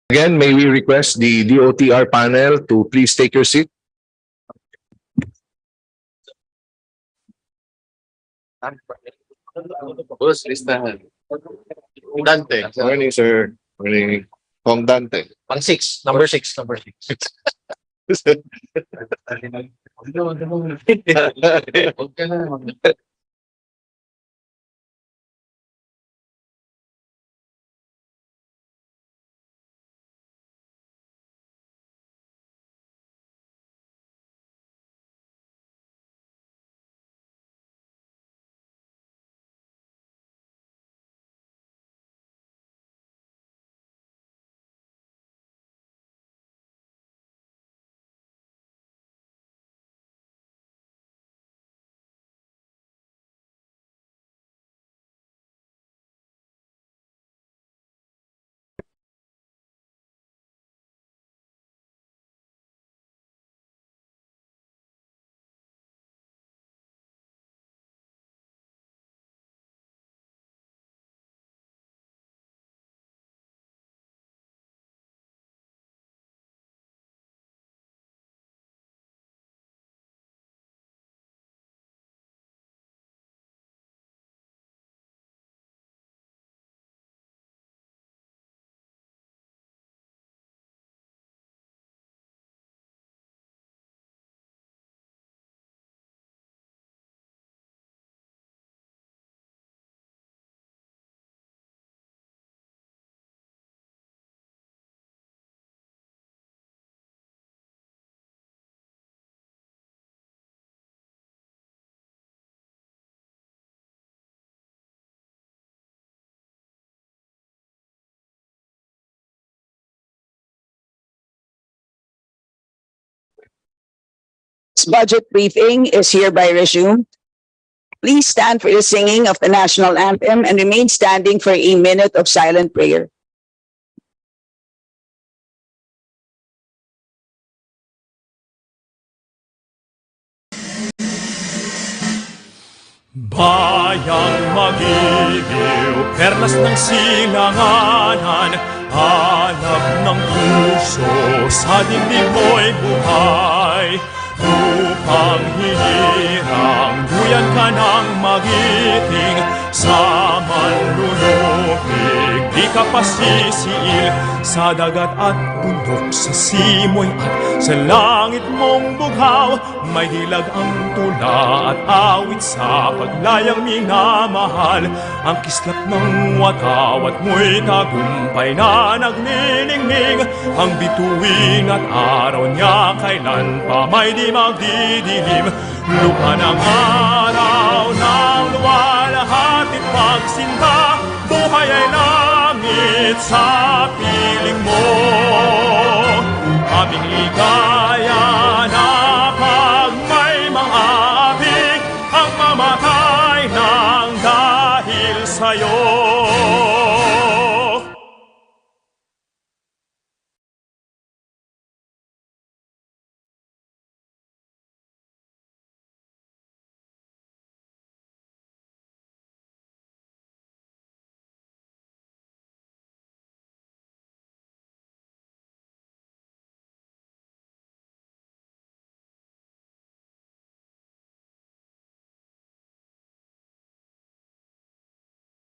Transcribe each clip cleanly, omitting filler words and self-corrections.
Again, may we request the DOTr panel to please take your seat? Boss, listahan. Dante. Morning, sir. Morning. Kong Dante. Pang 6. Number 6. Number 6. Budget briefing is hereby resumed. Please stand for the singing of the national anthem and remain standing for a minute of silent prayer. Bayang magiliw, perlas ng silanganan, alab ng puso, sa dibdib mo'y buhay. Upang hinirang, duyan ka ng magiting, sa manlulupig, di ka pasisiil. Sa dagat at bundok, sa simoy at sa langit mong bughaw, may hilag ang tula at awit sa paglayang minamahal. Ang kislap ng watawat mo'y tagumpay na nagniningning. Ang bituin at araw niya kailan pa may di magdidilim. Lupa ng araw ng luwalhatit pagsinta, buhay ay langit sa piling mo. Aming ligaya na pag may mga abig, ang mamatay ng dahil sa'yo.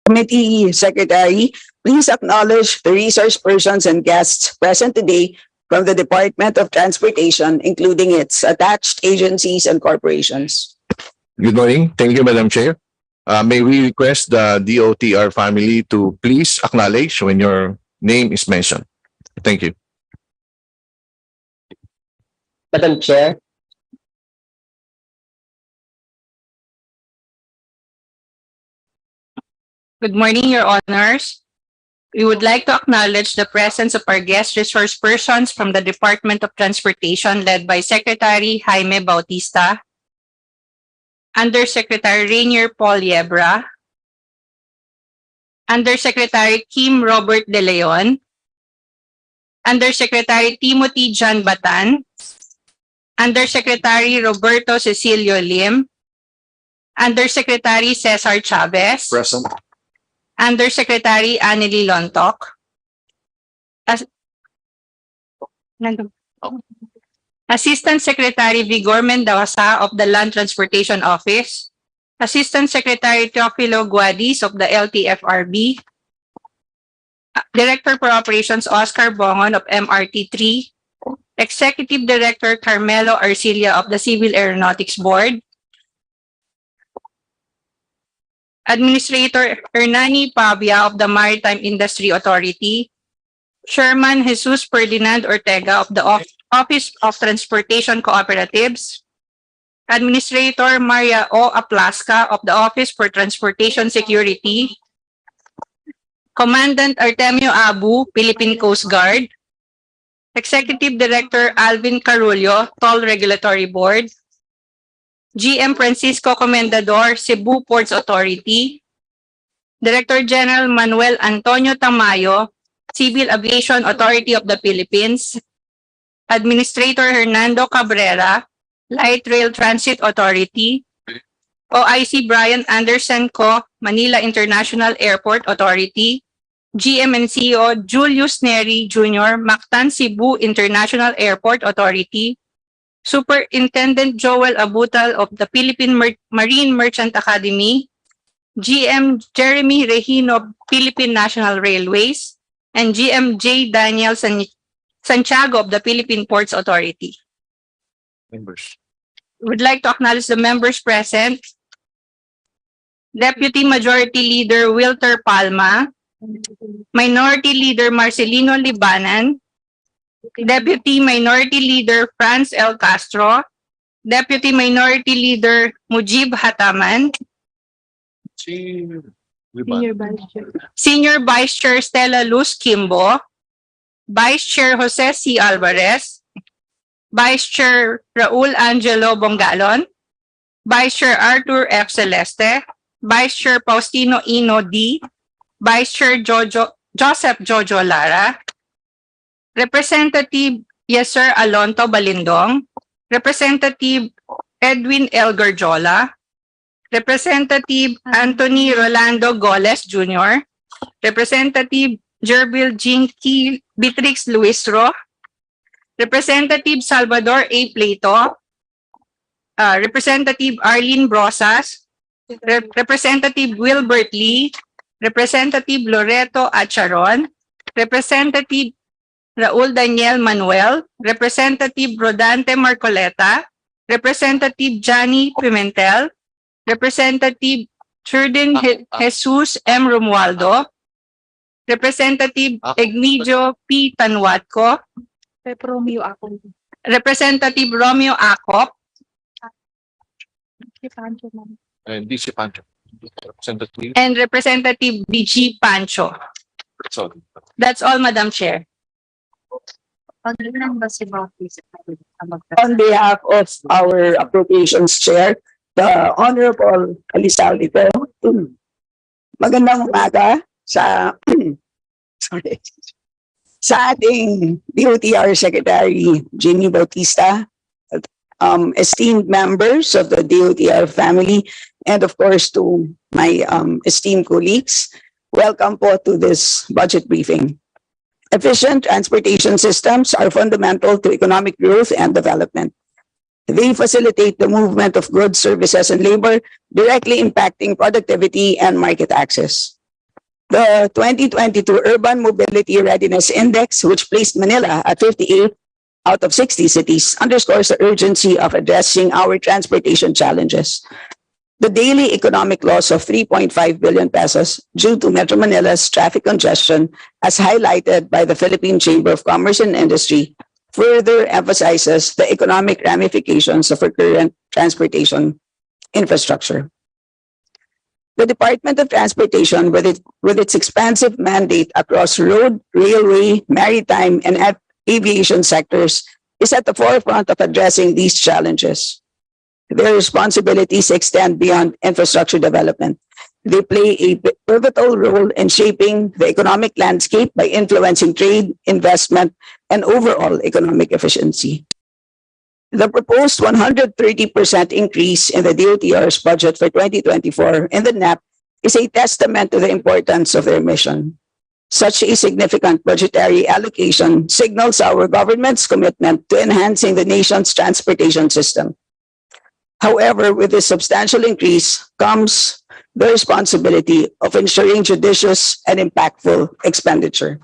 Committee Secretary, please acknowledge the resource persons and guests present today from the Department of Transportation, including its attached agencies and corporations. Good morning. Thank you, Madam Chair. May we request the DOTr family to please acknowledge when your name is mentioned. Thank you. Madam Chair, Good morning, Your Honors. We would like to acknowledge the presence of our guest resource persons from the Department of Transportation led by Secretary Jaime Bautista, Undersecretary Rainier Paul Yebra, Undersecretary Kim Robert De Leon, Undersecretary Timothy John Batan, Undersecretary Roberto Cecilio Lim, Undersecretary Cesar Chavez, Present. Undersecretary Anneli Lontok, Assistant Secretary Vigor Mendoza of the Land Transportation Office, Assistant Secretary Teofilo Guadis of the LTFRB, Director for Operations Oscar Bongon of MRT-3, Executive Director Carmelo Arcilla of the Civil Aeronautics Board, Administrator Hernani Pavia of the Maritime Industry Authority, Chairman Jesus Ferdinand Ortega of the Office of Transportation Cooperatives, Administrator Maria O. Aplaska of the Office for Transportation Security, Commandant Artemio Abu, Philippine Coast Guard, Executive Director Alvin Carullo, Toll Regulatory Board, GM Francisco Comendador, Cebu Ports Authority, Director General Manuel Antonio Tamayo, Civil Aviation Authority of the Philippines, Administrator Hernando Cabrera, Light Rail Transit Authority, OIC Brian Anderson Co., Manila International Airport Authority, GM and CEO Julius Neri Jr., Mactan Cebu International Airport Authority, Superintendent Joel Abutal of the Philippine Marine Merchant Academy, GM Jeremy Regino, Philippine National Railways, and GM J. Daniel Santiago of the Philippine Ports Authority. Members. Would like to acknowledge the members present. Deputy Majority Leader Wilter Palma, Minority Leader Marcelino Libanan, Deputy Minority Leader Franz L. Castro, Deputy Minority Leader Mujib Hataman, Senior Vice Chair Stella Luz Kimbo, Vice Chair Jose C. Alvarez, Vice Chair Raul Angelo Bongalon, Vice Chair Arthur F. Celeste, Vice Chair Faustino Ino D, Vice Chair Joseph Jojo Lara, Representative Yeser Alonto Balindong, Representative Edwin L. Garjola, Representative Anthony Rolando Goles Jr., Representative Jerbil Jinky Beatrix Luisro, Representative Salvador A. Plato, Representative Arlene Brosas, Representative Wilbert Lee, Representative Loreto Acharon, Representative Raul Daniel Manuel, Representative Rodante Marcoleta, Representative Johnny Pimentel, Representative Churdin Jesus M. Romualdo, Representative Egnidio P. Tanwatco, Representative Romeo Acop, And DC Pancho. Representative. and Representative BG Pancho. So, That's all, Madam Chair. On behalf of our Appropriations Chair, the Honorable Elizaldy S. Magandang umaga sa sorry, sa ating DOTr Secretary Jimmy Bautista, esteemed members of the DOTr family, and of course to my esteemed colleagues. Welcome po to this budget briefing. Efficient transportation systems are fundamental to economic growth and development. They facilitate the movement of goods, services, and labor, directly impacting productivity and market access. The 2022 Urban Mobility Readiness Index, which placed Manila at 58 out of 60 cities, underscores the urgency of addressing our transportation challenges. The daily economic loss of 3.5 billion pesos due to Metro Manila's traffic congestion, as highlighted by the Philippine Chamber of Commerce and Industry, further emphasizes the economic ramifications of our current transportation infrastructure. The Department of Transportation, with its expansive mandate across road, railway, maritime, and aviation sectors, is at the forefront of addressing these challenges. Their responsibilities extend beyond infrastructure development. They play a pivotal role in shaping the economic landscape by influencing trade, investment, and overall economic efficiency. The proposed 130% increase in the DOTR's budget for 2024 in the NAP is a testament to the importance of their mission. Such a significant budgetary allocation signals our government's commitment to enhancing the nation's transportation system. However, with this substantial increase comes the responsibility of ensuring judicious and impactful expenditure.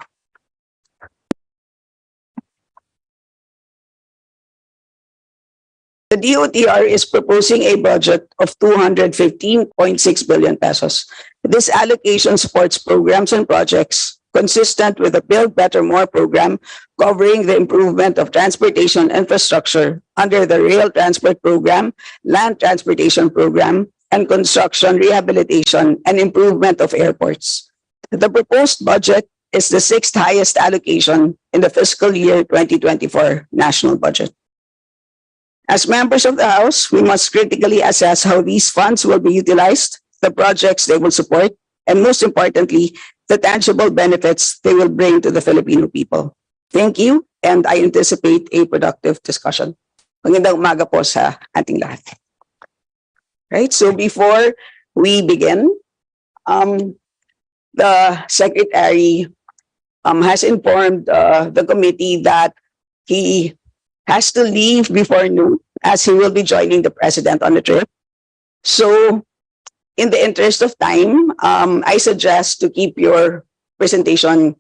The DOTR is proposing a budget of 215.6 billion pesos. This allocation supports programs and projects consistent with the Build Better More program, covering the improvement of transportation infrastructure under the Rail Transport Program, Land Transportation Program, and construction, rehabilitation, and improvement of airports. The proposed budget is the sixth highest allocation in the fiscal year 2024 national budget. As members of the House, we must critically assess how these funds will be utilized, the projects they will support, and most importantly, the tangible benefits they will bring to the Filipino people. Thank you, and I anticipate a productive discussion. Magandang umaga po sa ating lahat. Right, so before we begin, the Secretary has informed the committee that he has to leave before noon as he will be joining the President on the trip. So, in the interest of time, I suggest to keep your presentation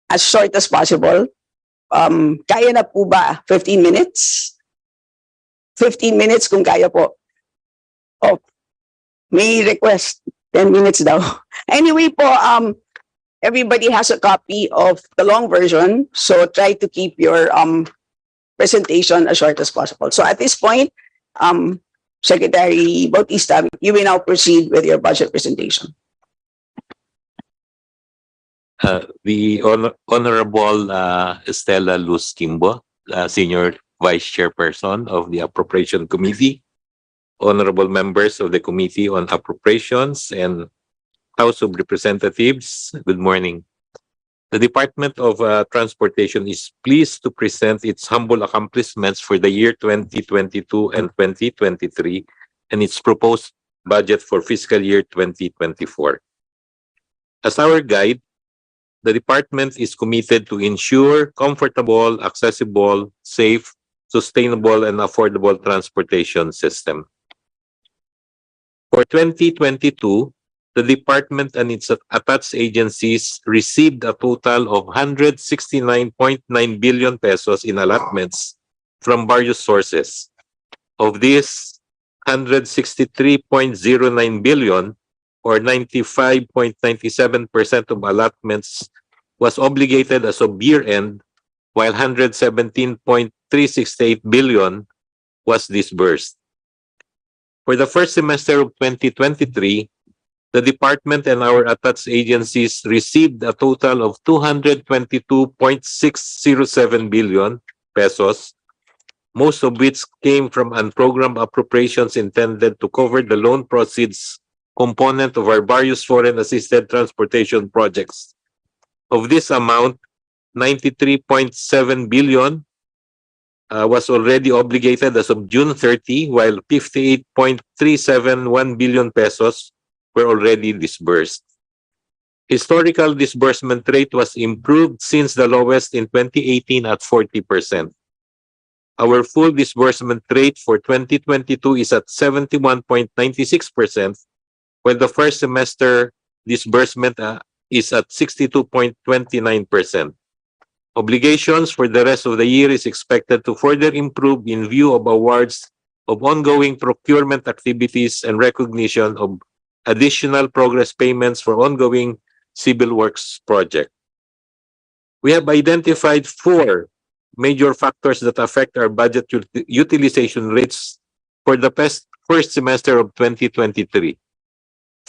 as short as possible. Kaya na po ba 15 minutes? 15 minutes kung kaya po. Oh, may request 10 minutes daw. Anyway po, everybody has a copy of the long version, so try to keep your presentation as short as possible. So at this point, Secretary Bautista, you may now proceed with your budget presentation. The Honorable Estela Luz Kimbo, Senior Vice Chairperson of the Appropriation Committee, honorable members of the Committee on Appropriations and House of Representatives, good morning. The Department of Transportation is pleased to present its humble accomplishments for the year 2022 and 2023 and its proposed budget for fiscal year 2024. As our guide, the department is committed to ensure comfortable, accessible, safe, sustainable, and affordable transportation system. For 2022, the department and its attached agencies received a total of 169.9 billion pesos in allotments from various sources. Of this, 163.09 billion or 95.97% of allotments was obligated as of year-end, while 117.368 billion was disbursed. For the first semester of 2023, the department and our attached agencies received a total of 222.607 billion pesos, most of which came from unprogrammed appropriations intended to cover the loan proceeds component of our various foreign assisted transportation projects. Of this amount, 93.7 billion was already obligated as of June 30, while 58.371 billion pesos were already disbursed. Historical disbursement rate was improved since the lowest in 2018 at 40%. Our full disbursement rate for 2022 is at 71.96%, while the first semester disbursement is at 62.29%. Obligations for the rest of the year is expected to further improve in view of awards of ongoing procurement activities and recognition of additional progress payments for ongoing civil works project. We have identified 4 major factors that affect our budget utilization rates for the first semester of 2023.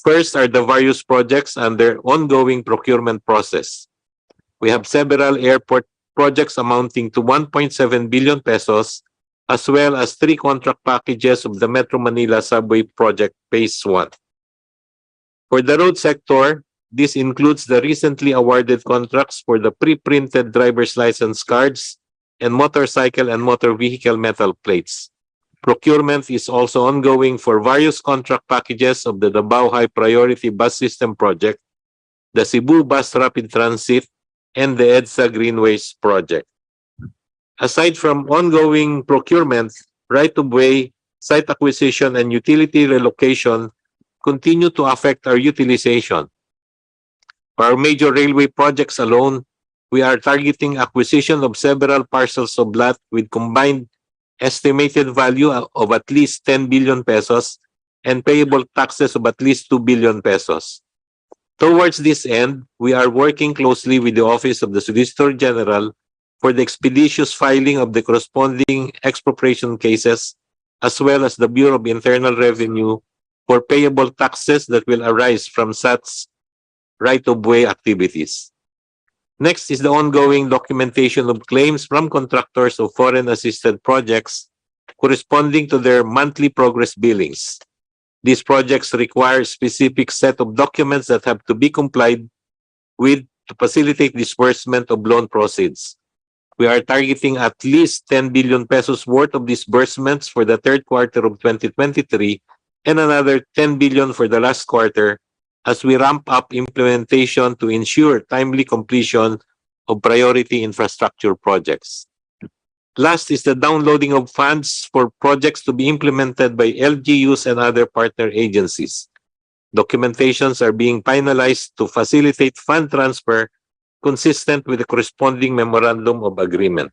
First are the various projects under ongoing procurement process. We have several airport projects amounting to 1.7 billion pesos, as well as 3 contract packages of the Metro Manila Subway Project Phase 1. For the road sector, this includes the recently awarded contracts for the pre-printed driver's license cards and motorcycle and motor vehicle metal plates. Procurement is also ongoing for various contract packages of the Davao High Priority Bus System Project, the Cebu Bus Rapid Transit, and the EDSA Greenways project. Aside from ongoing procurement, right-of-way, site acquisition, and utility relocation continue to affect our utilization. For our major railway projects alone, we are targeting acquisition of several parcels of land with combined estimated value of at least 10 billion pesos and payable taxes of at least 2 billion pesos. Towards this end, we are working closely with the Office of the Solicitor General for the expeditious filing of the corresponding expropriation cases, as well as the Bureau of Internal Revenue for payable taxes that will arise from such right-of-way activities. Next is the ongoing documentation of claims from contractors of foreign assisted projects corresponding to their monthly progress billings. These projects require a specific set of documents that have to be complied with to facilitate disbursement of loan proceeds. We are targeting at least 10 billion pesos worth of disbursements for the third quarter of 2023 and another 10 billion for the last quarter as we ramp up implementation to ensure timely completion of priority infrastructure projects. Last is the downloading of funds for projects to be implemented by LGUs and other partner agencies. Documentations are being finalized to facilitate fund transfer consistent with the corresponding memorandum of agreement.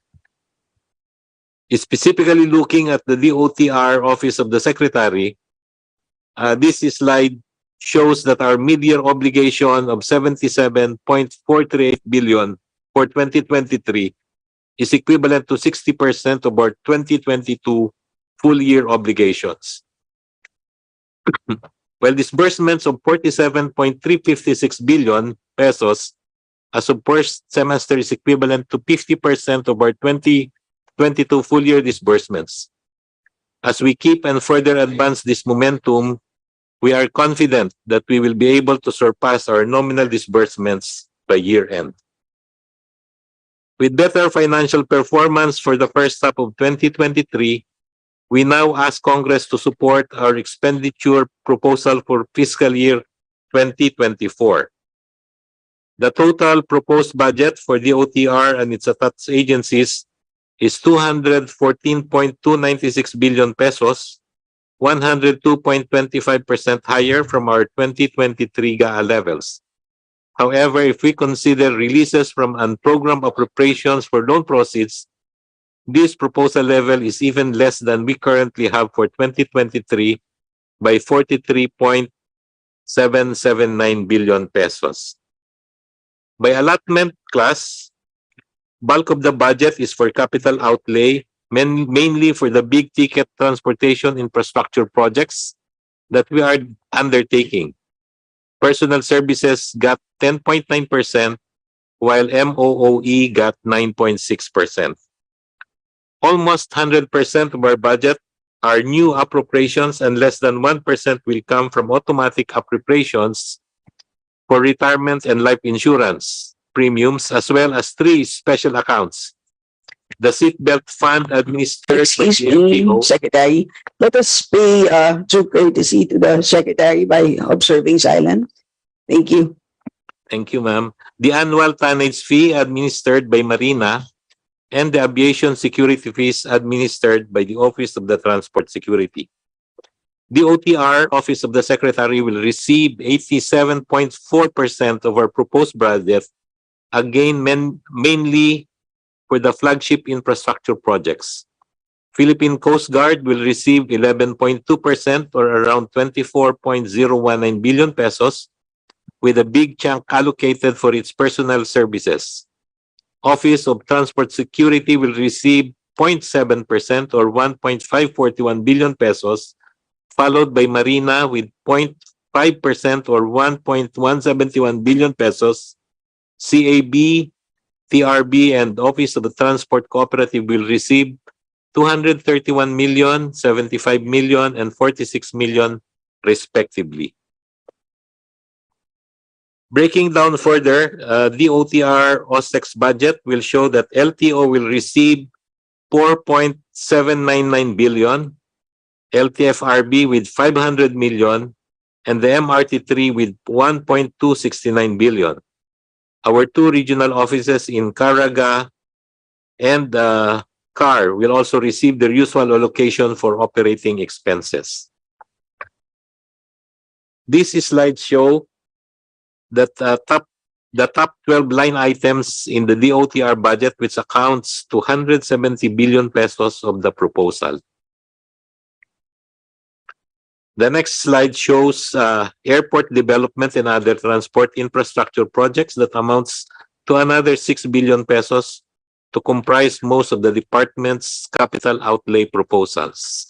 Specifically looking at the DOTr Office of the Secretary, this slide shows that our mid-year obligation of 77.438 billion for 2023 is equivalent to 60% of our 2022 full-year obligations. While disbursements of 47.356 billion pesos as of first semester is equivalent to 50% of our 2022 full-year disbursements. As we keep and further advance this momentum, we are confident that we will be able to surpass our nominal disbursements by year-end. With better financial performance for the first half of 2023, we now ask Congress to support our expenditure proposal for fiscal year 2024. The total proposed budget for DOTr and its attached agencies is 214.296 billion pesos, 102.25% higher from our 2023 GAA levels. However, if we consider releases from unprogrammed appropriations for loan proceeds, this proposal level is even less than we currently have for 2023 by 43.779 billion pesos. By allotment class, bulk of the budget is for capital outlay, mainly for the big ticket transportation infrastructure projects that we are undertaking. Personal services got 10.9%, while MOOE got 9.6%. Almost 100% of our budget are new appropriations, and less than 1% will come from automatic appropriations for retirement and life insurance premiums, as well as 3 special accounts. The seatbelt fund administered by Excuse the me, LTO. Secretary. Let us pay due courtesy to the Secretary by observing silence. Thank you. Thank you, ma'am. The annual tonnage fee administered by Marina and the aviation security fees administered by the Office of the Transport Security. The DOTr, Office of the Secretary, will receive 87.4% of our proposed budget, again mainly for the flagship infrastructure projects. Philippine Coast Guard will receive 11.2% or around 24.019 billion pesos, with a big chunk allocated for its personnel services. Office of Transport Security will receive 0.7% or 1.541 billion pesos, followed by Marina with 0.5% or 1.171 billion pesos. CAB, TRB, and Office of the Transport Cooperative will receive 231 million, 75 million, and 46 million respectively. Breaking down further, DOTr OSEX budget will show that LTO will receive 4.799 billion, LTFRB with 500 million, and the MRT-3 with 1.269 billion. Our 2 regional offices in Caraga and CAR will also receive their usual allocation for operating expenses. These slides show that the top 12 line items in the DOTr budget, which accounts to 170 billion pesos of the proposal. The next slide shows airport development and other transport infrastructure projects that amounts to another 6 billion pesos to comprise most of the department's capital outlay proposals.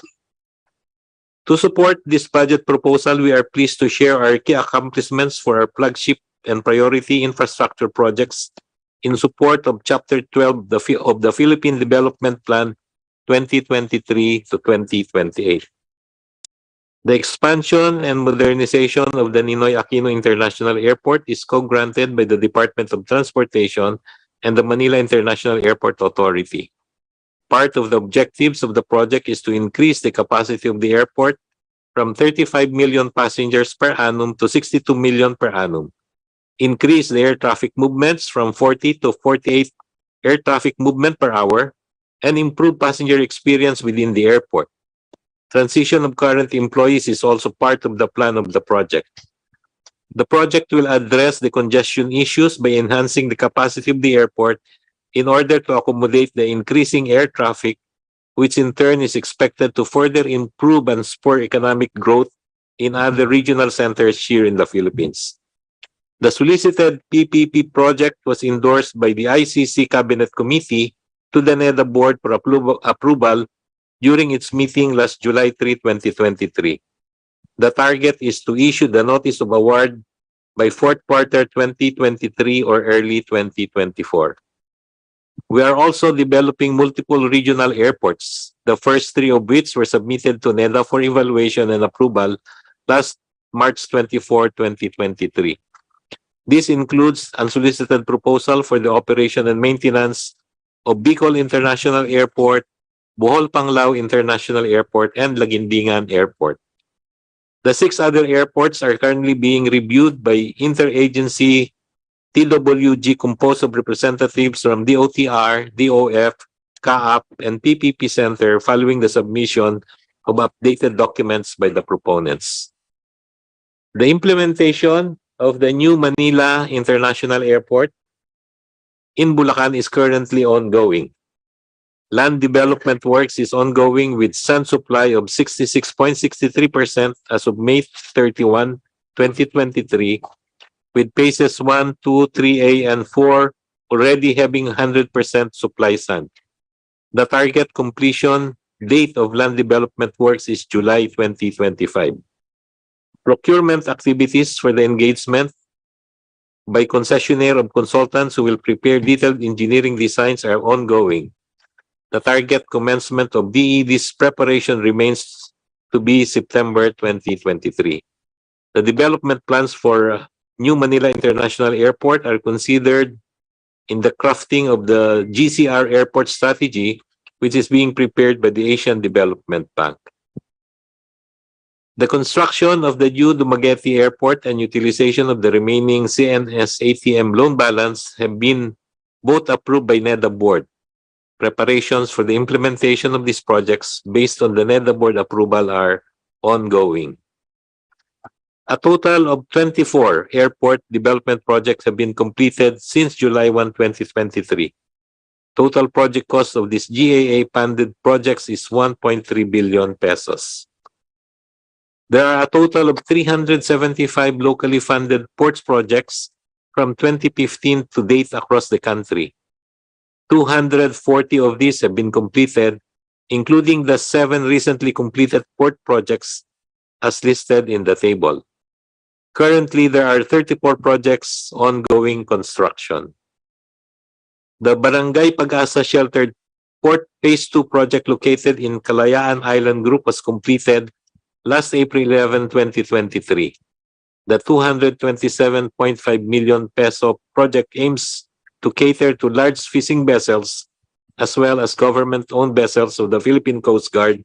To support this budget proposal, we are pleased to share our key accomplishments for our flagship and priority infrastructure projects in support of Chapter 12 of the Philippine Development Plan 2023 to 2028. The expansion and modernization of the Ninoy Aquino International Airport is co-granted by the Department of Transportation and the Manila International Airport Authority. Part of the objectives of the project is to increase the capacity of the airport from 35 million passengers per annum to 62 million per annum. Increase the air traffic movements from 40 to 48 air traffic movement per hour, and improve passenger experience within the airport. Transition of current employees is also part of the plan of the project. The project will address the congestion issues by enhancing the capacity of the airport in order to accommodate the increasing air traffic, which in turn is expected to further improve and spur economic growth in other regional centers here in the Philippines. The solicited PPP project was endorsed by the ICC Cabinet Committee to the NEDA Board for approval during its meeting last July 3, 2023. The target is to issue the notice of award by fourth quarter 2023 or early 2024. We are also developing multiple regional airports, the first 3 of which were submitted to NEDA for evaluation and approval last March 24, 2023. This includes unsolicited proposal for the operation and maintenance of Bicol International Airport, Bohol Panglao International Airport, and Laguindingan Airport. The 6 other airports are currently being reviewed by interagency TWG composed of representatives from DOTr, DOF, CAAP, and PPP Center following the submission of updated documents by the proponents. The implementation of the new Manila International Airport in Bulacan is currently ongoing. Land development works is ongoing with sand supply of 66.63% as of May 31, 2023, with phases 1, 2, 3A, and 4 already having 100% supply sand. The target completion date of land development works is July 2025. Procurement activities for the engagement by concessionaire of consultants who will prepare detailed engineering designs are ongoing. The target commencement of DED's preparation remains to be September 2023. The development plans for New Manila International Airport are considered in the crafting of the GCR Airport Strategy, which is being prepared by the Asian Development Bank. The construction of the new Dumaguete Airport and utilization of the remaining CNS-ATM loan balance have been both approved by NEDA Board. Preparations for the implementation of these projects based on the NEDA Board approval are ongoing. A total of 24 airport development projects have been completed since July 1, 2023. Total project cost of these GAA-funded projects is 1.3 billion pesos. There are a total of 375 locally funded ports projects from 2015 to date across the country. 240 of these have been completed, including the 7 recently completed port projects as listed in the table. Currently, there are 34 projects ongoing construction. The Barangay Pag-asa Sheltered Port Phase 2 project located in Kalayaan Island Group was completed last April 11, 2023. The 227.5 million peso project aims to cater to large fishing vessels as well as government-owned vessels of the Philippine Coast Guard,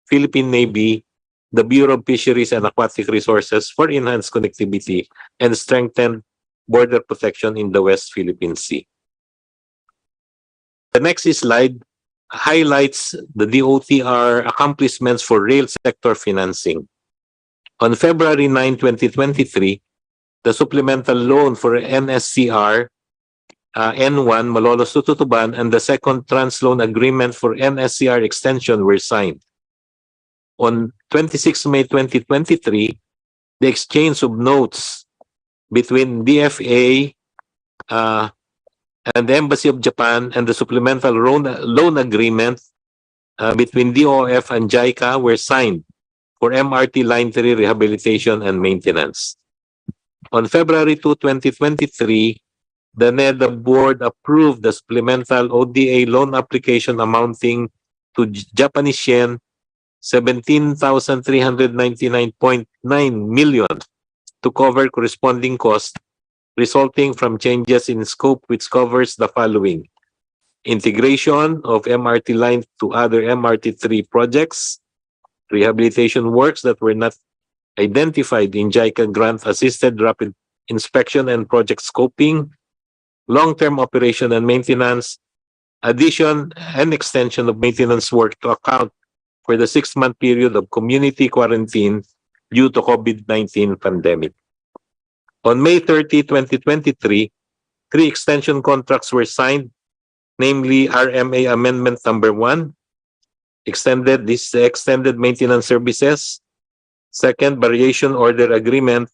Philippine Navy, the Bureau of Fisheries and Aquatic Resources for enhanced connectivity and strengthened border protection in the West Philippine Sea. The next slide highlights the DOTr accomplishments for rail sector financing. On February 9, 2023, the supplemental loan for NSCR N1 Malolos to Tutuban and the second trans loan agreement for NSCR extension were signed. On 26 May 2023, the exchange of notes between DFA and the Embassy of Japan and the supplemental loan agreement between DOF and JICA were signed for MRT Line 3 Rehabilitation and Maintenance. On February 2, 2023, the NEDA Board approved the supplemental ODA loan application amounting to Japanese yen 17,399.9 million to cover corresponding costs resulting from changes in scope, which covers the following: integration of MRT line to other MRT-3 projects, rehabilitation works that were not identified in JICA grant-assisted rapid inspection and project scoping, long-term operation and maintenance, addition and extension of maintenance work to account for the 6-month period of community quarantine due to COVID-19 pandemic. On May 30, 2023, 3 extension contracts were signed, namely RMA Amendment Number 1, extended maintenance services, second, variation order agreement,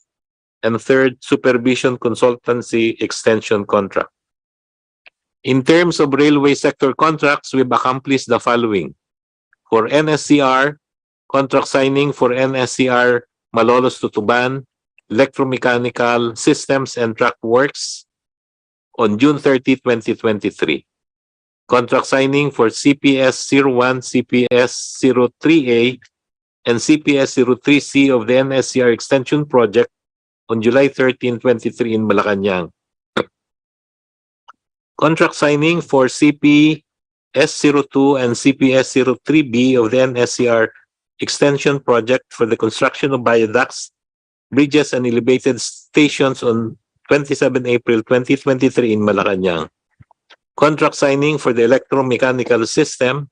and third, supervision consultancy extension contract. In terms of railway sector contracts, we've accomplished the following. For NSCR, contract signing for NSCR Malolos to Tuban, electromechanical systems and track works on June 30, 2023. Contract signing for CPS 01, CPS 03A, and CPS 03C of the NSCR Extension Project on July 13, 23 in Malacanang. Contract signing for CPS 02 and CPS 03B of the NSCR Extension Project for the construction of viaducts, bridges, and elevated stations on 27 April 2023 in Malacanang. Contract signing for the electromechanical system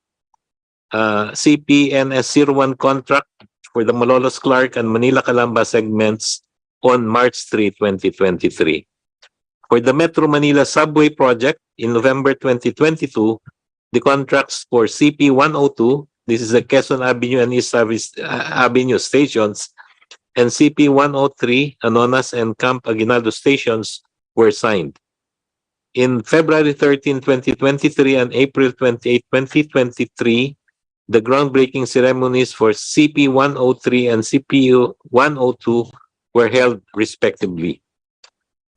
CP-NS01 contract for the Malolos Clark and Manila Calamba segments on March 3, 2023. For the Metro Manila Subway project in November 2022, the contracts for CP-102, this is the Quezon Avenue and East Avenue stations, and CP-103, Anonas and Camp Aguinaldo stations were signed. In February 13, 2023 and April 28, 2023, the groundbreaking ceremonies for CP-103 and CP-102 were held respectively.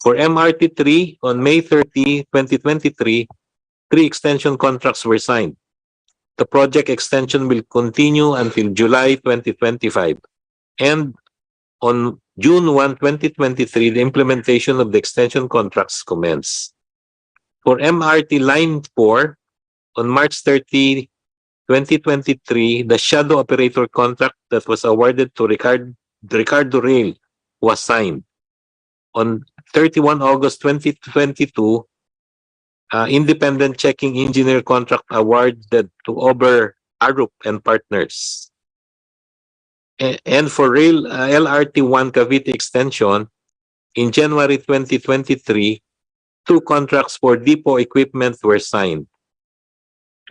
For MRT-3, on May 30, 2023, 3 extension contracts were signed. The project extension will continue until July 2025. And on June 1, 2023, the implementation of the extension contracts commenced. For MRT Line 4, on March 30, 2023, the shadow operator contract that was awarded to Ricardo Rail was signed. On 31 August 2022, independent checking engineer contract awarded to RROW and partners. And for rail LRT1 Cavite extension, in January 2023, 2 contracts for depot equipment were signed.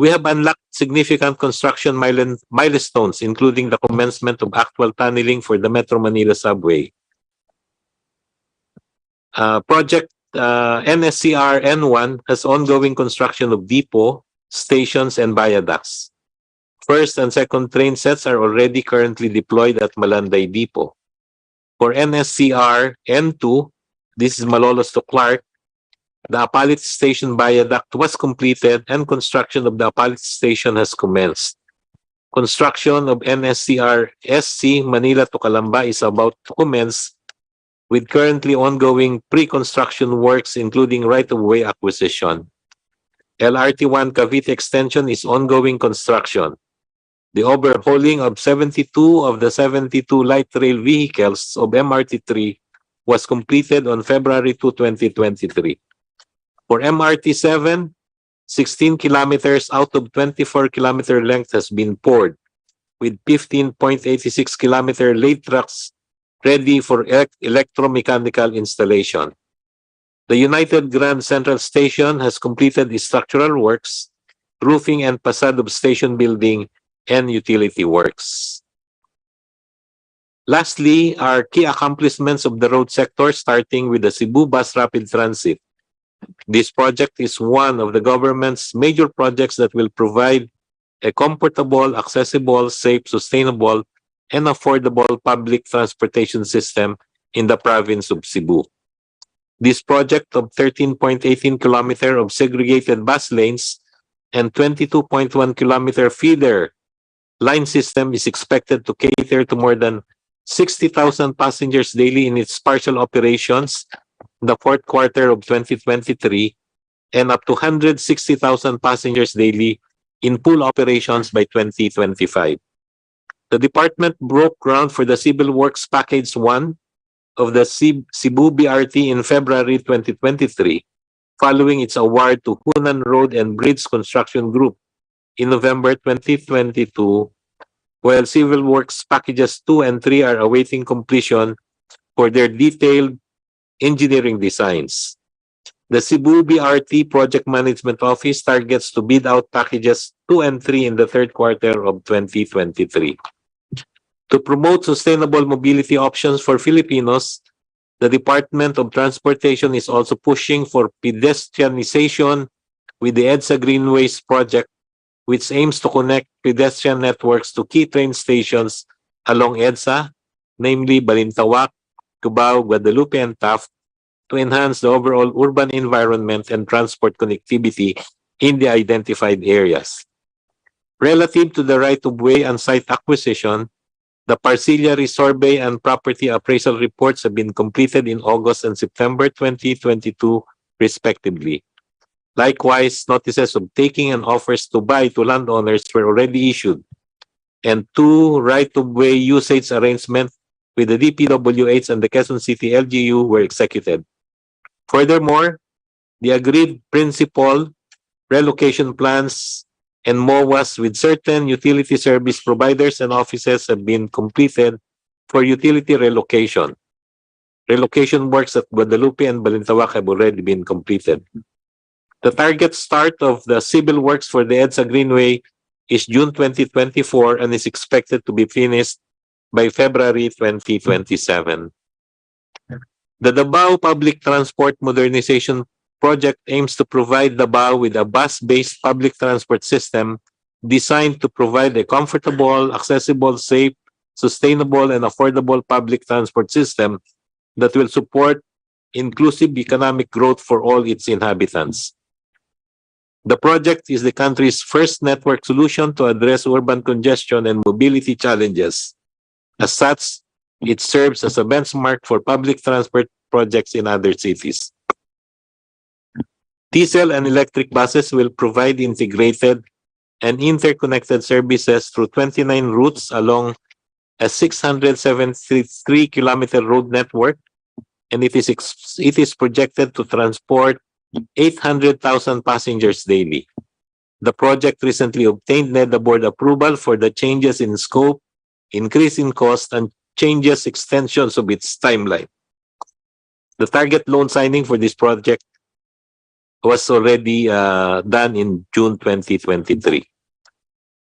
We have unlocked significant construction milestones, including the commencement of actual tunneling for the Metro Manila Subway. Project NSCR N1 has ongoing construction of depot, stations, and viaducts. First and second train sets are already currently deployed at Malanday Depot. For NSCR N2, this is Malolos to Clark, the Apalit Station Viaduct was completed and construction of the Apalit Station has commenced. Construction of NSCR SC Manila to Calamba is about to commence with currently ongoing pre-construction works including right-of-way acquisition. LRT1 Cavite Extension is ongoing construction. The overhauling of 72 of the 72 light rail vehicles of MRT-3 was completed on February 2, 2023. For MRT-7, 16 kilometers out of 24-kilometer length has been poured, with 15.86-kilometer late tracks ready for electromechanical installation. The United Grand Central Station has completed its structural works, roofing and facade of station building, and utility works. Lastly, our key accomplishments of the road sector, starting with the Cebu Bus Rapid Transit. This project is one of the government's major projects that will provide a comfortable, accessible, safe, sustainable, and affordable public transportation system in the province of Cebu. This project of 13.18 kilometers of segregated bus lanes and 22.1 kilometer feeder line system is expected to cater to more than 60,000 passengers daily in its partial operations in the fourth quarter of 2023 and up to 160,000 passengers daily in full operations by 2025. The department broke ground for the Civil Works Package 1 of the Cebu BRT in February 2023, following its award to Hunan Road and Bridge Construction Group in November 2022, while Civil Works Packages 2 and 3 are awaiting completion for their detailed engineering designs. The Cebu BRT Project Management Office targets to bid out Packages 2 and 3 in the third quarter of 2023. To promote sustainable mobility options for Filipinos, the Department of Transportation is also pushing for pedestrianization with the EDSA Greenways project, which aims to connect pedestrian networks to key train stations along EDSA, namely Balintawak, Cubao, Guadalupe, and Taft, to enhance the overall urban environment and transport connectivity in the identified areas. Relative to the right-of-way and site acquisition, the parcellary survey and property appraisal reports have been completed in August and September 2022, respectively. Likewise, notices of taking and offers to buy to landowners were already issued, and 2 right-of-way usage arrangements with the DPWH and the Quezon City LGU were executed. Furthermore, the agreed principal relocation plans and MOAs with certain utility service providers and offices have been completed for utility relocation. Relocation works at Guadalupe and Balintawak have already been completed. The target start of the civil works for the EDSA Greenway is June 2024 and is expected to be finished by February 2027. The Davao Public Transport Modernization Project aims to provide Davao with a bus-based public transport system designed to provide a comfortable, accessible, safe, sustainable, and affordable public transport system that will support inclusive economic growth for all its inhabitants. The project is the country's first network solution to address urban congestion and mobility challenges. As such, it serves as a benchmark for public transport projects in other cities. Diesel and electric buses will provide integrated and interconnected services through 29 routes along a 673-kilometer road network, and it is projected to transport 800,000 passengers daily. The project recently obtained NEDA board approval for the changes in scope, increase in cost, and changes extensions of its timeline. The target loan signing for this project was already done in June 2023.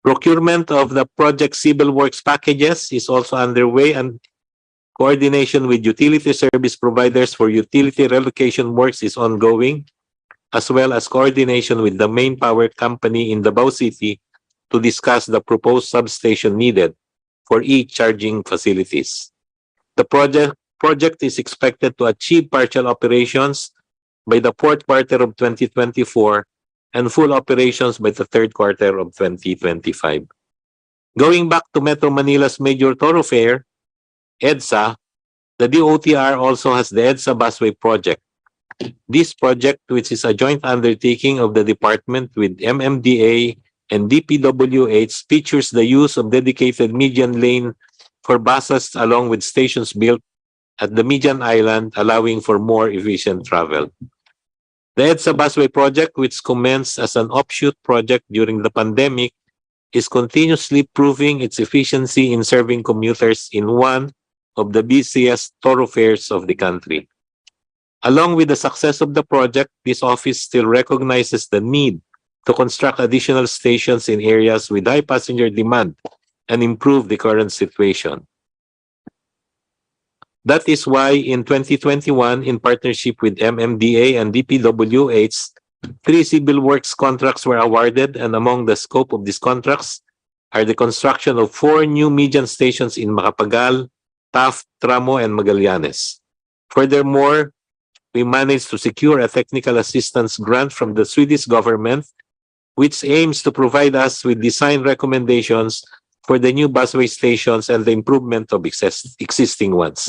Procurement of the project civil works packages is also underway, and coordination with utility service providers for utility relocation works is ongoing, as well as coordination with the main power company in Davao City to discuss the proposed substation needed for e-charging facilities. The project is expected to achieve partial operations by the fourth quarter of 2024 and full operations by the third quarter of 2025. Going back to Metro Manila's major thoroughfare, EDSA, the DOTr also has the EDSA Busway project. This project, which is a joint undertaking of the department with MMDA and DPWH, features the use of dedicated median lane for buses along with stations built at the median island, allowing for more efficient travel. The EDSA Busway project, which commenced as an offshoot project during the pandemic, is continuously proving its efficiency in serving commuters in one of the busiest thoroughfares of the country. Along with the success of the project, this office still recognizes the need to construct additional stations in areas with high passenger demand and improve the current situation. That is why in 2021, in partnership with MMDA and DPWH, 3 civil works contracts were awarded, and among the scope of these contracts are the construction of 4 new median stations in Macapagal, Taft, Tramo, and Magallanes. Furthermore, we managed to secure a technical assistance grant from the Swedish government, which aims to provide us with design recommendations for the new busway stations and the improvement of existing ones.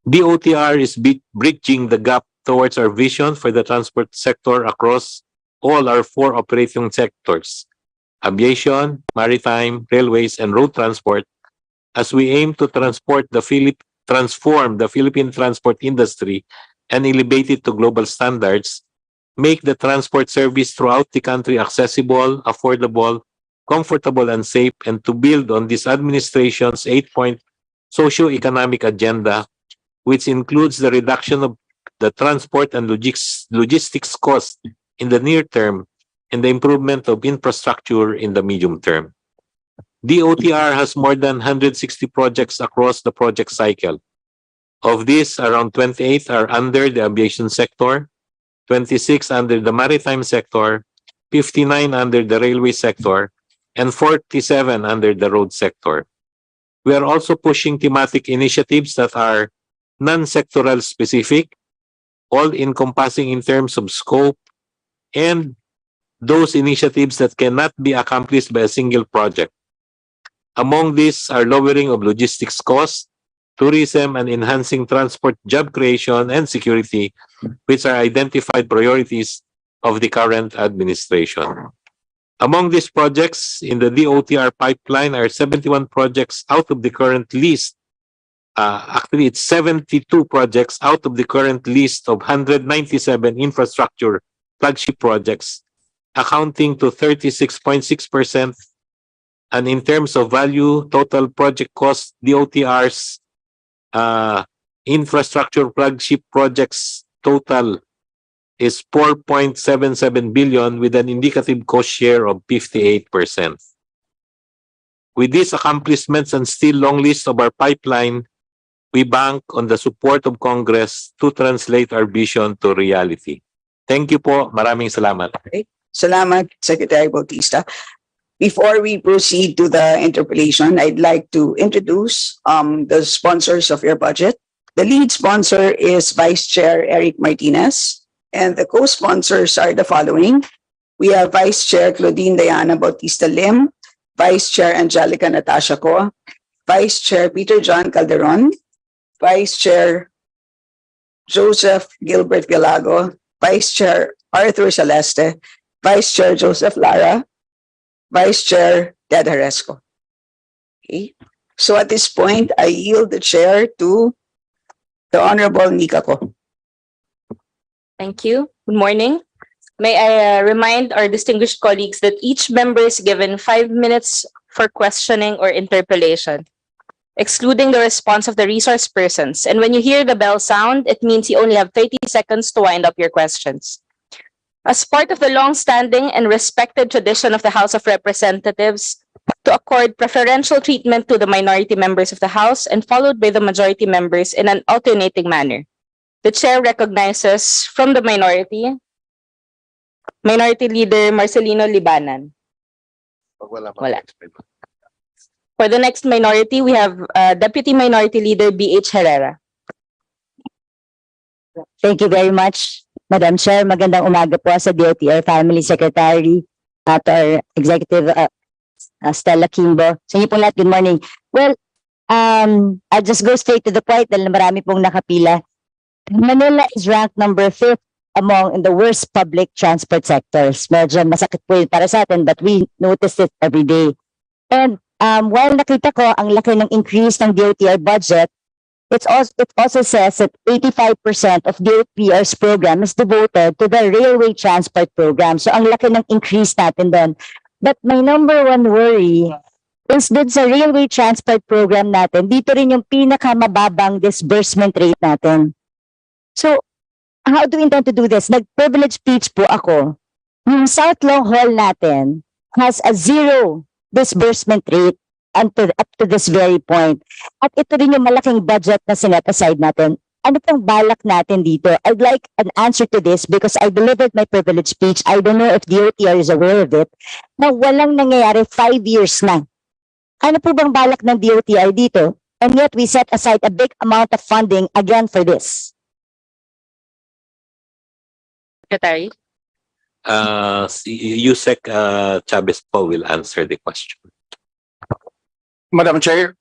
DOTr is bridging the gap towards our vision for the transport sector across all our 4 operating sectors: aviation, maritime, railways, and road transport, as we aim to transform the Philippine transport industry and elevate it to global standards, make the transport service throughout the country accessible, affordable, comfortable, and safe, and to build on this administration's 8-point socio-economic agenda, which includes the reduction of the transport and logistics costs in the near term and the improvement of infrastructure in the medium term. DOTr has more than 160 projects across the project cycle. Of these, around 28 are under the aviation sector, 26 under the maritime sector, 59 under the railway sector, and 47 under the road sector. We are also pushing thematic initiatives that are non-sectoral specific, all-encompassing in terms of scope, and those initiatives that cannot be accomplished by a single project. Among these are lowering of logistics costs, tourism, and enhancing transport job creation and security, which are identified priorities of the current administration. Among these projects in the DOTr pipeline are 71 projects out of the current list. Actually, it's 72 projects out of the current list of 197 infrastructure flagship projects accounting to 36.6%. And in terms of value, total project cost, DOTR's infrastructure flagship projects total is 4.77 billion with an indicative cost share of 58%. With these accomplishments and still long list of our pipeline, we bank on the support of Congress to translate our vision to reality. Thank you po. Maraming salamat. Salamat, Secretary Bautista. Before we proceed to the interpellation, I'd like to introduce the sponsors of your budget. The lead sponsor is Vice Chair Eric Martinez, and the co-sponsors are the following. We have Vice Chair Claudine Diana Bautista Lim, Vice Chair Angelica Natasha Co, Vice Chair Peter John Calderon, Vice Chair Joseph Gilbert Galago, Vice Chair Arthur Celeste, Vice Chair Joseph Lara, Vice Chair Ted Haresco. Okay. So at this point, I yield the chair to the Honorable Nika Co. Thank you. Good morning. May I remind our distinguished colleagues that each member is given 5 minutes for questioning or interpellation, excluding the response of the resource persons. And when you hear the bell sound, it means you only have 30 seconds to wind up your questions. As part of the long-standing and respected tradition of the House of Representatives to accord preferential treatment to the minority members of the House and followed by the majority members in an alternating manner, the Chair recognizes from the Minority Leader Marcelino Libanan. Wala. For the next minority, we have Deputy Minority Leader B.H. Herrera. Thank you very much, Madam Chair. Magandang umaga po sa DOTr Family Secretary at our Executive Stella Kimbo. Sa inyo pong lahat, good morning. Well, I'll just go straight to the point dahil marami pong nakapila. Manila is ranked number 5th among the worst public transport sectors. Medyo masakit po yun para sa atin, but we notice it every day. And while nakita ko ang laki ng increase ng DOTr budget, it also says that 85% of DOTr's program is devoted to the railway transport program. So ang laki ng increase natin doon. But my number one worry is dun sa railway transport program natin, dito rin yung pinakamababang disbursement rate natin. So, how do we intend to do this? Nag-privilege speech po ako. Yung South Long Haul natin has a 0 disbursement rate up to this very point. At ito rin yung malaking budget na sinet aside natin. Ano pong balak natin dito? I'd like an answer to this because I delivered my privilege speech. I don't know if DOTr is aware of it. Na walang nangyayari 5 years na. Ano po bang balak ng DOTr dito? And yet we set aside a big amount of funding again for this. Secretary. Yusek Chavez po will answer the question. Madam Chair,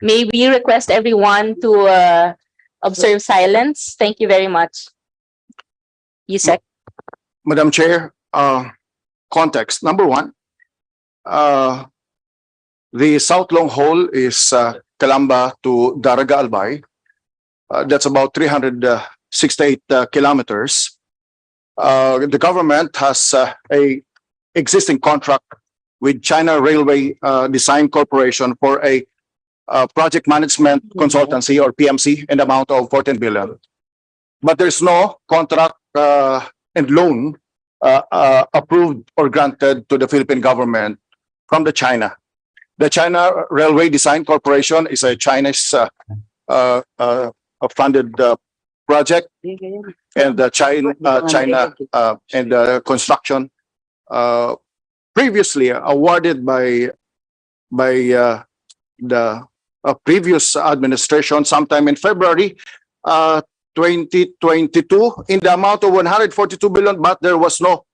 May we request everyone to observe silence? Thank you very much. Yusek. Madam Chair, context. Number one, the South Long Haul is Calamba to Daraga Albay. That's about 368 kilometers. The government has a existing contract with China Railway Design Corporation for a project management consultancy or PMC in the amount of 14 billion. But there's no contract and loan approved or granted to the Philippine government from the China. The China Railway Design Corporation is a Chinese funded project, and China and the construction previously awarded by the previous administration sometime in February 2022 in the amount of 142 billion, but there was no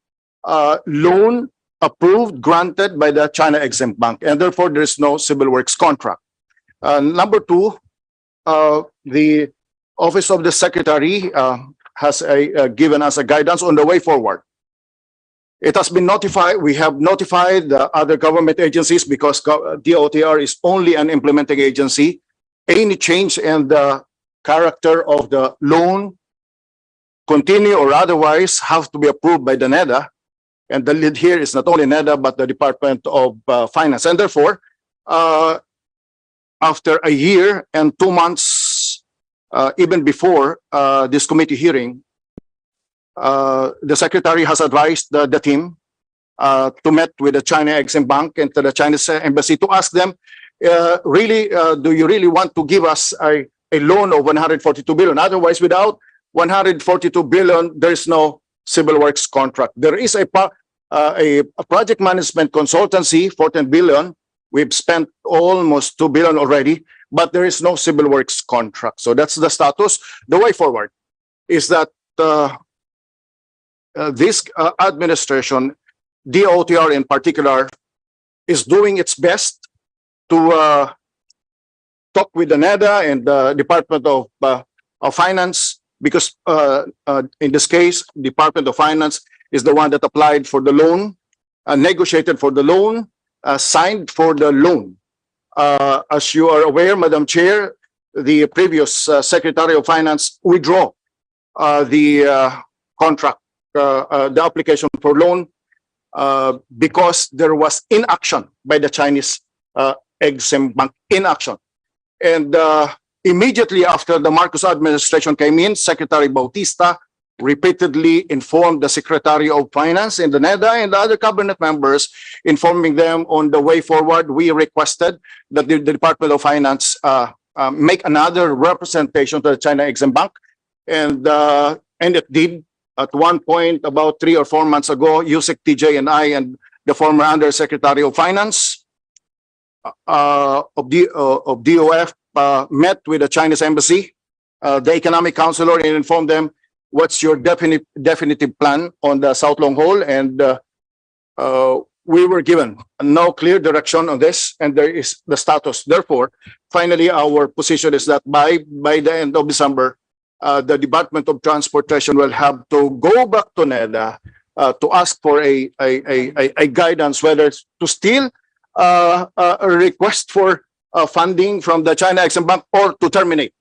loan approved, granted by the China Exim Bank, and therefore there is no civil works contract. Number two, the Office of the Secretary has given us a guidance on the way forward. It has been notified, we have notified the other government agencies because DOTr is only an implementing agency. Any change in the character of the loan continue or otherwise have to be approved by the NEDA. And the lead here is not only NEDA, but the Department of Finance. And therefore, after a year and 2 months, even before this committee hearing, the Secretary has advised the team to meet with the China Exim Bank and to the Chinese Embassy to ask them, really, do you really want to give us a loan of 142 billion? Otherwise, without 142 billion, there is no civil works contract. There is a project management consultancy for 10 billion. We've spent almost 2 billion already, but there is no civil works contract. So that's the status. The way forward is that this administration, DOTr in particular, is doing its best to talk with the NEDA and the Department of Finance, because in this case, Department of Finance is the one that applied for the loan, negotiated for the loan, signed for the loan. As you are aware, Madam Chair, the previous Secretary of Finance withdrew the contract, the application for loan, because there was inaction by the Chinese Exim Bank, inaction. And immediately after the Marcos administration came in, Secretary Bautista repeatedly informed the Secretary of Finance and the NEDA and the other cabinet members, informing them on the way forward. We requested that the Department of Finance make another representation to the China Exim Bank, and it did. At one point, about 3 or 4 months ago, Yusek TJ and I and the former Undersecretary of Finance of DOF met with the Chinese Embassy, the Economic Counselor, and informed them, what's your definitive plan on the South Long Haul? And we were given no clear direction on this, and there is the status. Therefore, finally, our position is that by the end of December, the Department of Transportation will have to go back to NEDA to ask for a guidance whether to still a request for funding from the China Exim Bank or to terminate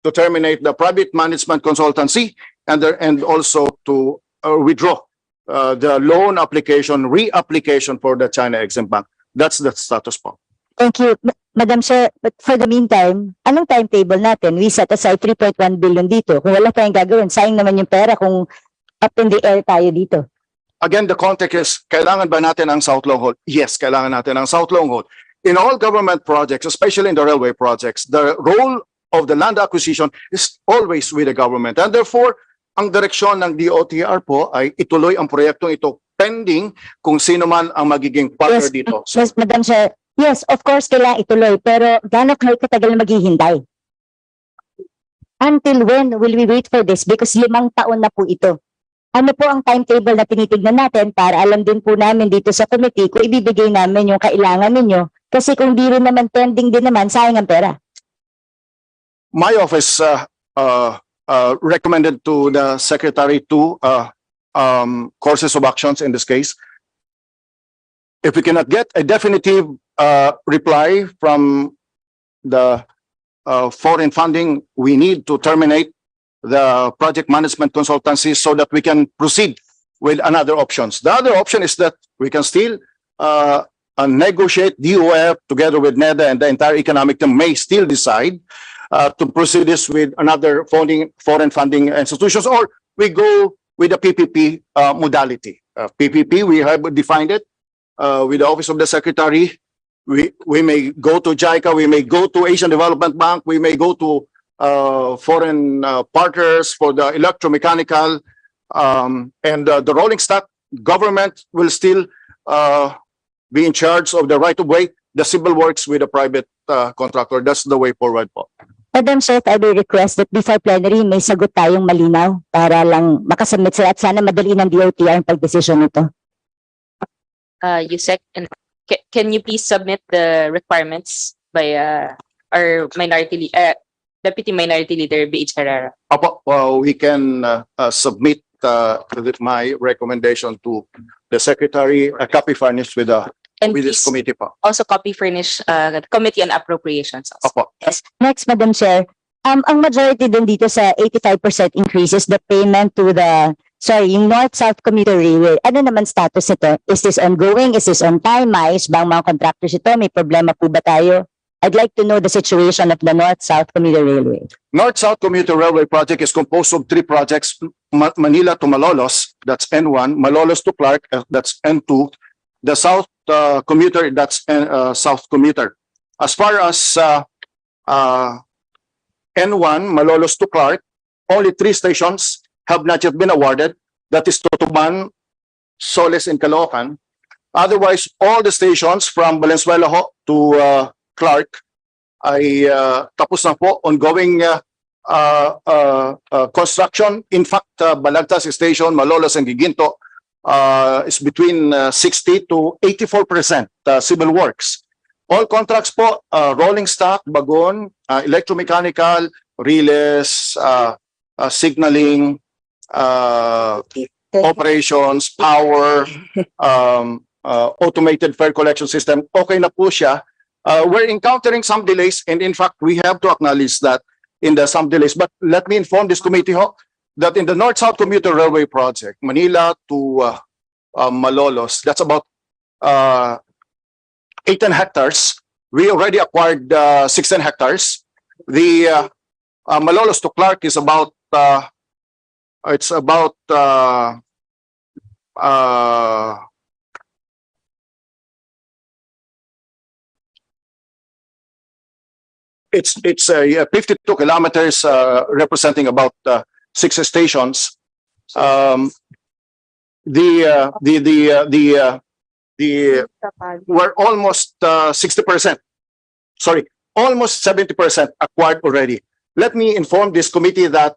the private management consultancy, and also to withdraw the loan application, reapplication for the China Exim Bank. That's the status po. Thank you, Madam Chair. But for the meantime, anong timetable natin? We set aside 3.1 billion dito. Kung wala tayong gagawin, sayang naman yung pera kung up in the air tayo dito. Again, the context is, kailangan ba natin ang South Long Haul? Yes, kailangan natin ang South Long Haul. In all government projects, especially in the railway projects, the role of the land acquisition is always with the government. And therefore, ang direksyon ng DOTr po ay ituloy ang proyektong ito pending kung sino man ang magiging partner dito. So, Yes, Madam Chair. Yes, of course, kailangan ituloy. Pero gaano kayo katagal na maghihintay? Until when will we wait for this? Because 5 taon na po ito. Ano po ang timetable na tinitignan natin para alam din po namin dito sa committee kung ibibigay namin yung kailangan ninyo? Kasi kung di rin naman pending din naman, sayang ang pera. my office recommended to the Secretary to courses of actions in this case. If we cannot get a definitive reply from the foreign funding, we need to terminate the project management consultancy so that we can proceed with another options. The other option is that we can still negotiate. DOF together with NEDA and the entire economic team may still decide to proceed this with another foreign funding institutions, or we go with the PPP modality. PPP, we have defined it with the Office of the Secretary. We may go to JICA, we may go to Asian Development Bank, we may go to foreign partners for the electromechanical, and the rolling stock. Government will still be in charge of the right-of-way, the civil works with a private contractor. That's the way forward po. Madam Chair, I will request that before plenary, may sagot tayong malinaw para lang makasubmit sila at sana madali ng DOTr ang pagdesisyon nito. Yusek, and can you please submit the requirements by our Deputy Minority Leader B.H. Herrera? Apo, we can submit my recommendation to the Secretary, a copy furnished with And this please committee po. also copy furnish the Committee on Appropriations. Also. Apo. Yes. Next, Madam Chair, ang majority din dito sa 85% increase is the payment to the, yung North-South Commuter Railway. Ano naman status nito? Is this ongoing? Is this on time? Maayos ba ang mga contractors ito? May problema po ba tayo? I'd like to know the situation of the North-South Commuter Railway. North-South Commuter Railway project is composed of 3 projects: Manila to Malolos, that's N1; Malolos to Clark, that's N2; the South Commuter, that's South Commuter. As far as N1, Malolos to Clark, only 3 stations have not yet been awarded. That is Tutuban, Soles, and Caloocan. Otherwise, all the stations from Valenzuela to Clark ay tapos na po, ongoing construction. In fact, Balagtas Station, Malolos, and Giginto is between 60 to 84% civil works. All contracts po, rolling stock, bagon, electromechanical, relays, signaling, operations, power, automated fare collection system, okay na po siya. We're encountering some delays, and in fact, we have to acknowledge that in the some delays. But let me inform this committee that in the North-South Commuter Railway project, Manila to Malolos, that's about 18 hectares. We already acquired 16 hectares. The Malolos to Clark is about it's a 52 kilometers, representing about 6 stations. We're almost 60%. Sorry, almost 70% acquired already. Let me inform this committee that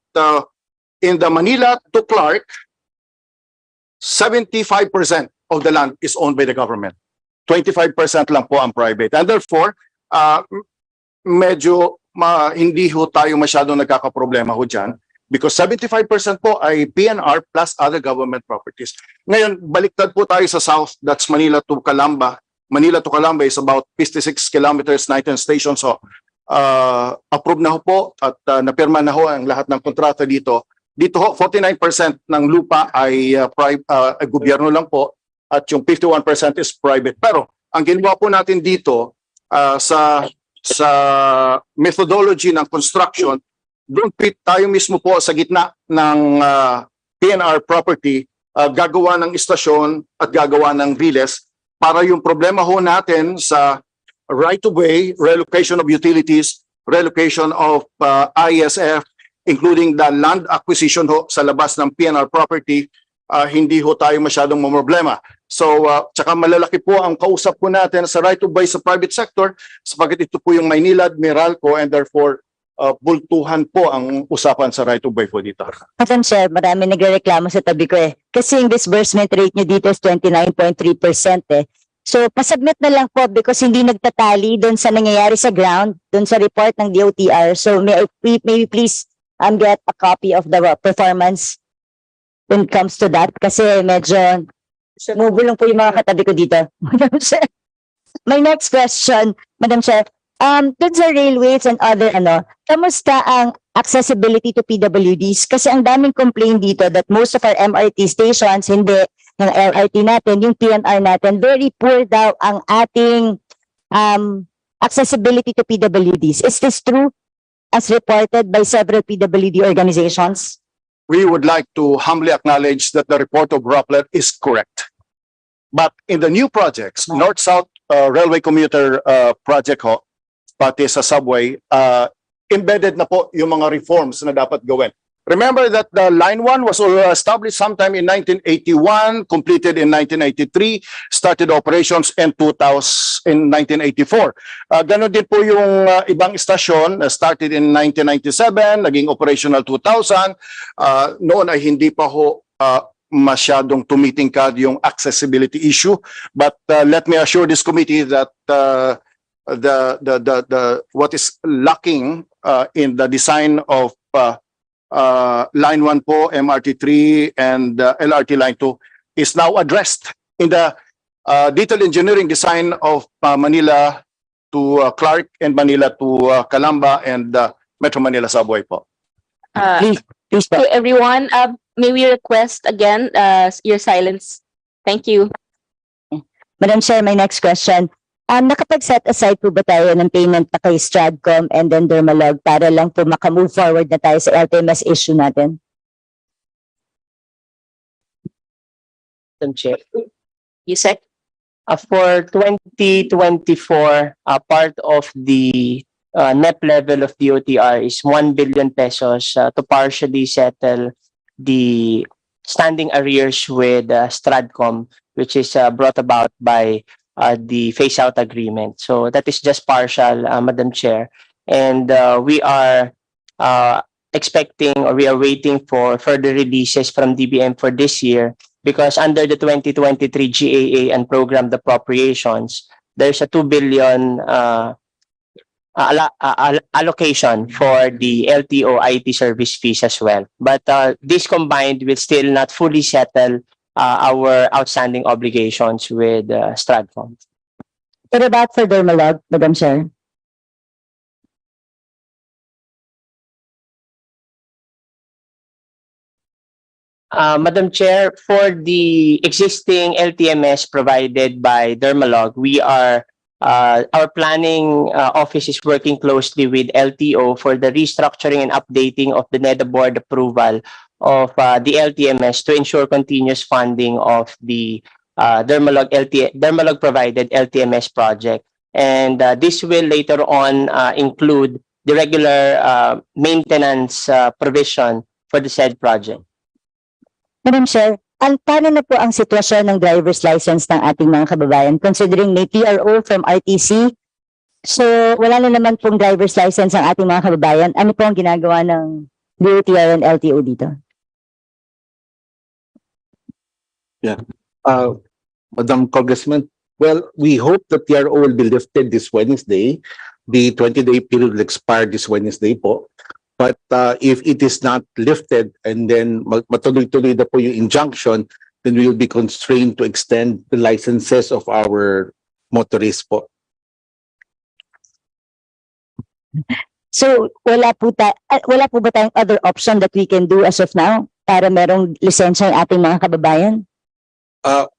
in the Manila to Clark, 75% of the land is owned by the government. 25% lang po ang private. And therefore, medyo hindi ho tayo masyadong nagkakaproblema ho dyan, because 75% po ay PNR plus other government properties. Ngayon, baliktad po tayo sa south, that's Manila to Calamba. Manila to Calamba is about 56 kilometers, 19 stations. So, approved na ho po at napirma na ho ang lahat ng kontrata dito. Dito ho, 49% ng lupa ay gobyerno lang po, at yung 51% is private. Pero ang ginawa po natin dito sa methodology ng construction, doon tayo mismo po sa gitna ng PNR property, gagawa ng istasyon at gagawa ng relays para yung problema ho natin sa right-of-way, relocation of utilities, relocation of ISF, including the land acquisition ho sa labas ng PNR property, hindi ho tayo masyadong problema. So, tsaka malalaki po ang kausap po natin sa right-of-way sa private sector, sapagkat ito po yung Maynilad, Meralco, and therefore, bultuhan po ang usapan sa right-of-way po dito. Madam Chair, marami nagrereklamo sa tabi ko eh. Kasi yung disbursement rate nyo dito is 29.3% eh. So, pasubmit na lang po because hindi nagtatali doon sa nangyayari sa ground, doon sa report ng DOTr. So, may we please get a copy of the performance when it comes to that? Kasi medyo mubulong po yung mga katabi ko dito. Madam Chair. My next question, Madam Chair. Dun sa railways and other kamusta ang accessibility to PWDs? Kasi ang daming complaint dito that most of our MRT stations, hindi, yung LRT natin, yung PNR natin, very poor daw ang ating accessibility to PWDs. Is this true as reported by several PWD organizations? We would like to humbly acknowledge that the report of Rappler is correct. But in the new projects, North-South Railway Commuter project ho, pati sa subway, embedded na po yung mga reforms na dapat gawin. Remember that the Line 1 was established sometime in 1981, completed in 1983, started operations in 1984. Ganon din po yung ibang istasyon, started in 1997, naging operational 2000. Noon ay hindi pa ho masyadong tumitingkad yung accessibility issue. But let me assure this committee that what is lacking in the design of Line 1 po, MRT-3 and LRT Line 2 is now addressed in the detailed engineering design of Manila to Clark and Manila to Calamba and Metro Manila Subway po. Please po. To everyone, may we request again your silence? Thank you. Madam Chair, my next question. Nakapag-set aside po ba tayo ng payment na kay Stradcom and then Dermalog para lang po makamove forward na tayo sa LTMS issue natin? Madam Chair. Yusek? For 2024, part of the net level of DOTr is 1 billion pesos to partially settle the standing arrears with Stradcom, which is brought about by the phase-out agreement. So that is just partial, Madam Chair. And we are expecting, or we are waiting for further releases from DBM for this year, because under the 2023 GAA and programmed appropriations, there's a 2 billion allocation for the LTO IT service fees as well. But this combined will still not fully settle our outstanding obligations with Stradcom. What about for Dermalog, Madam Chair? Madam Chair, for the existing LTMS provided by Dermalog, we are our planning office is working closely with LTO for the restructuring and updating of the NEDA board approval of the LTMS to ensure continuous funding of the Dermalog provided LTMS project. And this will later on include the regular maintenance provision for the said project. Madam Chair, paano na po ang sitwasyon ng driver's license ng ating mga kababayan considering may PRO from RTC? So wala na naman pong driver's license ang ating mga kababayan. Ano po ang ginagawa ng DOTr and LTO dito? Madam Congressman, well, we hope the PRO will be lifted this Wednesday. The 20-day period will expire this Wednesday po. But if it is not lifted and then matuloy-tuloy na po yung injunction, then we will be constrained to extend the licenses of our motorists po. So wala po ba tayong other option that we can do as of now para merong lisensya ng ating mga kababayan? 2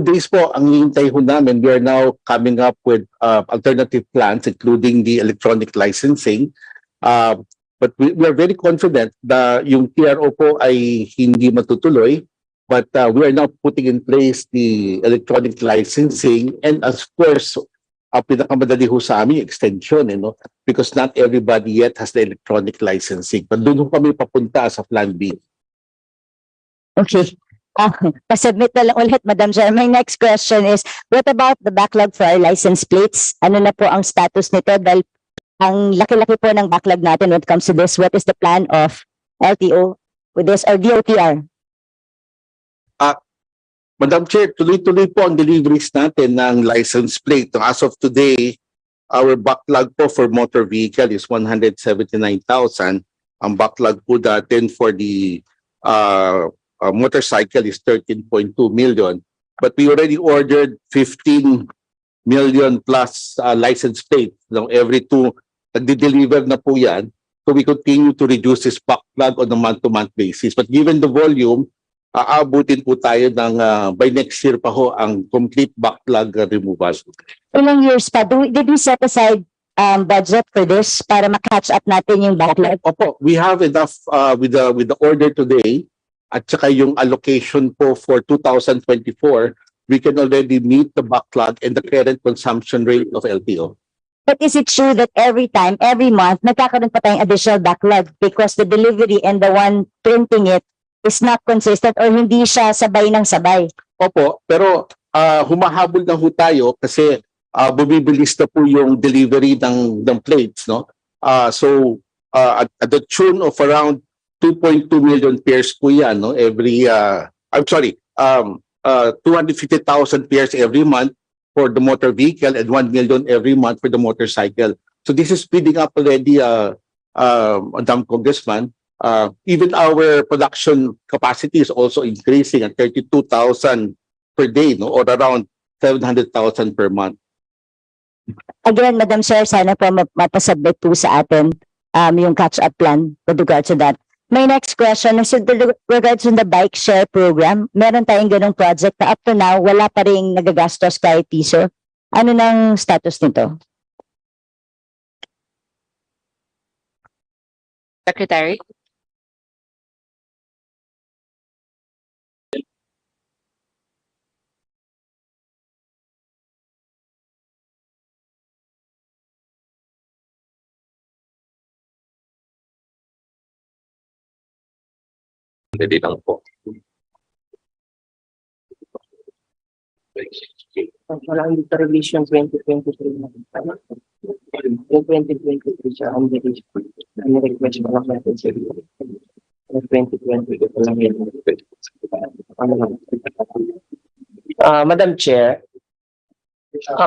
days po ang hihintay ho namin. We are now coming up with alternative plans including the electronic licensing. But we are very confident that yung PRO po ay hindi matutuloy, but we are now putting in place the electronic licensing, and of course, pinakamadali ho sa amin extension, because not everybody yet has the electronic licensing. But doon ho kami papunta sa Plan B. Okay. Pasubmit na lang ulit, Madam Chair. My next question is, what about the backlog for our license plates? Ano na po ang status nito? Dahil ang laki-laki po ng backlog natin when it comes to this. What is the plan of LTO with this or DOTr? Madam Chair, tuloy-tuloy po ang deliveries natin ng license plate. As of today, our backlog po for motor vehicle is 179,000. Ang backlog po natin for the motorcycle is 13.2 million. But we already ordered 15 million plus license plates. Every two, nagde-deliver na po yan. So we continue to reduce this backlog on a month-to-month basis. But given the volume, aabutin po tayo ng by next year pa ho ang complete backlog removal. Ilang years pa? Did we set aside budget for this para ma-catch up natin yung backlog? Opo, we have enough with the order today at saka yung allocation po for 2024, we can already meet the backlog and the current consumption rate of LTO. But is it true that every month, nagkakaroon pa tayong additional backlog because the delivery and the one printing it is not consistent or hindi siya sabay ng sabay? Opo, pero humahabol na ho tayo kasi bumibilis na po yung delivery ng plates, no? So at the tune of around 2.2 million pairs po yan, no? Every 250,000 pairs every month for the motor vehicle and 1 million every month for the motorcycle. So this is speeding up already, Madam Congressman. Even our production capacity is also increasing at 32,000 per day, no, or around 700,000 per month. Again, Madam Chair, sana po mapasubmit po sa atin yung catch-up plan with regards to that. My next question is with regards to the bike share program. Meron tayong ganung project na up to now, wala pa rin nagagastos kahit piso. Ano nang status nito? Secretary? Hindi lang po. Walang dito release yung 2023 na. Yung 2023 siya, ang release. Ang request mo lang natin sa yung 2020 ito lang yun. Madam Chair,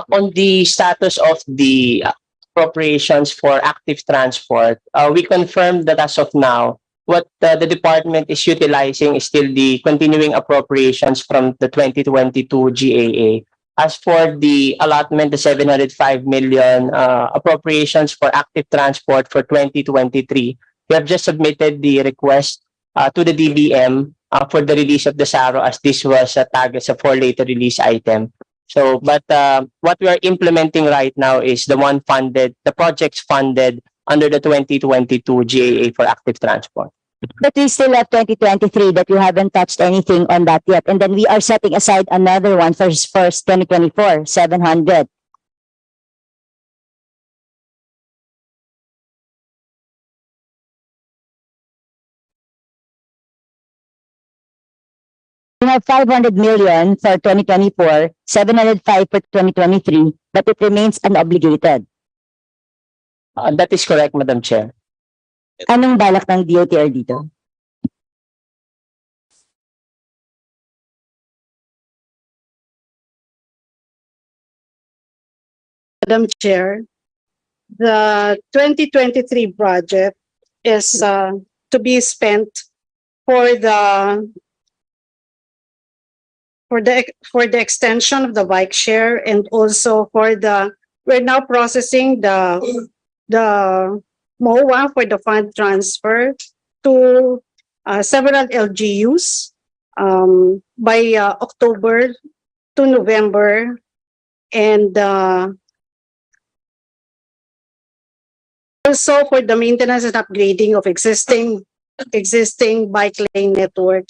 on the status of the appropriations for active transport, we confirmed that as of now, what the department is utilizing is still the continuing appropriations from the 2022 GAA. As for the allotment, the 705 million appropriations for active transport for 2023, we have just submitted the request to the DBM for the release of the SARO, as this was tagged as a for later release item. So, but what we are implementing right now is the projects funded under the 2022 GAA for active transport. But we still have 2023 that you haven't touched anything on that yet. And then we are setting aside another one for 2024, 700. We have 500 million for 2024, 705 for 2023, but it remains unobligated. That is correct, Madam Chair. Anong balak ng DOTr dito? Madam Chair, the 2023 budget is to be spent for the extension of the bike share, and also we're now processing the MOA for the fund transfer to several LGUs by October to November, and also for the maintenance and upgrading of existing bike lane network.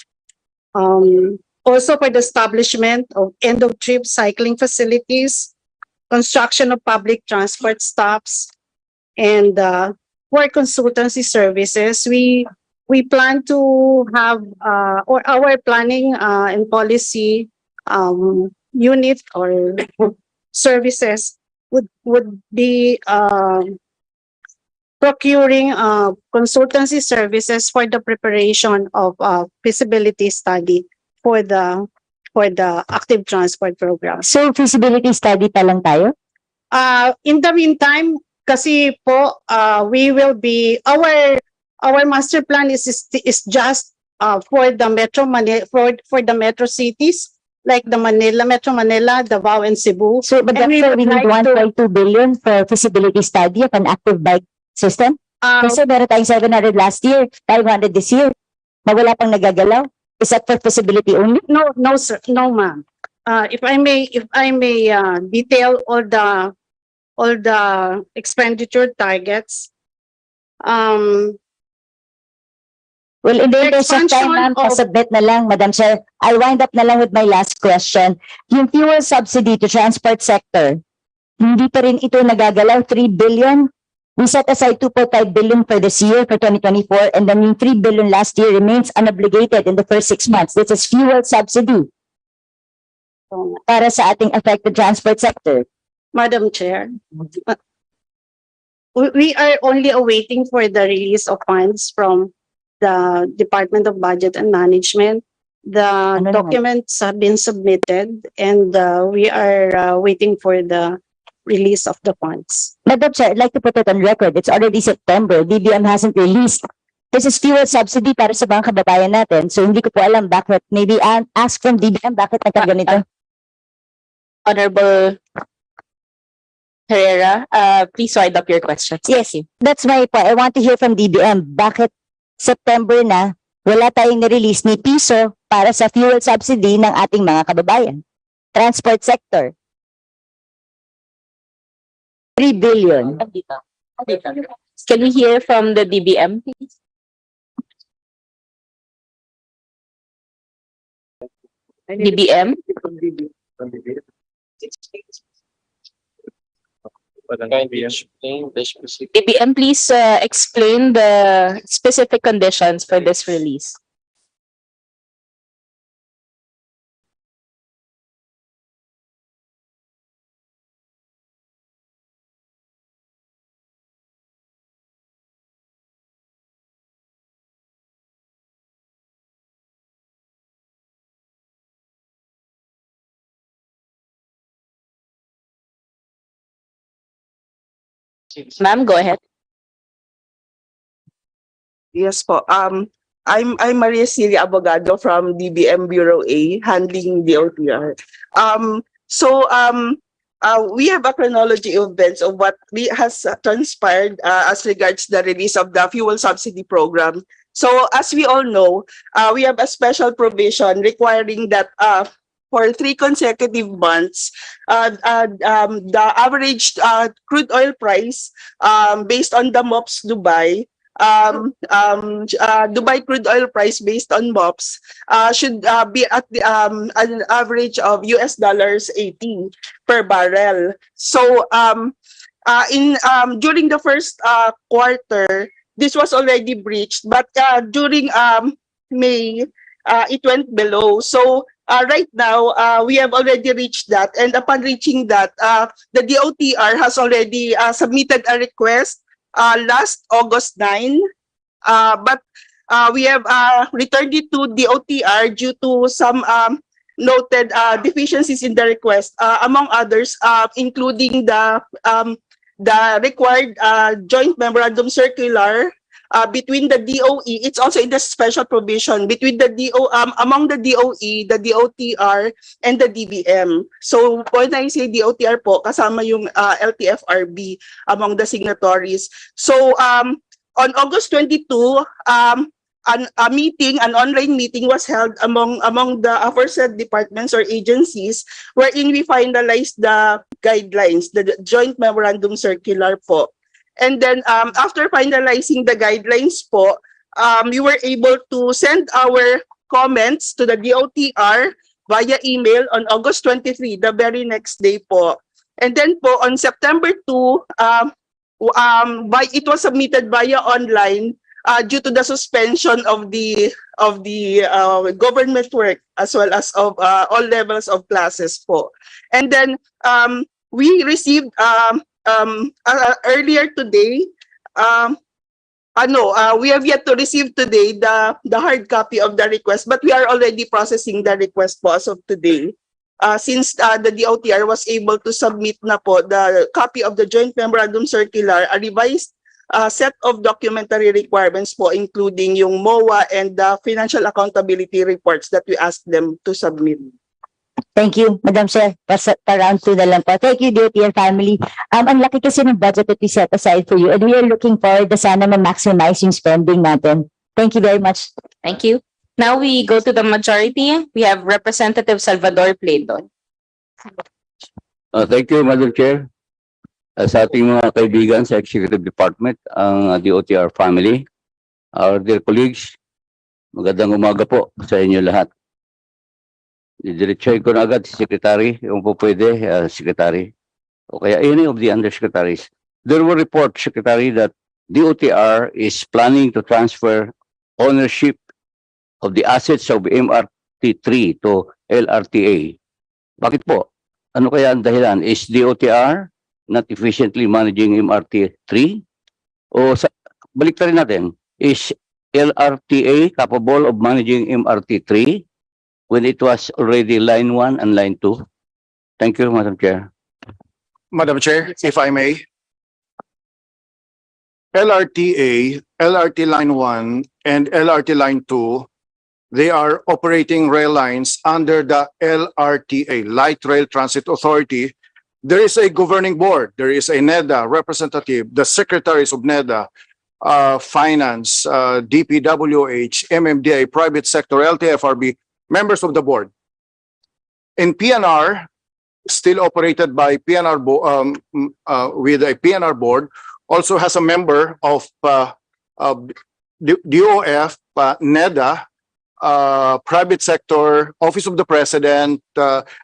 Also for the establishment of end-of-trip cycling facilities, construction of public transport stops, and for consultancy services. We plan to have or our planning and policy unit or services would be procuring consultancy services for the preparation of feasibility study for the active transport program. So feasibility study pa lang tayo? In the meantime, kasi po we will be our master plan is just for the for the metro cities like the Metro Manila, Davao, and Cebu. So, but And we need 1.2 billion for feasibility study of an active bike system? Kasi meron tayong 700 last year, 500 this year. Nawala pang nagagalaw. Is that for feasibility only? No, sir. No, ma'am. If I may detail all the expenditure targets. Well, in the interest of time, ma'am, pasubmit na lang, Madam Chair. I'll wind up na lang with my last question. Yung fuel subsidy to transport sector, hindi pa rin ito nagagalaw, 3 billion. We set aside 2.5 billion for this year, for 2024, and then yung 3 billion last year remains unobligated in the first 6 months. This is fuel subsidy para sa ating affected transport sector. Madam Chair, we are only awaiting for the release of funds from the Department of Budget and Management. The documents have been submitted, and we are waiting for the release of the funds. Madam Chair, I'd like to put it on record. It's already September. DBM hasn't released. This is fuel subsidy para sa mga kababayan natin. So hindi ko po alam bakit. Maybe ask from DBM bakit nagkaganito. Honorable Herrera, please write up your questions. Yes, that's my point. I want to hear from DBM. Bakit September na, wala tayong nirelease ni piso para sa fuel subsidy ng ating mga kababayan? Transport sector. 3 billion. Can we hear from the DBM, please? DBM? DBM, please explain the specific conditions for this release. Ma'am, go ahead. Yes po. I'm Maria Celia Abogado from DBM Bureau A, handling DOTr. We have a chronology of events of what has transpired as regards the release of the fuel subsidy program. So as we all know, we have a special provision requiring that for 3 consecutive months, the average crude oil price based on the MOPS Dubai, Dubai crude oil price based on MOPS should be at the, an average of $80 per barrel. So during the first quarter, this was already breached, but during May, it went below. So right now, we have already reached that, and upon reaching that, the DOTr has already submitted a request last August 9, but we have returned it to DOTr due to some noted deficiencies in the request, among others, including the required joint memorandum circular between the DOE. It's also in the special provision between the among the DOE, the DOTr, and the DBM. So when I say DOTr po, kasama yung LTFRB among the signatories. So on August 22, an online meeting was held among the aforesaid departments or agencies, wherein we finalized the guidelines, the joint memorandum circular po. And then after finalizing the guidelines po, we were able to send our comments to the DOTr via email on August 23, the very next day po. And then po on September 2, it was submitted via online due to the suspension of the government work as well as of all levels of classes po. And then we received earlier today, we have yet to receive today the hard copy of the request, but we are already processing the request po as of today. Since the DOTr was able to submit na po the copy of the joint memorandum circular, a revised set of documentary requirements po, including yung MOA and the financial accountability reports that we asked them to submit. Thank you, Madam Chair. Round 2 na lang po. Thank you, DOTr family. Ang laki kasi ng budget that we set aside for you, and we are looking forward na sana ma-maximize yung spending natin. Thank you very much. Thank you. Now we go to the majority. We have Representative Salvador Plato. Thank you, Madam Chair. Sa ating mga kaibigan sa Executive Department, ang DOTr family, our dear colleagues, magandang umaga po sa inyo lahat. Didiretsoy ko na agad si Secretary, yung po pwede, Secretary, o kaya any of the undersecretaries. There were reports, Secretary, that DOTr is planning to transfer ownership of the assets of MRT-3 to LRTA. Bakit po? Ano kaya ang dahilan? Is DOTr not efficiently managing MRT-3? O balik rin natin, is LRTA capable of managing MRT-3 when it was already line 1 and line 2? Thank you, Madam Chair. Madam Chair, if I may. LRTA, LRT Line 1, and LRT Line 2, they are operating rail lines under the LRTA, Light Rail Transit Authority, there is a governing board, there is a NEDA representative, the secretaries of NEDA, finance, DPWH, MMDA, private sector, LTFRB, members of the board. In PNR, still operated by PNR with a PNR board, also has a member of DOF, NEDA, private sector, Office of the President,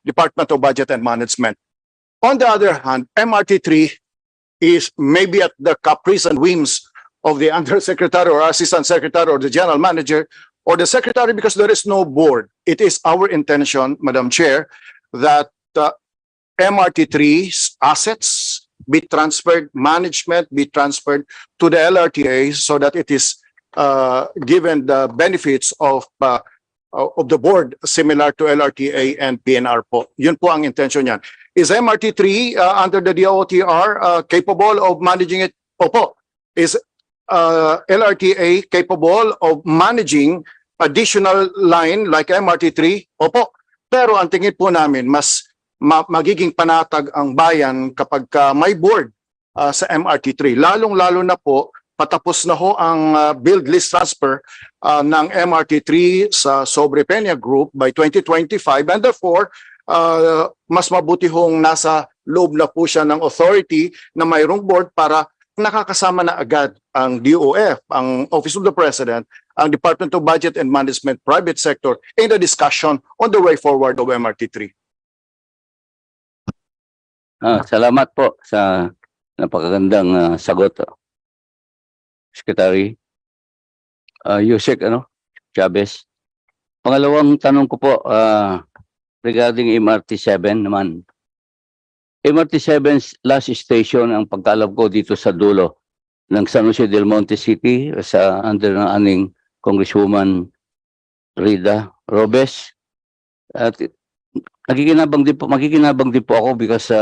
Department of Budget and Management. On the other hand, MRT-3 is maybe at the caprice and whims of the undersecretary or assistant secretary or the general manager or the secretary, because there is no board. It is our intention, Madam Chair, that MRT-3's assets be transferred, management be transferred to the LRTA so that it is given the benefits of the board similar to LRTA and PNR po. Yun po ang intention niyan. Is MRT-3 under the DOTr capable of managing it? Opo. Is LRTA capable of managing additional line like MRT-3? Opo. Pero ang tingin po namin, mas magiging panatag ang bayan kapag may board sa MRT-3. Lalong-lalo na po, patapos na ho ang build list transfer ng MRT-3 sa Sobre Peña Group by 2025, and therefore, mas mabuti hong nasa loob na po siya ng authority na mayroong board para nakakasama na agad ang DOF, ang Office of the President, ang Department of Budget and Management, private sector in the discussion on the way forward of MRT-3. Salamat po sa napakagandang sagot, Secretary Yusek Chavez. Pangalawang tanong ko po regarding MRT-7 naman. MRT-7's last station ang pagkalab ko dito sa dulo ng San Jose del Monte City sa under ng aning Congresswoman Rida Robes. At makikinabang din po ako because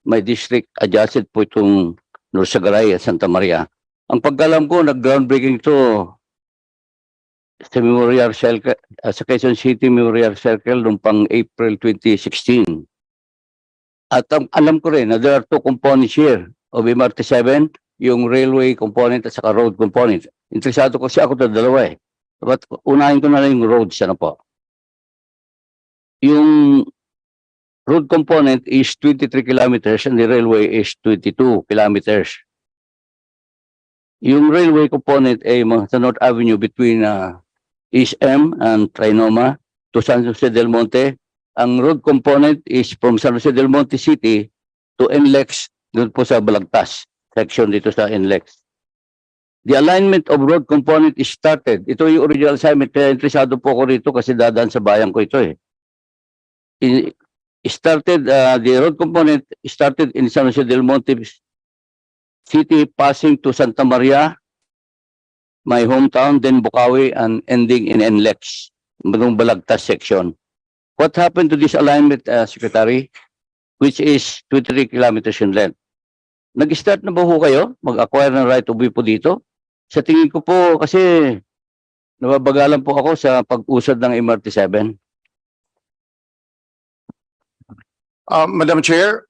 my district adjacent po itong Norsagaray at Santa Maria. Ang pagkalam ko, nag-groundbreaking ito sa Memorial Circle, sa Quezon City Memorial Circle noong pang April 2016. At alam ko rin na there are two components here of MRT-7, yung railway component at saka road component. Interesado kasi ako sa dalawa eh. But unahin ko na lang yung roads, po. Yung road component is 23 kilometers and the railway is 22 kilometers. Yung railway component ay sa North Avenue between East M and Trinoma to San Jose del Monte. Ang road component is from San Jose del Monte City to NLEX, doon po sa Balagtas, section dito sa NLEX. The alignment of road component is started. Ito yung original assignment, kaya interesado po ko rito kasi dadaan sa bayan ko ito eh. The road component started in San Jose del Monte City, passing to Santa Maria, my hometown, then Bukawi, and ending in NLEX, ng Balagtas section. What happened to this alignment, Secretary, which is 23 kilometers in length? Nag-start na ba ho kayo mag-acquire ng right of way po dito? Sa tingin ko po kasi nababagalan po ako sa pag-usad ng MRT-7. Madam Chair,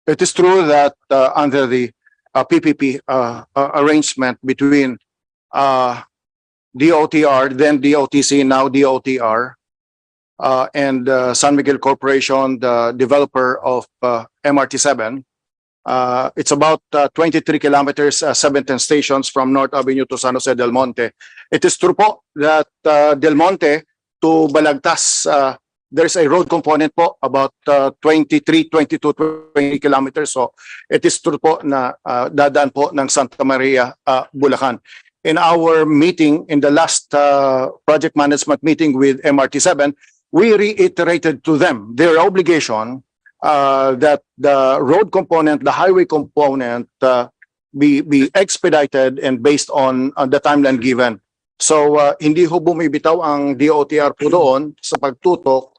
it is true that under the PPP arrangement between DOTr, then DOTC, now DOTr, and San Miguel Corporation, the developer of MRT-7. It's about 23 kilometers, 17 stations from North Avenue to San Jose del Monte. It is true po that Del Monte to Balagtas, there's a road component po about 23, 22, 20 kilometers. So it is true po na dadaan po ng Santa Maria, Bulacan. In our meeting, in the last project management meeting with MRT-7, we reiterated to them their obligation that the road component, the highway component be expedited and based on the timeline given. So hindi ho bumibitaw ang DOTr po doon sa pagtutok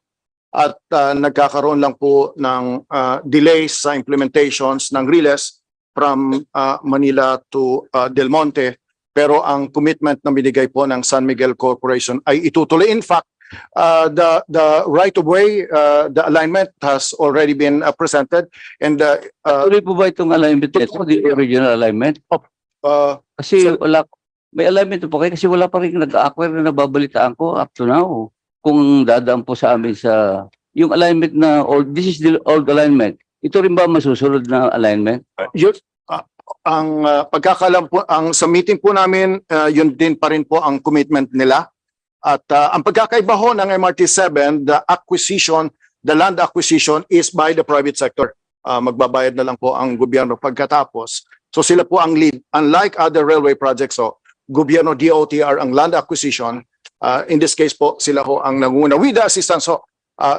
at nagkakaroon lang po ng delays sa implementations ng RILES from Manila to Del Monte. Pero ang commitment na binigay po ng San Miguel Corporation ay itutuloy. In fact, The right of way, the alignment has already been presented, and Tuloy po ba itong alignment nito, the original alignment? Kasi wala, may alignment po kayo kasi wala pa rin nag-acquire na nababalitaan ko up to now. Kung dadaan po sa amin sa yung alignment na old, this is the old alignment. Ito rin ba masusunod na alignment? ang pagkakalam po, sa meeting po namin, yun din pa rin po ang commitment nila. At ang pagkakaiba ho ng MRT-7, the land acquisition is by the private sector. Magbabayad na lang po ang gobyerno pagkatapos. So sila po ang lead. Unlike other railway projects, gobyerno DOTr ang land acquisition. In this case po, sila ho ang nanguna with the assistance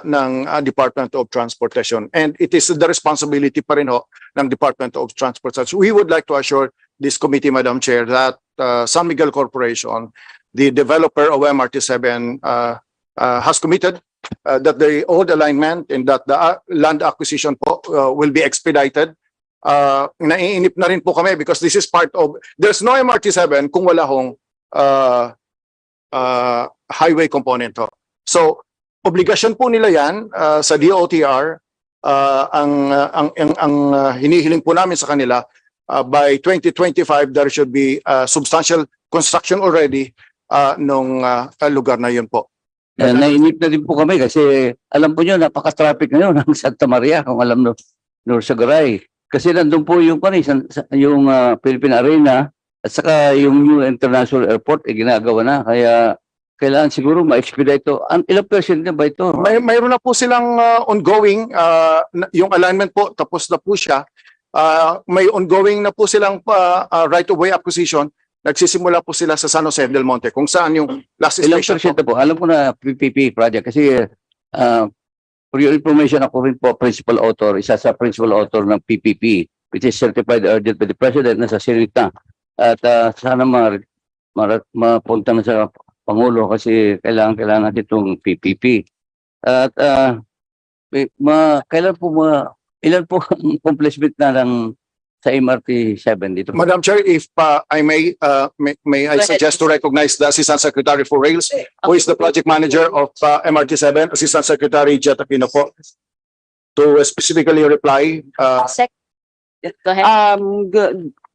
ng Department of Transportation. And it is the responsibility pa rin ho ng Department of Transportation. We would like to assure this committee, Madam Chair, that San Miguel Corporation, the developer of MRT-7, has committed that the old alignment and that the land acquisition po will be expedited. Naiinip na rin po kami because this is part of, there's no MRT-7 kung wala hong highway component ho. So, obligasyon po nila yan sa DOTr. Ang hinihiling po namin sa kanila, by 2025 there should be substantial construction already nung lugar na yun po. Nainip na din po kami kasi alam po nyo, napaka-traffic ngayon ng Santa Maria kung alam no sa Garay. Kasi nandun po yung Philippine Arena at saka yung new international airport ginagawa na. Kaya kailangan siguro ma-expedite ito. Ilang percent na ba ito? Mayroon na po silang ongoing, yung alignment po, tapos na po siya. May ongoing na po silang right-of-way acquisition. Nagsisimula po sila sa San Jose del Monte, kung saan yung last Ilang station percent po? Alam ko na PPP project kasi for your information, ako rin po principal author, isa sa principal author ng PPP, which is certified urgent by the President, nasa Senate na. At sana mapunta na sa Pangulo kasi kailangan natin itong PPP. At ilan po ang accomplishment na ng sa MRT-7 dito? Madam Chair, if I may I suggest to recognize the Assistant Secretary for Rails, who is the project manager of MRT-7, Assistant Secretary Jet Aquino po, to specifically reply. Go ahead.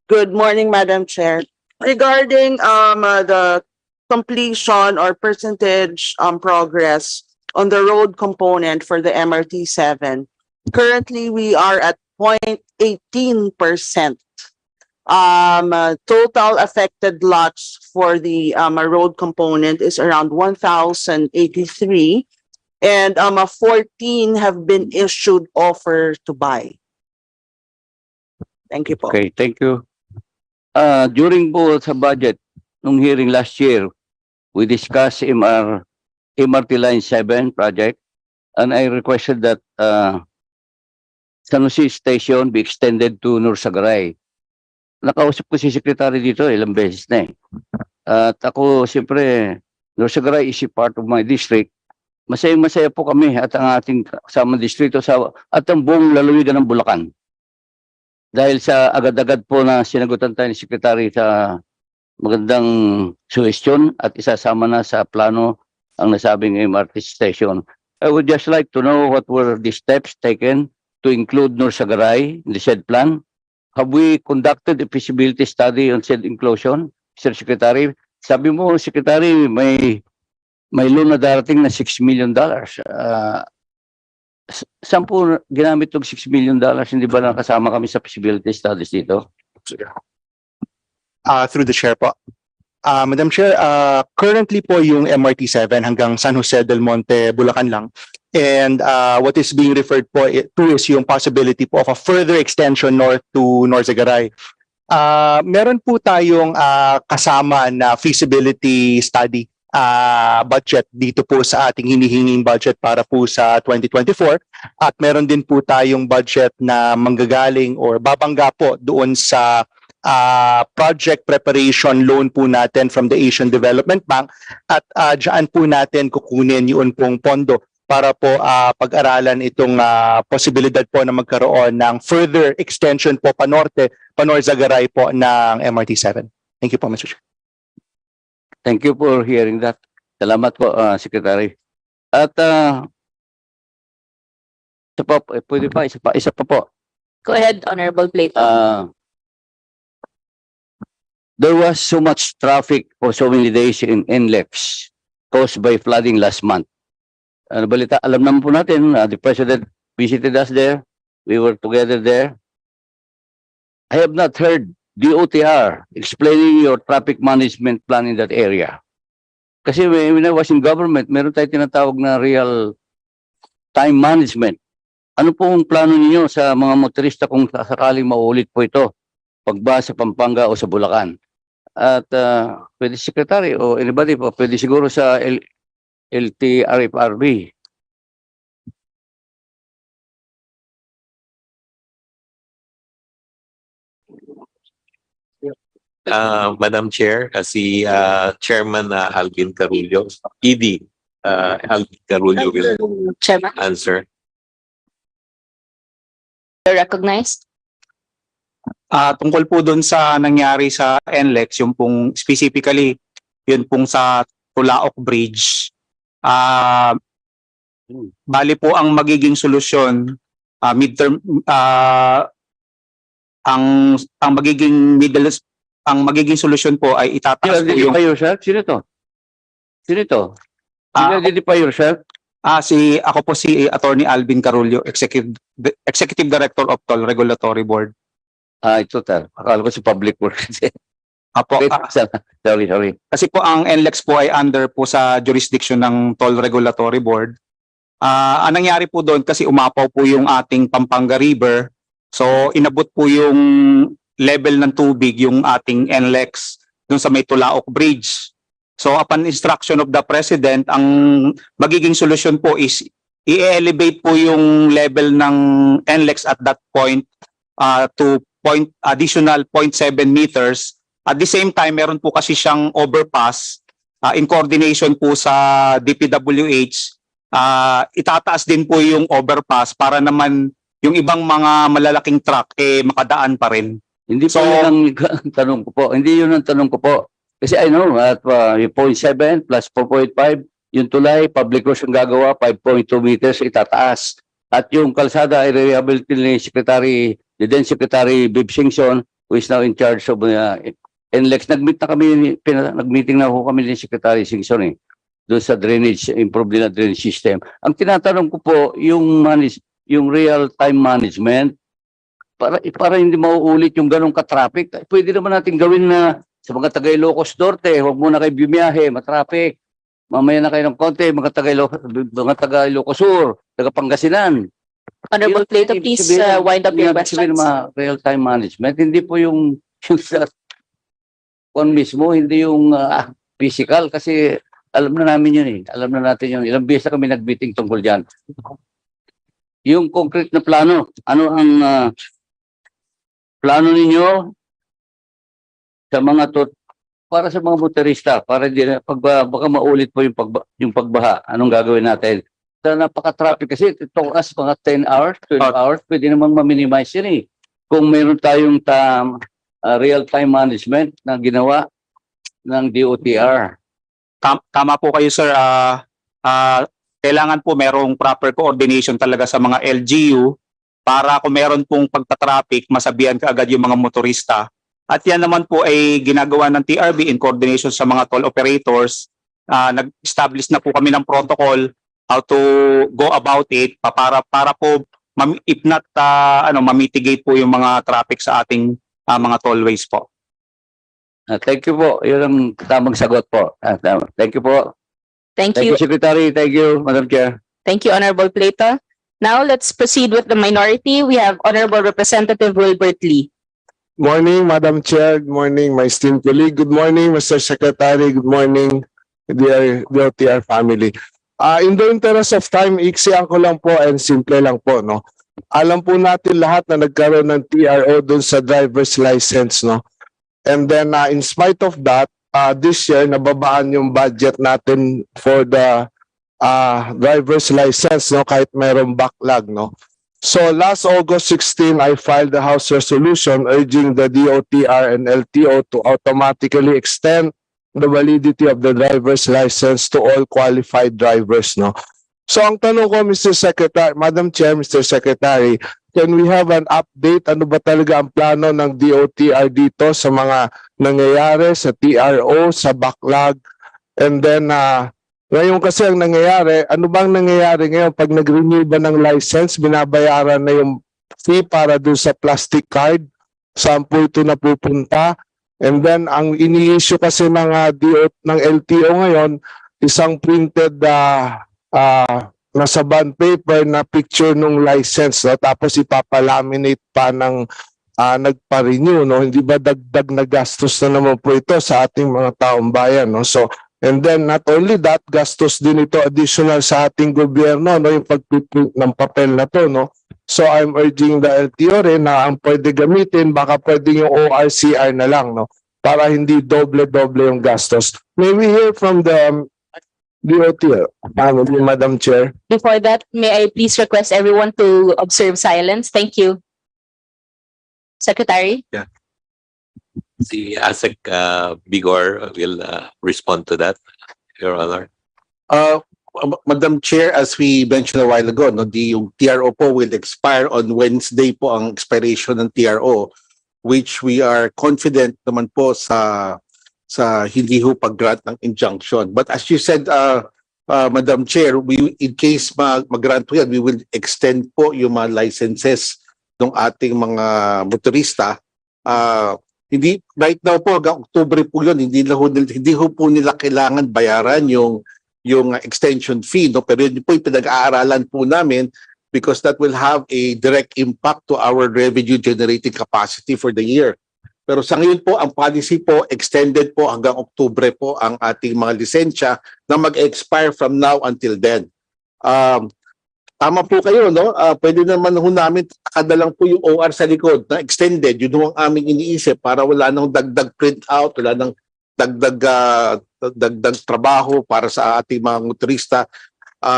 Good morning, Madam Chair. Regarding the completion or percentage progress on the road component for the MRT-7, currently we are at 0.18%. Total affected lots for the road component is around 1,083, and 14 have been issued offer to buy. Thank you po. Okay, thank you. During po sa budget, nung hearing last year, we discussed MRT Line 7 project, and I requested that San Jose Station be extended to Norsagaray. Nakausap ko si Secretary dito ilang beses na eh. At ako, siyempre, Norsagaray is a part of my district. Masayang-masaya po kami at ang ating kasama distrito at ang buong lalawigan ng Bulacan. Dahil sa agad-agad po na sinagutan tayo ni Secretary sa magandang suggestion at isasama na sa plano ang nasabing MRT station. I would just like to know what were the steps taken to include Norsagaray in the said plan. Have we conducted a feasibility study on said inclusion, Mr. Secretary? Sabi mo, Secretary, may loan na darating na $6 million. Saan po ginamit itong $6 million? Hindi ba nakasama kami sa feasibility studies dito? Through the chair po. Madam Chair, currently po yung MRT-7 hanggang San Jose del Monte, Bulacan lang. And what is being referred po to is yung possibility po of a further extension north to Norsagaray. Meron po tayong kasama na feasibility study budget dito po sa ating hinihinging budget para po sa 2024. At meron din po tayong budget na manggagaling or babangga po doon sa project preparation loan po natin from the Asian Development Bank, at dyan po natin kukunin yun pong pondo para po pag-aralan itong posibilidad po na magkaroon ng further extension po Norsagaray po ng MRT-7. Thank you po, Mr. Chair. Thank you for hearing that. Salamat po, Secretary. At pwede pa, isa pa po. Go ahead, Honorable Plato. There was so much traffic for so many days in NLEX caused by flooding last month. Balita, alam naman po natin, the President visited us there. We were together there. I have not heard DOTr explaining your traffic management plan in that area. Kasi when I was in government, meron tayo tinatawag na real time management. Ano po ang plano ninyo sa mga motorista kung sakaling maulit po ito? Pagba sa Pampanga o sa Bulacan? At pwede secretary o anybody po, pwede siguro sa LTRFRB. Madam Chair, si Chairman Alvin Carullo, ED Alvin Carullo will Chairman, answer. you're recognized. Tungkol po doon sa nangyari sa NLEX, yung pong specifically, yun pong sa Tulaok Bridge. Bali po ang magiging solusyon, midterm, ang magiging solusyon po ay itataas po yung... Sino to? Sino to? Identify yourself? Ako po si Attorney Alvin Carullo, Executive Director of Toll Regulatory Board. Ito tal. Akala ko si Public Works. Apo, sorry. kasi po ang NLEX po ay under po sa jurisdiction ng Toll Regulatory Board. Ang nangyari po doon kasi umapaw po yung ating Pampanga River. So inabot po yung level ng tubig yung ating NLEX doon sa may Tulaok Bridge. So upon instruction of the President, ang magiging solusyon po is i-elevate po yung level ng NLEX at that point to additional 0.7 meters. At the same time, meron po kasi siyang overpass in coordination po sa DPWH. Itataas din po yung overpass para naman yung ibang mga malalaking truck makadaan pa rin. Hindi po yun ang tanong ko po. Hindi yun ang tanong ko po. Kasi I know at yung 0.7 plus 4.5, yung tulay, public roads ang gagawa, 5.2 meters itataas. At yung kalsada ay rehabilitate ni Secretary, the then Secretary Bib Singson, who is now in charge of NLEX. Nag-meeting na ho kami ni Secretary Singson doon sa drainage, improve din na drainage system. Ang tinatanong ko po, yung real-time management, para hindi mauulit yung ganong ka-traffic, pwede naman natin gawin na sa mga taga-Ilocos Norte, huwag muna kayo bumiyahe, matraffic. Mamaya na kayo ng konti, mga taga-Ilocos Sur, taga-Pangasinan. Honorable Plato, please wind up your questions. Real-time management, hindi po yung mismo, hindi yung physical, kasi alam na namin yun Alam na natin yun. Ilang beses na kami nag-meeting tungkol dyan. Yung concrete na plano, ano ang plano ninyo sa mga para sa mga motorista, para hindi baka maulit po yung pagbaha, anong gagawin natin? Sa napaka-traffic kasi ito as mga 10 hours, 12 hours, pwede namang ma-minimize yun Kung mayroon tayong real-time management na ginawa ng DOTr. Tama po kayo, sir. Kailangan po merong proper coordination talaga sa mga LGU para kung meron pong pagta-traffic, masabihan kaagad yung mga motorista. At yan naman po ay ginagawa ng TRB in coordination sa mga toll operators. Nag-establish na po kami ng protocol how to go about it para po if not ma-mitigate po yung mga traffic sa ating mga tollways po. Thank you po. Yun ang tamang sagot po. Thank you po. Thank Thank you. you, Secretary. Thank you, Madam Chair. Thank you, Honorable Plato. Now, let's proceed with the minority. We have Honorable Representative Wilbert Lee. Morning, Madam Chair. Good morning, my esteemed colleague. Good morning, Mr. Secretary. Good morning, dear DOTr family. In the interest of time, iksiyan ko lang po and simple lang po, no? Alam po natin lahat na nagkaroon ng TRO dun sa driver's license, no? And then, in spite of that, this year, nababaan yung budget natin for the driver's license, no? Kahit mayroong backlog, no? So last August 16, I filed a House resolution urging the DOTr and LTO to automatically extend the validity of the driver's license to all qualified drivers. No, So ang tanong ko, Mr. Secretary, Madam Chair, Mr. Secretary, can we have an update? Ano ba talaga ang plano ng DOTr dito sa mga nangyayari sa TRO, sa backlog? And then, ngayon kasi ang nangyayari, ano bang nangyayari ngayon? Pag nag-renew ba ng license, binabayaran na yung fee para doon sa plastic card? Saan po ito napupunta? And then, ang ini-issue kasi ng, ng LTO ngayon, isang printed nasa bond paper na picture nung license, no? Tapos ipapalaminate pa ng nagpa-renew, no? Hindi ba dagdag na gastos na naman po ito sa ating mga taong bayan, no? So, and then not only that, gastos din ito additional sa ating gobyerno, no? Yung pagpiprint ng papel na to, no? So I'm urging the LTO rin na ang pwede gamitin, baka pwede yung ORCR na lang, no? Para hindi doble-doble yung gastos. May we hear from the DOTr, Madam Chair. Before that, may I please request everyone to observe silence? Thank you. Secretary? Si ASEC Bigor will respond to that, Your Honor. Madam Chair, as we mentioned a while ago, no, yung TRO po will expire on Wednesday po ang expiration ng TRO, which we are confident naman po sa hindi ho pag-grant ng injunction. But as you said, Madam Chair, in case mag-grant po yan, we will extend po yung mga licenses ng ating mga motorista. Hindi, right now po, hanggang Oktubre po yun, hindi ho po nila kailangan bayaran yung extension fee, no? Pero yun po yung pinag-aaralan po namin because that will have a direct impact to our revenue generating capacity for the year. Pero sa ngayon po, ang policy po, extended po hanggang Oktubre po ang ating mga lisensya na mag-expire from now until then. Tama po kayo, no? Pwede naman ho namin kadalang po yung OR sa likod na extended. Yun ang aming iniisip para wala nang dagdag printout, wala nang dagdag trabaho para sa ating mga motorista.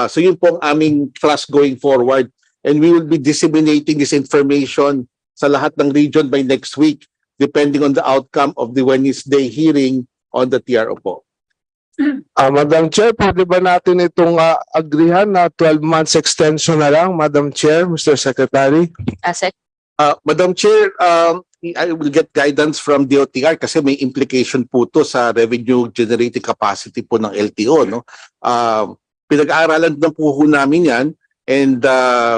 So yun po ang aming thrust going forward. And we will be disseminating this information sa lahat ng region by next week, depending on the outcome of the Wednesday hearing on the TRO po. Madam Chair, pwede ba natin itong agreehan na 12 months extension na lang, Madam Chair, Mr. Secretary? ASEC? Madam Chair, I will get guidance from DOTr kasi may implication po to sa revenue generating capacity po ng LTO, no? Pinag-aaralan na po namin yan. And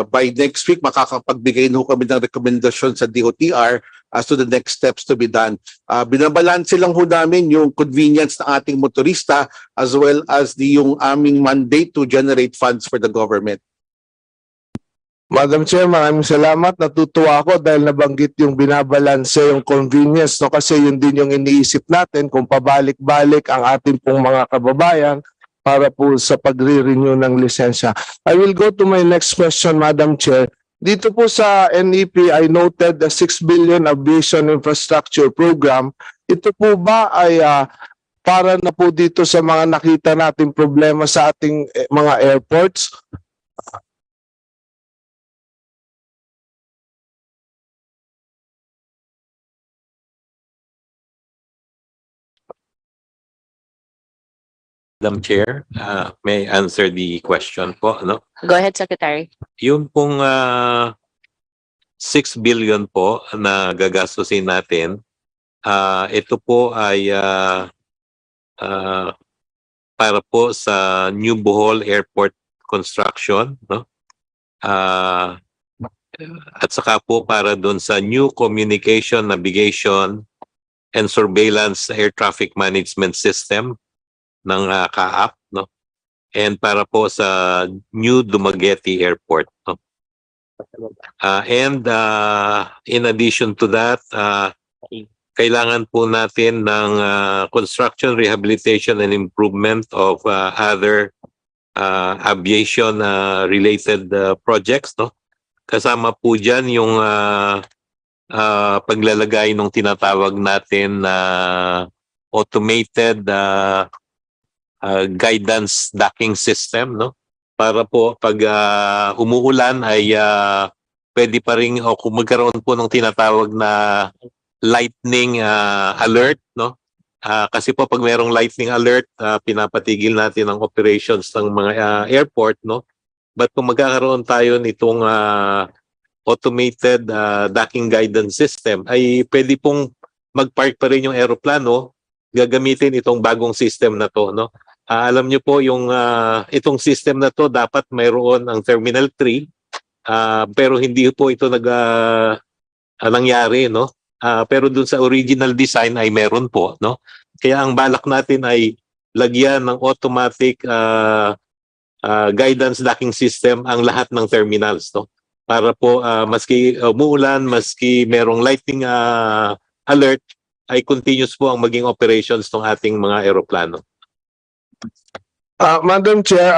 by next week, makakapagbigay na kami ng rekomendasyon sa DOTr as to the next steps to be done. Binabalanse lang ho namin yung convenience ng ating motorista as well as yung aming mandate to generate funds for the government. Madam Chair, maraming salamat. Natutuwa ako dahil nabanggit yung binabalanse, yung convenience, no? Kasi yun din yung iniisip natin kung pabalik-balik ang ating pong mga kababayan para po sa pagre-renew ng lisensya. I will go to my next question, Madam Chair. Dito po sa NEP, I noted the 6 billion Aviation Infrastructure Program. Ito po ba ay para na po dito sa mga nakita nating problema sa ating mga airports? Madam Chair, may I answer the question po, no? Go ahead, Secretary. Yung pong 6 billion po na gagastusin natin, ito po ay para po sa New Bohol Airport construction, no? At saka po para doon sa new communication, navigation, and surveillance air traffic management system ng CAAP, no? And para po sa new Dumaguete Airport, no? And in addition to that, kailangan po natin ng construction, rehabilitation, and improvement of other aviation related projects, no? Kasama po dyan yung paglalagay ng tinatawag natin na automated guidance docking system, no? Para po pag umuulan ay pwede pa rin o kung magkaroon po ng tinatawag na lightning alert, no? Kasi po pag mayroong lightning alert, pinapatigil natin ang operations ng mga airport, no? But kung magkakaroon tayo nitong automated docking guidance system, ay pwede pong mag-park pa rin yung eroplano gagamitin itong bagong system na to, no? Alam niyo po yung itong system na to dapat mayroon ang Terminal 3 pero hindi po ito nangyari, no? Pero dun sa original design ay meron po, no? Kaya ang balak natin ay lagyan ng automatic guidance docking system ang lahat ng terminals, no? Para po maski umuulan, maski merong lightning alert, ay continuous po ang maging operations ng ating mga eroplano. Madam Chair,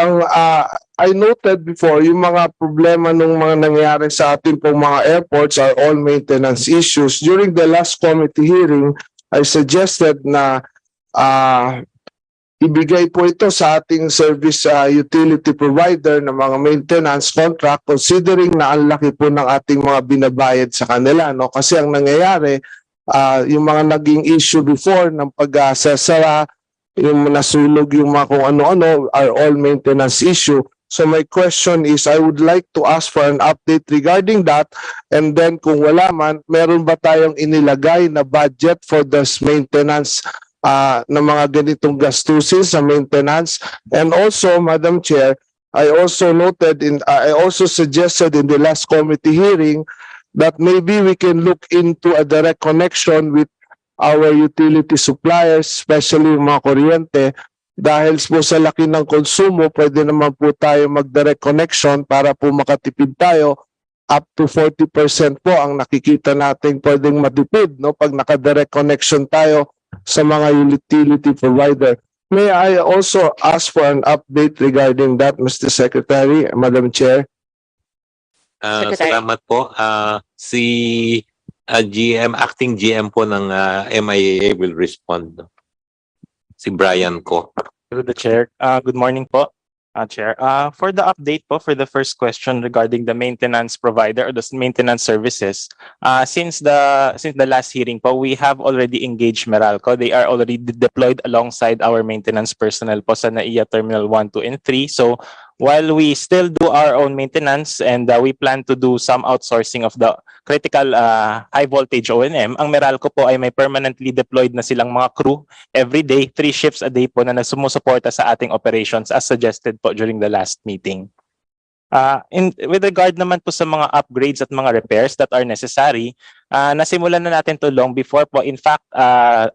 I noted before yung mga problema nung mga nangyari sa ating pong mga airports are all maintenance issues. During the last committee hearing, I suggested na ibigay po ito sa ating service utility provider ng mga maintenance contract considering na ang laki po ng ating mga binabayad sa kanila, no? Kasi ang nangyayari, yung mga naging issue before ng pag-sesara, yung nasulog yung mga kung ano-ano are all maintenance issue. So my question is, I would like to ask for an update regarding that, and then kung wala man, meron ba tayong inilagay na budget for this maintenance ng mga ganitong gastusin sa maintenance? And also, Madam Chair, I also suggested in the last committee hearing that maybe we can look into a direct connection with our utility suppliers, especially yung mga kuryente, dahil po sa laki ng konsumo, pwede naman po tayo mag-direct connection para po makatipid tayo. Up to 40% po ang nakikita natin pwedeng matipid, no, pag naka-direct connection tayo sa mga utility provider. May I also ask for an update regarding that, Mr. Secretary, Madam Chair? Salamat po. Si acting GM po ng MIAA will respond. Si Brian ko. Through the chair. Good morning po, Chair. For the update po, for the first question regarding the maintenance provider or the maintenance services, since the last hearing po, we have already engaged Meralco. They are already deployed alongside our maintenance personnel po sa NAIA Terminal 1, 2, and 3. So while we still do our own maintenance and we plan to do some outsourcing of the critical high voltage O&M, ang Meralco po ay may permanently deployed na silang mga crew every day, 3 shifts a day po na sumusuporta sa ating operations as suggested po during the last meeting. With regard naman po sa mga upgrades at mga repairs that are necessary, nasimulan na natin to long before po. In fact,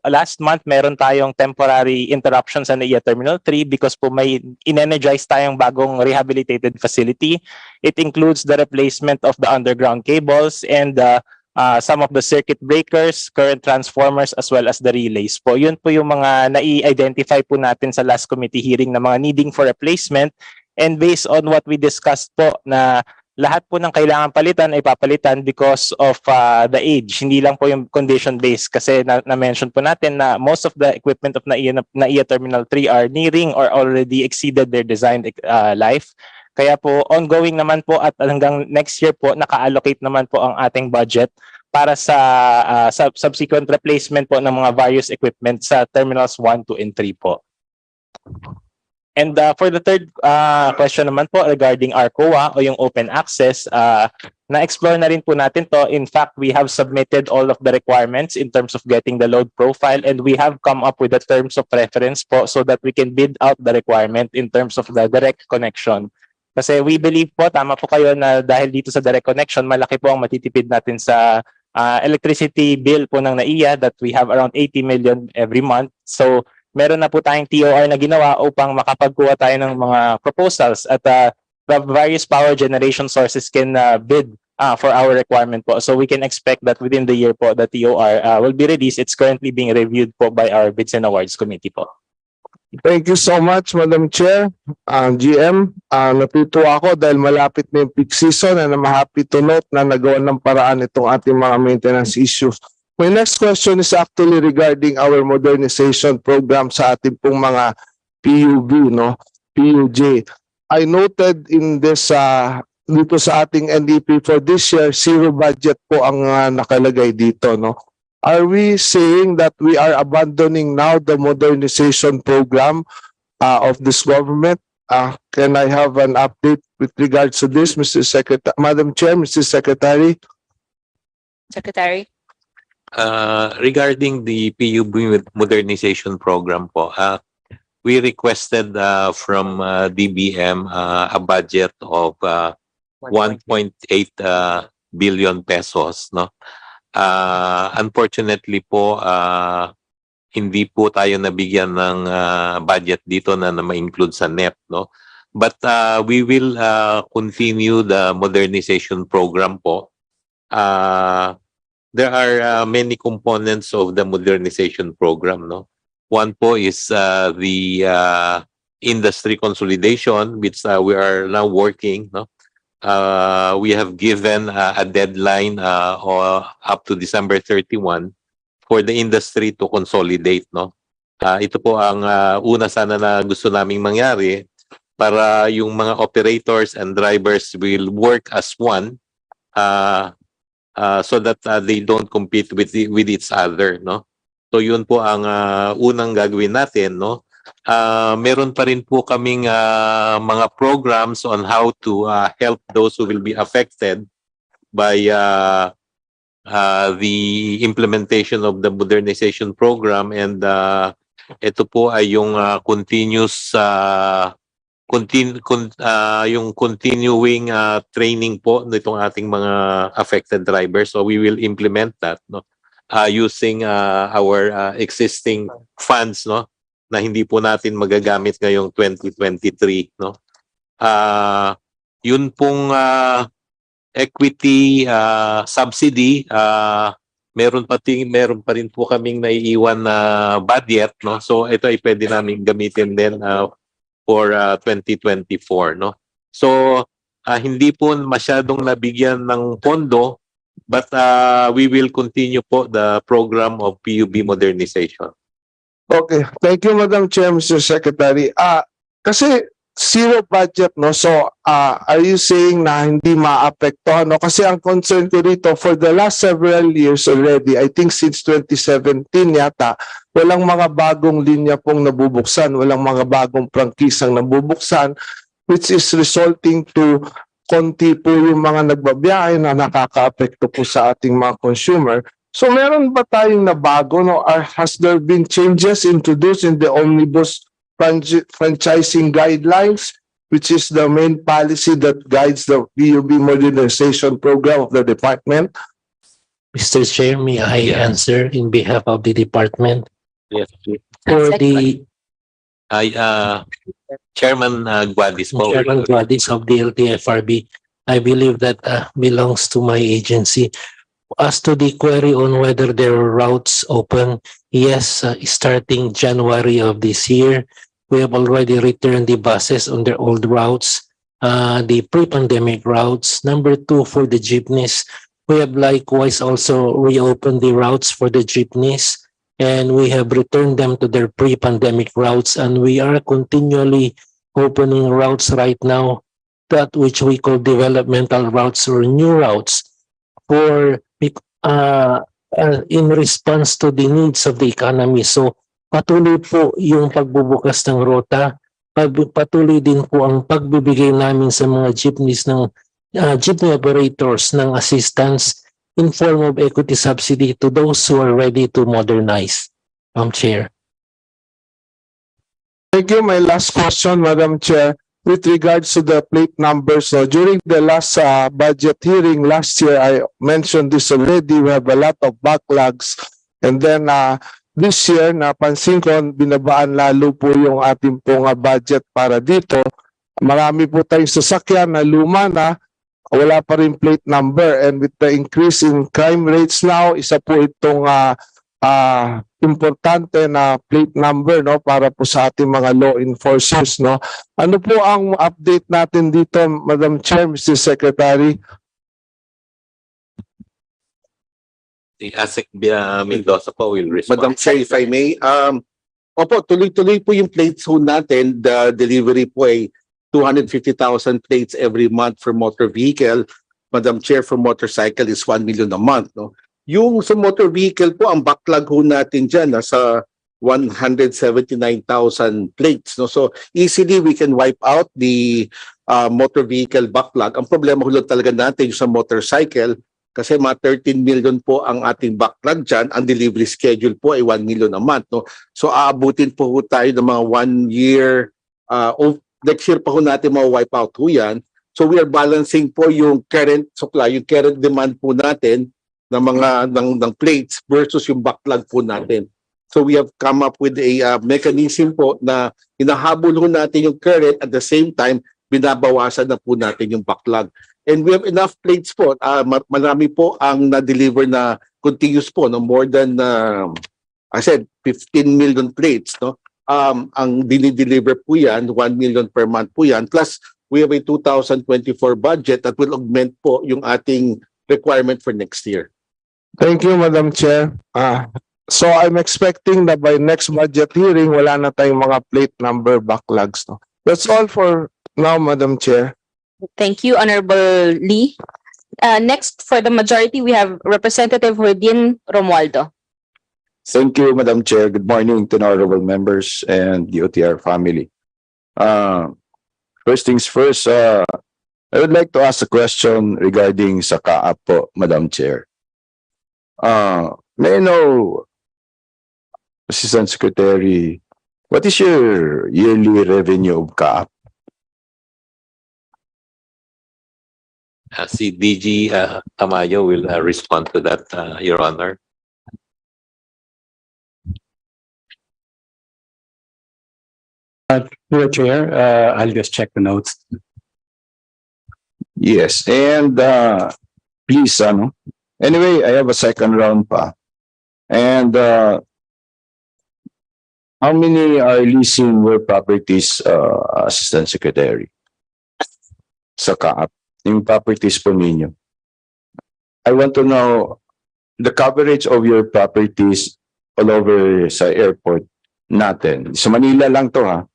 last month meron tayong temporary interruptions sa NAIA Terminal 3 because po may in-energize tayong bagong rehabilitated facility. It includes the replacement of the underground cables and some of the circuit breakers, current transformers, as well as the relays po. Yun po yung mga nai-identify po natin sa last committee hearing na mga needing for replacement. And based on what we discussed po na lahat po ng kailangan palitan ay papalitan because of the age. Hindi lang po yung condition-based kasi na-mention po natin na most of the equipment of NAIA Terminal 3 are nearing or already exceeded their designed life. Kaya po ongoing naman po at hanggang next year po naka-allocate naman po ang ating budget para sa subsequent replacement po ng mga various equipment sa Terminals 1, 2, and 3 po. And for the third question naman po regarding our COA o yung open access, na-explore na rin po natin to. In fact, we have submitted all of the requirements in terms of getting the load profile and we have come up with the terms of reference po so that we can bid out the requirement in terms of the direct connection. Kasi we believe po, tama po kayo na dahil dito sa direct connection, malaki po ang matitipid natin sa electricity bill po ng NAIA that we have around 80 million every month. So, meron na po tayong TOR na ginawa upang makapagkuha tayo ng mga proposals at various power generation sources can bid for our requirement po. So we can expect that within the year po, the TOR will be released. It's currently being reviewed po by our Bids and Awards Committee po. Thank you so much, Madam Chair. GM, natutuwa ako dahil malapit na yung peak season and I'm happy to note na nagawa ng paraan itong ating mga maintenance issues. My next question is actually regarding our modernization program sa ating pong mga PUV, no? PUJ. I noted in this dito sa ating NDP for this year, 0 budget po ang nakalagay dito, no? Are we saying that we are abandoning now the modernization program of this government? Can I have an update with regards to this, Mr. Secretary, Madam Chair, Mr. Secretary? Secretary? Regarding the PUV Modernization Program po, we requested from DBM a budget of 1.8 billion pesos, no? Unfortunately po, hindi po tayo nabigyan ng budget dito na ma-include sa NEP, no? But we will continue the modernization program po. There are many components of the modernization program, no? One po is the industry consolidation, which we are now working, no? We have given a deadline or up to December 31 for the industry to consolidate, no? Ito po ang una sana na gusto naming mangyari para yung mga operators and drivers will work as one so that they don't compete with each other, no? So yun po ang unang gagawin natin, no? Meron pa rin po kaming mga programs on how to help those who will be affected by the implementation of the modernization program, and ito po ay yung yung continuing training po nitong ating mga affected drivers. So we will implement that, no, using our existing funds, no, na hindi po natin magagamit ngayong 2023, no. Yun pong equity subsidy, meron pa rin po kaming naiiwan na budget, no. So ito ay pwede namin gamitin din for 2024, no. So hindi po masyadong nabigyan ng pondo, but we will continue po the program of PUV modernization. Okay, thank you, Madam Chair, Mr. Secretary. Kasi zero budget, no? So, are you saying na hindi maapektuhan, no? Kasi ang concern ko dito, for the last several years already, I think since 2017 yata, walang mga bagong linya pong nabubuksan, walang mga bagong prangkisang nabubuksan, which is resulting to konti po yung mga nagbabiyahe na nakaka-apekto po sa ating mga consumer. So meron ba tayong nabago, no? Or has there been changes introduced in the omnibus franchising guidelines, which is the main policy that guides the PUV modernization program of the department? Mr. Chair, may I answer in behalf of the department? Yes, please. For the Chairman Guadis po. Chairman Guadis of the LTFRB, I believe that belongs to my agency. As to the query on whether there are routes open, yes, starting January of this year, we have already returned the buses on their old routes, the pre-pandemic routes. Number two, for the jeepneys, we have likewise also reopened the routes for the jeepneys, and we have returned them to their pre-pandemic routes, and we are continually opening routes right now, that which we call developmental routes or new routes, for in response to the needs of the economy. So patuloy po yung pagbubukas ng rota, patuloy din po ang pagbibigay namin sa mga jeepneys ng jeepney operators ng assistance in form of equity subsidy to those who are ready to modernize. Chair. Thank you. My last question, Madam Chair, with regards to the plate numbers. So during the last budget hearing last year, I mentioned this already, we have a lot of backlogs. And then this year, napansin ko, binabaan lalo po yung ating pong budget para dito. Marami po tayong sasakyan na luma na, wala pa rin plate number. And with the increase in crime rates now, isa po itong importante na plate number, no, para po sa ating mga law enforcers, no. Ano po ang update natin dito, Madam Chair, Mr. Secretary? Mendoza po will respond. Madam Chair, if I may, opo, tuloy-tuloy po yung plates ho natin. The delivery po ay 250,000 plates every month for motor vehicle. Madam Chair, for motorcycle is 1 million a month, no. Yung sa motor vehicle po, ang backlog ho natin dyan, nasa 179,000 plates. No? So easily we can wipe out the motor vehicle backlog. Ang problema hulog talaga natin yung sa motorcycle kasi mga 13 million po ang ating backlog dyan. Ang delivery schedule po ay 1 million a month. No? So aabutin po tayo ng mga 1 year, next year pa po natin ma-wipe out po yan. So we are balancing po yung current supply, yung current demand po natin ng mga ng plates versus yung backlog po natin. So we have come up with a mechanism po na hinahabol po natin yung current at the same time binabawasan na po natin yung backlog. And we have enough plates po. Marami po ang na-deliver na continuous po, no? More than, I said, 15 million plates. No? Ang dinideliver po yan, 1 million per month po yan. Plus, we have a 2024 budget that will augment po yung ating requirement for next year. Thank you, Madam Chair. So I'm expecting that by next budget hearing, wala na tayong mga plate number backlogs. No? That's all for now, Madam Chair. Thank you, Honorable Lee. Next, for the majority, we have Representative Rodin Romualdo. Thank you, Madam Chair. Good morning to honorable members and DOTr family. First things first, I would like to ask a question regarding sa CAAP po, Madam Chair. May I know, Assistant Secretary, what is your yearly revenue of CAAP? Si DG Tamayo will respond to that, Your Honor. Through the chair, I'll just check the notes. Yes, and please, anyway, I have a second round pa. And how many are leasing your properties, Assistant Secretary? Sa CAAP, yung properties po ninyo. I want to know the coverage of your properties all over sa airport natin. Sa Manila lang to ha.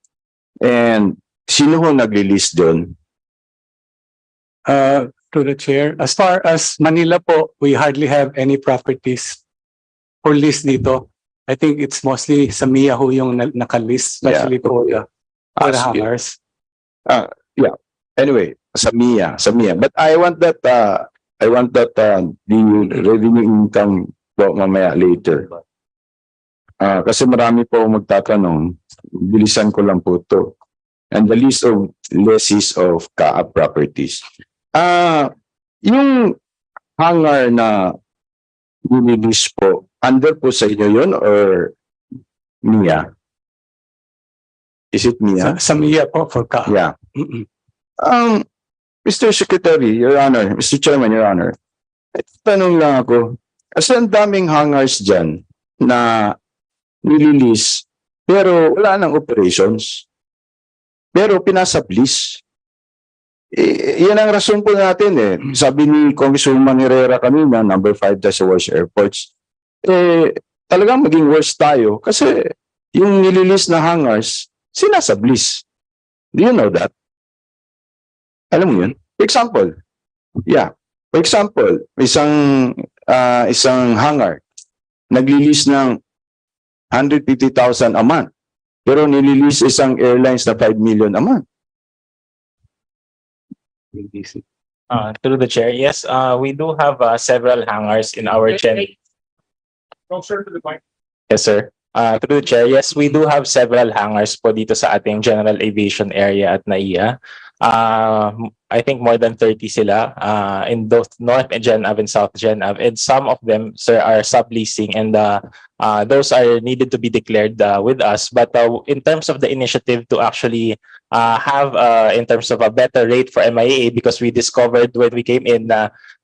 And sino ho nagli-lease doon? To the chair, as far as Manila po, we hardly have any properties for lease dito. I think it's mostly sa MIA ho yung naka-lease, especially for the hangars. Yeah. Anyway, sa MIA. But I want that the revenue income po mamaya later. Kasi marami po magtatanong, bilisan ko lang po to. And the list of lessees of CAAP properties. Yung hangar na nililis po, under po sa inyo yun or MIA? Is it MIA? Sa MIA po for CAAP. Yeah. Mr. Secretary, Your Honor, Mr. Chairman, Your Honor, tanong lang ako, kasi ang daming hangars dyan na nililis, pero wala nang operations, pero pinasublease. Yan ang rason po natin eh. Sabi ni Congresswoman Herrera kanina, number 5 sa worst airports, talagang maging worse tayo kasi yung nililis na hangars, sinasublease. Do you know that? Alam mo yun? For example, isang hangar, naglilis ng 150,000 a month, pero nililis isang airlines na 5 million a month. Through the chair, yes, we do have several hangars in our Closer to the mic. Yes, sir. Through the chair, yes, we do have several hangars po dito sa ating general aviation area at NAIA. I think more than 30 sila in both North Gen Ave and South Gen Ave. And some of them, sir, are subleasing and those are needed to be declared with us. But in terms of the initiative to actually have in terms of a better rate for MIA, because we discovered when we came in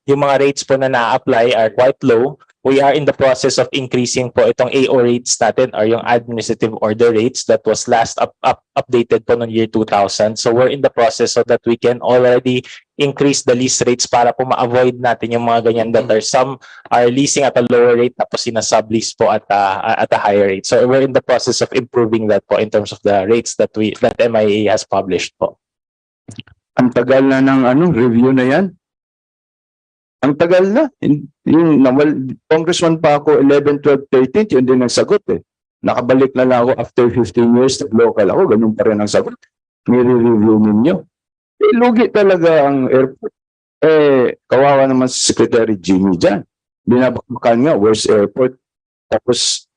yung mga rates po na na-apply are quite low. We are in the process of increasing po itong AO rates natin or yung administrative order rates that was last updated po noong year 2000. So we're in the process so that we can already increase the lease rates para po ma-avoid natin yung mga ganyan that are some are leasing at a lower rate tapos sina-sublease po at a higher rate. So we're in the process of improving that po in terms of the rates that MIA has published po. Ang tagal na ng review na yan. Ang tagal na. Yung Congressman pa ako, 11, 12, 13, yun din ang sagot eh. Nakabalik na lang ako after 15 years, nag-local ako, ganun pa rin ang sagot. Nire-review ninyo. Eh, lugi talaga ang airport. Eh, kawawa naman si Secretary Jimmy dyan. Binabakbakan nga, worst airport. Tapos,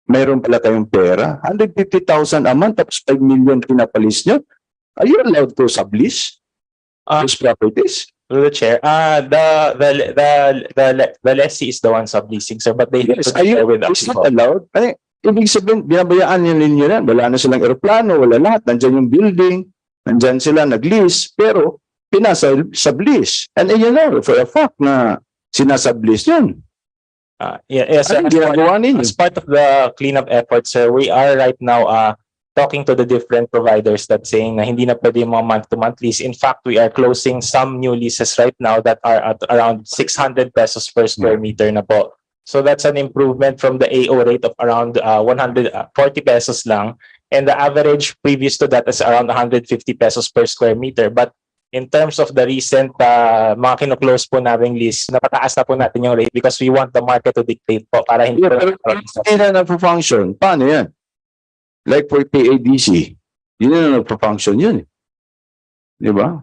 mayroon pala kayong pera. 150,000 a month, tapos 5 million pinapalis nyo. Are you allowed to sublease those properties? Through the chair, the lessee is the one subleasing, sir, but they have Yes, to share with us. it's not allowed. Ay, ibig sabihin, binabayaan ninyo yan. Wala na silang aeroplano, wala lahat. Nandyan yung building, nandyan sila nag-lease, pero pinasa-sublease. And you know, for a fact na sinasublease yun. Yes, sir. Anong ginagawa ninyo? As part of the cleanup effort, sir, we are right now talking to the different providers that saying na hindi na pwede yung mga month-to-month lease. In fact, we are closing some new leases right now that are at around 600 pesos per square meter na po. So that's an improvement from the AO rate of around 140 pesos lang. And the average previous to that is around 150 pesos per square meter. But in terms of the recent mga kino-close po nating lease, napataas na po natin yung rate because we want the market to dictate po para hindi po Hindi na nagpo-function. Paano yan? Like for PADC, yun na nagpo-function yun. Di ba?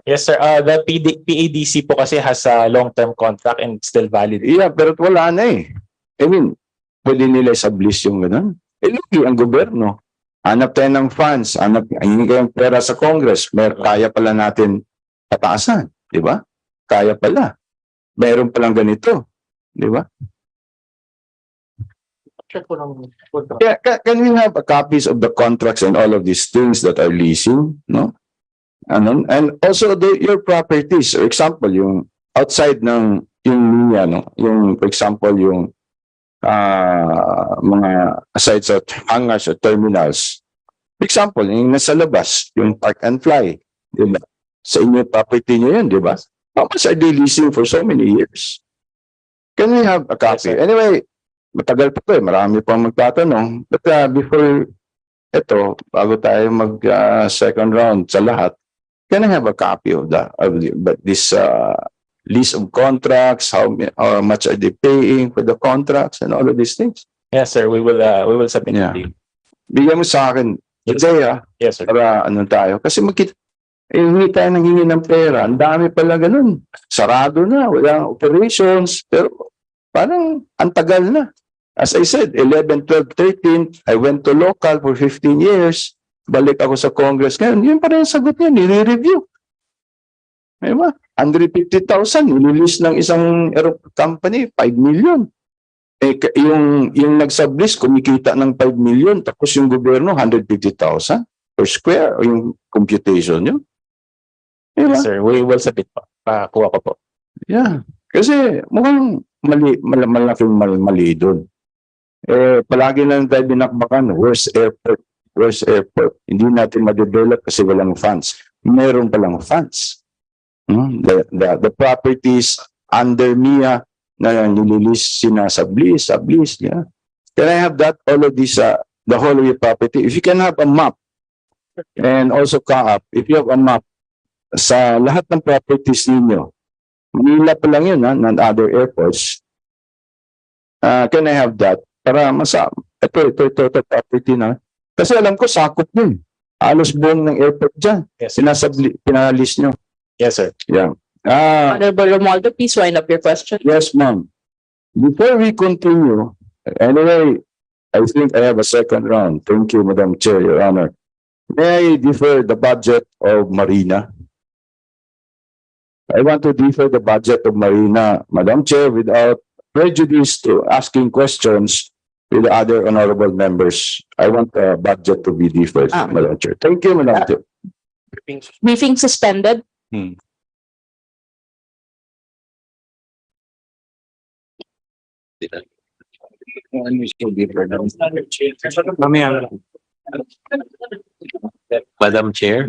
Yes, sir. The PADC po kasi has a long-term contract and it's still valid. Yeah, pero wala na eh. I mean, pwede nila sublease yung gano'n. Eh, lugi ang gobyerno. Hanap tayo ng funds, hindi kayong pera sa Congress, kaya pala natin pataasan, di ba? Kaya pala. Meron palang ganito, di ba? Yeah, can we have copies of the contracts and all of these things that are leasing, no? And also your properties, for example, yung outside ng yung no, yung for example yung mga aside sa hangars or terminals. For example, yung nasa labas, yung park and fly, di ba? Sa inyo property niyo yun, di ba? How much are they leasing for so many years? Can we have a copy? Anyway, matagal pa to eh. Marami pang magtatanong. But before ito, bago tayo mag second round sa lahat, can I have a copy of this list of contracts? How much are they paying for the contracts and all of these things? Yes, sir. We will submit it to you. Bigyan mo sa akin today, Yes, sir. para ano tayo. Kasi hindi tayo nanghingi ng pera. Ang dami pala ganun. Sarado na, walang operations. Pero parang ang tagal na. As I said, 11, 12, 13, I went to local for 15 years. Balik ako sa Congress. Ngayon, yun pa rin ang sagot niya, nire-review. Diba? 150,000, nililis ng isang company, 5 million. Eh, yung nag-sublease, kumikita ng 5 million, tapos yung gobyerno, 150,000 per square, o yung computation nyo. Diba? Yes, sir. We will submit po. Pakuha ko po. Yeah. Kasi mukhang malaking mali doon. Eh, palagi lang tayo binakbakan, worst airport. Hindi natin ma-develop kasi walang funds. Meron palang funds. The properties under MIA na nililis, sinasublease, yeah. Can I have that, all of this, the whole of your property? If you can have a map, and also if you have a map sa lahat ng properties ninyo, Manila pa lang yun, ng other airports, can I have that? Para ito property na. Kasi alam ko, sakop yun. Halos buong ng airport dyan. Yes, Pinalis nyo. Yes, sir. Yeah. Honorable Romualdo, please wind up your question. Yes, ma'am. Before we continue, anyway, I think I have a second round. Thank you, Madam Chair, Your Honor. May I defer the budget of Marina? I want to defer the budget of Marina, Madam Chair, without prejudice to asking questions with the other honorable members. I want the budget to be deferred, Madam Chair. Thank you, Madam Chair. Briefing suspended. Madam Chair,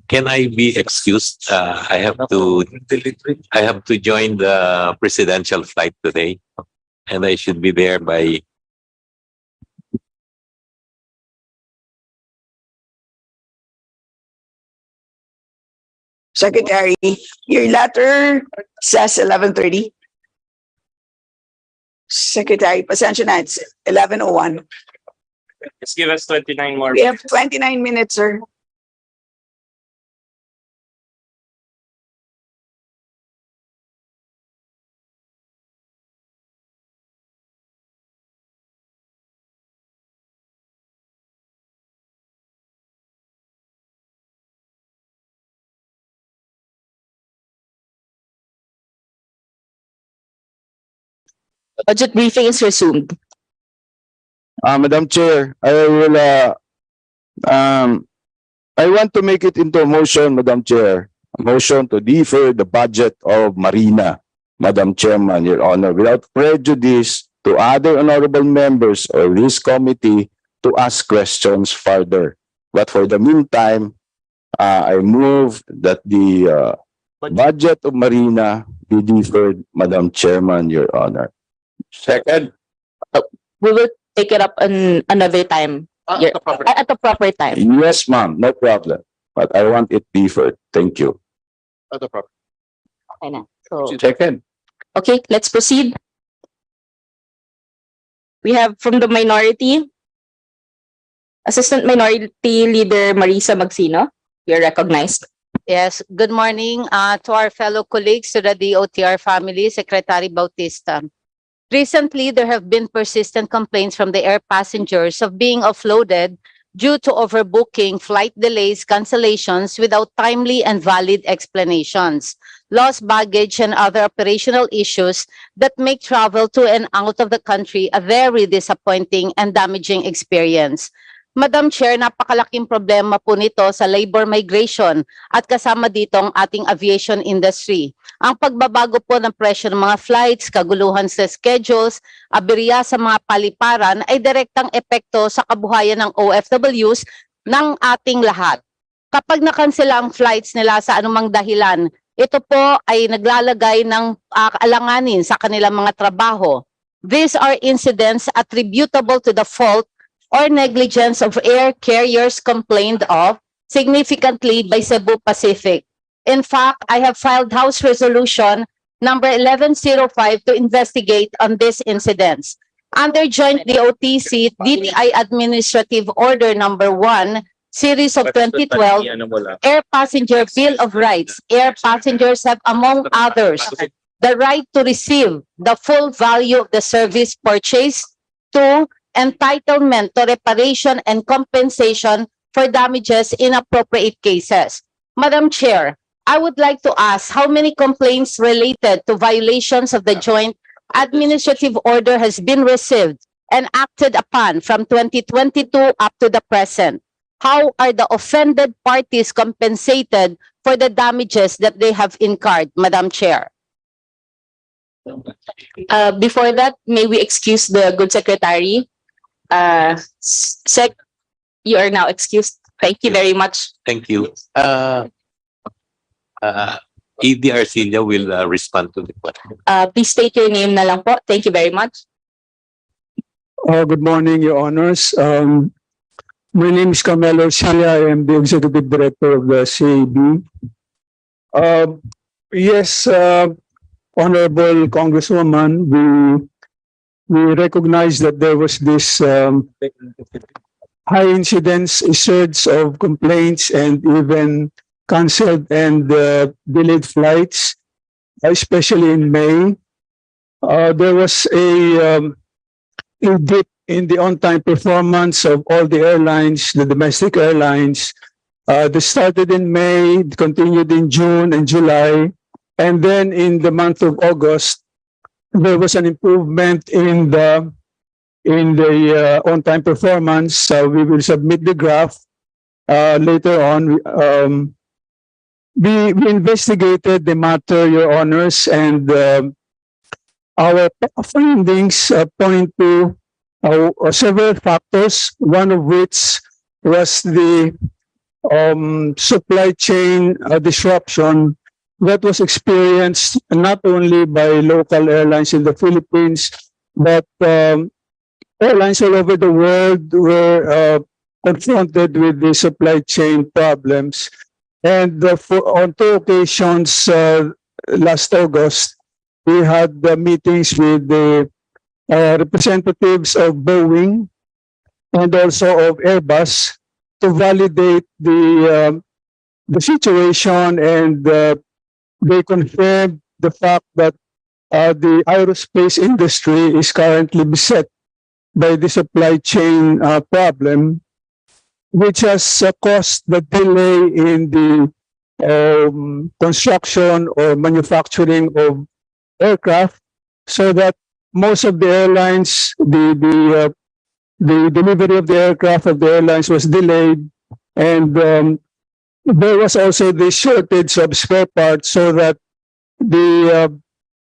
can I be excused? I have to join the presidential flight today, and I should be there by. Secretary, your letter says 11:30. Secretary, pasensya na, it's 11:01. Just give us 29 more. We have 29 minutes, sir. Budget briefing is resumed. Madam Chair, I want to make it into a motion, Madam Chair. A motion to defer the budget of Marina, Madam Chairman, Your Honor, without prejudice to other honorable members of this committee to ask questions further. But for the meantime, I move that the budget of Marina be deferred, Madam Chairman, Your Honor. Second. We will take it up on another time. At the proper time. Yes, ma'am, no problem. But I want it deferred. Thank you. Okay na. So, Second. okay, let's proceed. We have from the minority, Assistant Minority Leader Marisa Magsino. You're recognized. Yes, good morning to our fellow colleagues, to the DOTr family, Secretary Bautista. Recently, there have been persistent complaints from the air passengers of being offloaded due to overbooking, flight delays, cancellations without timely and valid explanations, lost baggage, and other operational issues that make travel to and out of the country a very disappointing and damaging experience. Madam Chair, napakalaking problema po nito sa labor migration at kasama dito ang ating aviation industry. Ang pagbabago po ng presyo ng mga flights, kaguluhan sa schedules, aberya sa mga paliparan ay direktang epekto sa kabuhayan ng OFWs ng ating lahat. Kapag nakansela ang flights nila sa anumang dahilan, ito po ay naglalagay ng alanganin sa kanilang mga trabaho. These are incidents attributable to the fault or negligence of air carriers complained of significantly by Cebu Pacific. In fact, I have filed House Resolution number 1105 to investigate on these incidents. Under Joint DOTC DTI Administrative Order number 1, Series of 2012, Air Passenger Bill of Rights, air passengers have, among others, the right to receive the full value of the service purchased, to entitlement to reparation and compensation for damages in appropriate cases. Madam Chair, I would like to ask how many complaints related to violations of the Joint Administrative Order has been received and acted upon from 2022 up to the present? How are the offended parties compensated for the damages that they have incurred, Madam Chair? Before that, may we excuse the good secretary? You are now excused. Thank you very much. Thank you. ED Arcilla will respond to the question. Please state your name na lang po. Thank you very much. Good morning, Your Honors. My name is Carmelo Arcilla. I am the Executive Director of the CAB. Yes, Honorable Congresswoman, we recognize that there was this high incidence surge of complaints and even canceled and delayed flights, especially in May. There was a dip in the on-time performance of all the airlines, the domestic airlines. They started in May, continued in June and July, and then in the month of August, there was an improvement in the on-time performance. We will submit the graph later on. We investigated the matter, Your Honors, and our findings point to several factors, one of which was the supply chain disruption that was experienced not only by local airlines in the Philippines, but airlines all over the world were confronted with the supply chain problems. And on 2 occasions last August, we had meetings with the representatives of Boeing and also of Airbus to validate the situation, and they confirmed the fact that the aerospace industry is currently beset by the supply chain problem, which has caused the delay in the construction or manufacturing of aircraft, so that most of the airlines, the delivery of the aircraft of the airlines was delayed, and there was also the shortage of spare parts, so that the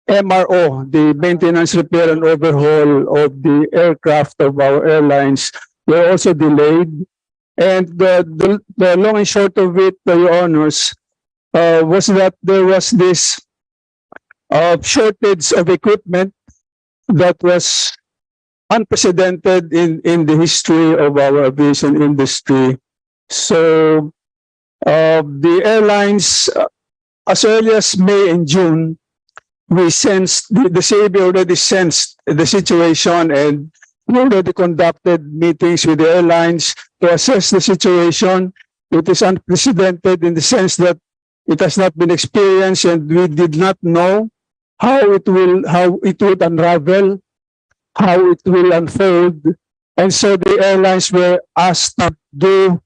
MRO, the maintenance, repair, and overhaul of the aircraft of our airlines were also delayed. And the long and short of it, Your Honors, was that there was this shortage of equipment that was unprecedented in the history of our aviation industry. So the airlines, as early as May and June, we sensed, the CAB already sensed the situation, and we already conducted meetings with the airlines to assess the situation. It is unprecedented in the sense that it has not been experienced, and we did not know how it would unravel, how it will unfold. And so the airlines were asked to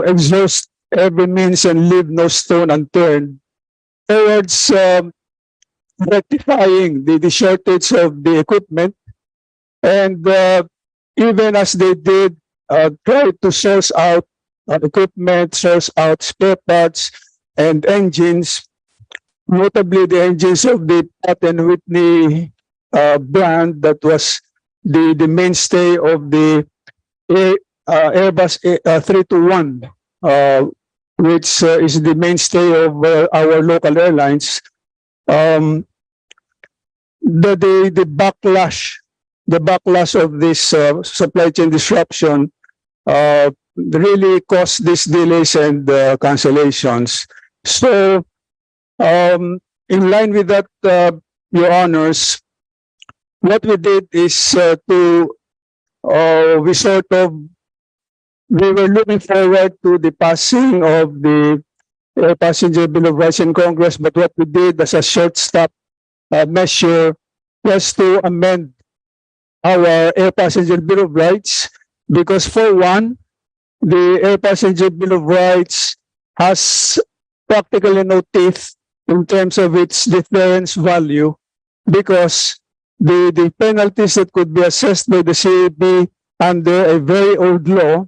exhaust every means and leave no stone unturned towards rectifying the shortage of the equipment. And even as they did try to source out equipment, source out spare parts and engines, notably the engines of the Pratt & Whitney brand that was the mainstay of the Airbus 321, which is the mainstay of our local airlines. The backlash of this supply chain disruption really caused these delays and cancellations. So, in line with that, Your Honors, what we did is we were looking forward to the passing of the Air Passenger Bill of Rights in Congress, but what we did as a short-stop measure was to amend our Air Passenger Bill of Rights, because for one, the Air Passenger Bill of Rights has practically no teeth in terms of its deterrence value, because the penalties that could be assessed by the CAB under a very old law,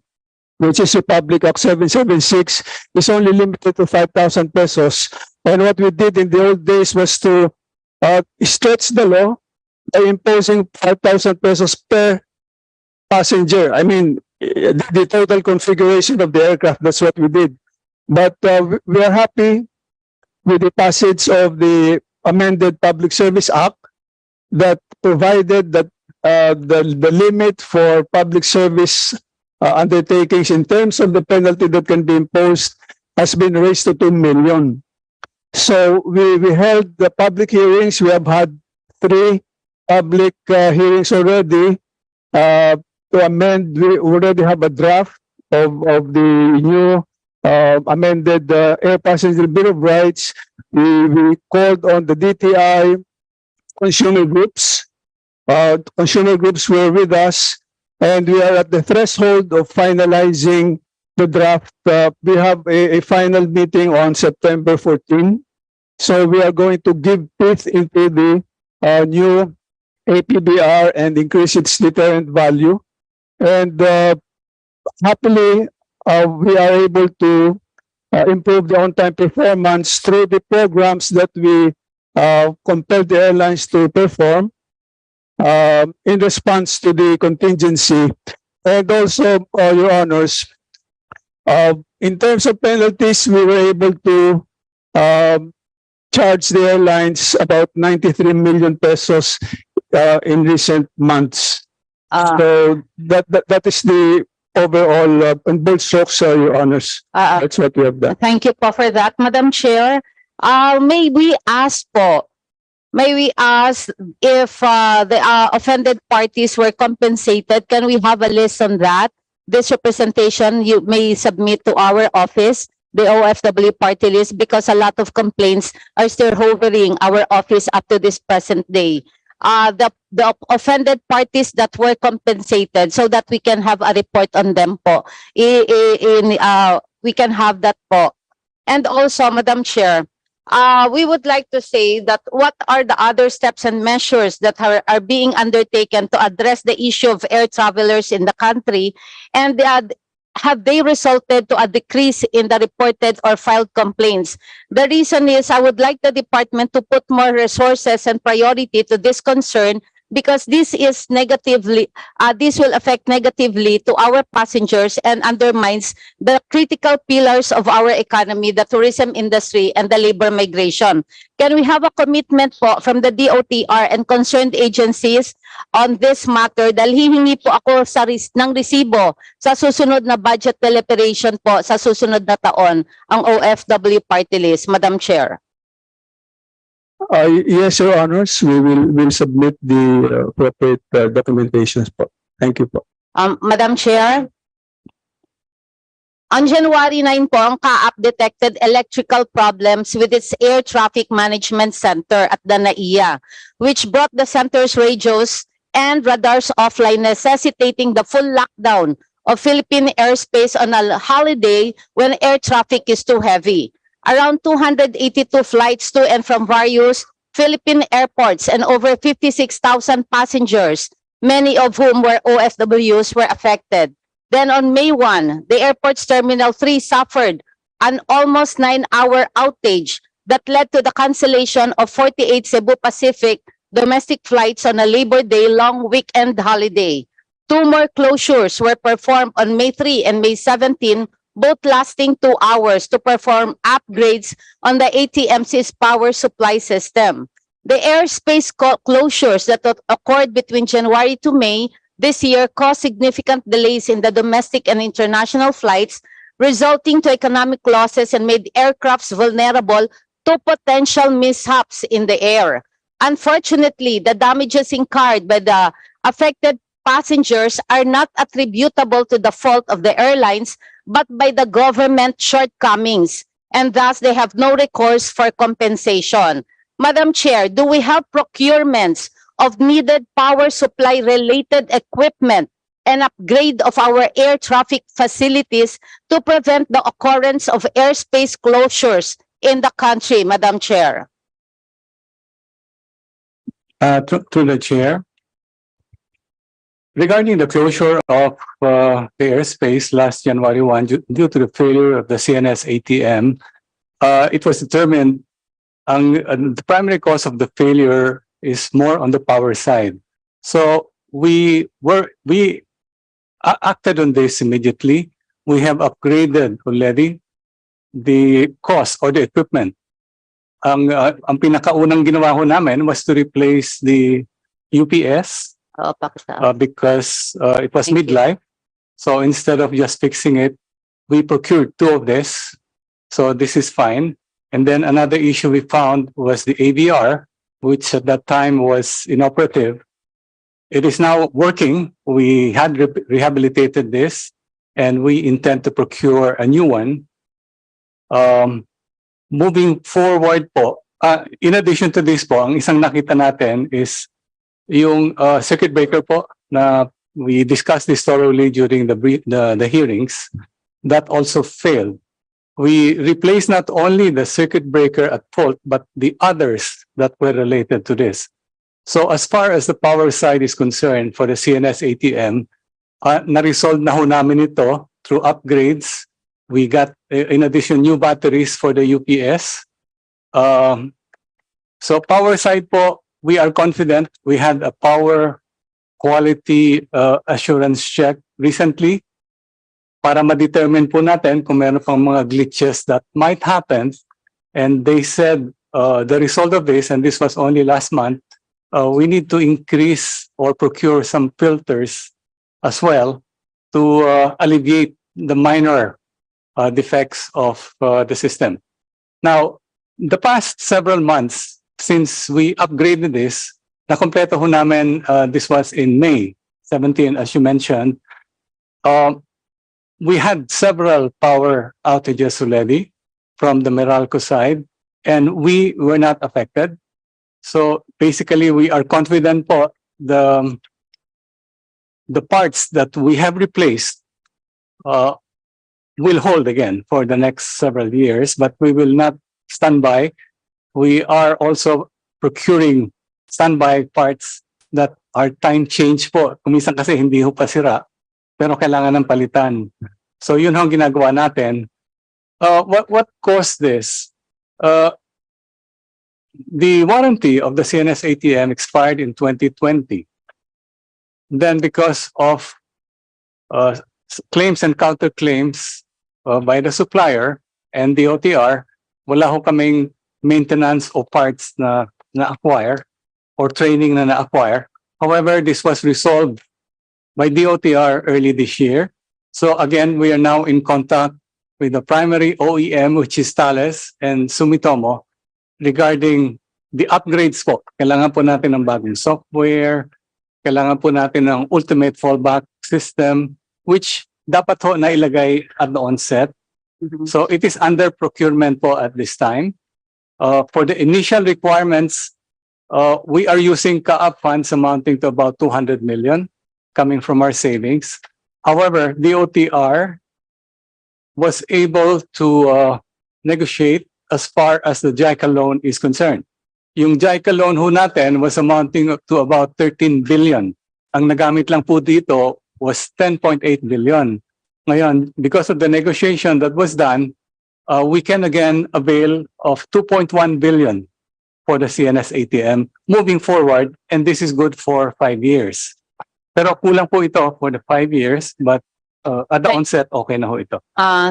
which is Republic Act 776, is only limited to 5,000 pesos. And what we did in the old days was to stretch the law by imposing 5,000 pesos per passenger. I mean, the total configuration of the aircraft, that's what we did. But we are happy with the passage of the amended Public Service Act that provided that the limit for public service undertakings in terms of the penalty that can be imposed has been raised to 2 million. So we held the public hearings. We have had 3 public hearings already to amend. We already have a draft of the new amended Air Passenger Bill of Rights. We called on the DTI, consumer groups. Consumer groups were with us, and we are at the threshold of finalizing the draft. We have a final meeting on September 14. So we are going to give teeth into the new APBR and increase its deterrent value. And happily, we are able to improve the on-time performance through the programs that we compelled the airlines to perform in response to the contingency. And also, Your Honors, in terms of penalties, we were able to charge the airlines about 93 million pesos in recent months. So that is the overall in bold strokes, Your Honors. That's what we have done. Thank you po for that, Madam Chair. May we ask po, may we ask if the offended parties were compensated? Can we have a list on that? This representation you may submit to our office, the OFW party list, because a lot of complaints are still hovering our office up to this present day. The offended parties that were compensated, so that we can have a report on them po. We can have that po. And also, Madam Chair, we would like to say that what are the other steps and measures that are being undertaken to address the issue of air travelers in the country, and have they resulted to a decrease in the reported or filed complaints? The reason is I would like the department to put more resources and priority to this concern, because this is negatively, this will affect negatively to our passengers and undermines the critical pillars of our economy, the tourism industry and the labor migration. Can we have a commitment po from the DOTr and concerned agencies on this matter? Dahil hihingi po ako ng resibo sa susunod na budget deliberation po sa susunod na taon ang OFW party list, Madam Chair. Yes, Your Honors, we'll submit the appropriate documentations po. Thank you po. Madam Chair, on January 9 po, ang CAAP detected electrical problems with its Air Traffic Management Center at the NAIA, which brought the center's radios and radars offline, necessitating the full lockdown of Philippine airspace on a holiday when air traffic is too heavy. Around 282 flights to and from various Philippine airports and over 56,000 passengers, many of whom were OFWs, were affected. Then on May 1, the airport's Terminal 3 suffered an almost 9-hour outage that led to the cancellation of 48 Cebu Pacific domestic flights on a Labor Day long weekend holiday. 2 more closures were performed on May 3 and May 17, both lasting 2 hours, to perform upgrades on the ATMC's power supply system. The airspace closures that occurred between January to May this year caused significant delays in the domestic and international flights, resulting to economic losses and made aircrafts vulnerable to potential mishaps in the air. Unfortunately, the damages incurred by the affected passengers are not attributable to the fault of the airlines, but by the government shortcomings, and thus they have no recourse for compensation. Madam Chair, do we have procurements of needed power supply related equipment and upgrade of our air traffic facilities to prevent the occurrence of airspace closures in the country, Madam Chair? To the Chair, regarding the closure of the airspace last January 1 due to the failure of the CNS-ATM, it was determined the primary cause of the failure is more on the power side. So we acted on this immediately. We have upgraded already the cost or the equipment. Ang pinakaunang ginawa ho namin was to replace the UPS because it was midlife. So instead of just fixing it, we procured 2 of this. So this is fine. And then another issue we found was the AVR, which at that time was inoperative. It is now working. We had rehabilitated this and we intend to procure a new one. Moving forward po, in addition to this po, ang isang nakita natin is yung circuit breaker po na we discussed this thoroughly during the hearings. That also failed. We replaced not only the circuit breaker at fault, but the others that were related to this. So as far as the power side is concerned for the CNS-ATM, na-resolve na ho namin ito through upgrades. We got, in addition, new batteries for the UPS. So power side po, we are confident. We had a power quality assurance check recently para ma-determine po natin kung meron pang mga glitches that might happen. And they said the result of this, and this was only last month, we need to increase or procure some filters as well to alleviate the minor defects of the system. Now, the past several months, since we upgraded this, nakompleto ho namin, this was in May 17, as you mentioned. We had several power outages already from the Meralco side, and we were not affected. So basically, we are confident po the parts that we have replaced will hold again for the next several years, but we will not stand by. We are also procuring standby parts that are time change po. Kuminsan kasi hindi ho pa sira, pero kailangan ng palitan. So yun ho ang ginagawa natin. What caused this? The warranty of the CNS-ATM expired in 2020. Then because of claims and counterclaims by the supplier and the DOTr, wala ho kaming maintenance o parts na na-acquire or training na na-acquire. However, this was resolved by DOTr early this year. So again, we are now in contact with the primary OEM, which is Thales and Sumitomo, regarding the upgrades po. Kailangan po natin ng bagong software, kailangan po natin ng ultimate fallback system, which dapat ho na ilagay at the onset. So it is under procurement po at this time. For the initial requirements, we are using CAAP funds amounting to about 200 million coming from our savings. However, DOTr was able to negotiate as far as the JICA loan is concerned. Yung JICA loan ho natin was amounting to about 13 billion. Ang nagamit lang po dito was 10.8 billion. Ngayon, because of the negotiation that was done, we can again avail of 2.1 billion for the CNS-ATM moving forward, and this is good for 5 years. Pero kulang po ito for the 5 years, but at the onset, okay na ho ito.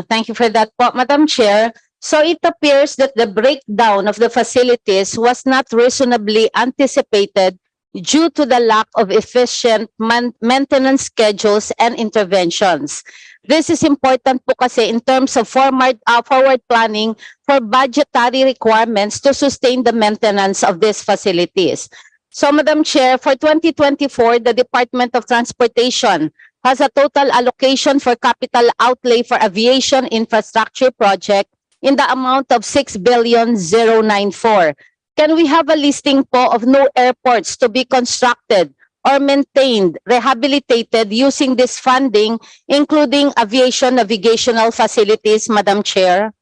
Thank you for that po, Madam Chair. So it appears that the breakdown of the facilities was not reasonably anticipated due to the lack of efficient maintenance schedules and interventions. This is important po kasi in terms of forward planning for budgetary requirements to sustain the maintenance of these facilities. So, Madam Chair, for 2024, the Department of Transportation has a total allocation for capital outlay for aviation infrastructure project in the amount of 6,094. Can we have a listing po of new airports to be constructed or maintained, rehabilitated using this funding, including aviation navigational facilities, Madam Chair?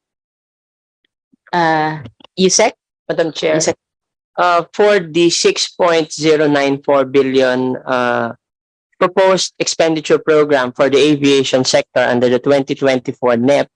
Yusek? Madam Chair. Yusek. For the 6.094 billion proposed expenditure program for the aviation sector under the 2024 NEP,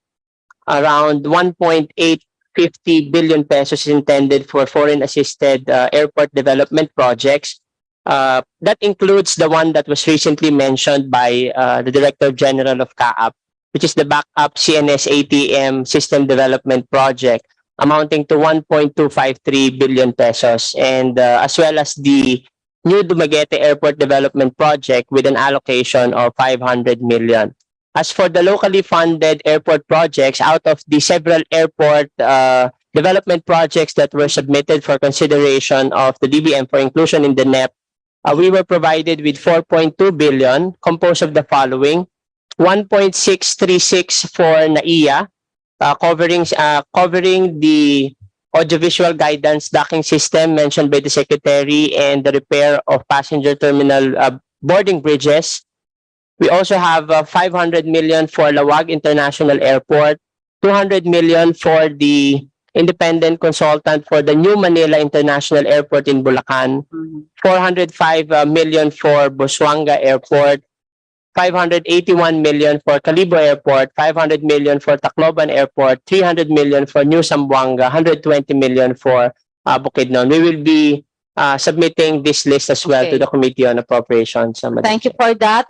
around 1.850 billion pesos is intended for foreign assisted airport development projects. That includes the one that was recently mentioned by the Director General of CAAP, which is the backup CNS-ATM system development project, amounting to 1.253 billion pesos, and as well as the new Dumaguete Airport Development Project with an allocation of 500 million. As for the locally funded airport projects, out of the several airport development projects that were submitted for consideration of the DBM for inclusion in the NEP, we were provided with 4.2 billion, composed of the following: 1.636 for NAIA, covering the audiovisual guidance docking system mentioned by the Secretary and the repair of passenger terminal boarding bridges. We also have 500 million for Lawag International Airport, 200 million for the independent consultant for the new Manila International Airport in Bulacan, 405 million for Busuanga Airport, 581 million for Calibo Airport, 500 million for Tacloban Airport, 300 million for New Zamboanga, 120 million for Bukidnon. We will be submitting this list as well to the Committee on Appropriations. Thank you for that.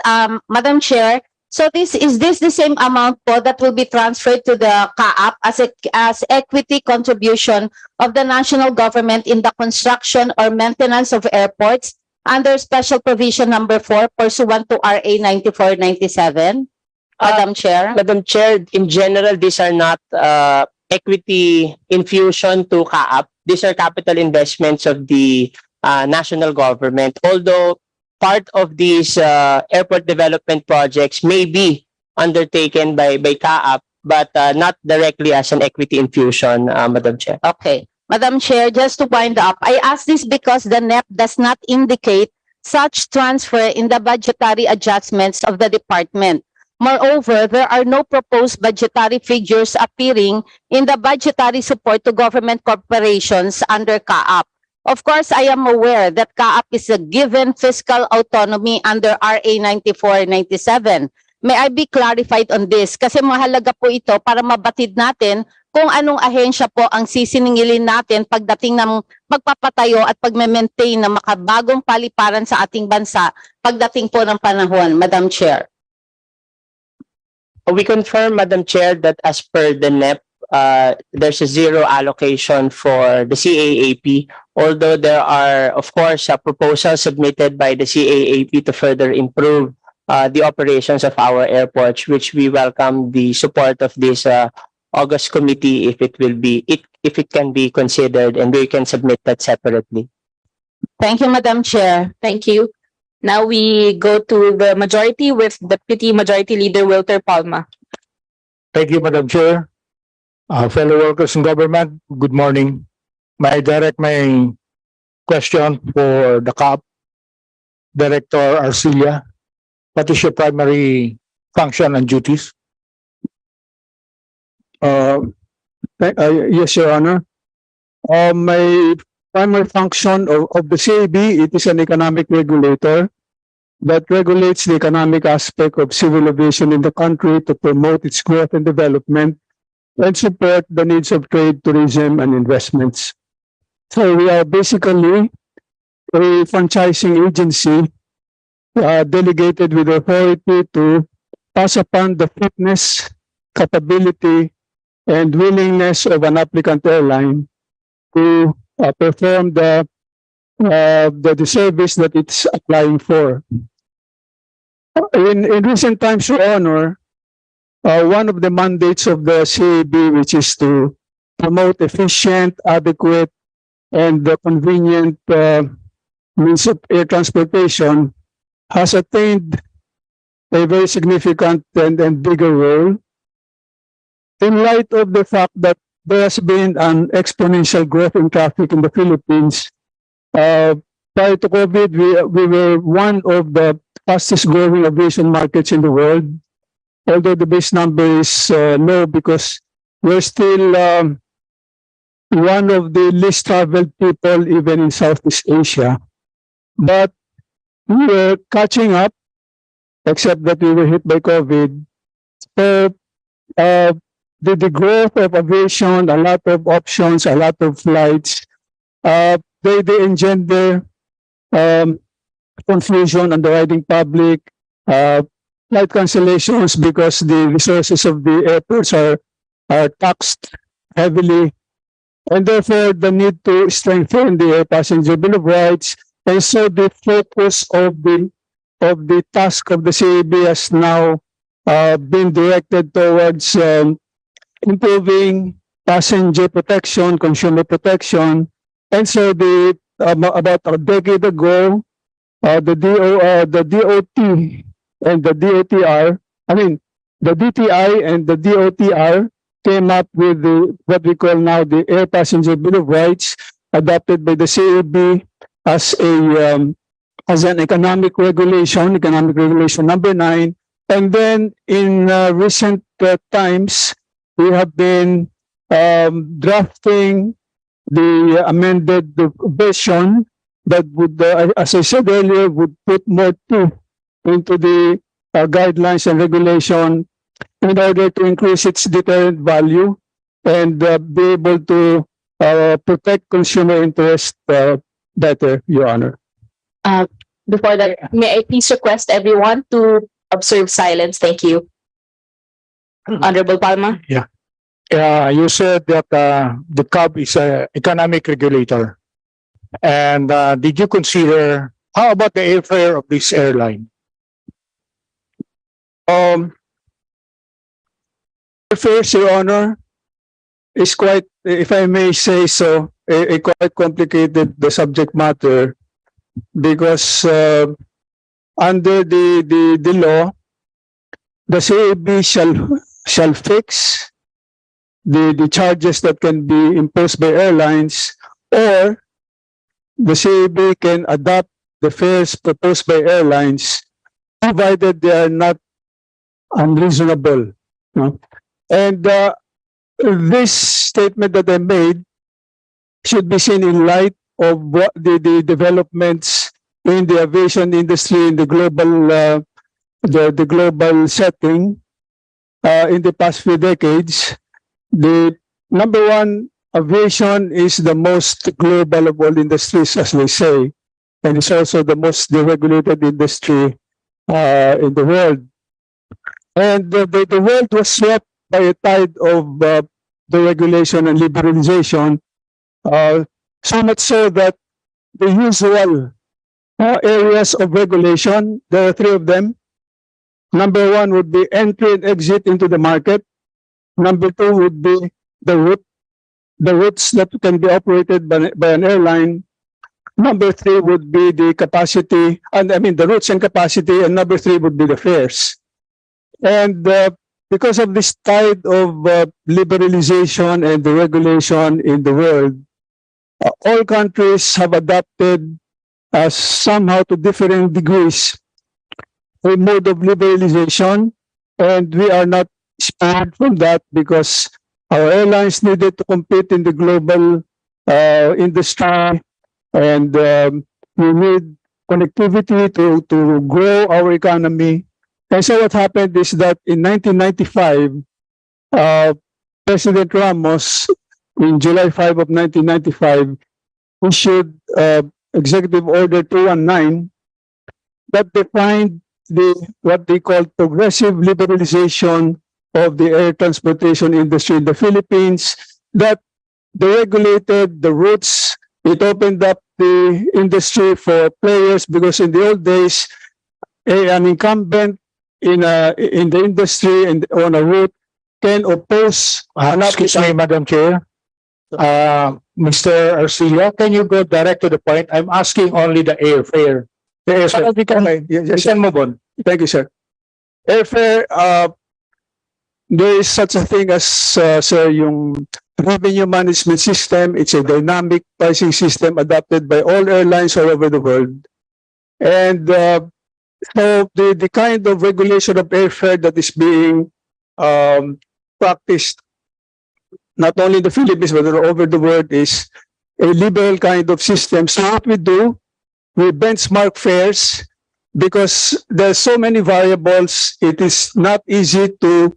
Madam Chair, so is this the same amount po that will be transferred to the CAAP as equity contribution of the national government in the construction or maintenance of airports under Special Provision Number 4 pursuant to RA 9497? Madam Chair. Madam Chair, in general, these are not equity infusion to CAAP. These are capital investments of the national government. Although part of these airport development projects may be undertaken by CAAP, but not directly as an equity infusion, Madam Chair. Okay. Madam Chair, just to wind up, I ask this because the NEP does not indicate such transfer in the budgetary adjustments of the department. Moreover, there are no proposed budgetary figures appearing in the budgetary support to government corporations under CAAP. Of course, I am aware that CAAP is a given fiscal autonomy under RA 9497. May I be clarified on this? Kasi mahalaga po ito para mabatid natin kung anong ahensya po ang sisiningilin natin pagdating ng pagpapatayo at pagme-maintain ng makabagong paliparan sa ating bansa pagdating po ng panahon, Madam Chair. We confirm, Madam Chair, that as per the NEP, there's a zero allocation for the CAAP, although there are, of course, proposals submitted by the CAAP to further improve the operations of our airports, which we welcome the support of this August committee if it can be considered, and we can submit that separately. Thank you, Madam Chair. Thank you. Now we go to the majority with Deputy Majority Leader Wilter Palma. Thank you, Madam Chair. Fellow workers in government, good morning. May I direct my question for the CAAP Director Arcilia. What is your primary function and duties? Yes, Your Honor. My primary function of the CAB, it is an economic regulator that regulates the economic aspect of civil aviation in the country to promote its growth and development and support the needs of trade, tourism, and investments. So we are basically a franchising agency delegated with authority to pass upon the fitness, capability, and willingness of an applicant airline to perform the service that it's applying for. In recent times, Your Honor, one of the mandates of the CAB, which is to promote efficient, adequate, and convenient means of air transportation, has attained a very significant and bigger role in light of the fact that there has been an exponential growth in traffic in the Philippines. Prior to COVID, we were one of the fastest growing aviation markets in the world, although the base number is low because we're still one of the least traveled people even in Southeast Asia. But we were catching up, except that we were hit by COVID. So the growth of aviation, a lot of options, a lot of flights, they engender confusion on the riding public, flight cancellations because the resources of the airports are taxed heavily, and therefore the need to strengthen the air passenger bill of rights. And so the focus of the task of the CAB has now been directed towards improving passenger protection, consumer protection. And so about a decade ago, the DOT and the DOTr, the DTI and the DOTr came up with what we call now the Air Passenger Bill of Rights, adopted by the CAB as an economic regulation number 9. And then in recent times, we have been drafting the amended version that would, as I said earlier, would put more teeth into the guidelines and regulation in order to increase its deterrent value and be able to protect consumer interest better, Your Honor. Before that, may I please request everyone to observe silence? Thank you. Honorable Palma? Yeah. You said that the CAB is an economic regulator. And did you consider, how about the airfare of this airline? Airfares, Your Honor, is quite, if I may say so, a quite complicated the subject matter because under the law, the CAB shall fix the charges that can be imposed by airlines, or the CAB can adopt the fares proposed by airlines, provided they are not unreasonable. No? And this statement that I made should be seen in light of what the developments in the aviation industry in the global setting in the past few decades. The number one, aviation is the most global of all industries, as they say, and it's also the most deregulated industry in the world. And the world was swept by a tide of deregulation and liberalization, so much so that the usual areas of regulation, there are three of them. Number one would be entry and exit into the market. Number two would be the routes that can be operated by an airline. Number three would be the capacity, and I mean the routes and capacity, and number three would be the fares. And because of this tide of liberalization and deregulation in the world, all countries have adopted somehow to differing degrees a mode of liberalization, and we are not spared from that because our airlines needed to compete in the global industry, and we need connectivity to grow our economy. And so what happened is that in 1995, President Ramos, in July 5 of 1995, issued Executive Order 219 that defined what they call progressive liberalization of the air transportation industry in the Philippines, that deregulated the routes. It opened up the industry for players because in the old days, an incumbent in the industry and on a route can oppose. Excuse me, Madam Chair. Mr. Arcilla, can you go direct to the point? I'm asking only the airfare. The airfare. We can move on. Thank you, sir. Airfare, there is such a thing as, sir, yung revenue management system. It's a dynamic pricing system adopted by all airlines all over the world. And so the kind of regulation of airfare that is being practiced not only in the Philippines but all over the world is a liberal kind of system. So what we do, we benchmark fares because there's so many variables. It is not easy to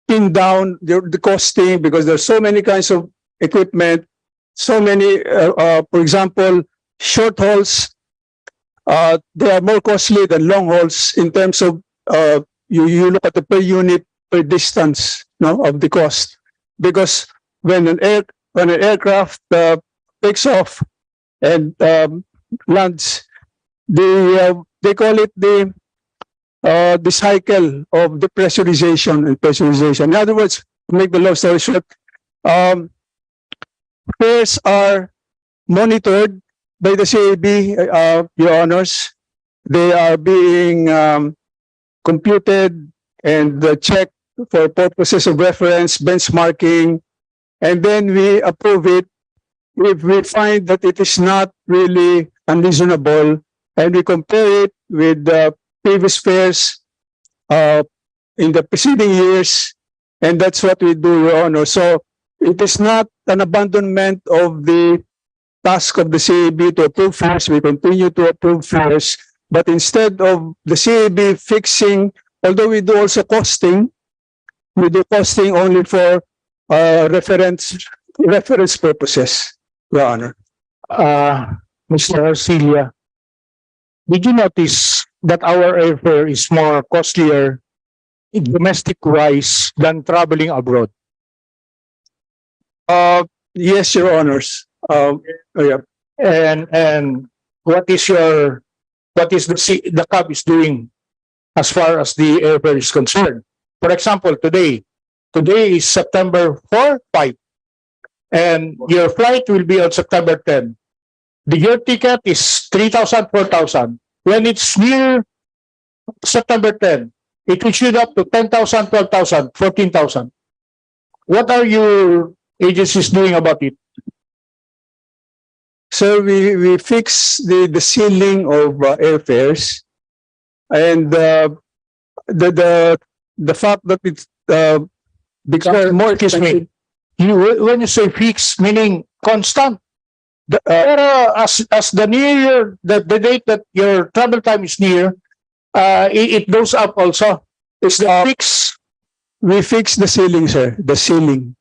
pin down the costing because there's so many kinds of equipment, so many, for example, short hauls, they are more costly than long hauls in terms of you look at the per unit per distance, no, of the cost. Because when an aircraft takes off and lands, they call it the cycle of depressurization and pressurization. In other words, to make the long story short, fares are monitored by the CAB, Your Honors. They are being computed and checked for purposes of reference, benchmarking, and then we approve it if we find that it is not really unreasonable, and we compare it with the previous fares in the preceding years, and that's what we do, Your Honor. So it is not an abandonment of the task of the CAB to approve fares. We continue to approve fares, but instead of the CAB fixing, although we do also costing, we do costing only for reference purposes, Your Honor. Mr. Arcilla, did you notice that our airfare is more costlier in domestic-wise than traveling abroad? Yes, Your Honors. Yeah. And what is the CAB is doing as far as the airfare is concerned? For example, today is September 4, 5. and your flight will be on September 10. Your ticket is 3,000, 4,000. When it's near September 10, it will shoot up to 10,000, 12,000, 14,000. What are your agencies doing about it? So we fix the ceiling of airfares, and the fact that it's becomes more expensive. When you say fixed, meaning constant. Pero as the near the date that your travel time is near, it goes up also. It's the fix. We fix the ceiling, sir. The ceiling,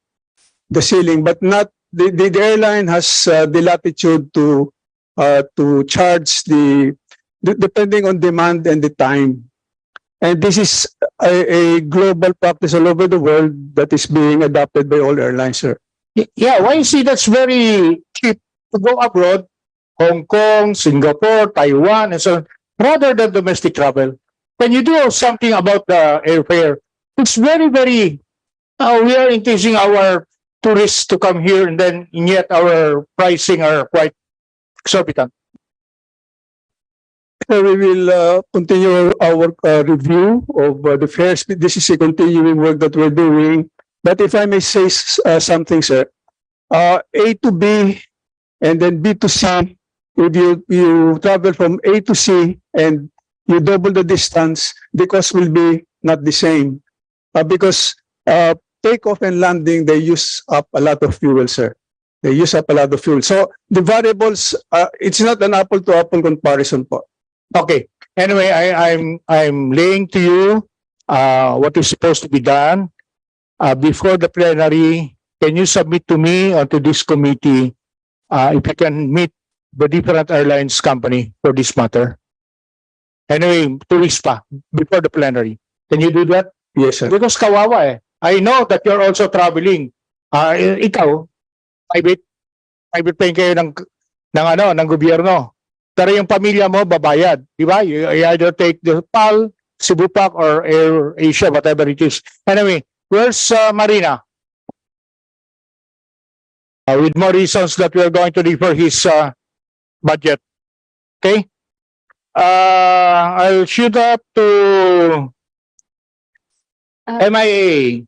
but not the airline has the latitude to charge depending on demand and the time. And this is a global practice all over the world that is being adopted by all airlines, sir. Yeah, why you see that's very cheap to go abroad, Hong Kong, Singapore, Taiwan, and so on, rather than domestic travel. When you do something about the airfare, it's very, very, we are increasing our tourists to come here, and then yet our pricing are quite exorbitant. We will continue our review of the fares. This is a continuing work that we're doing. But if I may say something, sir, A to B and then B to C, if you travel from A to C and you double the distance, the cost will be not the same. Because takeoff and landing, they use up a lot of fuel, sir. They use up a lot of fuel. So the variables, it's not an apple-to-apple comparison po. Okay. Anyway, I'm laying to you what is supposed to be done before the plenary. Can you submit to me or to this committee if you can meet the different airlines company for this matter? Anyway, 2 weeks pa before the plenary. Can you do that? Yes, sir. Because kawawa eh. I know that you're also traveling. Ikaw, private plane kayo ng gobyerno. Pero yung pamilya mo babayad, di ba? You either take the PAL, Cebu Pac, or Air Asia, whatever it is. Anyway, where's Marina? With more reasons that we are going to defer his budget. Okay? I'll shoot up to MIA.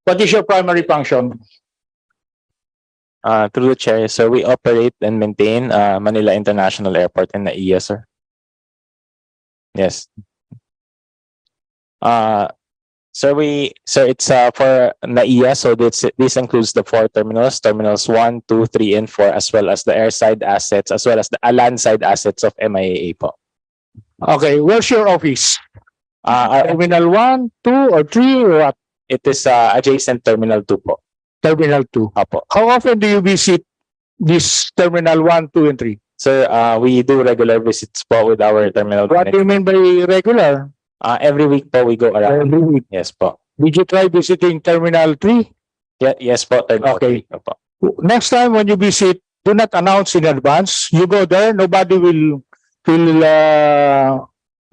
What is your primary function? Through the chair, sir, we operate and maintain Manila International Airport and NAIA, sir. Yes. Sir, it's for NAIA, so this includes the 4 terminals, terminals 1, 2, 3, and 4, as well as the airside assets, as well as the landside assets of MIAA po. Okay, where's your office? Terminal 1, 2, or 3, or what? It is adjacent Terminal 2 po. Terminal 2. Apo. How often do you visit this Terminal 1, 2, and 3? Sir, we do regular visits po with our terminal. What do you mean by regular? Every week po we go around. Every week? Yes po. Did you try visiting Terminal 3? Yeah, yes po. Okay. 3 po. Next time when you visit, do not announce in advance. You go there, nobody will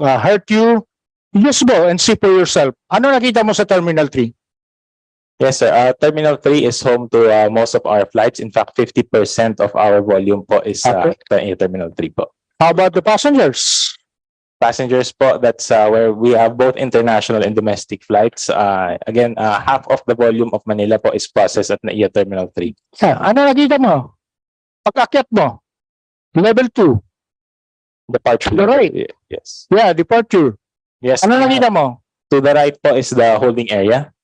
hurt you. Just go and see for yourself. Ano nakita mo sa Terminal 3? Yes, sir. Terminal 3 is home to most of our flights. In fact, 50% of our volume po is Terminal 3 po. How about the passengers? Passengers po, that's where we have both international and domestic flights. Again, half of the volume of Manila po is processed at NAIA Terminal 3. Ano nakita mo? Pag-akyat mo? Level 2? Departure. The right? Yes. Yeah, departure. Yes. Ano nakita mo? To the right po is the holding area.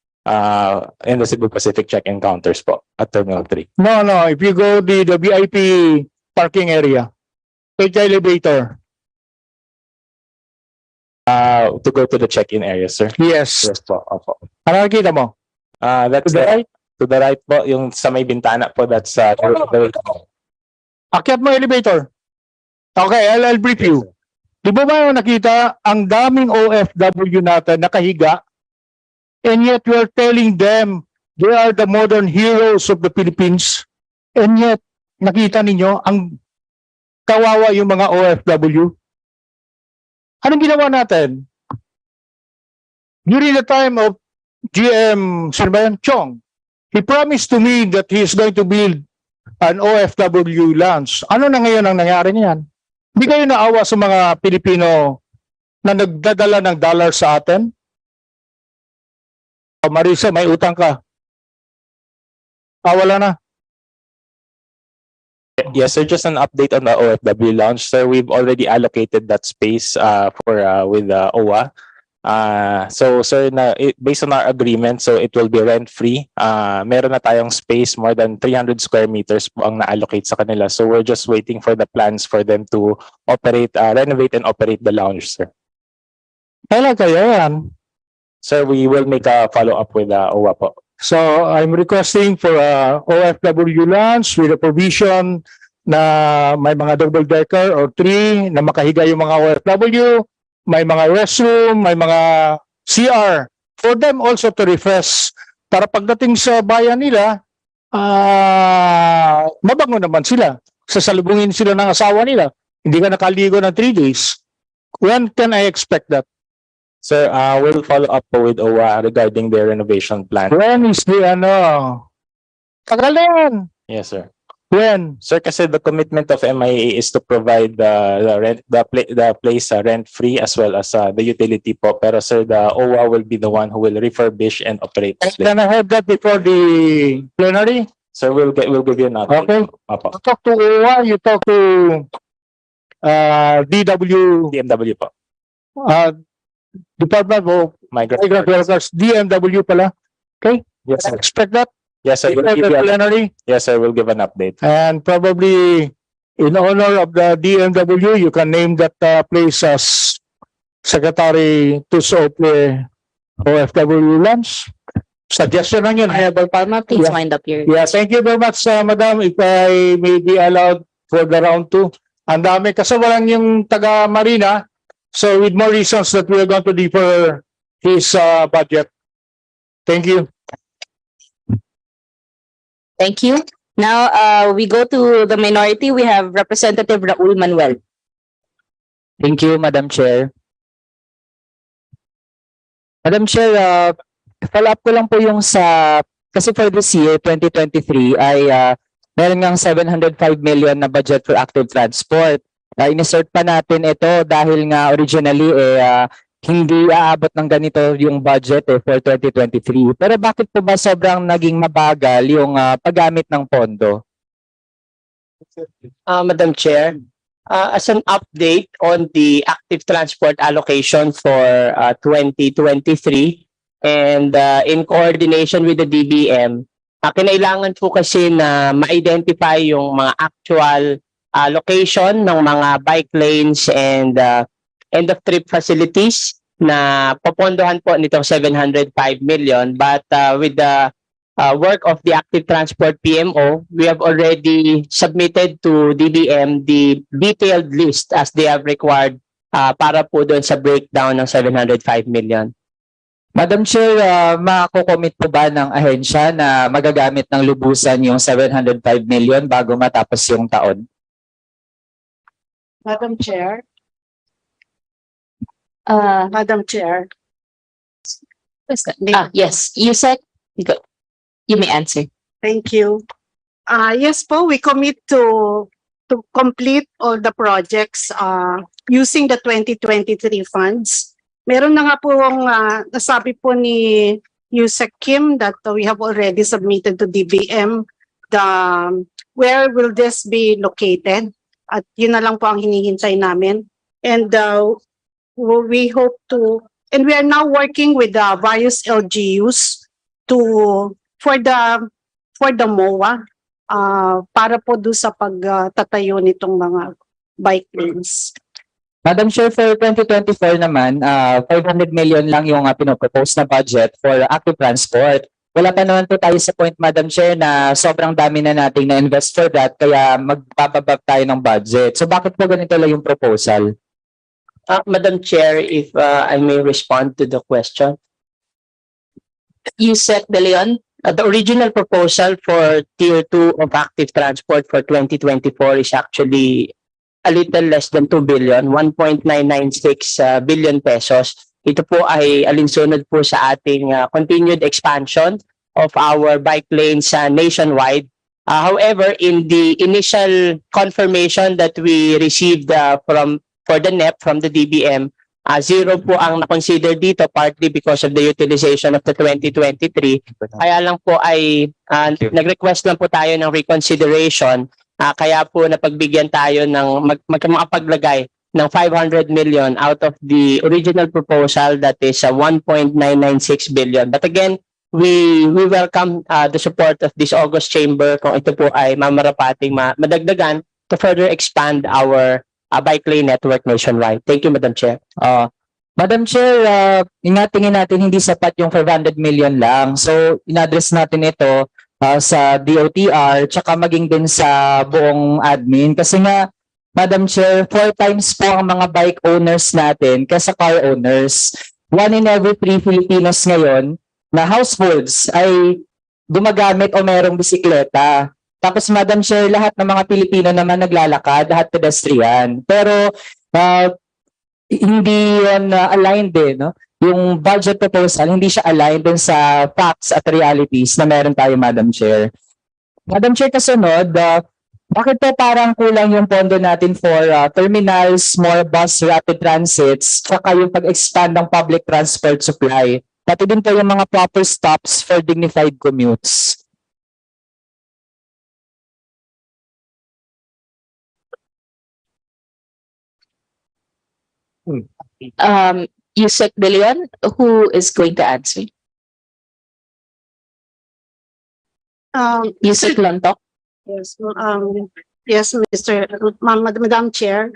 In the Cebu Pacific check-in counters po at Terminal 3. No. If you go the VIP parking area, take the elevator. To go to the check-in area, sir. Yes. Yes po. Opo. Ano nakita mo? That's To the right? To the right po, yung sa may bintana po, that's Akyat mo elevator. Okay, I'll brief you. Di ba nakita ang daming OFW natin nakahiga, and yet we are telling them they are the modern heroes of the Philippines, and yet nakita ninyo ang kawawa yung mga OFW. Anong ginawa natin? During the time of GM Chong, he promised to me that he is going to build an OFW lunch. Ano na ngayon ang nangyari niyan? Hindi kayo naawa sa mga Pilipino na nagdadala ng dollar sa atin? Marisa, may utang ka. Wala na. Yes, sir. Just an update on the OFW lounge, sir. We've already allocated that space with OWA. So, sir, based on our agreement, so it will be rent-free. Meron na tayong space, more than 300 square meters po ang na-allocate sa kanila. So, we're just waiting for the plans for them to operate, renovate and operate the lounge, sir. Kailan kayo yan? Sir, we will make a follow-up with OWA po. So I'm requesting for a OFW lunch with a provision na may mga double decker or 3 na makahiga yung mga OFW, may mga restroom, may mga CR for them also to refresh para pagdating sa bayan nila, mabango naman sila. Sasalubungin sila ng asawa nila. Hindi ka nakaligo ng 3 days. When can I expect that? Sir, we'll follow up po with OWA regarding their renovation plan. When is the tagal na yan. Yes, sir. When? Sir, kasi the commitment of MIA is to provide the place rent free as well as the utility po. Pero sir, the OWA will be the one who will refurbish and operate. Can I have that before the plenary? Sir, we'll give you an update. Okay. Opo. You talk to OWA, you talk to DMW po. Department of Migrant Workers, DMW pala. Okay? Yes, sir. Expect that. Yes, sir. We'll give you Plenary. Yes, sir. We'll give an update. And probably in honor of the DMW, you can name that place as Secretary Tusople OFW lunch. Suggestion lang yun. Please wind up your. Yeah, thank you very much, Madam. If I may be allowed for the round 2. Ang dami kasi walang yung taga Marina. So with more reasons that we are going to defer his budget. Thank you. Thank you. Now, we go to the minority. We have Representative Raul Manuel. Thank you, Madam Chair. Madam Chair, follow up ko lang po yung kasi for this year, 2023, ay meron ngang 705 million na budget for active transport. Inisert pa natin ito dahil nga originally hindi aabot ng ganito yung budget for 2023. Pero bakit po ba sobrang naging mabagal yung paggamit ng pondo? Madam Chair, as an update on the active transport allocation for 2023 and in coordination with the DBM, kinailangan po kasi na ma-identify yung mga actual location ng mga bike lanes and end of trip facilities na popondohan po nitong 705 million, but with the work of the active transport PMO, we have already submitted to DBM the detailed list as they have required para po doon sa breakdown ng 705 million. Madam Chair, mako-commit po ba ng ahensya na magagamit ng lubusan yung 705 million bago matapos yung taon? Madam Chair. Madam Chair. Yes, you said you may answer. Thank you. Yes po, we commit to complete all the projects using the 2023 funds. Meron na nga po nasabi po ni Yusek Kim that we have already submitted to DBM where will this be located? At yun na lang po ang hinihintay namin. And we hope to, and we are now working with the various LGUs for the MOA para po doon sa pagtatayo nitong mga bike lanes. Madam Chair, for 2024 naman, 500 million lang yung pinopropose na budget for active transport. Wala pa naman po tayo sa point, Madam Chair, na sobrang dami na nating na-invest for that, kaya magpapabab tayo ng budget. So bakit po ganito lang yung proposal? Madam Chair, if I may respond to the question. Yusek De Leon. The original proposal for Tier 2 of active transport for 2024 is actually a little less than 2 billion, 1.996 billion pesos. Ito po ay alinsunod po sa ating continued expansion of our bike lanes nationwide. However, in the initial confirmation that we received for the NEP from the DBM, zero po ang na-consider dito, partly because of the utilization of the 2023. Kaya lang po ay nag-request lang po tayo ng reconsideration. Kaya po napagbigyan tayo ng makapaglagay ng 500 million out of the original proposal that is 1.996 billion. But again, we welcome the support of this August Chamber kung ito po ay mamarapating madagdagan to further expand our bike lane network nationwide. Thank you, Madam Chair. Madam Chair, tingin natin hindi sapat yung 500 million lang. So, in-address natin ito sa DOTr tsaka maging din sa buong admin. Kasi nga, Madam Chair, 4 times po ang mga bike owners natin kaysa car owners. 1 in every 3 Filipinos ngayon na households ay gumagamit o merong bisikleta. Tapos Madam Chair, lahat ng mga Pilipino naman naglalakad, lahat pedestrian. Pero hindi yun aligned din, no? Yung budget proposal, hindi siya aligned din sa facts at realities na meron tayo, Madam Chair. Madam Chair, kasunod, bakit po parang kulang yung pondo natin for terminals, more bus rapid transits, saka yung pag-expand ng public transport supply? Pati din po yung mga proper stops for dignified commutes. Yusek De Leon, who is going to answer? Yusek Lontok. Yes, yes, Madam Chair.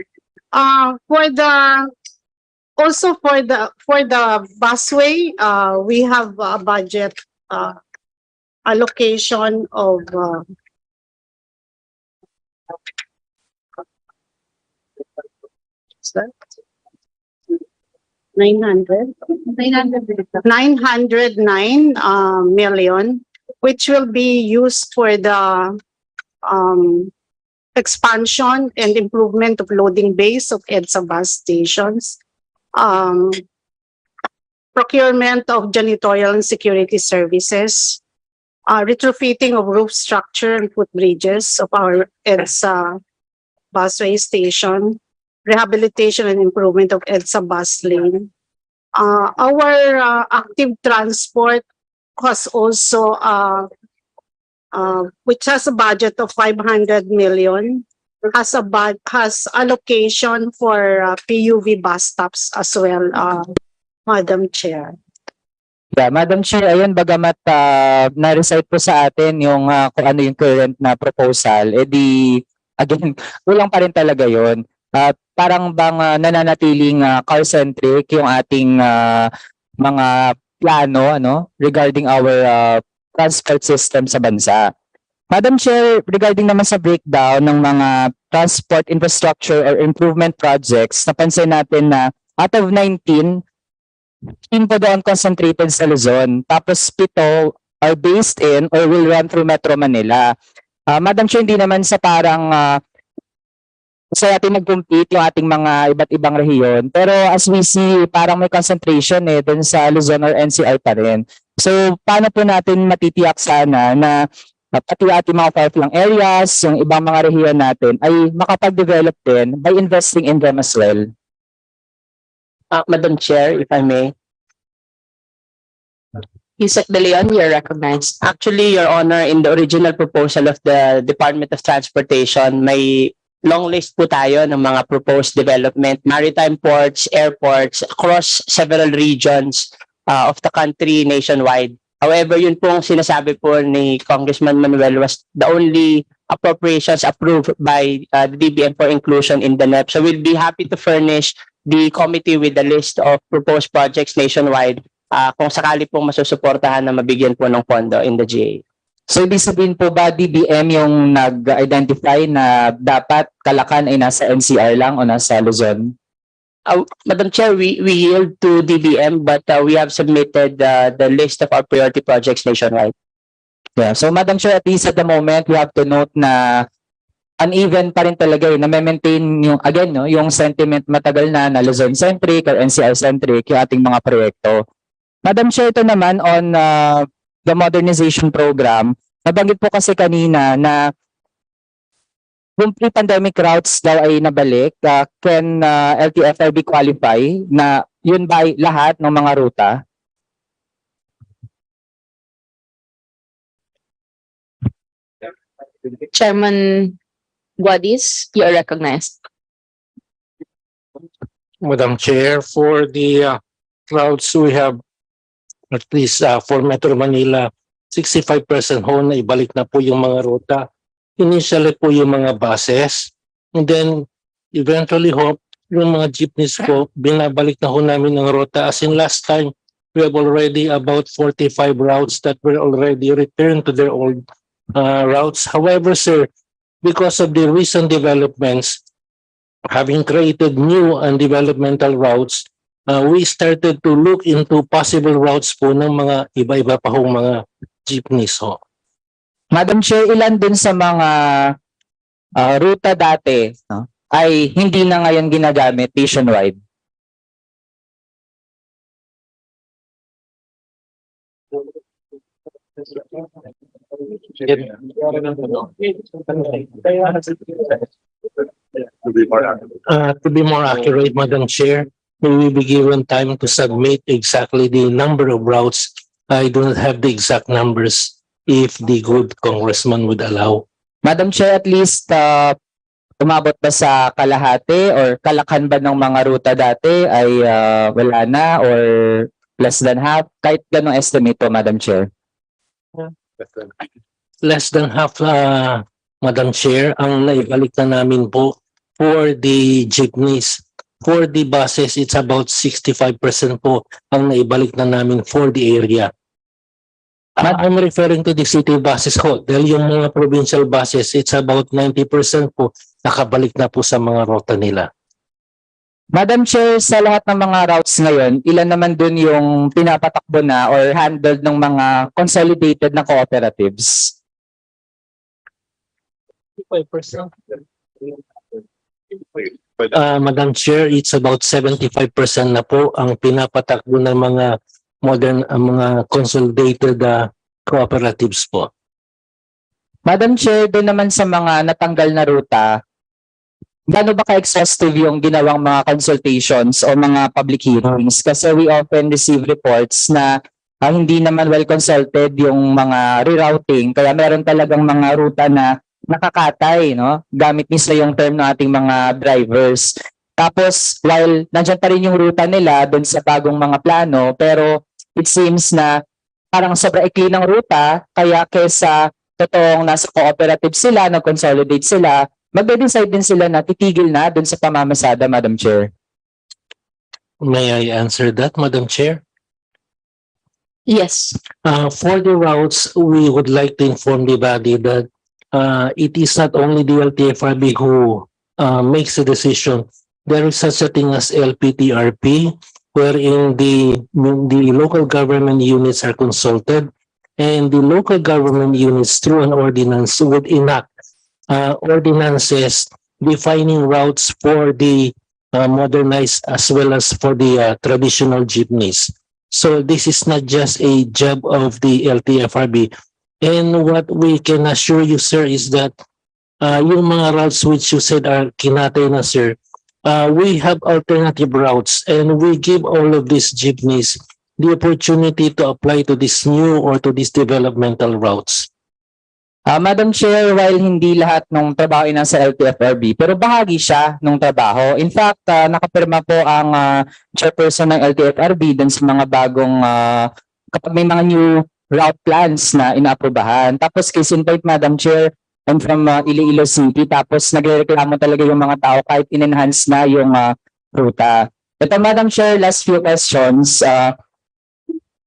Also for the busway, we have a budget allocation of 909 million, which will be used for the expansion and improvement of loading bays of EDSA bus stations, procurement of janitorial and security services, retrofitting of roof structure and footbridges of our EDSA busway station, rehabilitation and improvement of EDSA bus lane. Our active transport has also which has a budget of 500 million, has allocation for PUV bus stops as well, Madam Chair. Yeah, Madam Chair, ayun, bagamat na-recite po sa atin yung kung ano yung current na proposal, again, kulang pa rin talaga yun. Parang bang nananatiling car-centric yung ating mga plano regarding our transport system sa bansa. Madam Chair, regarding naman sa breakdown ng mga transport infrastructure or improvement projects, napansin natin na out of 19 po doon concentrated sa Luzon. Tapos 7 are based in or will run through Metro Manila. Madam Chair, hindi naman sa parang sa ating nag-compete yung ating mga iba't ibang rehiyon. Pero as we see, parang may concentration dun sa Luzon or NCR pa rin. So, paano po natin matitiyak sana na pati ating mga far-flung areas, yung ibang mga rehiyon natin, ay makapag-develop din by investing in them as well? Madam Chair, if I may. Yusek De Leon, you're recognized. Actually, Your Honor, in the original proposal of the Department of Transportation, may long list po tayo ng mga proposed development, maritime ports, airports, across several regions of the country nationwide. However, yun pong sinasabi po ni Congressman Manuel was the only appropriations approved by the DBM for inclusion in the NEP. So we'll be happy to furnish the committee with a list of proposed projects nationwide kung sakali pong masusuportahan na mabigyan po ng pondo in the GA. So, ibig sabihin po ba DBM yung nag-identify na dapat Calacan ay nasa NCR lang o nasa Luzon? Madam Chair, we yield to DBM but we have submitted the list of our priority projects nationwide. Yeah, so Madam Chair, at least at the moment, we have to note na uneven pa rin talaga na maintain yung, again, yung sentiment matagal na Luzon-centric or NCR-centric yung ating mga proyekto. Madam Chair, ito naman on the modernization program, nabanggit po kasi kanina na kung pre-pandemic routes daw ay nabalik, can LTFRB qualify na yun ba ay lahat ng mga ruta? Chairman Guadis, you are recognized. Madam Chair, for the routes we have, at least for Metro Manila, 65% ho na ibalik na po yung mga ruta. Initially po yung mga buses, and then eventually ho, yung mga jeepneys po, binabalik na ho namin ang ruta. As in last time, we have already about 45 routes that were already returned to their old routes. However, sir, because of the recent developments, having created new and developmental routes, we started to look into possible routes po ng mga iba-iba pa hong mga jeepneys ho. Madam Chair, ilan dun sa mga ruta dati, no, ay hindi na ngayon ginagamit nationwide? To be more accurate, Madam Chair, we will be given time to submit exactly the number of routes. I do not have the exact numbers if the good congressman would allow. Madam Chair, at least umabot ba sa kalahati or kalakhan ba ng mga ruta dati ay wala na or less than half? Kahit ganong estimate po, Madam Chair. Less than half, Madam Chair, ang naibalik na namin po for the jeepneys. For the buses, it's about 65% po ang naibalik na namin for the area. I'm referring to the city buses ho. Dahil yung mga provincial buses, it's about 90% po nakabalik na po sa mga ruta nila. Madam Chair, sa lahat ng mga routes ngayon, ilan naman dun yung pinapatakbo na or handled ng mga consolidated na cooperatives? 5%. Madam Chair, it's about 75% na po ang pinapatakbo ng mga modern, mga consolidated cooperatives po. Madam Chair, doon naman sa mga natanggal na ruta, gaano ba ka-exhaustive yung ginawang mga consultations o mga public hearings? Kasi we often receive reports na hindi naman well consulted yung mga rerouting. Kaya meron talagang mga ruta na nakakatay, no? Gamit mismo yung term ng ating mga drivers. Tapos, while nandiyan pa rin yung ruta nila doon sa bagong mga plano, pero it seems na parang sobra ikli ng ruta, kaya kesa totoong nasa cooperative sila, nag-consolidate sila, magde-decide din sila na titigil na doon sa pamamasada, Madam Chair. May I answer that, Madam Chair? Yes. For the routes, we would like to inform the body that it is not only the LTFRB who makes the decision. There is such a thing as LPTRP, wherein the local government units are consulted, and the local government units through an ordinance would enact ordinances defining routes for the modernized as well as for the traditional jeepneys. So this is not just a job of the LTFRB. And what we can assure you, sir, is that yung mga routes which you said are kinatay na, sir, we have alternative routes, and we give all of these jeepneys the opportunity to apply to this new or to these developmental routes. Madam Chair, while hindi lahat ng trabaho ay nasa LTFRB, pero bahagi siya ng trabaho. In fact, nakapirma po ang chairperson ng LTFRB dun sa mga bagong, kapag may mga new route plans na inaaprobahan. Tapos case in point, Madam Chair, I'm from Iloilo City, tapos nagrereklamo talaga yung mga tao kahit in-enhance na yung ruta. Ito, Madam Chair, last few questions.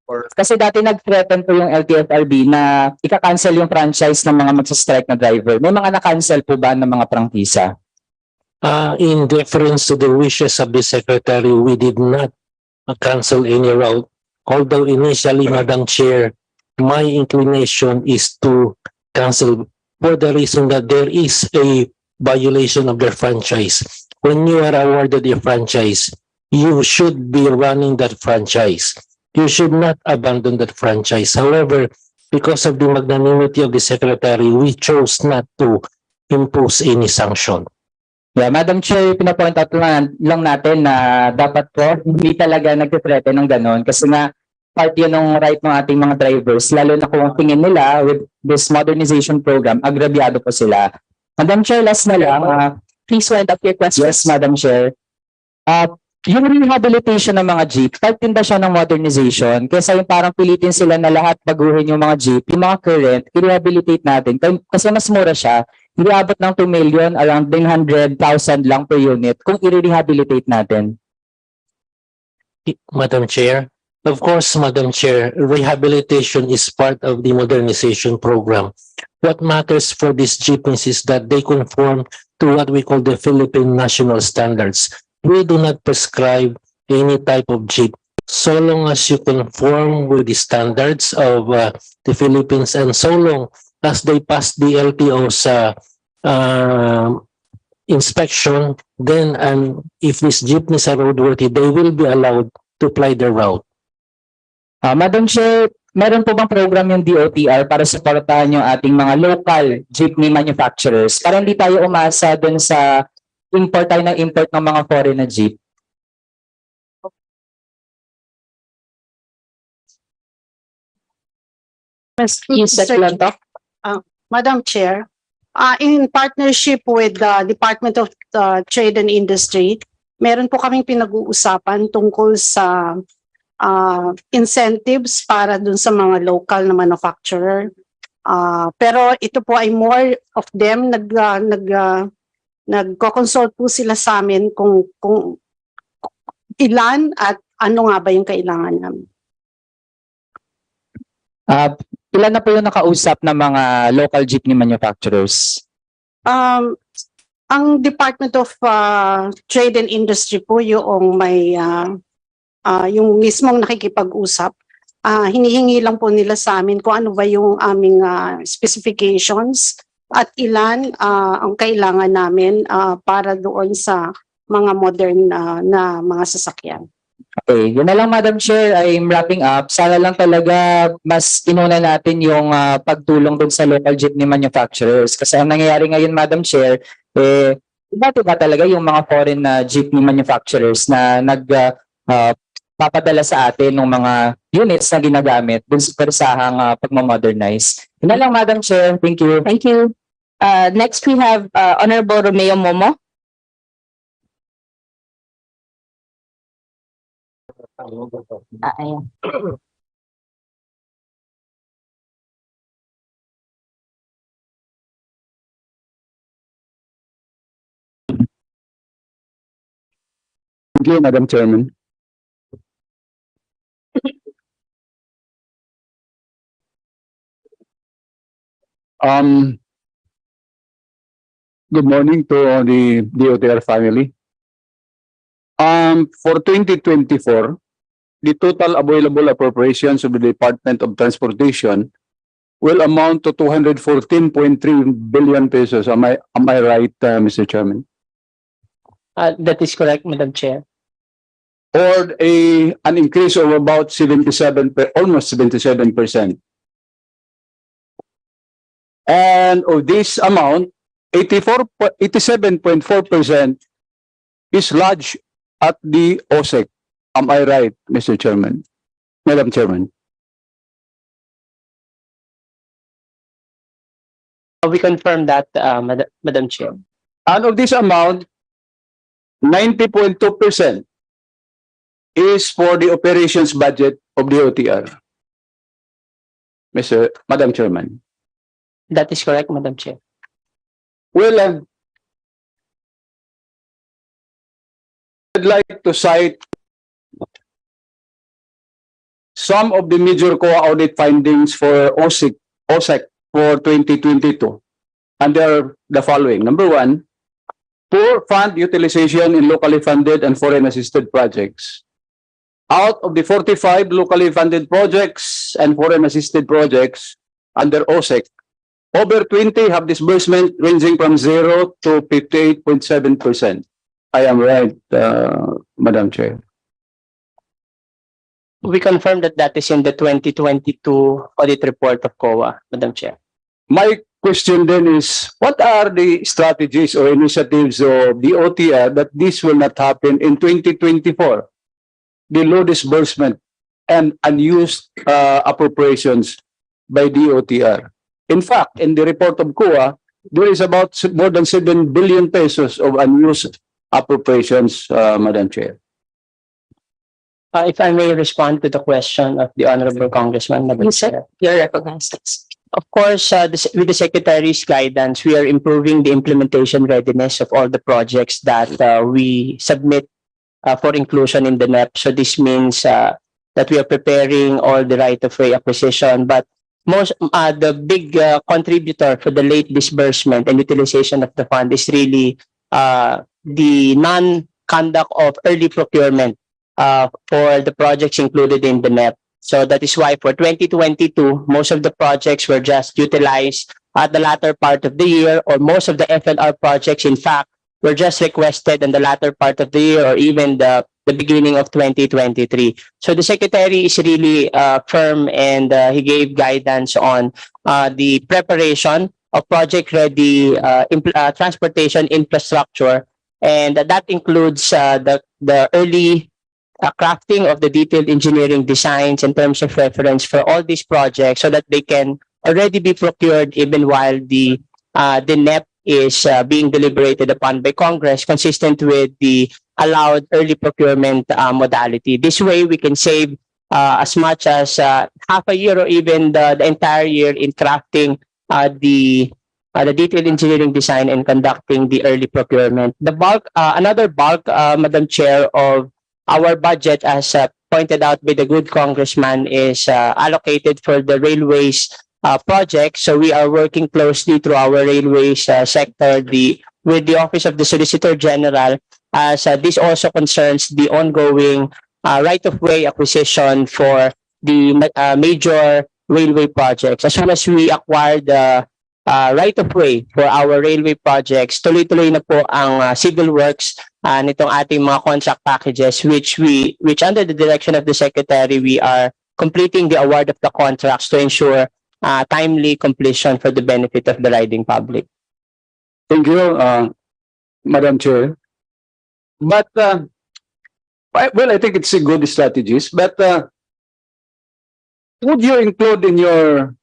Kasi dati nag-threaten po yung LTFRB na ika-cancel yung franchise ng mga magsastrike na driver. May mga na-cancel po ba ng mga prangkisa? In deference to the wishes of the Secretary, we did not cancel any route. Although initially, Madam Chair, my inclination is to cancel for the reason that there is a violation of their franchise. When you are awarded a franchise, you should be running that franchise. You should not abandon that franchise. However, because of the magnanimity of the Secretary, we chose not to impose any sanction. Yeah, Madam Chair, pinapoint out lang natin na dapat po hindi talaga nagtitrete ng ganon kasi nga part yun ng right ng ating mga drivers, lalo na kung tingin nila with this modernization program, agrabyado po sila. Madam Chair, last na lang. Please wind up your questions. Yes, Madam Chair. Yung rehabilitation ng mga jeep, part din ba siya ng modernization? Kesa yung parang pilitin sila na lahat baguhin yung mga jeep, yung mga current, i-rehabilitate natin. Kasi mas mura siya, iabot ng 2 million, around 900,000 lang per unit kung i-rehabilitate natin. Madam Chair, of course, Madam Chair, rehabilitation is part of the modernization program. What matters for these jeepneys is that they conform to what we call the Philippine national standards. We do not prescribe any type of jeep. So long as you conform with the standards of the Philippines and so long as they pass the LTO's inspection, then if these jeepneys are roadworthy, they will be allowed to ply their route. Madam Chair, meron po bang program yung DOTr para supportahan yung ating mga local jeepney manufacturers para hindi tayo umasa dun sa import ng mga foreign na jeep? Madam Chair, in partnership with the Department of Trade and Industry, meron po kaming pinag-uusapan tungkol sa incentives para dun sa mga local na manufacturer. Pero ito po ay more of them nagko-consult po sila sa amin kung ilan at ano nga ba yung kailangan namin. Ilan na po yung nakausap ng mga local jeepney manufacturers? Ang Department of Trade and Industry po yung may yung mismong nakikipag-usap. Hinihingi lang po nila sa amin kung ano ba yung aming specifications at ilan ang kailangan namin para doon sa mga modern na mga sasakyan. Okay, yun na lang Madam Chair, I'm wrapping up. Sana lang talaga mas inuna natin yung pagtulong dun sa local jeepney manufacturers. Kasi ang nangyayari ngayon Madam Chair, iba talaga yung mga foreign na jeepney manufacturers na papadala sa atin ng mga units na ginagamit dun sa persahang pagmamodernize. Yun na lang Madam Chair, thank you. Thank you. Next we have Honorable Romeo Momo. Ayan. Thank you, Madam Chairman. Good morning to the DOTr family. For 2024, the total available appropriations of the Department of Transportation will amount to 214.3 billion pesos. Am I right, Mr. Chairman? That is correct, Madam Chair. Or an increase of about almost 77%. And of this amount, 87.4% is lodged at the OSEC. Am I right, Mr. Chairman? Madam Chairman? We confirm that, Madam Chair. And of this amount, 90.2% is for the operations budget of the DOTr. Madam Chairman. That is correct, Madam Chair. Well, I'd like to cite some of the major COA audit findings for OSEC for 2022. And they are the following. Number one, poor fund utilization in locally funded and foreign assisted projects. Out of the 45 locally funded projects and foreign assisted projects under OSEC, over 20 have disbursement ranging from 0 to 58.7%. I am right, Madam Chair. We confirm that that is in the 2022 audit report of COA, Madam Chair. My question then is, what are the strategies or initiatives of the DOTr that this will not happen in 2024? The low disbursement and unused appropriations by DOTr. In fact, in the report of COA, there is about more than 7 billion pesos of unused appropriations, Madam Chair. If I may respond to the question of the Honorable Congressman, Madam Chair. You're recognized. Of course, with the Secretary's guidance, we are improving the implementation readiness of all the projects that we submit for inclusion in the NEP. So this means that we are preparing all the right-of-way acquisition, but the big contributor for the late disbursement and utilization of the fund is really the non-conduct of early procurement for the projects included in the NEP. So that is why for 2022, most of the projects were just utilized at the latter part of the year, or most of the FLR projects, in fact, were just requested in the latter part of the year or even the beginning of 2023. So the Secretary is really firm, and he gave guidance on the preparation of project-ready transportation infrastructure, and that includes the early crafting of the detailed engineering designs in terms of reference for all these projects, so that they can already be procured even while the NEP is being deliberated upon by Congress, consistent with the allowed early procurement modality. This way, we can save as much as half a year or even the entire year in crafting the detailed engineering design and conducting the early procurement. The bulk, another bulk, Madam Chair, of our budget, as pointed out by the good congressman, is allocated for the railways project. So we are working closely through our railways sector with the Office of the Solicitor General, as this also concerns the ongoing right-of-way acquisition for the major railway projects. As soon as we acquire the right-of-way for our railway projects, tuloy-tuloy na po ang civil works nitong ating mga contract packages, which under the direction of the Secretary, we are completing the award of the contracts to ensure timely completion for the benefit of the riding public. Thank you, Madam Chair. But, well, I think it's a good strategies, but would you include in your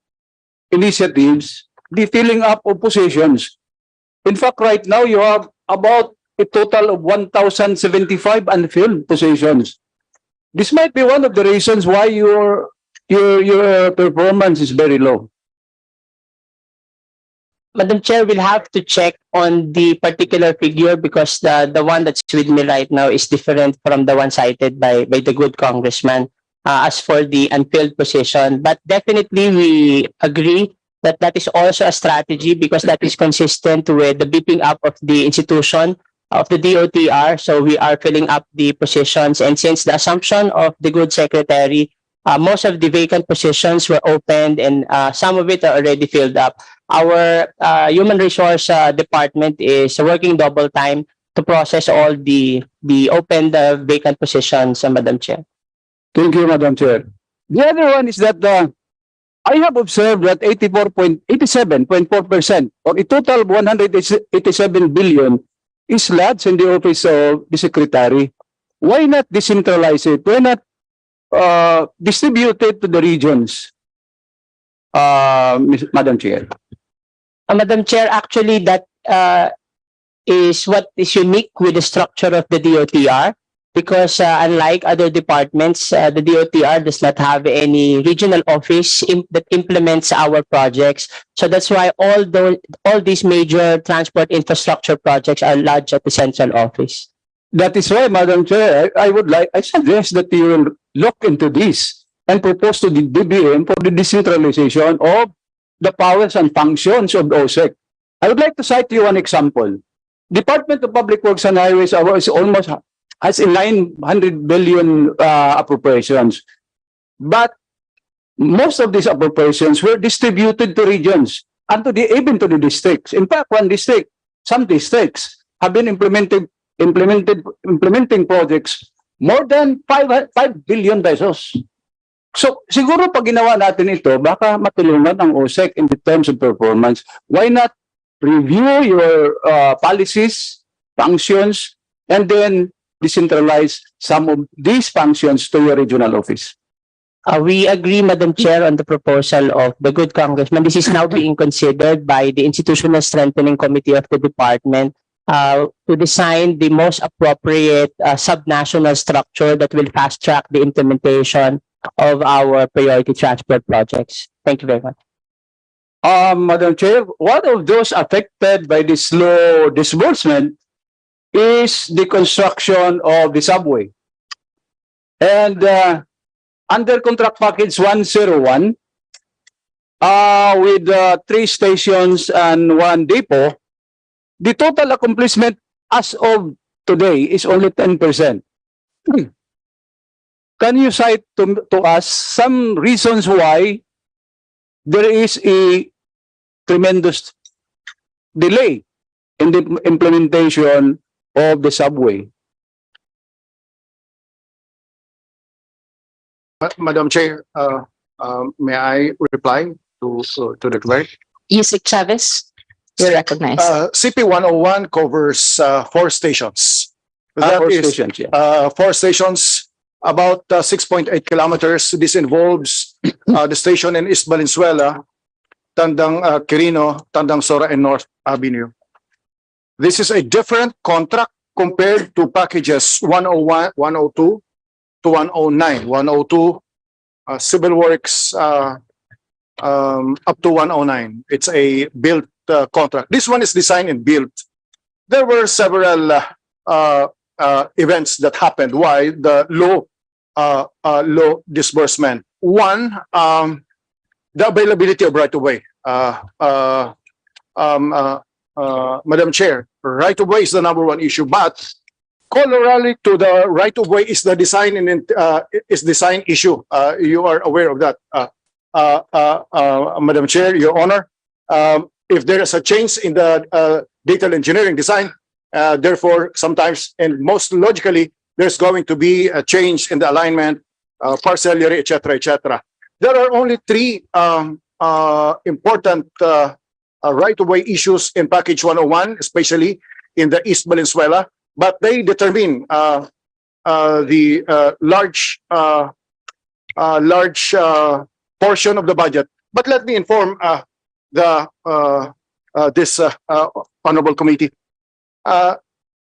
initiatives the filling up of positions? In fact, right now, you have about a total of 1,075 unfilled positions. This might be one of the reasons why your performance is very low. Madam Chair, we'll have to check on the particular figure, because the one that's with me right now is different from the one cited by the good congressman as for the unfilled position. But definitely we agree that that is also a strategy, because that is consistent with the beefing up of the institution of the DOTr. So we are filling up the positions, and since the assumption of the good secretary, most of the vacant positions were opened, and some of it are already filled up. Our human resource department is working double time to process all the open vacant positions, Madam Chair. Thank you, Madam Chair. The other one is that I have observed that 87.4% or a total of 187 billion is lodged in the office of the Secretary. Why not decentralize it? Why not distribute it to the regions, Madam Chair? Madam Chair, actually that is what is unique with the structure of the DOTr, because unlike other departments, the DOTr does not have any regional office that implements our projects. So that's why all these major transport infrastructure projects are lodged at the central office. That is why, Madam Chair, I suggest that you will look into this and propose to the DBM for the decentralization of the powers and functions of the OSEC. I would like to cite you one example. Department of Public Works and Highways is almost has a 900 billion appropriations, but most of these appropriations were distributed to regions and even to the districts. In fact, some districts have been implementing projects more than 5 billion pesos. So siguro pag ginawa natin ito, baka matulungan ang OSEC in the terms of performance. Why not review your policies, functions, and then decentralize some of these functions to your regional office? We agree, Madam Chair, on the proposal of the good Congressman. This is now being considered by the Institutional Strengthening Committee of the Department to design the most appropriate subnational structure that will fast-track the implementation of our priority transport projects. Thank you very much. Madam Chair, one of those affected by this slow disbursement is the construction of the subway. And under contract package 101, with 3 stations and 1 depot, the total accomplishment as of today is only 10%. Can you cite to us some reasons why there is a tremendous delay in the implementation of the subway? Madam Chair, may I reply to the query? Yusik Chavez, you're recognized. CP 101 covers 4 stations. That 4 is, stations, yeah. 4 stations, about 6.8 kilometers. This involves the station in East Valenzuela, Tandang Quirino, Tandang Sora, and North Avenue. This is a different contract compared to packages 101, 102 to 109. 102 civil works up to 109. It's a built contract. This one is designed and built. There were several events that happened. Why the low disbursement? One, the availability of right of way. Madam Chair, right of way is the #1 issue, but corollary to the right of way is the design and design issue. You are aware of that, Madam Chair, Your Honor. If there is a change in the detailed engineering design, therefore sometimes and most logically there's going to be a change in the alignment, parcellery, etc., etc. There are only 3 important right-of-way issues in package 101, especially in the East Valenzuela, but they determine the large portion of the budget. But let me inform this honorable committee.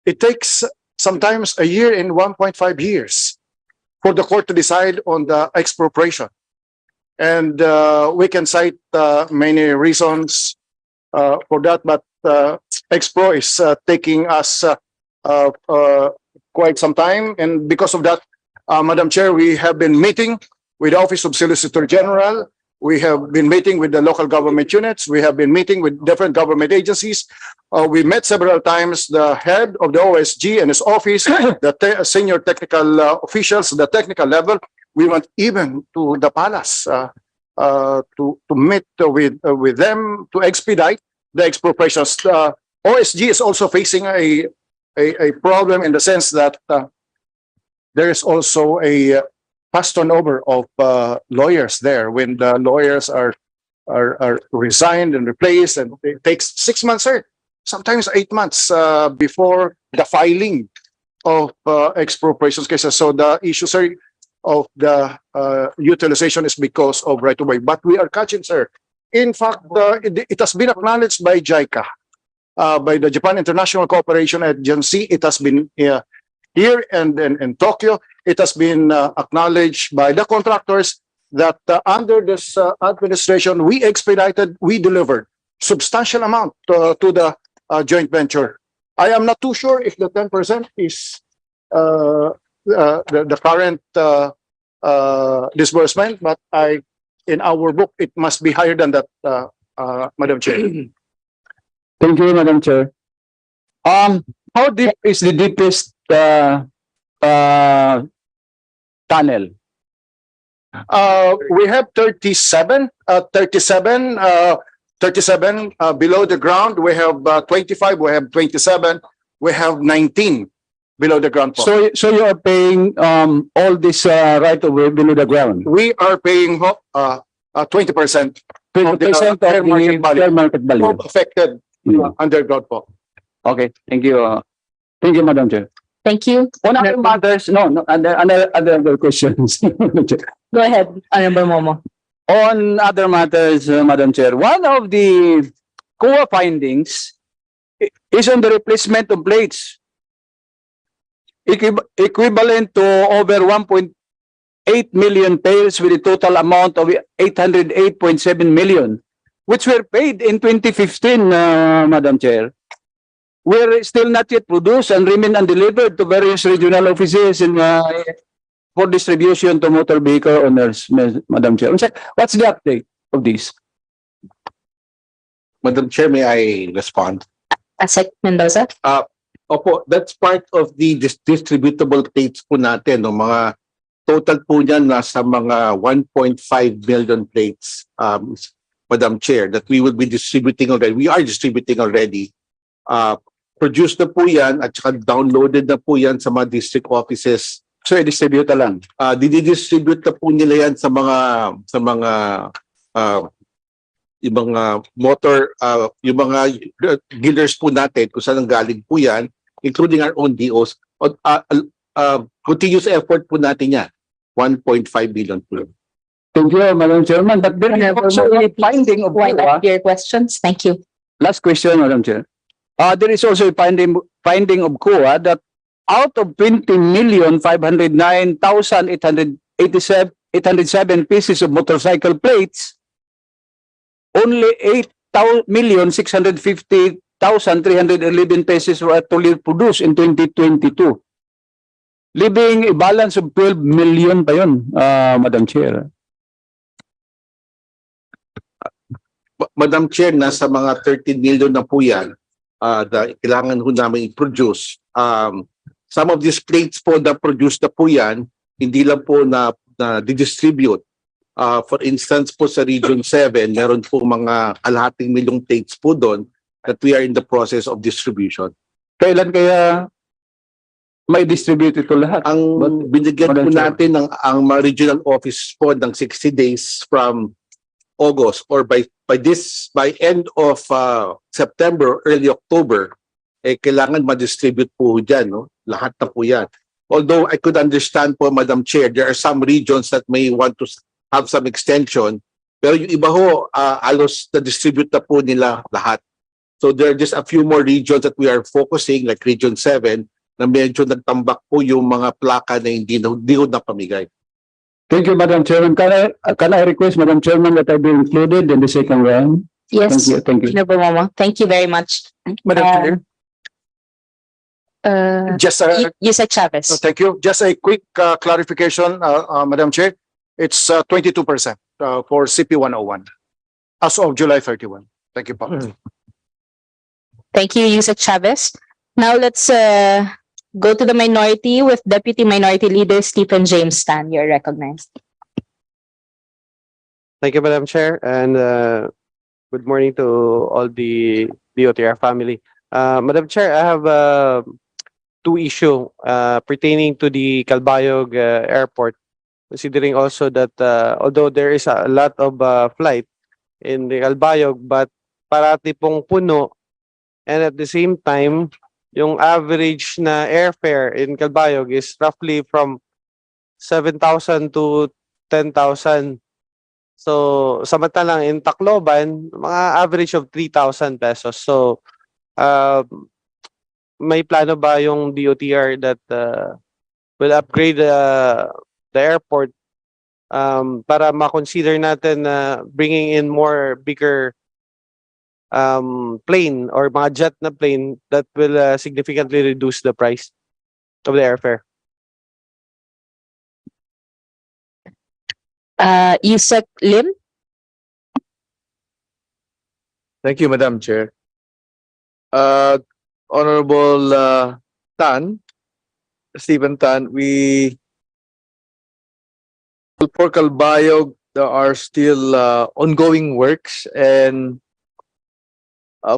It takes sometimes a year and 1.5 years for the court to decide on the expropriation. And we can cite many reasons for that, but Expro is taking us quite some time. And because of that, Madam Chair, we have been meeting with the Office of Solicitor General. We have been meeting with the local government units. We have been meeting with different government agencies. We met several times the head of the OSG and his office, the senior technical officials, the technical level. We went even to the palace to meet with them to expedite the expropriations. OSG is also facing a problem in the sense that there is also a fast turnover of lawyers there. When the lawyers are resigned and replaced, and it takes 6 months, sir, sometimes 8 months before the filing of expropriations cases. So the issue, sir, of the utilization is because of right of way. But we are catching, sir. In fact, it has been acknowledged by JICA, by the Japan International Cooperation Agency. It has been here and in Tokyo. It has been acknowledged by the contractors that under this administration, we expedited, we delivered substantial amount to the joint venture. I am not too sure if the 10% is the current disbursement, but in our book, it must be higher than that, Madam Chair. Thank you, Madam Chair. How deep is the deepest tunnel? We have 37 below the ground. We have 25, we have 27, we have 19 below the ground po. So you are paying all this right of way below the ground. We are paying 20% 20% of the fair market value. fair market value. Affected underground po. Okay, thank you. Thank you, Madam Chair. Thank you. On other matters, no, other questions. Go ahead, Honorable Momo. On other matters, Madam Chair, one of the COA findings is on the replacement of plates. Equivalent to over 1.8 million tails with a total amount of 808.7 million, which were paid in 2015, Madam Chair. Were still not yet produced and remain undelivered to various regional offices in, for distribution to motor vehicle owners, Madam Chair. What's the update of this? Madam Chair, may I respond? Asek Mendoza. Opo, that's part of the distributable plates po natin. No? Mga total po niyan nasa mga 1.5 million plates, Madam Chair, that we will be distributing already. We are distributing already. Produced na po yan at saka downloaded na po yan sa mga district offices. So, i-distribute na lang? Didistribute na po nila yan sa mga yung mga motor, yung mga dealers po natin kung saan ang galing po yan, including our own DOs. Continuous effort po natin yan. 1.5 billion po. Thank you, Madam Chairman. But there is also a finding of Wind up your questions. Thank you. Last question, Madam Chair. There is also a finding of COA that out of 20,509,887 pieces of motorcycle plates, only 8,650,311 pieces were actually produced in 2022. Leaving a balance of 12 million pa yun, Madam Chair. Madam Chair, nasa mga 13 million na po yan na kailangan ho namin i-produce. Some of these plates po na produce na po yan, hindi lang po na distribute. For instance po sa Region 7, meron po mga kalahating milyong plates po doon that we are in the process of distribution. Kailan kaya may distribute ito lahat? Ang binigyan po natin ng ang mga regional office po ng 60 days from August or by end of September, early October, kailangan ma-distribute po dyan, no? Lahat na po yan. Although I could understand po, Madam Chair, there are some regions that may want to have some extension, pero yung iba ho, alos na-distribute na po nila lahat. So there are just a few more regions that we are focusing, like Region 7, na medyo nagtambak po yung mga plaka na hindi ho napamigay. Thank you, Madam Chairman. Can I request, Madam Chairman, that I be included in the second round? Yes. Thank you. Thank you. Honorable Momo. Thank you very much. Madam Chair. Just Yusek Chavez. thank you. Just a quick clarification, Madam Chair. It's 22% for CP101 as of July 31. Thank you, po. Thank you, Yusek Chavez. Now let's go to the minority with Deputy Minority Leader Stephen James Stan. You're recognized. Thank you, Madam Chair, and good morning to all the DOTr family. Madam Chair, I have two issues pertaining to the Calbayog Airport, considering also that although there is a lot of flight in the Calbayog, but parati pong puno, and at the same time, yung average na airfare in Calbayog is roughly from 7,000 to 10,000. So, samantalang in Tacloban, mga average of 3,000 pesos. So, may plano ba yung DOTr that will upgrade the airport para ma-consider natin na bringing in more bigger plane or mga jet na plane that will significantly reduce the price of the airfare? Yusek Lim. Thank you, Madam Chair. Honorable Stephen Tan, for Calbayog, there are still ongoing works and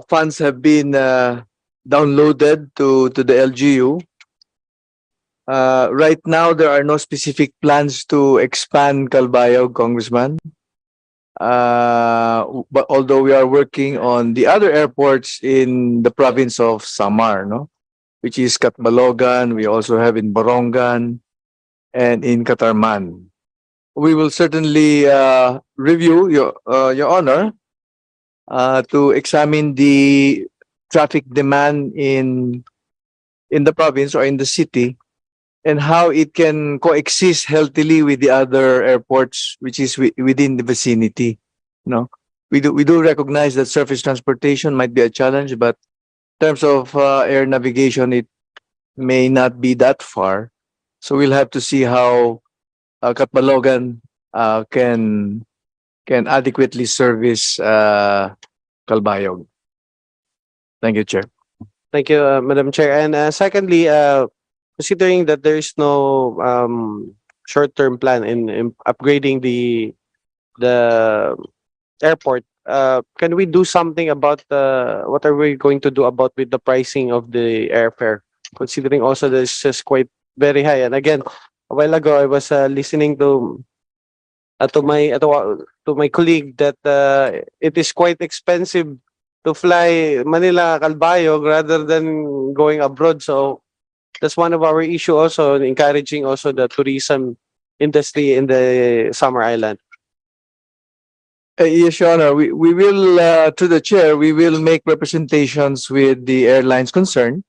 funds have been downloaded to the LGU. Right now, there are no specific plans to expand Calbayog, Congressman. But although we are working on the other airports in the province of Samar, no, which is Catbalogan, we also have in Borongan and in Catarman. We will certainly review your honor to examine the traffic demand in the province or in the city and how it can coexist healthily with the other airports which is within the vicinity. No, we do recognize that surface transportation might be a challenge, but in terms of air navigation, it may not be that far. So we'll have to see how Catbalogan can adequately service Calbayog. Thank you, Chair. Thank you, Madam Chair. And secondly, considering that there is no short-term plan in upgrading the airport, can we do something about what are we going to do about with the pricing of the airfare? Considering also that it's just quite very high. And again, a while ago, I was listening to my colleague that it is quite expensive to fly Manila Calbayog rather than going abroad. So that's one of our issue also, encouraging also the tourism industry in the Summer Island. Yes, Your Honor, we will, to the chair, we will make representations with the airlines concerned,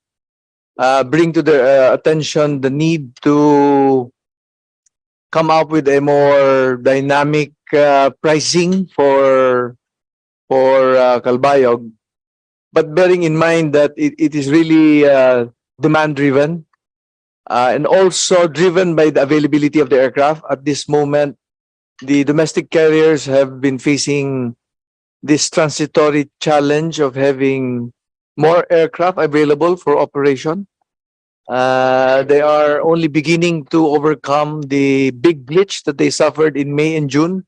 bring to their attention the need to come up with a more dynamic pricing for Calbayog, but bearing in mind that it is really demand driven and also driven by the availability of the aircraft. At this moment, the domestic carriers have been facing this transitory challenge of having more aircraft available for operation. They are only beginning to overcome the big glitch that they suffered in May and June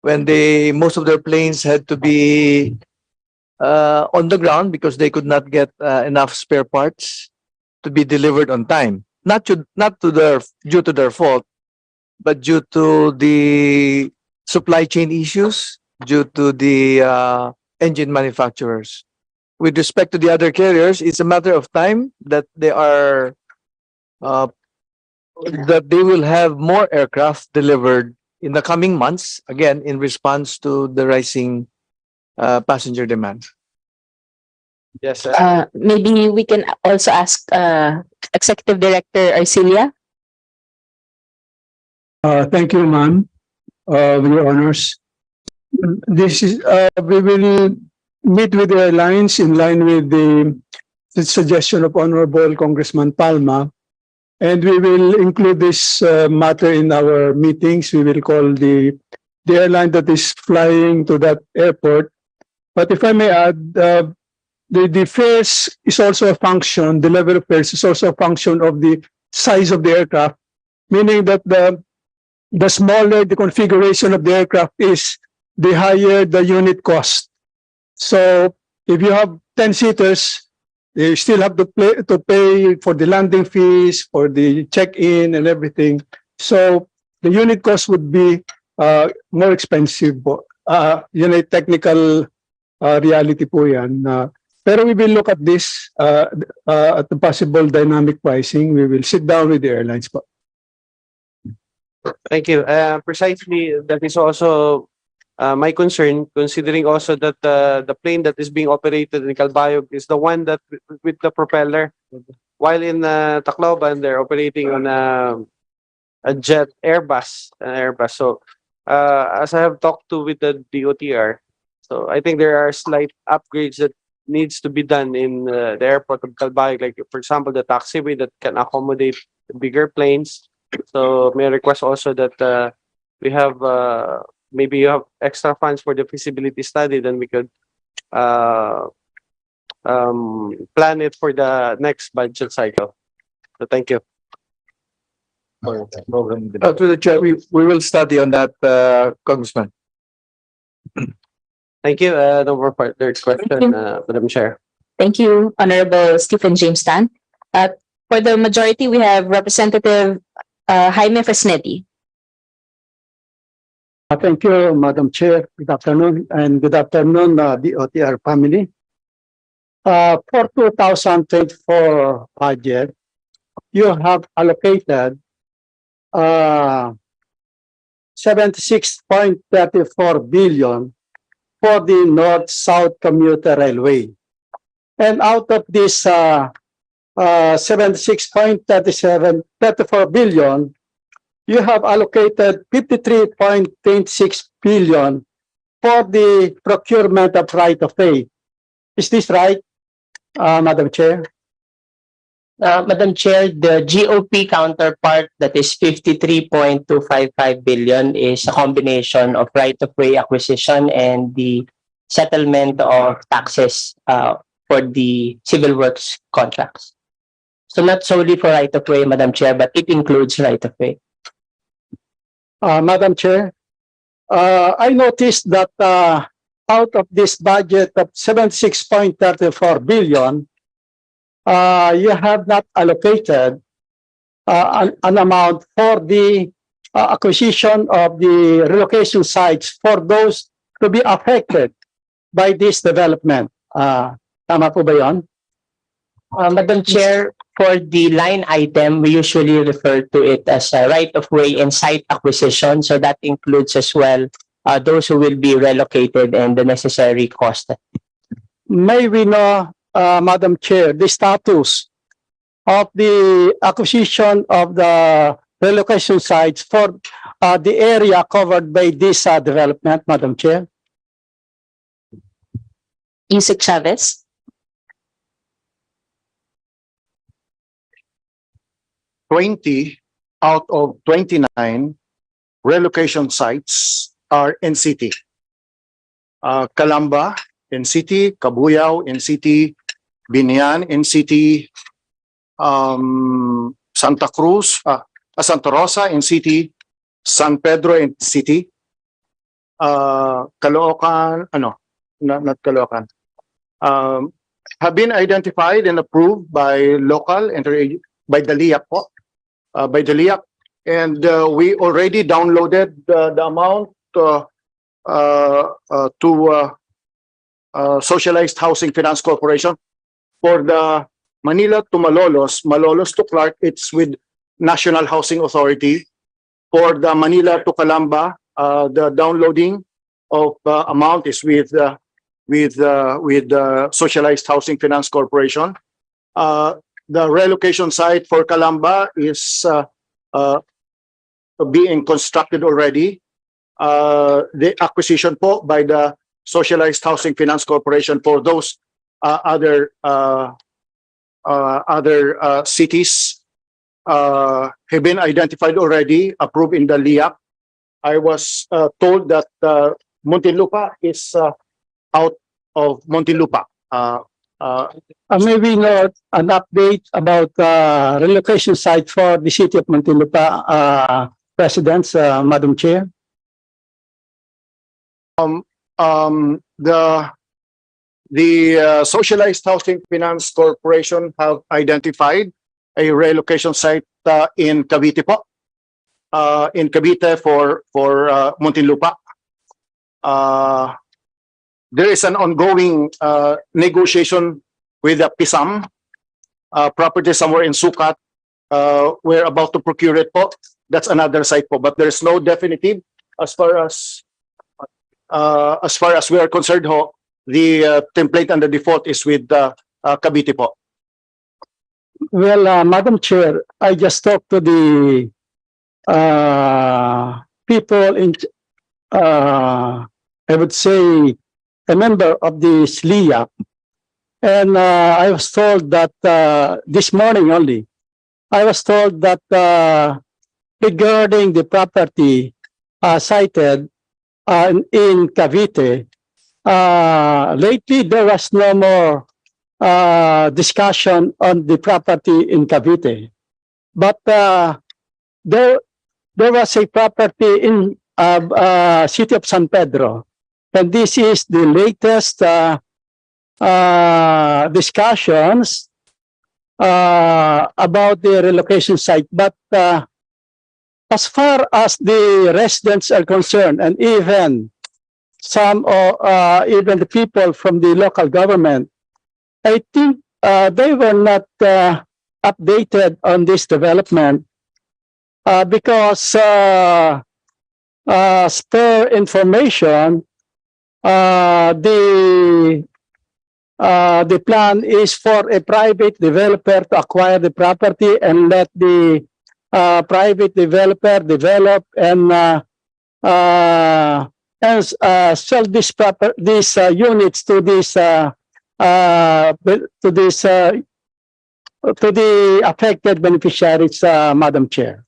when most of their planes had to be on the ground because they could not get enough spare parts to be delivered on time. Not due to their fault, but due to the supply chain issues, due to the engine manufacturers. With respect to the other carriers, it's a matter of time that they will have more aircraft delivered in the coming months, again, in response to the rising passenger demand. Yes. Maybe we can also ask Executive Director Arcilia. Thank you, ma'am, Your Honors. This is, we will meet with the airlines in line with the suggestion of Honorable Congressman Palma, and we will include this matter in our meetings. We will call the airline that is flying to that airport. But if I may add, the fares is also a function, the level of fares is also a function of the size of the aircraft, meaning that the smaller the configuration of the aircraft is, the higher the unit cost. So if you have 10 seaters, you still have to pay for the landing fees, for the check-in and everything. So the unit cost would be more expensive. Yun ay technical reality po yan. Pero we will look at this, at the possible dynamic pricing. We will sit down with the airlines po. Thank you. Precisely, that is also my concern, considering also that the plane that is being operated in Calbayog is the one that with the propeller, while in Tacloban they're operating on a jet Airbus. So as I have talked to with the DOTr, so I think there are slight upgrades that needs to be done in the airport of Calbayog, like for example the taxiway that can accommodate bigger planes. So may I request also that we have maybe you have extra funds for the feasibility study, then we could plan it for the next budget cycle. So thank you. To the chair, we will study on that, Congressman. Thank you. No more further question, Madam Chair. Thank you, Honorable Stephen James Tan. For the majority, we have Representative Jaime Fresnetti. Thank you, Madam Chair. Good afternoon, and good afternoon, DOTr family. For 2024 budget, you have allocated 76.34 billion for the North-South Commuter Railway. And out of this 76.34 billion, you have allocated 53.26 billion for the procurement of right-of-way. Is this right, Madam Chair? Madam Chair, the GOP counterpart, that is 53.255 billion, is a combination of right-of-way acquisition and the settlement of taxes for the civil works contracts. So not solely for right-of-way, Madam Chair, but it includes right-of-way. Madam Chair, I noticed that out of this budget of 76.34 billion, you have not allocated an amount for the acquisition of the relocation sites for those to be affected by this development. Tama po ba yun? Madam Chair, for the line item, we usually refer to it as a right-of-way and site acquisition. So that includes as well those who will be relocated and the necessary cost. May we know, Madam Chair, the status of the acquisition of the relocation sites for the area covered by this development, Madam Chair? Yusek Chavez. 20 out of 29 relocation sites are in city. Calamba in city, Cabuyao in city, Binian in city, Santa Cruz, Santa Rosa in city, San Pedro in city, Caloocan, not Caloocan, have been identified and approved by local by the LIAC po. By the LIAC, and we already downloaded the amount to Socialized Housing Finance Corporation. For the Manila to Malolos, Malolos to Clark, it's with National Housing Authority. For the Manila to Calamba, the downloading of amount is with Socialized Housing Finance Corporation. The relocation site for Calamba is being constructed already. The acquisition po by the Socialized Housing Finance Corporation for those other cities have been identified already, approved in the LIAC. I was told that Muntinlupa is out of Muntinlupa. Maybe not an update about relocation site for the city of Muntinlupa residents, Madam Chair. The Socialized Housing Finance Corporation have identified a relocation site in Cavite po. In Cavite for Muntinlupa. There is an ongoing negotiation with the PISAM property somewhere in Sucat. We're about to procure it po. That's another site po, but there's no definitive as far as we are concerned ho. The template and the default is with Cavite po. Well, Madam Chair, I just talked to the people in, I would say, a member of the SLIAC, and I was told that this morning only, I was told that regarding the property cited in Cavite, lately there was no more discussion on the property in Cavite, but there was a property in city of San Pedro, and this is the latest discussions about the relocation site, but as far as the residents are concerned, and even some even the people from the local government, I think they were not updated on this development because as per information, the plan is for a private developer to acquire the property and let the private developer develop and sell these units to the affected beneficiaries, Madam Chair.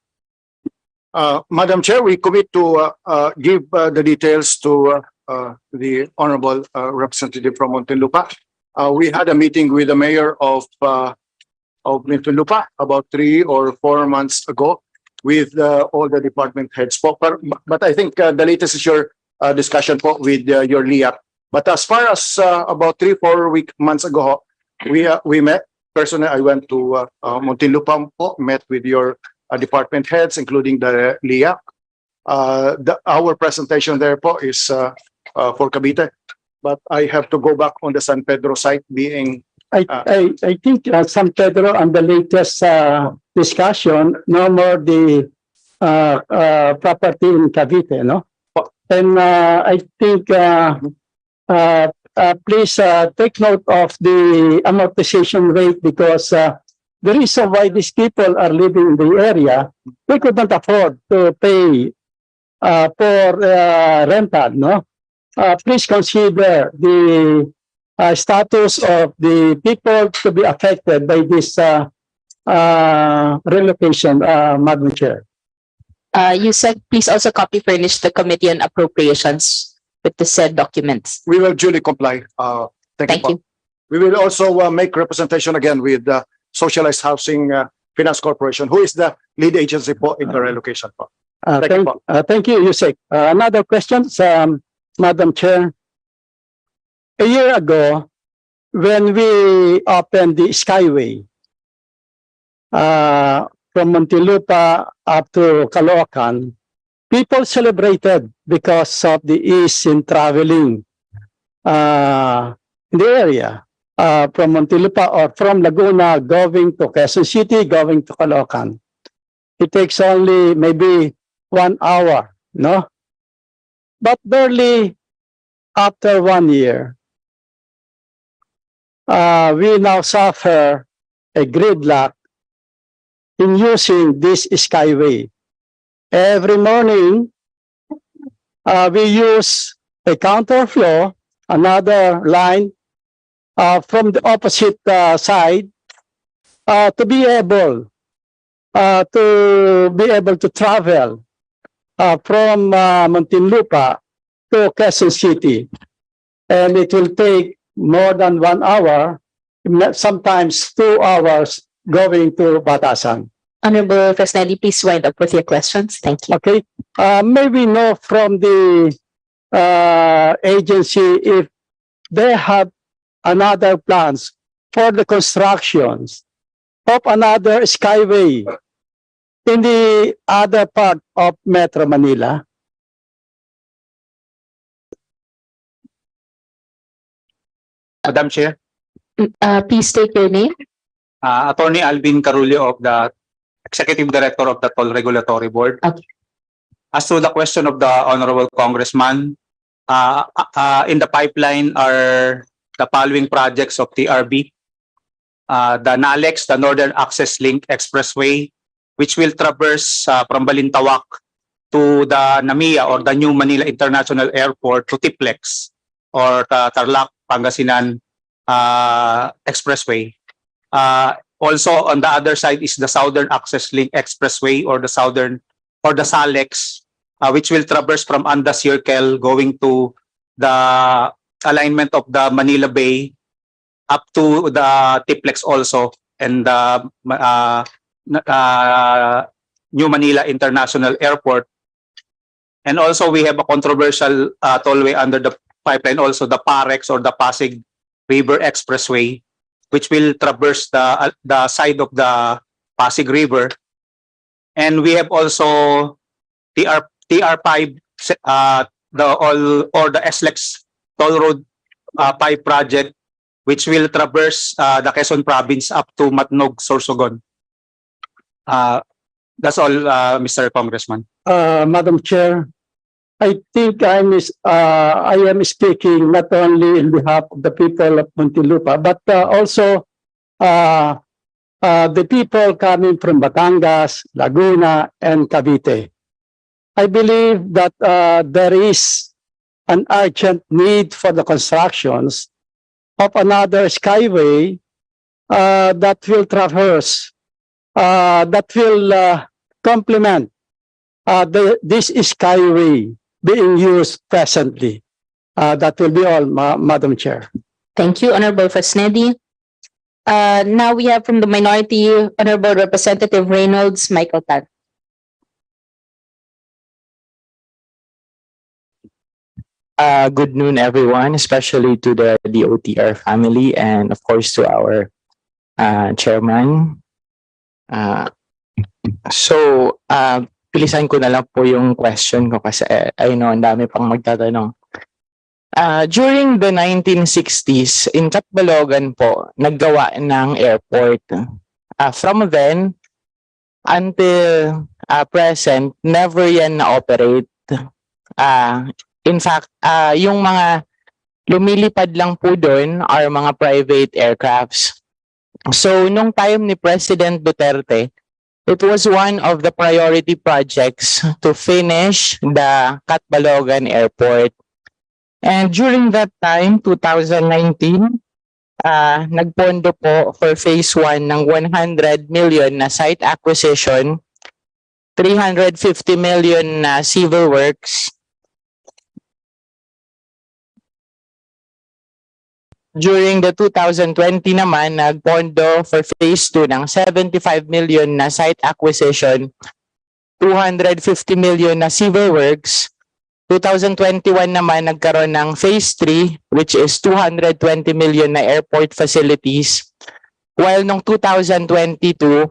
Madam Chair, we commit to give the details to the Honorable Representative from Muntinlupa. We had a meeting with the mayor of Muntinlupa about 3 or 4 months ago with all the department heads. But I think the latest is your discussion with your LIAC. But as far as about 3-4 months ago, we met personally. I went to Muntinlupa, met with your department heads, including the LIAC. Our presentation there is for Cavite, but I have to go back on the San Pedro site being. I think San Pedro on the latest discussion, no more the property in Cavite, no? And I think please take note of the amortization rate because the reason why these people are living in the area, they could not afford to pay for rental, no? Please consider the status of the people to be affected by this relocation, Madam Chair. You said please also copy furnish the Committee on Appropriations with the said documents. We will duly comply. Thank you. We will also make representation again with the Socialized Housing Finance Corporation, who is the lead agency in the relocation. Thank you, Yusek. Another question, Madam Chair. A year ago, when we opened the Skyway from Muntinlupa up to Caloocan, people celebrated because of the ease in traveling in the area from Muntinlupa or from Laguna going to Quezon City, going to Caloocan. It takes only maybe 1 hour, no? But barely after 1 year, we now suffer a gridlock in using this Skyway. Every morning, we use a counterflow, another line from the opposite side to be able to travel from Muntinlupa to Quezon City, and it will take more than 1 hour, sometimes 2 hours going to Batasan. Honorable Fresnelli, please wind up with your questions. Thank you. Okay. May we know from the agency if they have another plans for the constructions of another Skyway in the other part of Metro Manila? Madam Chair. Please state your name. Attorney Alvin Carulio of the Executive Director of the Toll Regulatory Board. Okay. As to the question of the Honorable Congressman, in the pipeline are the following projects of TRB. The NALEX, the Northern Access Link Expressway, which will traverse from Balintawak to the NAMIA or the New Manila International Airport to Tiplex or Tarlac, Pangasinan Expressway. Also on the other side is the Southern Access Link Expressway or the SALEX, which will traverse from Anda Circle going to the alignment of the Manila Bay up to the Tiplex also and the New Manila International Airport. And also we have a controversial tollway under the pipeline, also the PAREX or the Pasig River Expressway which will traverse the side of the Pasig River. And we have also TR5, the SLEX Toll Road 5 project, which will traverse the Quezon Province up to Matnog, Sorsogon. That's all, Mr. Congressman. Madam Chair, I think I am speaking not only in behalf of the people of Muntinlupa, but also the people coming from Batangas, Laguna, and Cavite. I believe that there is an urgent need for the constructions of another skyway that will traverse, that will complement this skyway being used presently. That will be all, Madam Chair. Thank you, Honorable Fasnedi. Now we have from the minority, Honorable Representative Reynolds Michael Tan. Good noon, everyone, especially to the DOTr family and of course to our chairman. Pilisan ko na lang po yung question ko kasi I know ang dami pang magtatanong. During the 1960s, in Catbalogan po, naggawa ng airport. From then until present, never yan na-operate. In fact, yung mga lumilipad lang po doon are mga private aircrafts. So, nung time ni President Duterte, it was one of the priority projects to finish the Catbalogan Airport. And during that time, 2019, nagpondo po for phase 1 ng 100 million na site acquisition, 350 million na civil works. During the 2020 naman, nagpondo for phase 2 ng 75 million na site acquisition, 250 million na civil works. 2021 naman, nagkaroon ng phase 3, which is 220 million na airport facilities. While nung 2022,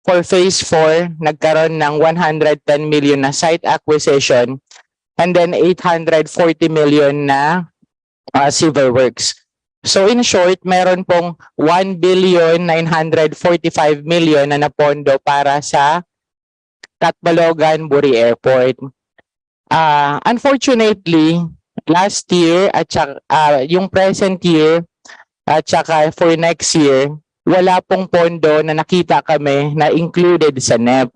for phase 4, nagkaroon ng 110 million na site acquisition and then 840 million na civil works. So in short, meron pong 1,945 million na napondo para sa Catbalogan Buri Airport. Unfortunately, last year at yung present year at saka for next year, wala pong pondo na nakita kami na included sa NEP.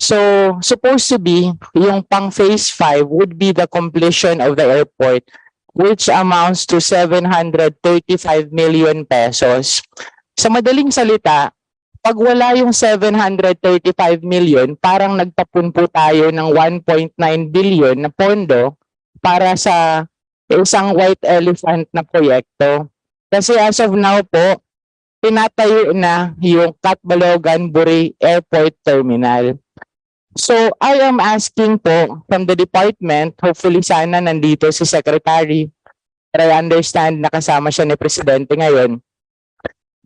So supposed to be yung pang phase 5 would be the completion of the airport, which amounts to 735 million pesos. Sa madaling salita, pag wala yung 735 million, parang nagpapunpo tayo ng 1.9 billion na pondo para sa isang white elephant na proyekto. Kasi as of now po, tinatayo na yung Catbalogan Buri Airport Terminal. So, I am asking po from the department, hopefully sana nandito si Secretary, but I understand nakasama siya ni Presidente ngayon,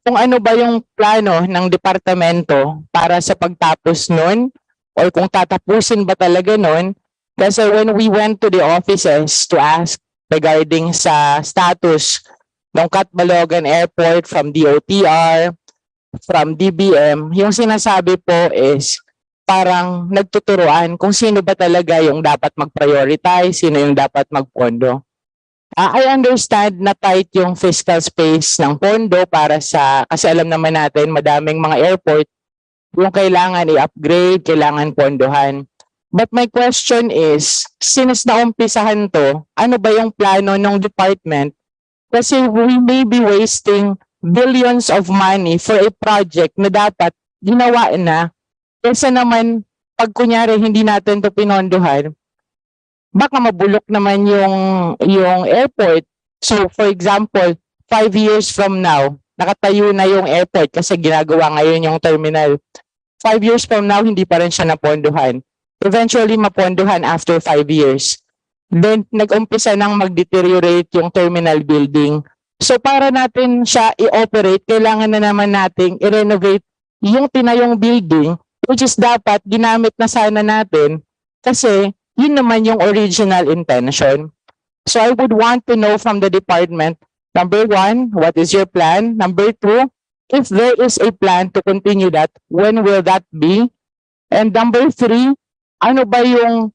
kung ano ba yung plano ng departamento para sa pagtapos nun, or kung tatapusin ba talaga nun, kasi when we went to the offices to ask regarding sa status ng Catbalogan Airport from DOTr, from DBM, yung sinasabi po is, parang nagtuturuan kung sino ba talaga yung dapat mag-prioritize, sino yung dapat magpondo. I understand na tight yung fiscal space ng pondo para sa, kasi alam naman natin madaming mga airport yung kailangan i-upgrade, kailangan pondohan. But my question is, since naumpisahan to, ano ba yung plano ng department? Kasi we may be wasting billions of money for a project na dapat ginawa na. Kasi naman, pag kunyari hindi natin ito pinondohan, baka mabulok naman yung airport. So for example, 5 years from now, nakatayo na yung airport kasi ginagawa ngayon yung terminal. 5 years from now, hindi pa rin siya napondohan. Eventually, mapondohan after 5 years. Then, nag-umpisa nang mag-deteriorate yung terminal building. So para natin siya i-operate, kailangan na naman nating i-renovate yung tinayong building, which is dapat ginamit na sana natin kasi yun naman yung original intention. So I would want to know from the department, number one, what is your plan? Number two, if there is a plan to continue that, when will that be? And number three, ano ba yung,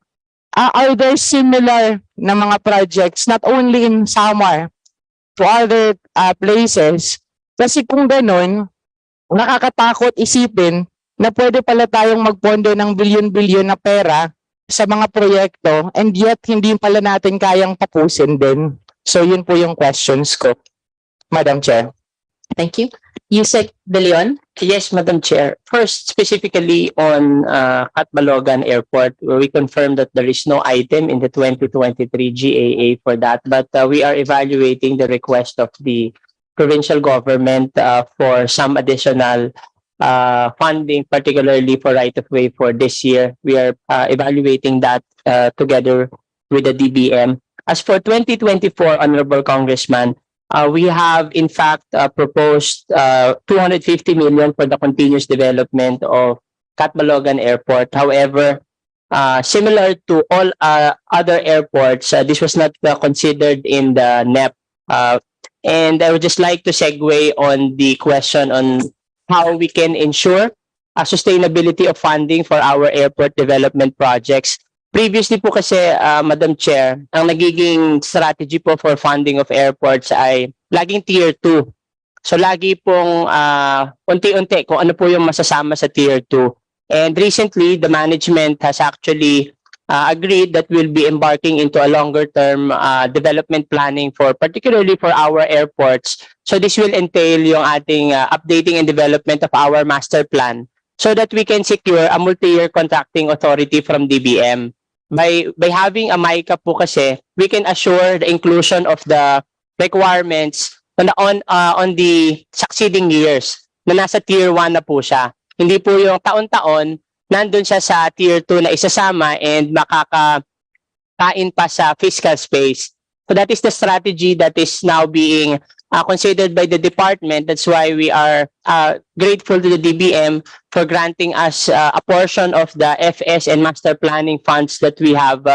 are there similar na mga projects, not only in Samar, to other places? Kasi kung ganun, nakakatakot isipin na pwede pala tayong magpondo ng bilyon-bilyon na pera sa mga proyekto and yet hindi pala natin kayang tapusin din. So yun po yung questions ko, Madam Chair. Thank you. Yusek De Leon. Yes, Madam Chair. First, specifically on Catbalogan Airport, where we confirmed that there is no item in the 2023 GAA for that, but we are evaluating the request of the provincial government for some additional funding, particularly for right-of-way for this year. We are evaluating that together with the DBM. As for 2024, Honorable Congressman, we have in fact proposed 250 million for the continuous development of Catbalogan Airport. However, similar to all other airports, this was not considered in the NEP. And I would just like to segue on the question on how we can ensure sustainability of funding for our airport development projects. Previously po kasi, Madam Chair, ang nagiging strategy po for funding of airports ay laging Tier 2. So lagi pong unti-unti kung ano po yung masasama sa Tier 2. And recently, the management has actually agreed that we'll be embarking into a longer-term development planning for particularly for our airports. So this will entail yung ating updating and development of our master plan so that we can secure a multi-year contracting authority from DBM. By having a MICA po kasi, we can assure the inclusion of the requirements on the succeeding years na nasa Tier 1 na po siya. Hindi po yung taon-taon nandun siya sa Tier 2 na isasama and makakain pa sa fiscal space. So that is the strategy that is now being considered by the department. That's why we are grateful to the DBM for granting us a portion of the FS and master planning funds that we have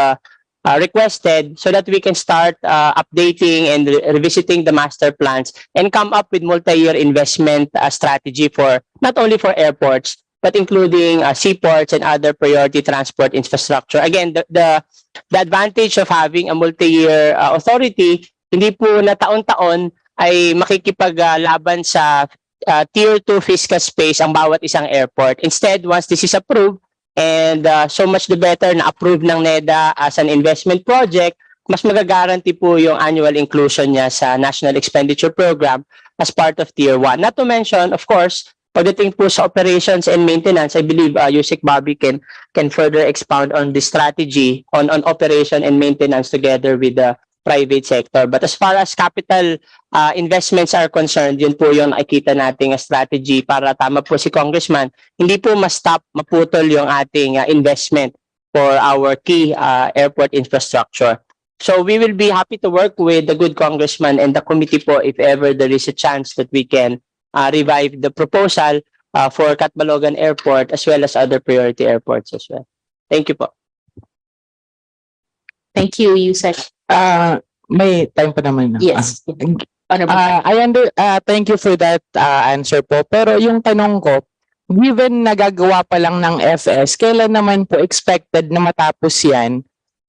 requested so that we can start updating and revisiting the master plans and come up with multi-year investment strategy for not only for airports but including seaports and other priority transport infrastructure. Again, the advantage of having a multi-year authority, hindi po na taon-taon ay makikipaglaban sa Tier 2 fiscal space ang bawat isang airport. Instead, once this is approved, and so much the better na approved ng NEDA as an investment project, mas magagaranti po yung annual inclusion niya sa National Expenditure Program as part of Tier 1. Not to mention, of course, pagdating po sa operations and maintenance, I believe Yusek Bobby can further expound on the strategy on operation and maintenance together with the private sector. But as far as capital investments are concerned, yun po yung nakikita nating strategy para tama po si Congressman, hindi po maputol yung ating investment for our key airport infrastructure. So we will be happy to work with the good Congressman and the committee po if ever there is a chance that we can revive the proposal for Catbalogan Airport as well as other priority airports as well. Thank you po. Thank you, Yusek. May time pa naman. Yes. Thank you for that answer po. Pero yung tanong ko, given nagagawa pa lang ng FS, kailan naman po expected na matapos yan?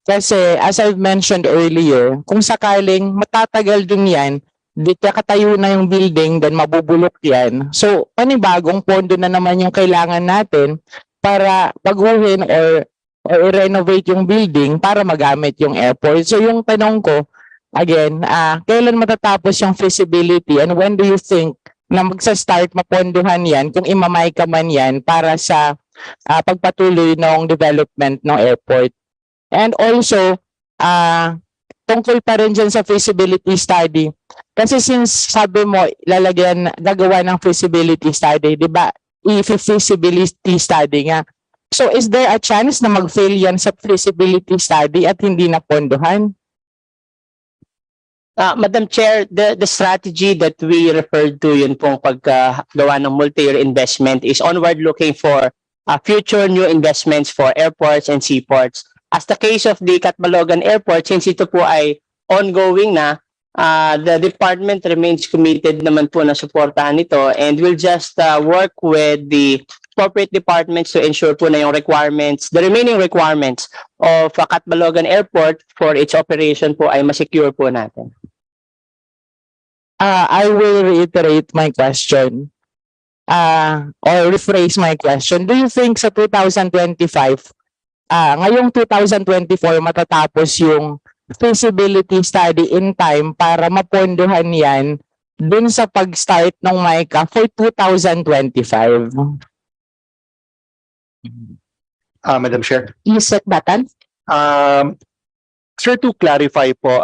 Kasi as I've mentioned earlier, kung sakaling matatagal din yan, dito katayo na yung building, then mabubulok yan. So, panibagong pondo na naman yung kailangan natin para baguhin or i-renovate yung building para magamit yung airport. So yung tanong ko, again, kailan matatapos yung feasibility and when do you think na magsa-start mapondohan yan kung imamay ka man yan para sa pagpatuloy ng development ng airport? And also, tungkol pa rin dyan sa feasibility study. Kasi since sabi mo, gagawa ng feasibility study, di ba? I-feasibility study nga. So is there a chance na mag-fail yan sa feasibility study at hindi napondohan? Madam Chair, the strategy that we referred to, yun pong paggawa ng multi-year investment, is onward looking for future new investments for airports and seaports. As the case of the Catbalogan Airport, since ito po ay ongoing na, the department remains committed naman po na suportahan ito, and we'll just work with the appropriate departments to ensure po na yung requirements, the remaining requirements of Catbalogan Airport for its operation po ay masecure po natin. I will reiterate my question. Or rephrase my question. Do you think sa 2025, ngayong 2024 matatapos yung feasibility study in time para mapondohan yan dun sa pag-start ng MICA for 2025? Madam Chair. Yusek Batan? Sir, to clarify po,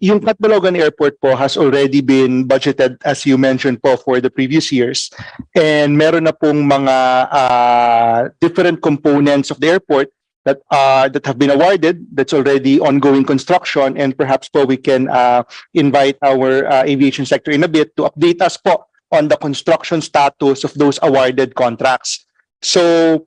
yung Catbalogan Airport po has already been budgeted, as you mentioned po, for the previous years. And meron na pong mga different components of the airport that have been awarded, that's already ongoing construction. And perhaps po we can invite our aviation sector in a bit to update us po on the construction status of those awarded contracts. So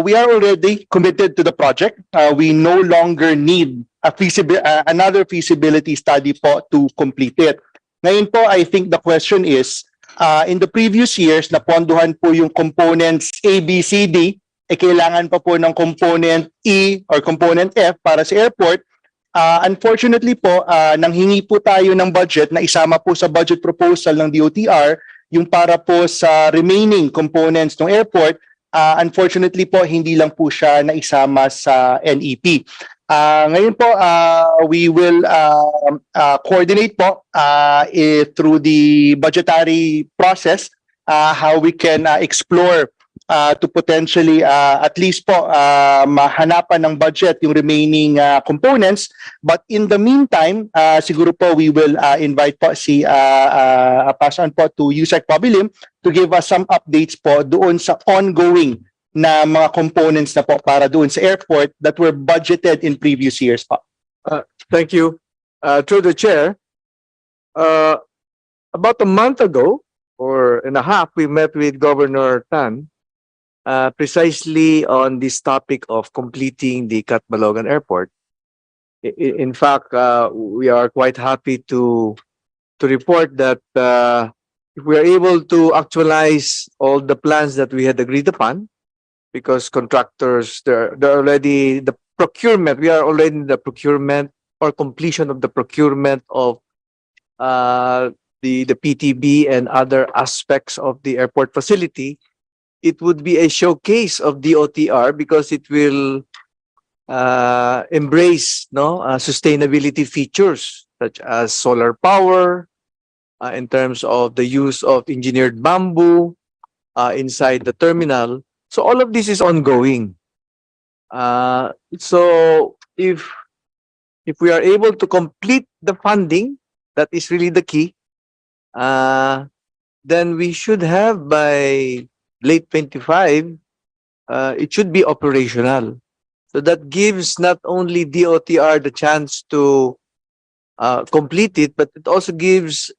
we are already committed to the project. We no longer need another feasibility study po to complete it. Ngayon po, I think the question is, in the previous years, napondohan po yung components A, B, C, D, kailangan pa po ng component E or component F para sa airport. Unfortunately po, nanghingi po tayo ng budget na isama po sa budget proposal ng DOTr, yung para po sa remaining components ng airport. Unfortunately po, hindi lang po siya naisama sa NEP. Ngayon po, we will coordinate po through the budgetary process how we can explore to potentially at least po mahanapan ng budget yung remaining components. But in the meantime, siguro po we will invite po si pass on po to Yusek Pabilim to give us some updates po doon sa ongoing na mga components na po para doon sa airport that were budgeted in previous years po. Thank you. Through the chair, about a month ago or and a half, we met with Governor Tan precisely on this topic of completing the Catbalogan Airport. In fact, we are quite happy to report that if we are able to actualize all the plans that we had agreed upon, because contractors, they're already the procurement, we are already in the procurement or completion of the procurement of the PTB and other aspects of the airport facility. It would be a showcase of DOTr because it will embrace sustainability features such as solar power, in terms of the use of engineered bamboo inside the terminal. So all of this is ongoing. So if we are able to complete the funding, that is really the key, then we should have by late 25, it should be operational. So that gives not only DOTr the chance to complete it, but it also gives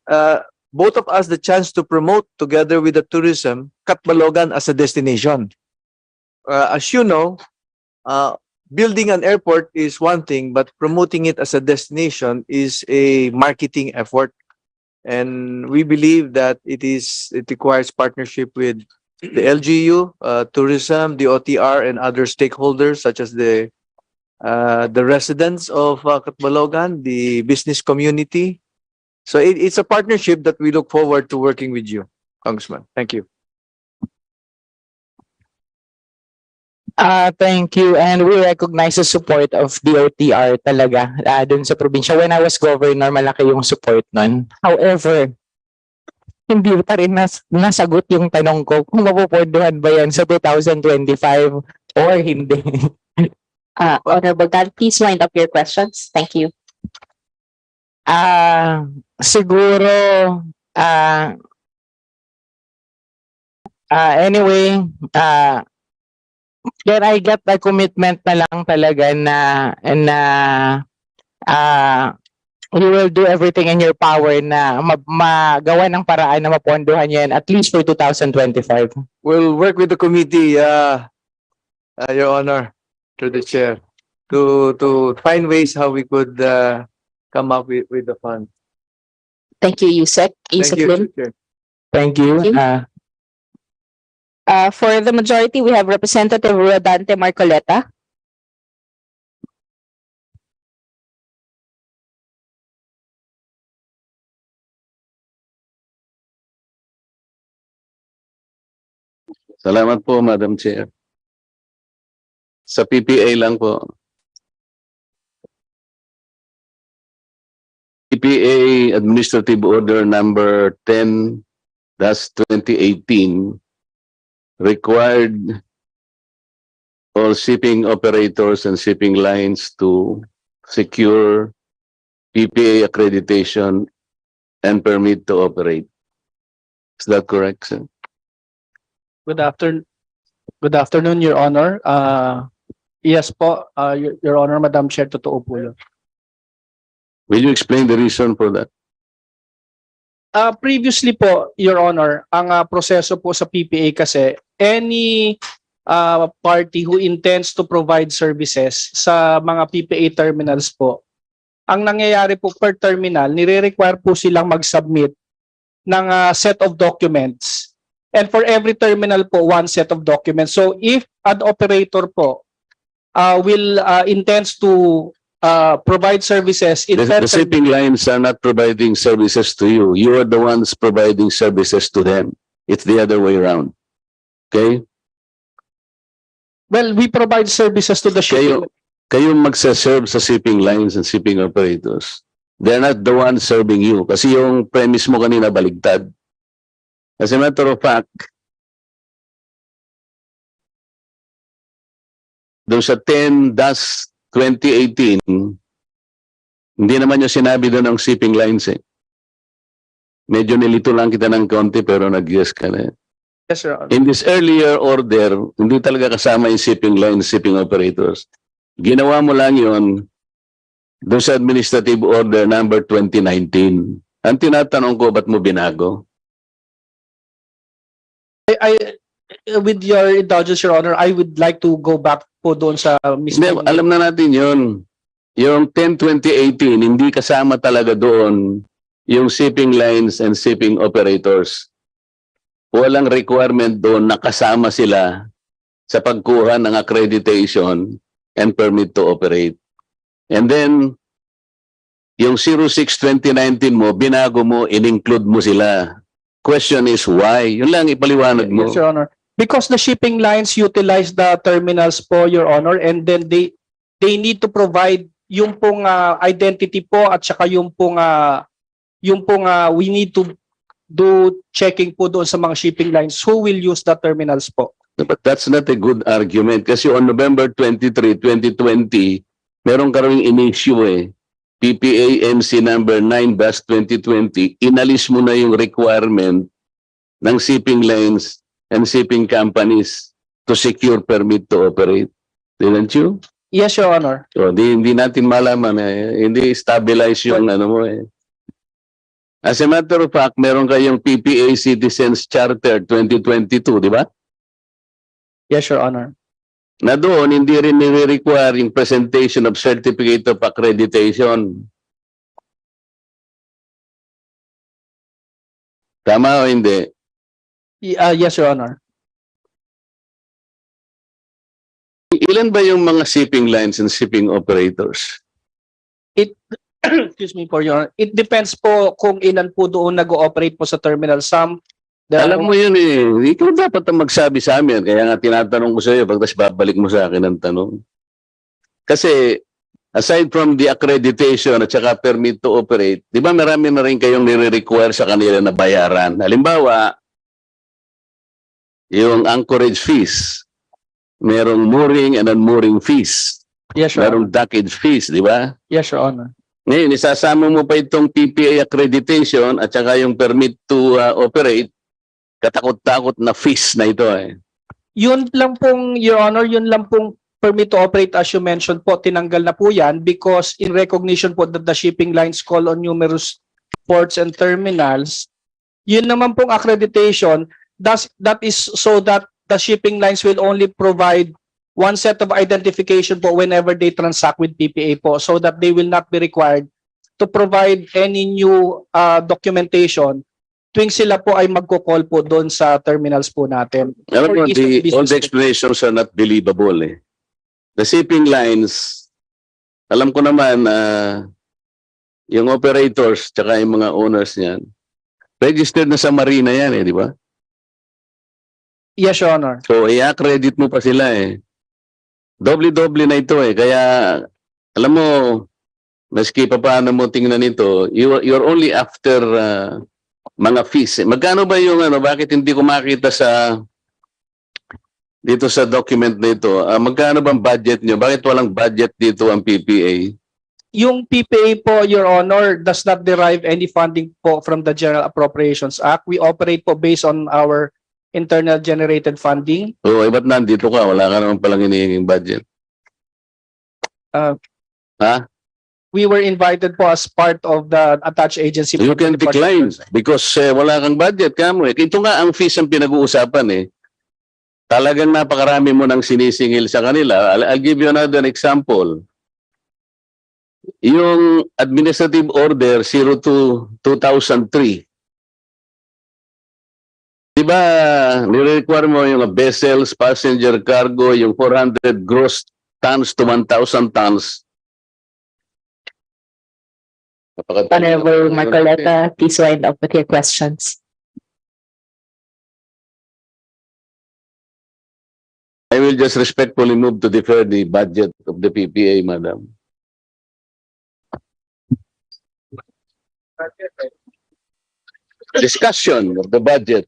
both of us the chance to promote together with the tourism Catbalogan as a destination. As you know, building an airport is one thing, but promoting it as a destination is a marketing effort. And we believe that it requires partnership with the LGU, tourism, the DOTr, and other stakeholders such as the residents of Catbalogan, the business community. So it's a partnership that we look forward to working with you, Congressman. Thank you. Thank you, and we recognize the support of DOTr talaga dun sa probinsya. When I was governor, malaki yung support nun. However, hindi pa rin nasagot yung tanong ko kung mapupunduhan ba yan sa 2025 or hindi. Honorable Dad, please wind up your questions. Thank you. Siguro, anyway, can I get a commitment na lang talaga na you will do everything in your power na magawa ng paraan na mapondohan yan at least for 2025. We'll work with the committee, Your Honor, through the chair, to find ways how we could come up with the fund. Thank you, Yusek. Thank Yusek you, Lim. Chair. Thank you. For the majority, we have Representative Rodante Marcoleta. Salamat po, Madam Chair. Sa PPA lang po. PPA Administrative Order number 10-2018 required all shipping operators and shipping lines to secure PPA accreditation and permit to operate. Is that correct, sir? Good afternoon, Your Honor. Yes po, Your Honor, Madam Chair, totoo po yun. Will you explain the reason for that? Previously po, Your Honor, ang proseso po sa PPA kasi, any party who intends to provide services sa mga PPA terminals po, ang nangyayari po per terminal, nire-require po silang mag-submit ng set of documents. And for every terminal po, one set of documents. So if an operator po intends to provide services in The shipping lines are not providing services to you. You are the ones providing services to them. It's the other way around. Okay? Well, we provide services to the shipping. Kayo magsaserve sa shipping lines and shipping operators. They're not the ones serving you. Kasi yung premise mo kanina baligtad. As a matter of fact, doon sa 10-2018, hindi naman yung sinabi doon ng shipping lines eh. Medyo nilito lang kita ng konti pero nag-yes ka na. Yes, sir. In this earlier order, hindi talaga kasama yung shipping lines, shipping operators. Ginawa mo lang yun doon sa Administrative Order number 2019. Ang tinatanong ko, ba't mo binago? With your indulgence, Your Honor, I would like to go back po doon sa mismo. Alam na natin yun. Yung 10-2018, hindi kasama talaga doon yung shipping lines and shipping operators. Walang requirement doon na kasama sila sa pagkuha ng accreditation and permit to operate. And then, yung 06-2019 mo, binago mo, in-include mo sila. Question is why? Yun lang ipaliwanag mo. Yes, Your Honor. Because the shipping lines utilize the terminals po, Your Honor, and then they need to provide yung pong identity po at saka yung pong we need to do checking po doon sa mga shipping lines who will use the terminals po. But that's not a good argument kasi on November 23, 2020, meron karoong in-issue eh. PPA MC number 9-2020, inalis mo na yung requirement ng shipping lines and shipping companies to secure permit to operate. Didn't you? Yes, Your Honor. So, hindi natin malaman eh. Hindi stabilize yung ano mo eh. As a matter of fact, meron kayong PPA Citizens Charter 2022, di ba? Yes, Your Honor. Na doon, hindi rin nire-require yung presentation of Certificate of Accreditation. Tama o hindi? Yes, Your Honor. Ilan ba yung mga shipping lines and shipping operators? Excuse me po, Your Honor. It depends po kung ilan po doon nag-ooperate po sa terminal. Alam mo yun eh, ikaw dapat ang magsabi sa amin. Kaya nga tinatanong ko sa iyo, pagkas babalik mo sa akin ang tanong. Kasi aside from the accreditation at saka permit to operate, di ba marami na rin kayong nire-require sa kanila na bayaran? Halimbawa, yung anchorage fees, merong mooring and unmooring fees. Yes, Your merong dockage fees, di ba? Yes, Your Honor. Ngayon, isasama mo pa itong PPA accreditation at saka yung permit to operate, katakot-takot na fees na ito eh. Yun lang pong, Your Honor, yun lang pong permit to operate, as you mentioned po, tinanggal na po yan because in recognition po that the shipping lines call on numerous ports and terminals, yun naman pong accreditation, that is so that the shipping lines will only provide one set of identification po whenever they transact with PPA po, so that they will not be required to provide any new documentation tuwing sila po ay magko-call po doon sa terminals po natin. Alam mo, For ease of all the business. explanations are not believable eh. The shipping lines, alam ko naman, yung operators tsaka yung mga owners niyan, registered na sa Marina yan eh, di ba? Yes, Your Honor. So, i-accredit mo pa sila eh. Doble-doble na ito eh. Kaya, alam mo, maski pa paano mo tingnan ito, you're only after mga fees. Magkano ba yung bakit hindi ko makita dito sa document nito? Magkano bang budget nyo? Bakit walang budget dito ang PPA? Yung PPA po, Your Honor, does not derive any funding po from the General Appropriations Act. We operate po based on our internal generated funding. Oo, ba't nandito ka? Wala ka naman palang hinihinging budget. Ha? We were invited po as part of the attached agency. You can decline because wala kang budget ka mo eh. Ito nga ang fees ang pinag-uusapan eh. Talagang napakarami mo nang sinisingil sa kanila. I'll give you another example. Yung Administrative Order 02-2003. Diba, nire-require mo yung vessels, passenger cargo, yung 400 gross tons to 1,000 tons. Honorable Marcoleta, please wind up with your questions. I will just respectfully move to defer the budget of the PPA, Madam. Discussion of the budget.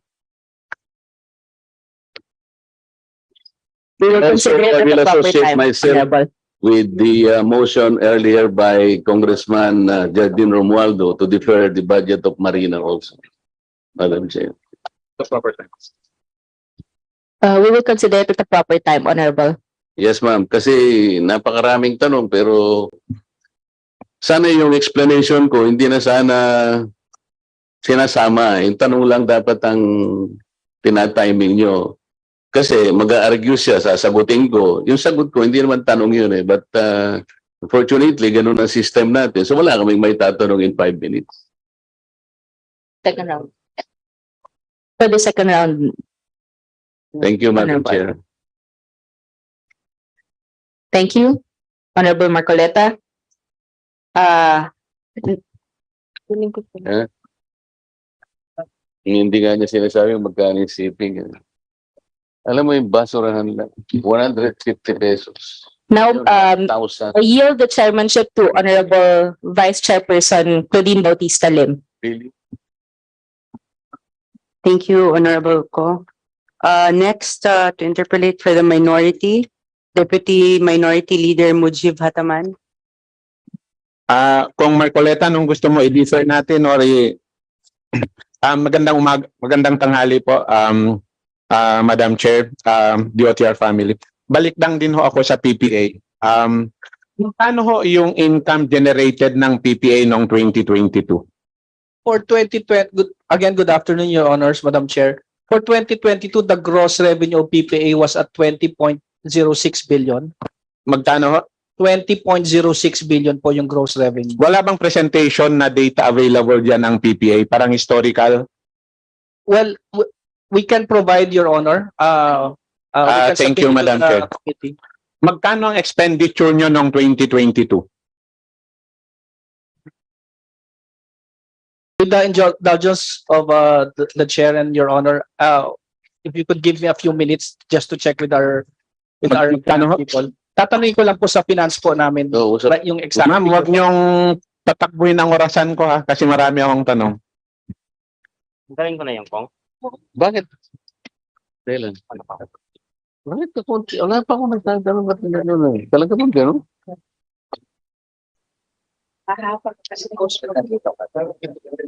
We will Also, consider it I at will the proper associate time, myself Honorable. with the motion earlier by Congressman Jardine Romualdo to defer the budget of Marina also, Madam Chair. The proper time. We will consider it at the proper time, Honorable. Yes, ma'am. Kasi napakaraming tanong pero sana yung explanation ko hindi na sana sinasama. Yung tanong lang dapat ang tinatiming nyo. Kasi mag-a-argue siya, sasagutin ko. Yung sagot ko, hindi naman tanong yun eh. But unfortunately, ganun ang system natin. So wala kaming may tatanong in 5 minutes. Second round. For the second round, Thank you, Madam Honorable. Chair. thank you, Honorable Marcoleta. Kunin ko po. Hindi nga niya sinasabi magkano yung shipping. Alam mo yung basurahan lang, 150 pesos. Now, 1,000. I yield the chairmanship to Honorable Vice Chairperson Claudine Bautista Lim. Really? Thank you, Honorable Ko. Next, to interpolate for the minority, Deputy Minority Leader Mujib Hataman. Kung Marcoleta, nung gusto mo i-defer natin or magandang tanghali po, Madam Chair, DOTr family. Balik lang din ho ako sa PPA. Paano ho yung income generated ng PPA noong 2022? For 2020, good afternoon, Your Honors, Madam Chair. For 2022, the gross revenue of PPA was at 20.06 billion. Magkano ho? 20.06 billion po yung gross revenue. Wala bang presentation na data available dyan ng PPA? Parang historical? Well, we can provide, Your Honor. We can Thank submit you, it to Madam the Chair. committee. Magkano ang expenditure nyo noong 2022? With the indulgence of the Chair and Your Honor, if you could give me a few minutes just to check with our people. Tatanungin ko lang po sa finance po namin yung exact. Ma'am, huwag niyong tatakbuhin ang orasan ko ha, kasi marami akong tanong. Gawin ko na yung Kong. Bakit? Kailan? Bakit ako? Wala pa ako nagtatanong ba't gano'n eh. Talaga bang gano'n?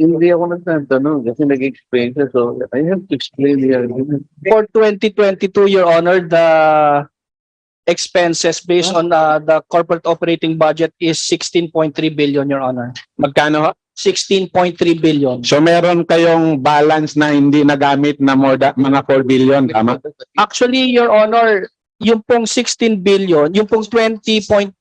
Hindi ako nagtatanong kasi nag-explain siya. So, I have to explain the argument. For 2022, Your Honor, expenses based on the corporate operating budget is 16.3 billion, Your Honor. Magkano ho? 16.3 billion. So meron kayong balance na hindi nagamit na mga 4 billion, tama? Actually, Your Honor, yung pong 16 billion, yung pong 20.06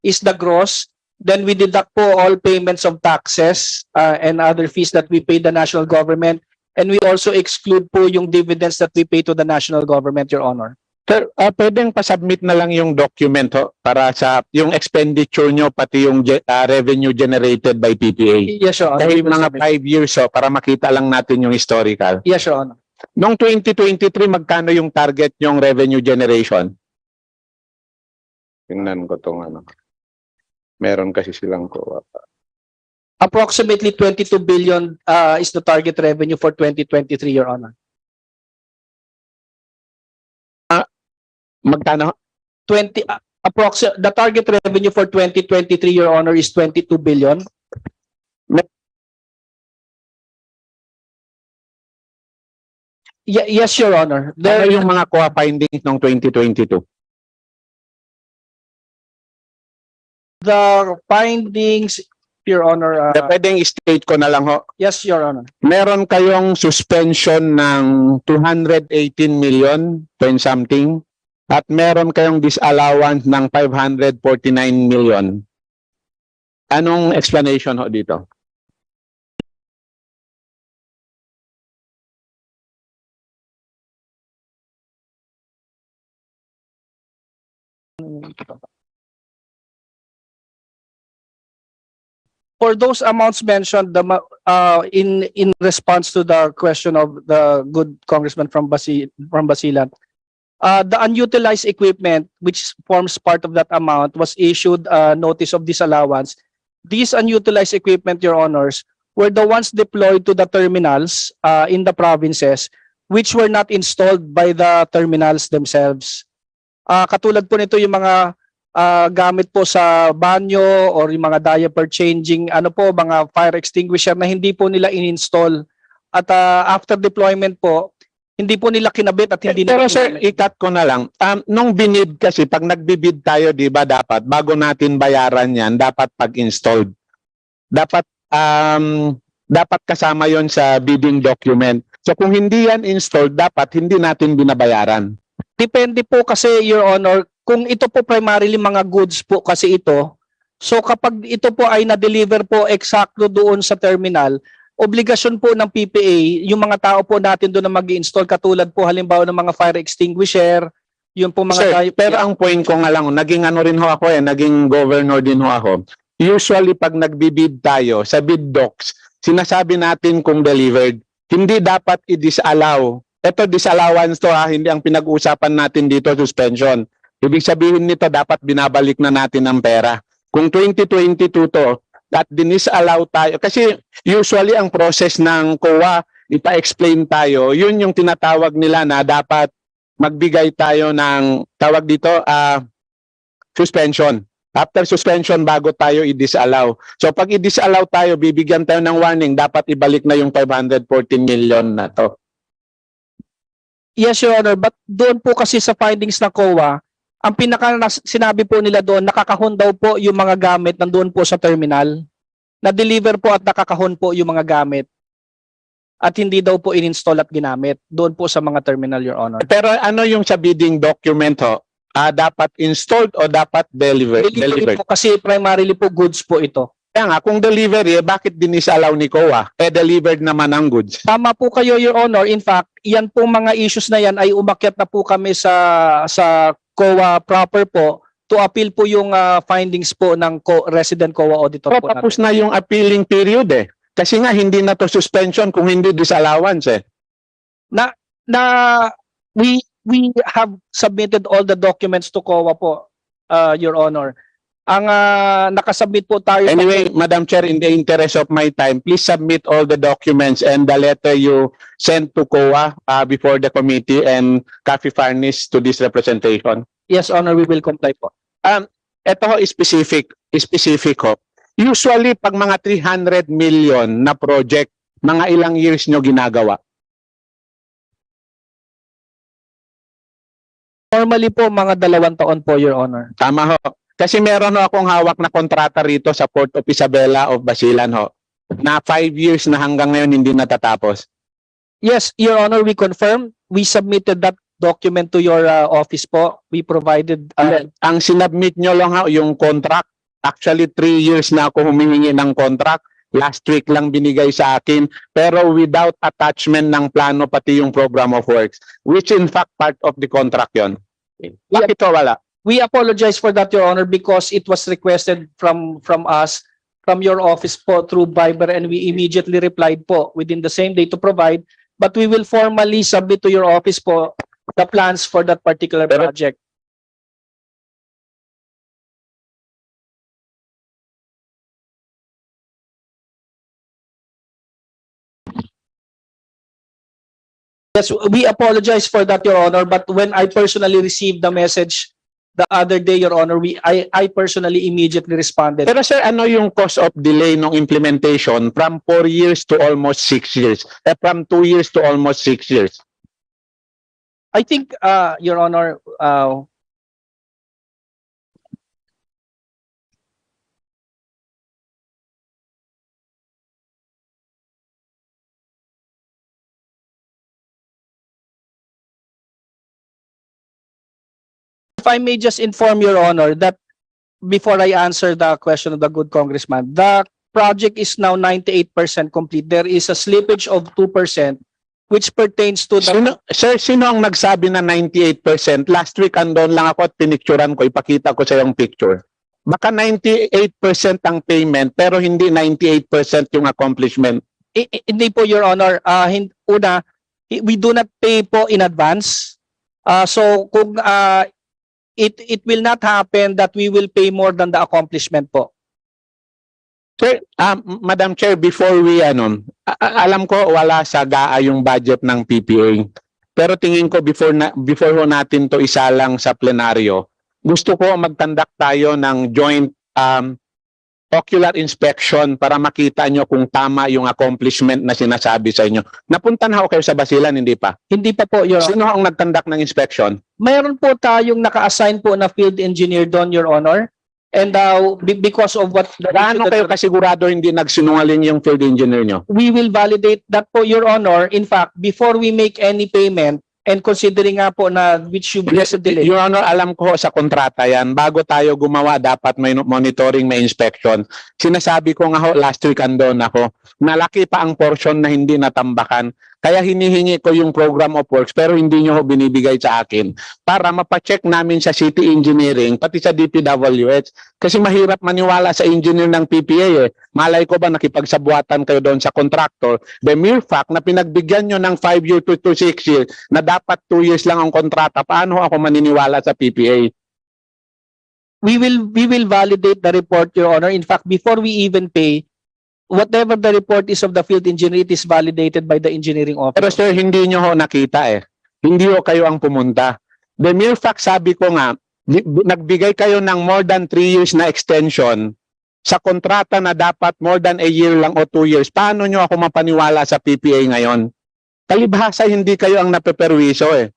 is the gross. Then we deduct po all payments of taxes and other fees that we pay the national government. And we also exclude po yung dividends that we pay to the national government, Your Honor. Sir, pwedeng pasubmit na lang yung document ho, para sa yung expenditure nyo pati yung revenue generated by PPA. Yes, Your Honor. Kahit mga 5 years ho, para makita lang natin yung historical. Yes, Your Honor. Noong 2023, magkano yung target yung revenue generation? Tingnan ko tong ano. Meron kasi silang ko. Approximately 22 billion is the target revenue for 2023, Your Honor. Magkano? The target revenue for 2023, Your Honor, is 22 billion. Yes, Your Honor. Ano yung mga COA findings ng 2022? The findings, Your Honor. Pwedeng state ko na lang ho. Yes, Your Honor. Meron kayong suspension ng 218 million point something at meron kayong disallowance ng 549 million. Anong explanation ho dito? For those amounts mentioned, in response to the question of the good congressman from Basilan, the unutilized equipment, which forms part of that amount, was issued a notice of disallowance. These unutilized equipment, Your Honors, were the ones deployed to the terminals in the provinces, which were not installed by the terminals themselves. Katulad po nito yung mga gamit po sa banyo or yung mga diaper changing, mga fire extinguisher na hindi po nila in-install. At after deployment po, hindi po nila kinabit at hindi Pero sir, i-cut ko na lang. Nung binid kasi, pag nagbibid tayo, di ba dapat, bago natin bayaran yan, dapat pag-installed. Dapat kasama yon sa bidding document. So kung hindi yan installed, dapat hindi natin binabayaran. Depende po kasi, Your Honor, kung ito po primarily mga goods po kasi ito, so kapag ito po ay na-deliver po eksakto doon sa terminal, obligasyon po ng PPA, yung mga tao po natin doon na mag-i-install, katulad po halimbawa ng mga fire extinguisher, yung po mga... Sir, pero ang point ko nga lang, naging ano rin ho ako naging governor din ho ako. Usually pag nagbibid tayo sa bid docs, sinasabi natin kung delivered, hindi dapat i-disallow. Ito disallowance to hindi ang pinag-uusapan natin dito suspension. Ibig sabihin nito dapat binabalik na natin ang pera. Kung 2022 to, at dinisallow tayo, kasi usually ang process ng COA, ipa-explain tayo, yun yung tinatawag nila na dapat magbigay tayo ng, tawag dito, suspension. After suspension, bago tayo i-disallow. So pag i-disallow tayo, bibigyan tayo ng warning, dapat ibalik na yung 514 million na to. Yes, Your Honor, but doon po kasi sa findings ng COA, ang sinabi po nila doon, nakakahon daw po yung mga gamit nandoon po sa terminal. Na-deliver po at nakakahon po yung mga gamit. At hindi daw po in-install at ginamit doon po sa mga terminal, Your Honor. Pero ano yung sa bidding document ho? Dapat installed o dapat delivered? Delivery po kasi primarily po goods po ito. Kaya nga, kung delivery, bakit dinisallow ni COA? Delivered naman ang goods. Tama po kayo, Your Honor. In fact, yan po mga issues na yan ay umakyat na po kami sa COA proper po to appeal po yung findings po ng resident COA auditor po natin. Tapos na yung appealing period Kasi nga hindi na to suspension kung hindi disallowance We have submitted all the documents to COA po, Your Honor. Ang nakasubmit po tayo. Anyway, Madam Chair, in the interest of my time, please submit all the documents and the letter you sent to COA before the committee and copy furnish to this representation. Yes, Honor, we will comply po. Ito ho, specific ho. Usually, pag mga 300 million na project, mga ilang years nyo ginagawa? Normally po, mga 2 taon po, Your Honor. Tama ho. Kasi meron ho akong hawak na kontrata rito sa Port of Isabela of Basilan ho. Na 5 years na hanggang ngayon hindi natatapos. Yes, Your Honor, we confirm. We submitted that document to your office po. We provided... Ang sinubmit nyo lang ho, yung contract. Actually, 3 years na ako humihingi ng contract. Last week lang binigay sa akin. Pero without attachment ng plano pati yung program of works. Which in fact part of the contract yon. Bakit ito wala? We apologize for that, Your Honor, because it was requested from us, from your office po through Viber, and we immediately replied po within the same day to provide. But we will formally submit to your office po the plans for that particular project. Yes, we apologize for that, Your Honor. But when I personally received the message the other day, Your Honor, I personally immediately responded. Pero sir, ano yung cause of delay ng implementation from 4 years to almost 6 years? From 2 years to almost 6 years? I think, Your Honor, if I may just inform Your Honor that before I answer the question of the good congressman, the project is now 98% complete. There is a slippage of 2% which pertains to the... Sino ang nagsabi na 98%? Last week andon lang ako at pinicturean ko, ipakita ko sa yung picture. Baka 98% ang payment pero hindi 98% yung accomplishment. Hindi po, Your Honor. Una, we do not pay po in advance. So kung it will not happen that we will pay more than the accomplishment po. Sir, Madam Chair, before we alam ko wala sa GAA yung budget ng PPA. Pero tingin ko before ho natin to isalang sa plenaryo, gusto ko magtandak tayo ng joint ocular inspection para makita nyo kung tama yung accomplishment na sinasabi sa inyo. Napunta na ho kayo sa Basilan, hindi pa? Hindi pa po, Your Honor. Sino ang nagtandak ng inspection? Mayroon po tayong naka-assign po na field engineer doon, Your Honor. And because of what... Gaano kayo kasigurado hindi nagsinungaling yung field engineer nyo? We will validate that po, Your Honor. In fact, before we make any payment, and considering nga po na which you yes, delay. Your Honor, alam ko sa kontrata yan. Bago tayo gumawa, dapat may monitoring, may inspection. Sinasabi ko nga ho, last week andon ako, malaki pa ang portion na hindi natambakan. Kaya hinihingi ko yung program of works pero hindi nyo ho binibigay sa akin para mapacheck namin sa city engineering pati sa DPWH. Kasi mahirap maniwala sa engineer ng PPA eh. Malay ko ba nakipagsabuatan kayo doon sa contractor? The mere fact na pinagbigyan nyo ng 5 year to 6 years na dapat 2 years lang ang kontrata, paano ako maniniwala sa PPA? We will validate the report, Your Honor. In fact, before we even pay, whatever the report is of the field engineer, it is validated by the engineering office. Pero sir, hindi nyo ho nakita eh. Hindi ho kayo ang pumunta. The mere fact, sabi ko nga, nagbigay kayo ng more than 3 years na extension sa kontrata na dapat more than a year lang o 2 years. Paano nyo ako mapaniwala sa PPA ngayon? Kalibhasa, hindi kayo ang napeperwiso eh.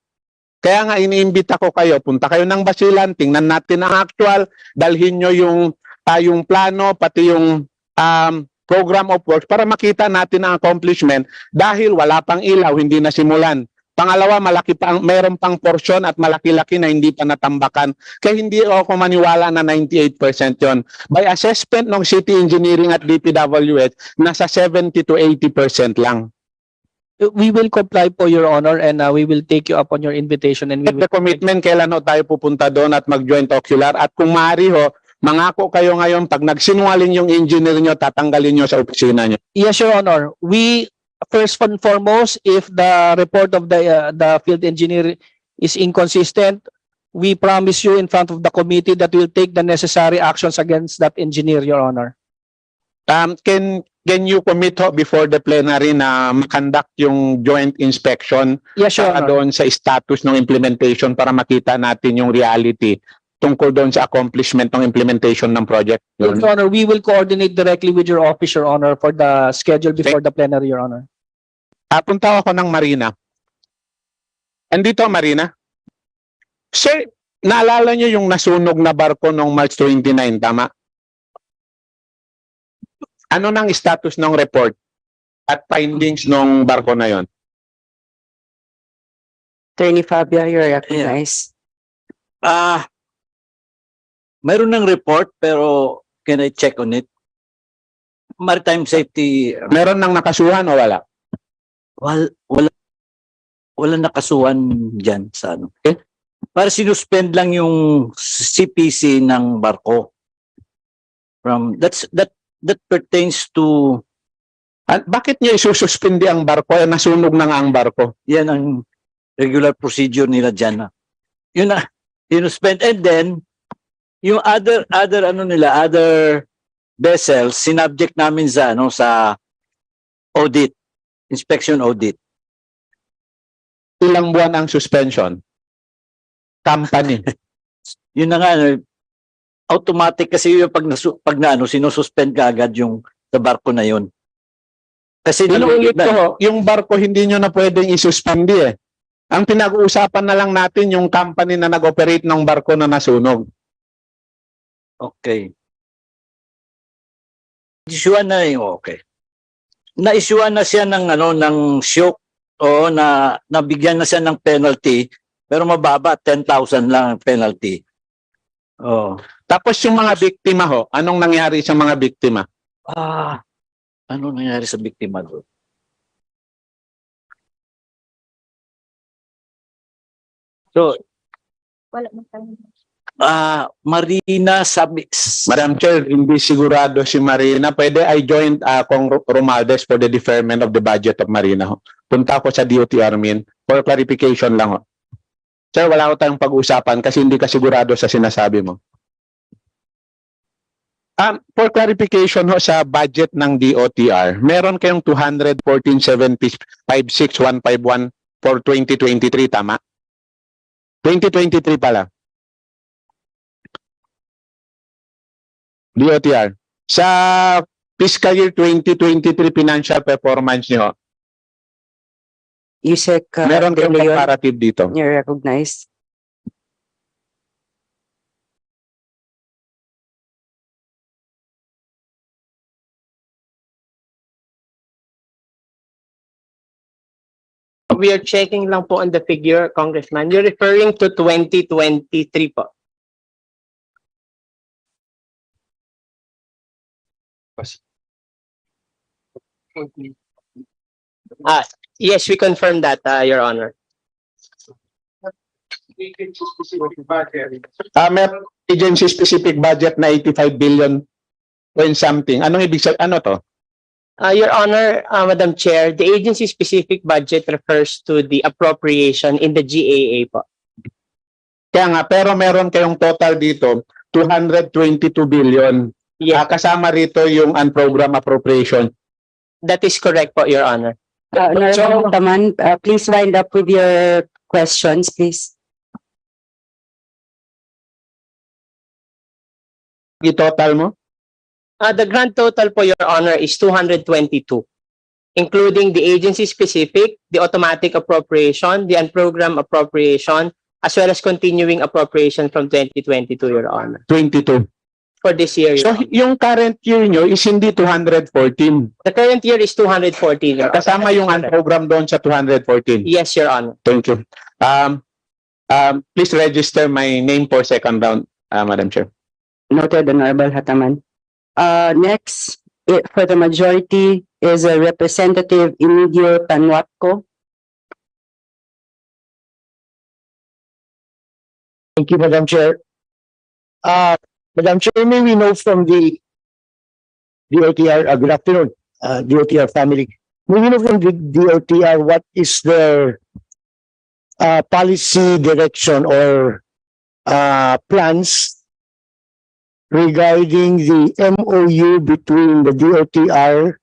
Kaya nga iniimbita ko kayo, punta kayo ng Basilan, tingnan natin ang actual, dalhin nyo yung plano, pati yung program of works para makita natin ang accomplishment dahil wala pang ilaw, hindi nasimulan. Pangalawa, mayroon pang portion at malaki-laki na hindi pa natambakan. Kaya hindi ako maniwala na 98% yon. By assessment ng City Engineering at DPWH, nasa 70 to 80% lang. We will comply po, Your Honor, and we will take you up on your invitation. And the commitment, kailan ho tayo pupunta doon at mag-joint ocular? At kung maaari ho, mangako kayo ngayon, pag nagsinungaling yung engineer nyo, tatanggalin nyo sa opisina nyo. Yes, Your Honor. We, first and foremost, if the report of the field engineer is inconsistent, we promise you in front of the committee that we'll take the necessary actions against that engineer, Your Honor. Can you commit ho before the plenary na makonduct yung joint inspection? Yes, Your Honor. Doon sa status ng implementation para makita natin yung reality tungkol doon sa accomplishment ng implementation ng project. Your Honor, we will coordinate directly with your office, Your Honor, for the schedule before the plenary, Your Honor. Punta ako ng Marina. Andito Marina? Sir, naalala niyo yung nasunog na barko noong March 29, tama? Ano nang status ng report at findings ng barko na yon? Attorney Fabio, you're recognized. Mayroon ng report pero can I check on it? Maritime safety. Meron nang nakasuhan o wala? Wala nakasuhan dyan sa ano. Okay? Para sinuspend lang yung CPC ng barko. That pertains to. At bakit niya isususpindi ang barko? Nasunog na nga ang barko. Yan ang regular procedure nila dyan. Yun na, sinuspend. And then, yung other vessels, sinubject namin sa audit, inspection audit. Ilang buwan ang suspension? Company. Yun na nga, automatic kasi yung pag sinususpend ka agad yung sa barko na yun. Kasi inuulit ko, yung barko hindi nyo na pwedeng isuspindi eh. Ang pinag-uusapan na lang natin yung company na nag-operate ng barko na nasunog. Okay. Isyuan na yung okay. Na-isyuan na siya ng shock o nabigyan na siya ng penalty pero mababa, 10,000 lang ang penalty. Oh. Tapos yung mga biktima ho, anong nangyari sa mga biktima? Ano nangyari sa biktima doon? So, Marina sabi. Madam Chair, hindi sigurado si Marina. Pwede I joined Kong Romualdez for the deferment of the budget of Marina ho. Punta ako sa DOTr for clarification lang ho. Sir, wala ko tayong pag-usapan kasi hindi ka sigurado sa sinasabi mo. For clarification ho sa budget ng DOTr, meron kayong 214,756,151 for 2023, tama? 2023 pala. DOTr. Sa fiscal year 2023 financial performance nyo, Yusek, meron kayong comparative dito. you're recognized. We are checking lang po on the figure, Congressman. You're referring to 2023 po. Yes, we confirm that, Your Honor. Meron agency specific budget na 85 billion point something. Anong ibig sabihin? Ano to? Your Honor, Madam Chair, the agency-specific budget refers to the appropriation in the GAA po. Kaya nga, pero meron kayong total dito, 222 billion. Yeah. Kasama rito yung unprogrammed appropriation. That is correct po, Your Honor. Honorable Taman, please wind up with your questions, please. I-total mo? The grand total po, Your Honor, is 222, including the agency-specific, the automatic appropriation, the unprogrammed appropriation, as well as continuing appropriation from 2022, Your Honor. 22. For this year, Your So, Honor. yung current year nyo is hindi 214. The current year is 214, Your Honor. Kasama yung unprogrammed doon sa 214. Yes, Your Honor. Thank you. Please register my name for second round, Madam Chair. Noted, Honorable Hataman. Next, for the majority, is Representative Inidio Tanwatco. Thank you, Madam Chair. Madam Chair, may we know from the DOTr, good afternoon, DOTr family. May we know from the DOTr what is their policy direction or plans regarding the MOU between the DOTr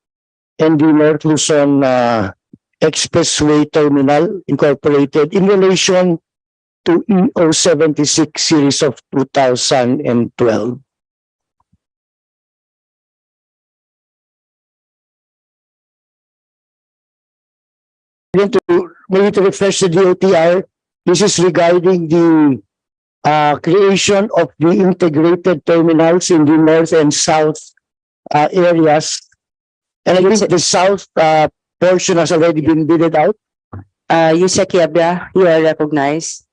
and the North Luzon Expressway Terminal Incorporated in relation to EO76 series of 2012. Maybe to refresh the DOTr, this is regarding the creation of the integrated terminals in the north and south areas. And I think the south portion has already been bidded out. Yusek Yabra, you are recognized.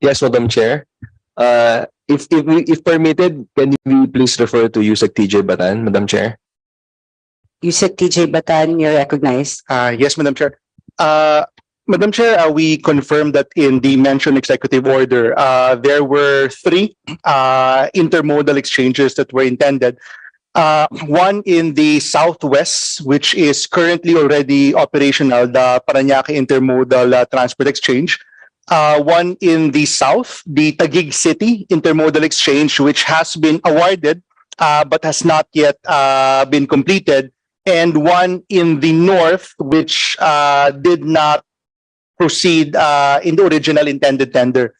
Yes, Madam Chair. If permitted, can we please refer to Yusek TJ Batan, Madam Chair? Yusek TJ Batan, you're recognized. Yes, Madam Chair. Madam Chair, we confirmed that in the mentioned executive order, there were 3 intermodal exchanges that were intended. One in the southwest, which is currently already operational, the Parañaque Intermodal Transport Exchange. One in the south, the Taguig City Intermodal Exchange, which has been awarded but has not yet been completed. And one in the north, which did not proceed in the original intended tender.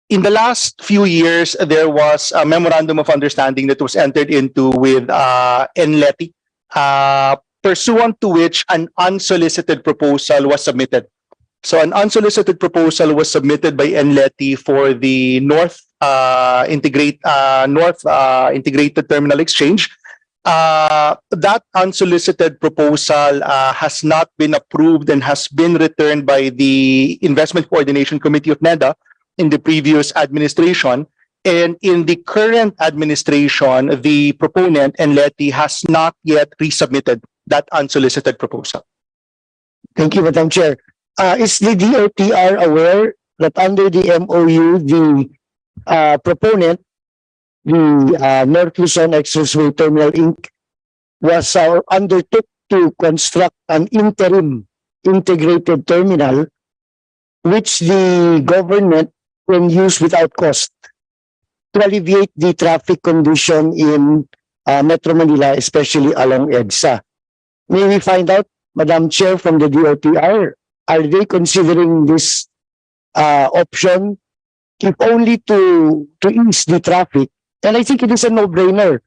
In the last few years, there was a memorandum of understanding that was entered into with NLETI, pursuant to which an unsolicited proposal was submitted. So an unsolicited proposal was submitted by NLETI for the North Integrated Terminal Exchange. That unsolicited proposal has not been approved and has been returned by the Investment Coordination Committee of NEDA in the previous administration. And in the current administration, the proponent, NLETI, has not yet resubmitted that unsolicited proposal. Thank you, Madam Chair. Is the DOTr aware that under the MOU, the proponent, the North Luzon Expressway Terminal Inc., was undertook to construct an interim integrated terminal, which the government can use without cost to alleviate the traffic condition in Metro Manila, especially along EDSA. May we find out, Madam Chair, from the DOTr, are they considering this option if only to ease the traffic? And I think it is a no-brainer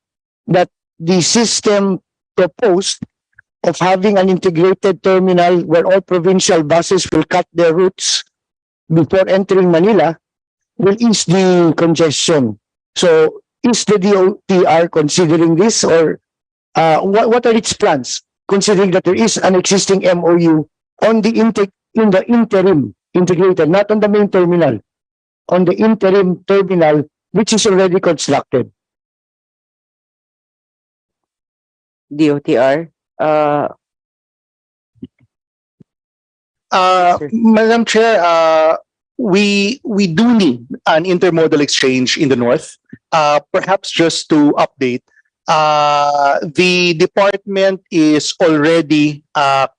that the system proposed of having an integrated terminal where all provincial buses will cut their routes before entering Manila will ease the congestion. So is the DOTr considering this, or what are its plans, considering that there is an existing MOU on the in the interim integrated, not on the main terminal, on the interim terminal, which is already constructed? DOTr. Madam Chair, we do need an intermodal exchange in the north. Perhaps just to update, the department is already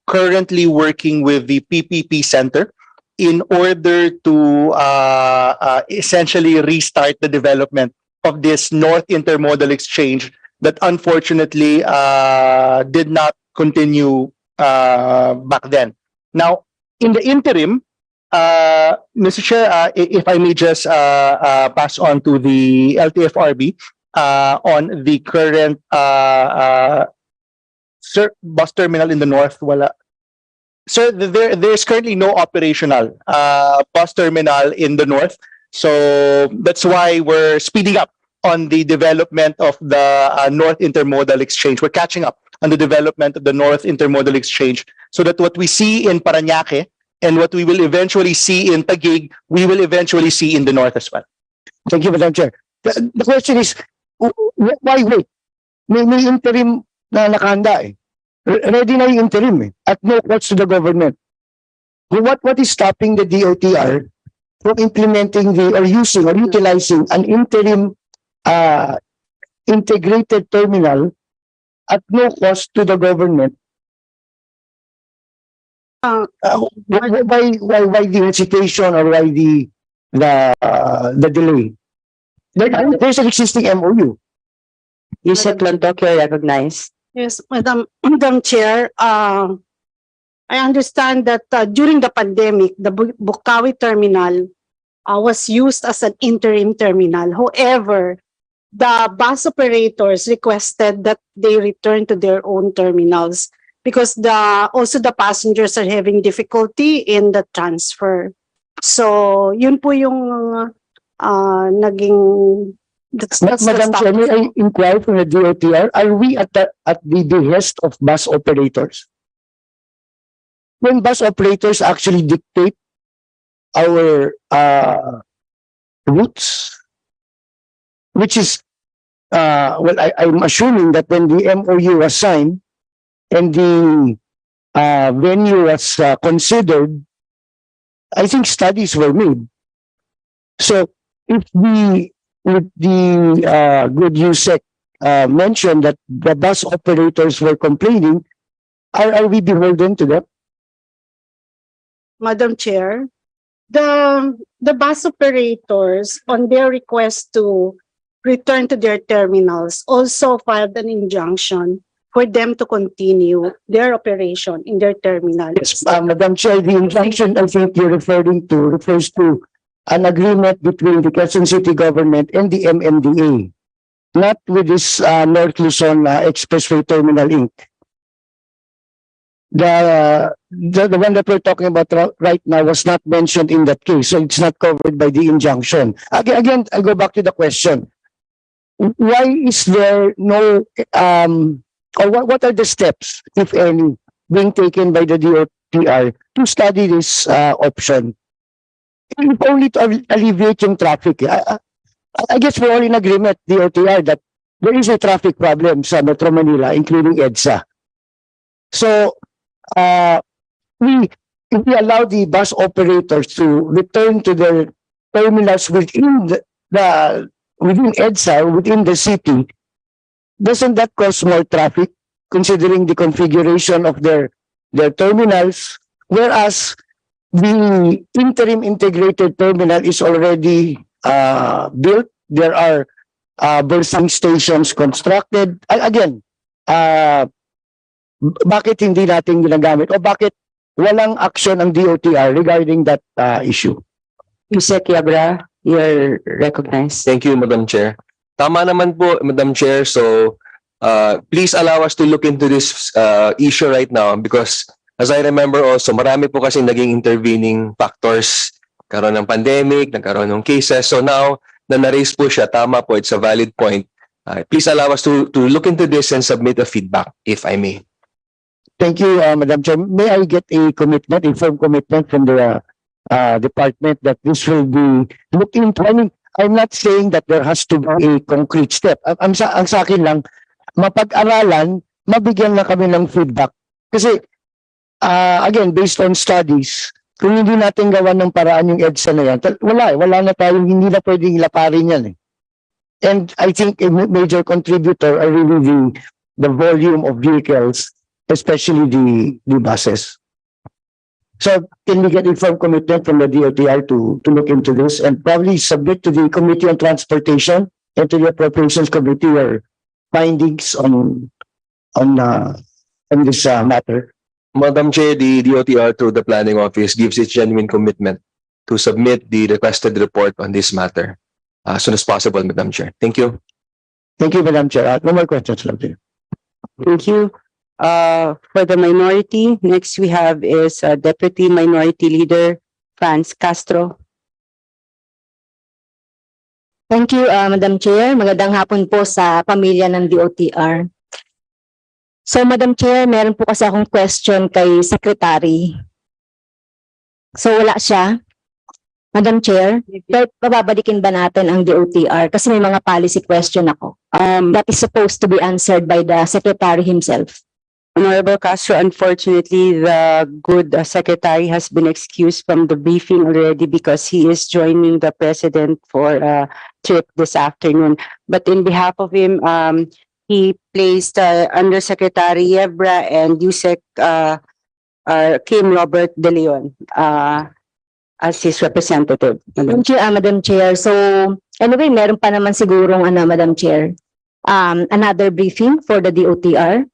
currently working with the PPP Center in order to essentially restart the development of this North Intermodal Exchange that unfortunately did not continue back then. Now, in the interim, Mr. Chair, if I may just pass on to the LTFRB on the current bus terminal in the north. Sir, there's currently no operational bus terminal in the north. So that's why we're speeding up on the development of the North Intermodal Exchange. We're catching up on the development of the North Intermodal Exchange so that what we see in Parañaque and what we will eventually see in Taguig, we will eventually see in the north as well. Thank you, Madam Chair. The question is, why wait? May interim na nakahanda eh. Ready na yung interim eh, at no cost to the government. What is stopping the DOTr from implementing or using or utilizing an interim integrated terminal at no cost to the government? Why the hesitation, or why the delay? There's an existing MOU. Yusek Lantok, you're recognized. Yes, Madam Chair, I understand that during the pandemic, the Bukawi terminal was used as an interim terminal. However, the bus operators requested that they return to their own terminals. because also the passengers are having difficulty in the transfer. So yun po yung naging that's the Madam Chair, may I inquire from the DOTr, are we at the behest of bus operators? When bus operators actually dictate our routes, which is, well, I'm assuming that when the MOU was signed and the venue was considered, I think studies were made. So if the good USEC mentioned that the bus operators were complaining, are we beholden to them? Madam Chair, the bus operators, on their request to return to their terminals, also filed an injunction for them to continue their operation in their terminal. Yes, Madam Chair, the injunction I think you're referring to refers to an agreement between the Quezon City government and the MMDA, not with this North Luzon Expressway Terminal Inc. The one that we're talking about right now was not mentioned in that case, so it's not covered by the injunction. Again, I'll go back to the question. Why is there no, or what are the steps, if any, being taken by the DOTr to study this option? If only to alleviate yung traffic. I guess we're all in agreement, DOTr, that there is a traffic problem sa Metro Manila, including EDSA. So, if we allow the bus operators to return to their terminals within within EDSA, within the city, doesn't that cause more traffic, considering the configuration of their terminals? Whereas the interim integrated terminal is already built. There are berthing stations constructed. Again, bakit hindi natin ginagamit o bakit walang action ang DOTr regarding that issue? Yusek Yabra, you're recognized. Thank you, Madam Chair. Tama naman po, Madam Chair. So, please allow us to look into this issue right now because as I remember also, marami po kasi naging intervening factors. Karoon ng pandemic, nagkaroon ng cases. So now, na na-raise po siya, tama po, it's a valid point. Please allow us to look into this and submit a feedback, if I may. Thank you, Madam Chair. May I get a commitment, a firm commitment from the department that this will be looked into? I mean, I'm not saying that there has to be a concrete step. Ang sa akin lang, mapag-aralan, mabigyan na kami ng feedback. Kasi, again, based on studies, kung hindi natin gawan ng paraan yung EDSA na yan, wala na tayong, hindi na pwedeng laparin yan. And I think a major contributor are really the volume of vehicles, especially the buses. So can we get a firm commitment from the DOTr to look into this and probably submit to the Committee on Transportation and to the Appropriations Committee your findings on this matter? Madam Chair, the DOTr through the Planning Office gives its genuine commitment to submit the requested report on this matter as soon as possible, Madam Chair. Thank you. Thank you, Madam Chair. No more questions, Madam. Thank you. For the minority, next we have is Deputy Minority Leader Franz Castro. Thank you, Madam Chair. Magandang hapon po sa pamilya ng DOTr. So, Madam Chair, meron po kasi akong question kay Secretary. So, wala siya. Madam Chair, pababalikin ba natin ang DOTr? Kasi may mga policy question ako. That is supposed to be answered by the Secretary himself. Honorable Castro, unfortunately, the good secretary has been excused from the briefing already because he is joining the president for a trip this afternoon. But in behalf of him, he placed Undersecretary Yebra and Yusek Kim Robert De Leon as his representative. Thank you, Madam Chair. So, anyway, meron pa naman sigurong, Madam Chair, another briefing for the DOTr.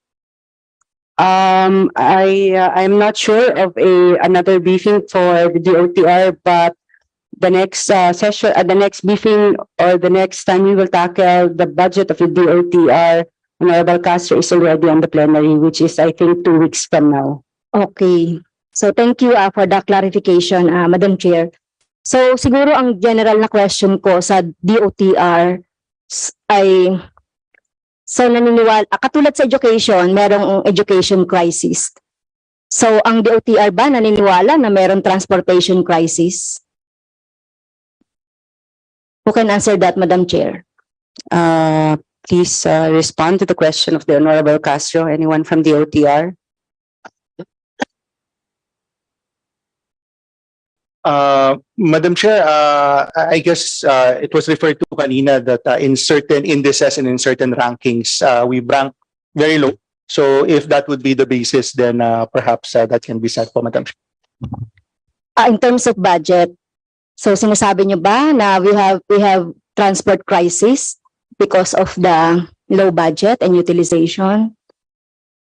I'm not sure of another briefing for the DOTr, but the next session, the next briefing or the next time we will tackle the budget of the DOTr Honorable Castro is already on the plenary, which is I think 2 weeks from now. Okay. So thank you for the clarification, Madam Chair. So siguro ang general na question ko sa DOTr ay so naniniwala, katulad sa education, merong education crisis. So ang DOTr ba naniniwala na merong transportation crisis? Who can answer that, Madam Chair? Please respond to the question of the Honorable Castro. Anyone from DOTr? Madam Chair, I guess it was referred to kanina that in certain indices and in certain rankings, we rank very low. So if that would be the basis, then perhaps that can be said po, Madam Chair. In terms of budget, so sinasabi niyo ba na we have transport crisis because of the low budget and utilization?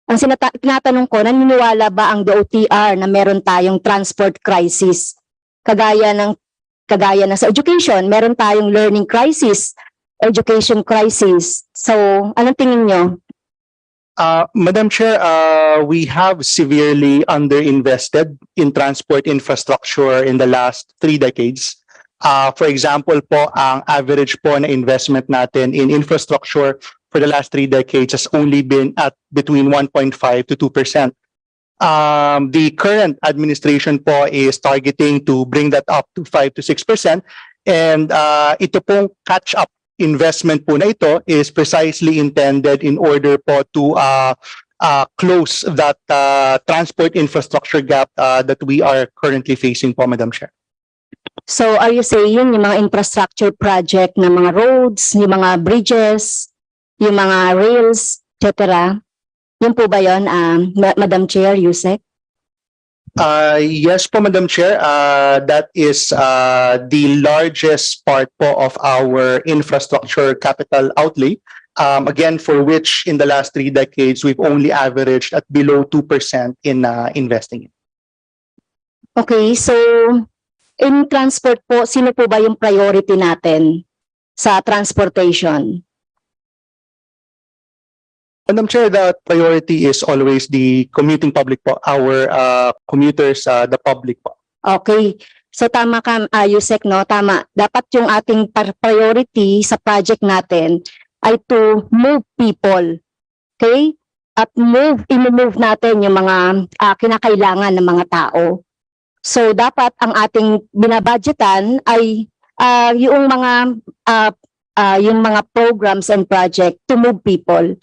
Ang tinatanong ko, naniniwala ba ang DOTr na meron tayong transport crisis? Kagaya ng sa education, meron tayong learning crisis, education crisis. So, anong tingin niyo? Madam Chair, we have severely underinvested in transport infrastructure in the last 3 decades. For example po, ang average po na investment natin in infrastructure for the last 3 decades has only been at between 1.5 to 2%. The current administration po is targeting to bring that up to 5 to 6%. And ito pong catch-up investment po na ito is precisely intended in order po to close that transport infrastructure gap that we are currently facing po, Madam Chair. So, are you saying yung mga infrastructure project na mga roads, yung mga bridges, yung mga rails, etc., yun po ba yun, Madam Chair, Yusek? Yes po, Madam Chair. That is the largest part po of our infrastructure capital outlay. Again, for which in the last 3 decades, we've only averaged at below 2% in investing. Okay, so in transport po, sino po ba yung priority natin sa transportation? Madam Chair, the priority is always the commuting public po, our commuters, the public po. Okay. So tama ka, Yusek, no? Tama. Dapat yung ating priority sa project natin ay to move people. Okay? At i-move natin yung mga kinakailangan ng mga tao. So dapat ang ating binabudgetan ay yung mga programs and project to move people.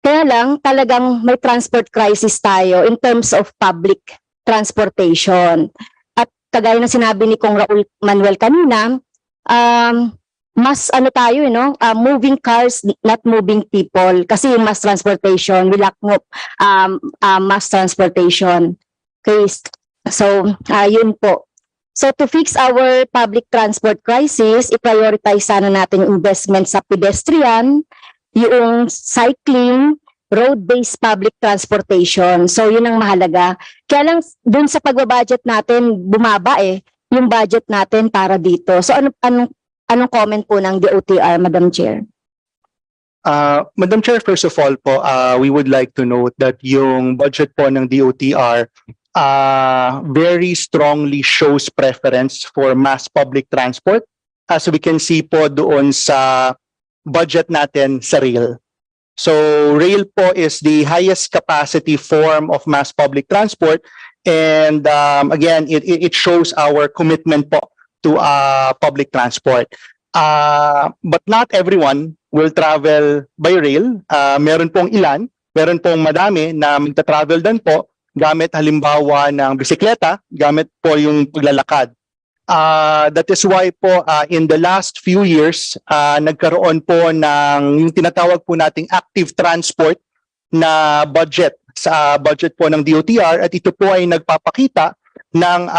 Kaya lang, talagang may transport crisis tayo in terms of public transportation. At kagaya na sinabi ni Kong Raul Manuel kanina, mas tayo, moving cars, not moving people. Kasi yung mass transportation, we lack mass transportation. Okay, so yun po. So to fix our public transport crisis, i-prioritize sana natin yung investment sa pedestrian, yung cycling, road-based public transportation. So, yun ang mahalaga. Kaya lang, dun sa pagbabudget natin, bumaba yung budget natin para dito. So, anong comment po ng DOTr, Madam Chair? Madam Chair, first of all po, we would like to note that yung budget po ng DOTr very strongly shows preference for mass public transport. As we can see po doon sa budget natin sa rail. So rail po is the highest capacity form of mass public transport, and again it shows our commitment po to public transport. But not everyone will travel by rail. Meron pong madami na magta-travel din po gamit halimbawa ng bisikleta, gamit po yung paglalakad. That is why po in the last few years, nagkaroon po ng yung tinatawag po nating active transport na budget sa budget po ng DOTr, at ito po ay nagpapakita ng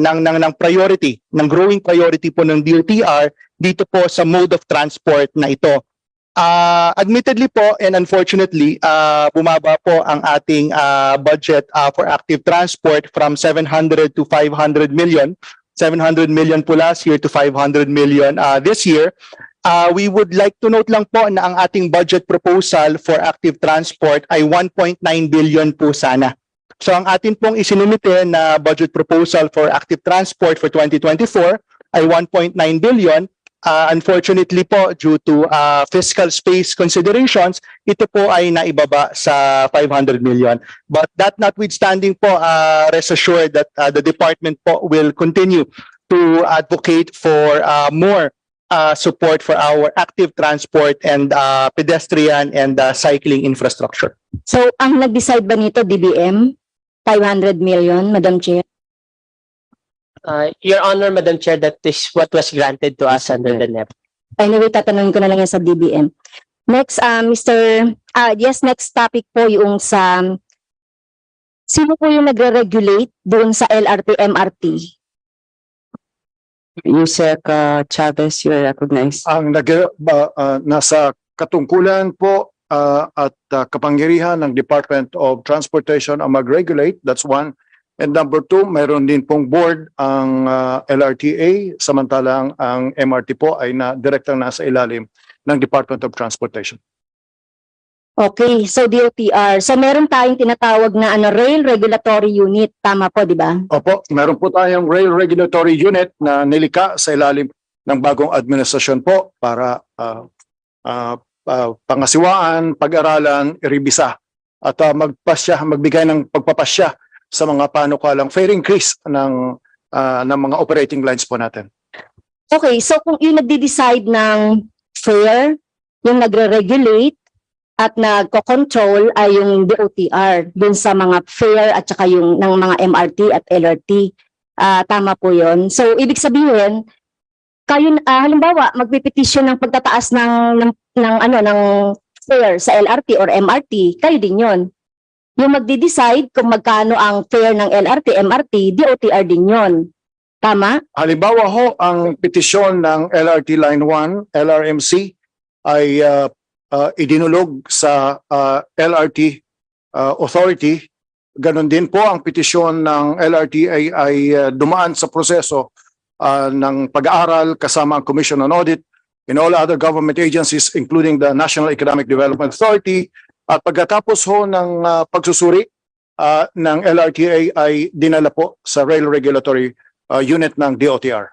ng priority, ng growing priority po ng DOTr dito po sa mode of transport na ito. Admittedly po and unfortunately, bumaba po ang ating budget for active transport from 700 to 500 million. 700 million po last year to 500 million this year. we would like to note lang po na ang ating budget proposal for active transport ay 1.9 billion po sana. So ang atin pong isinumite na budget proposal for active transport for 2024 ay 1.9 billion. Unfortunately po, due to fiscal space considerations, ito po ay naibaba sa 500 million. But that notwithstanding po, rest assured that the department po will continue to advocate for more support for our active transport and pedestrian and cycling infrastructure. So, ang nag-decide ba nito, DBM? 500 million, Madam Chair? Your Honor, Madam Chair, that is what was granted to us under the NEP. Anyway, tatanungin ko na lang yan sa DBM. Next, next topic po yung sa, sino po yung nagre-regulate doon sa LRT, MRT? Yusek Chavez, you are recognized. Ang nasa katungkulan po at kapangyarihan ng Department of Transportation ang mag-regulate, that's one. And number two, mayroon din pong board ang LRTA, samantalang ang MRT po ay direktang nasa ilalim ng Department of Transportation. Okay, so DOTr. So meron tayong tinatawag na Rail Regulatory Unit, tama po, di ba? Opo, meron po tayong Rail Regulatory Unit na nilikha sa ilalim ng bagong administrasyon po para pangasiwaan, pag-aralan, iribisa at magbigay ng pagpapasya sa mga panukalang fare increase ng mga operating lines po natin. Okay, so kung yung nagde-decide ng fare, yung nagre-regulate at nagko-control ay yung DOTr dun sa mga fare at saka yung ng mga MRT at LRT. Tama po yun. So ibig sabihin, kayo halimbawa magpipetisyon ng pagtataas ng fare sa LRT or MRT, kayo din yun. Yung magde-decide kung magkano ang fare ng LRT, MRT, DOTr din yun. Tama? Halimbawa ho, ang petisyon ng LRT Line 1, LRMC, ay idinulog sa LRT Authority. Ganon din po ang petisyon ng LRT ay dumaan sa proseso ng pag-aaral kasama ang Commission on Audit in all other government agencies including the National Economic Development Authority. At pagkatapos ho ng pagsusuri ng LRTA ay dinala po sa Rail Regulatory Unit ng DOTr.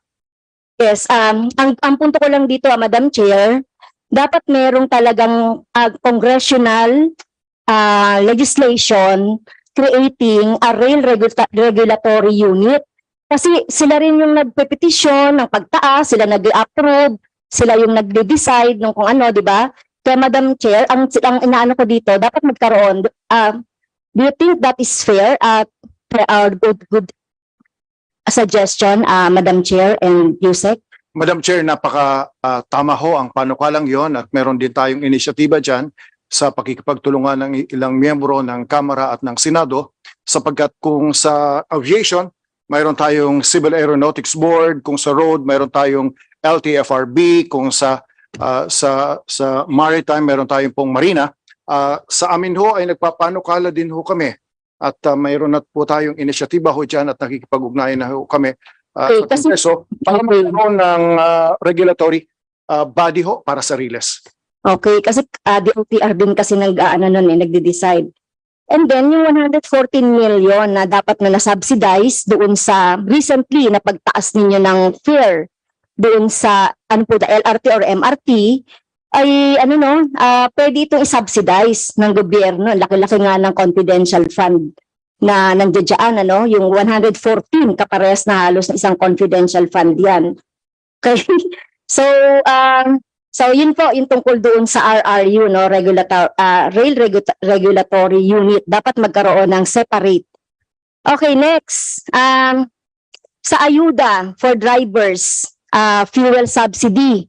Yes, ang punto ko lang dito, Madam Chair, dapat merong talagang congressional legislation creating a Rail Regulatory Unit. Kasi sila rin yung nagpe-petition ng pagtaas, sila nag-approve, sila yung nagde-decide ng kung ano, di ba? Kaya Madam Chair, ang inaano ko dito, dapat magkaroon, do you think that is fair at good suggestion, Madam Chair and Yusek? Madam Chair, tama ho ang panukalang yon at meron din tayong inisyatiba dyan sa pakikipagtulungan ng ilang miyembro ng Kamara at ng Senado sapagkat kung sa aviation, mayroon tayong Civil Aeronautics Board, kung sa road, mayroon tayong LTFRB, kung sa maritime, meron tayong pong Marina. Sa amin ho ay nagpapanukala din ho kami at mayroon na po tayong inisyatiba ho dyan at nakikipag-ugnayan na ho kami sa Kongreso para mayroon ng regulatory body ho para sa RILES. Okay, kasi DOTr din kasi nagde-decide. And then yung 114 million na dapat na na-subsidize doon sa recently na pagtaas ninyo ng fare doon sa LRT or MRT ay pwede itong i-subsidize ng gobyerno. Laki-laki nga ng confidential fund na nandiyan yung 114 kaparehas na halos na isang confidential fund yan. Okay. So yun po yung tungkol doon sa RRU, Rail Regulatory Unit, dapat magkaroon ng separate. Okay, next. Sa ayuda for drivers, fuel subsidy.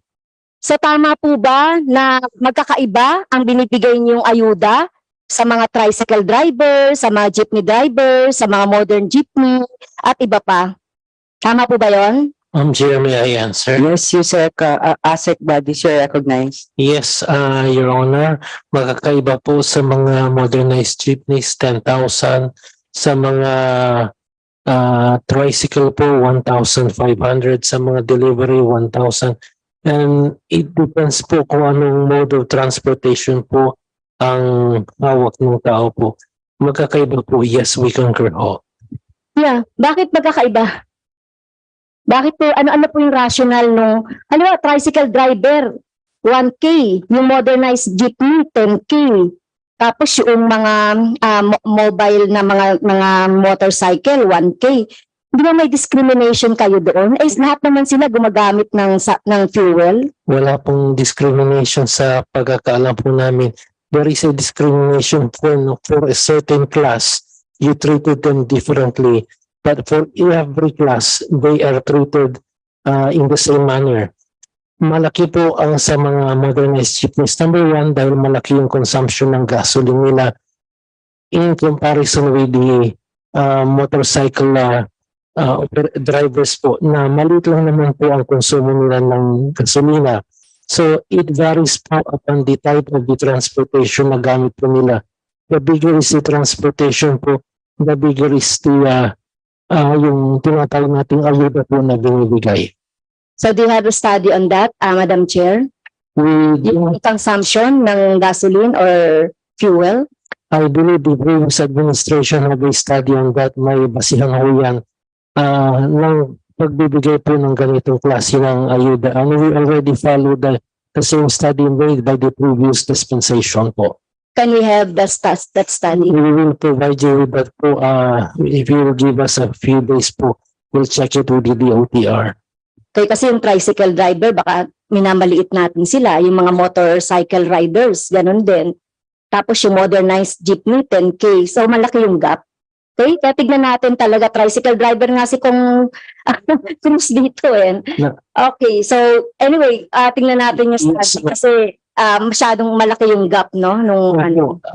So tama po ba na magkakaiba ang binibigay niyong ayuda sa mga tricycle drivers, sa mga jeepney drivers, sa mga modern jeepney at iba pa? Tama po ba yon? Chair, may I answer? Yes, Yusek, ASEC bodies, you are recognized. Yes, Your Honor. Magkakaiba po sa mga modernized jeepneys, 10,000. Sa mga tricycle po, 1,500. Sa mga delivery, 1,000. And it depends po kung anong mode of transportation po ang hawak ng tao po. Magkakaiba po, yes, we concur ho. Yeah, bakit magkakaiba? Bakit po, ano po yung rationale nung, tricycle driver, 1K, yung modernized jeepney, 10K, tapos yung mga mobile na mga motorcycle, 1K. Di ba may discrimination kayo doon? Eh, lahat naman sila gumagamit ng fuel? Wala pong discrimination sa pagkakaalam po namin. There is a discrimination for a certain class. You treated them differently. But for every class, they are treated in the same manner. Malaki po ang sa mga modernized jeepneys. Number one, dahil malaki yung consumption ng gasoline nila in comparison with the motorcycle drivers po na maliit lang naman po ang konsumo nila ng gasolina. So it varies po upon the type of the transportation na gamit po nila. The bigger is the transportation po, the bigger is the yung tinatawag nating ayuda po na binibigay. So do you have a study on that, Madam Chair? Yung consumption ng gasoline or fuel? I believe the previous administration have a study on that. May basihan ho yan ng pagbibigay po ng ganitong klase ng ayuda. And we already followed the same study made by the previous dispensation po. Can we have that study? We will provide you with that po. If you will give us a few days po, we'll check it with the DOTr. Okay, kasi yung tricycle driver, baka minamaliit natin sila. Yung mga motorcycle riders, ganun din. Tapos yung modernized jeepney, 10K. So malaki yung gap. Okay, kaya tignan natin talaga, tricycle driver nga si kung cruise dito eh. Okay, so anyway, tignan natin yung study kasi masyadong malaki yung gap, no? Nung,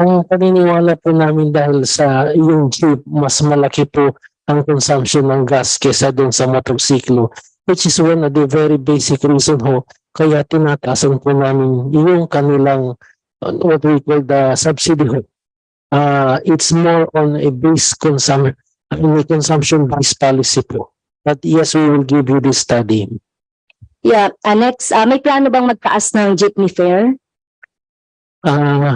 Ang paniniwala po namin dahil sa yung jeep, mas malaki po ang consumption ng gas kesa dun sa motorsiklo, which is one of the very basic reason ho, kaya tinataasan po namin yung kanilang what we call the subsidy ho. It's more on a base consumption-based policy po. But yes, we will give you this study. Yeah, next, may plano bang magtaas ng jeepney fare?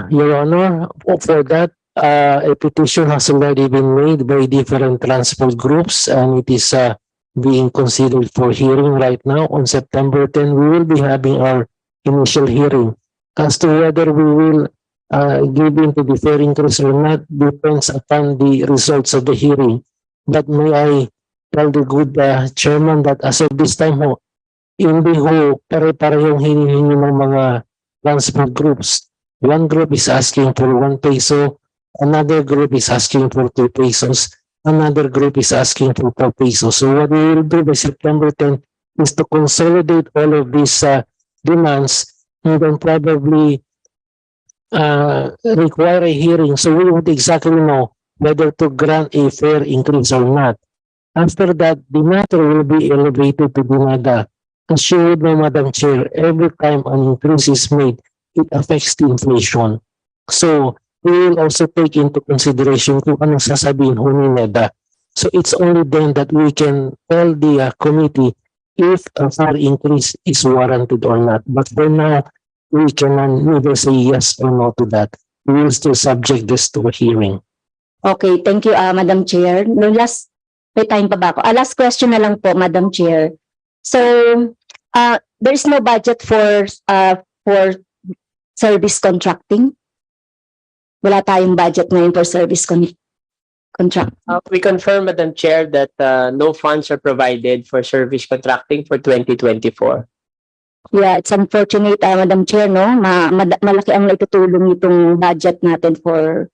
Your Honor, for that, a petition has already been made by different transport groups and it is being considered for hearing right now. On September 10, we will be having our initial hearing. As to whether we will give in to the fare increase or not depends upon the results of the hearing. But may I tell the good chairman that as of this time ho, hindi ho pare-parehong hinihingi ng mga transport groups. One group is asking for 1 peso, another group is asking for 2 pesos, another group is asking for 4 pesos. So what we will do by September 10 is to consolidate all of these demands and then probably require a hearing so we would exactly know whether to grant a fare increase or not. After that, the matter will be elevated to DINADA. As you would know, Madam Chair, every time an increase is made, it affects the inflation. So we will also take into consideration kung anong sasabihin ho ni NEDA. So it's only then that we can tell the committee if a fare increase is warranted or not. But for now, we cannot neither say yes or no to that. We will still subject this to a hearing. Okay, thank you, Madam Chair. No, may time pa ba ako? Last question na lang po, Madam Chair. So, there is no budget for service contracting? Wala tayong budget ngayon for service contract. We confirm, Madam Chair, that no funds are provided for service contracting for 2024. Yeah, it's unfortunate, Madam Chair, no? Malaki ang naitutulong itong budget natin for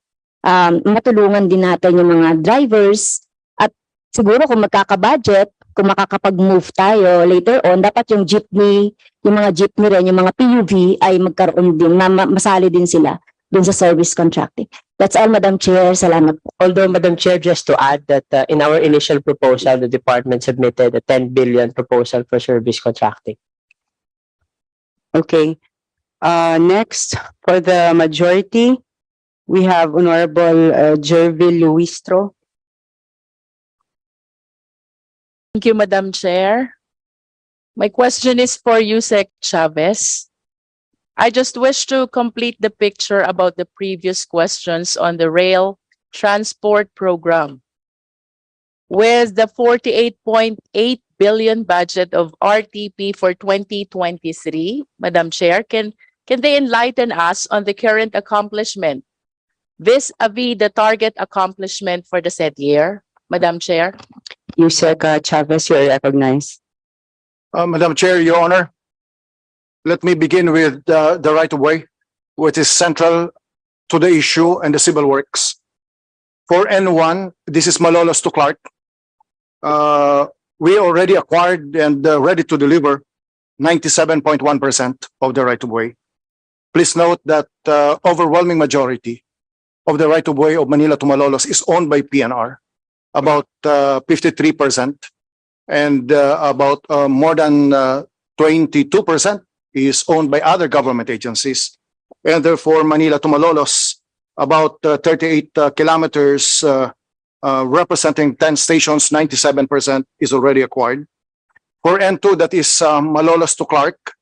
matulungan din natin yung mga drivers at siguro kung magkaka-budget, kung makakapag-move tayo later on, dapat yung jeepney, yung mga jeepney rin, yung mga PUV ay magkaroon din, masali din sila dun sa service contracting. That's all, Madam Chair. Salamat po. Although, Madam Chair, just to add that in our initial proposal, the department submitted a 10 billion proposal for service contracting. Okay. Next, for the majority, we have Honorable Jervil Luistro. Thank you, Madam Chair. My question is for you, Sec Chavez. I just wish to complete the picture about the previous questions on the rail transport program. With the 48.8 billion budget of RTP for 2023, Madam Chair, can they enlighten us on the current accomplishment vis-a-vis the target accomplishment for the said year, Madam Chair? Yusek Chavez, you are recognized. Madam Chair, Your Honor, let me begin with the right-of-way, which is central to the issue and the civil works. For N1, this is Malolos to Clark. We already acquired and ready to deliver 97.1% of the right-of-way. Please note that overwhelming majority of the right-of-way of Manila to Malolos is owned by PNR, about 53%, and about more than 22% is owned by other government agencies. And therefore, Manila to Malolos, about 38 kilometers, representing 10 stations, 97% is already acquired. For N2, that is Malolos to Clark,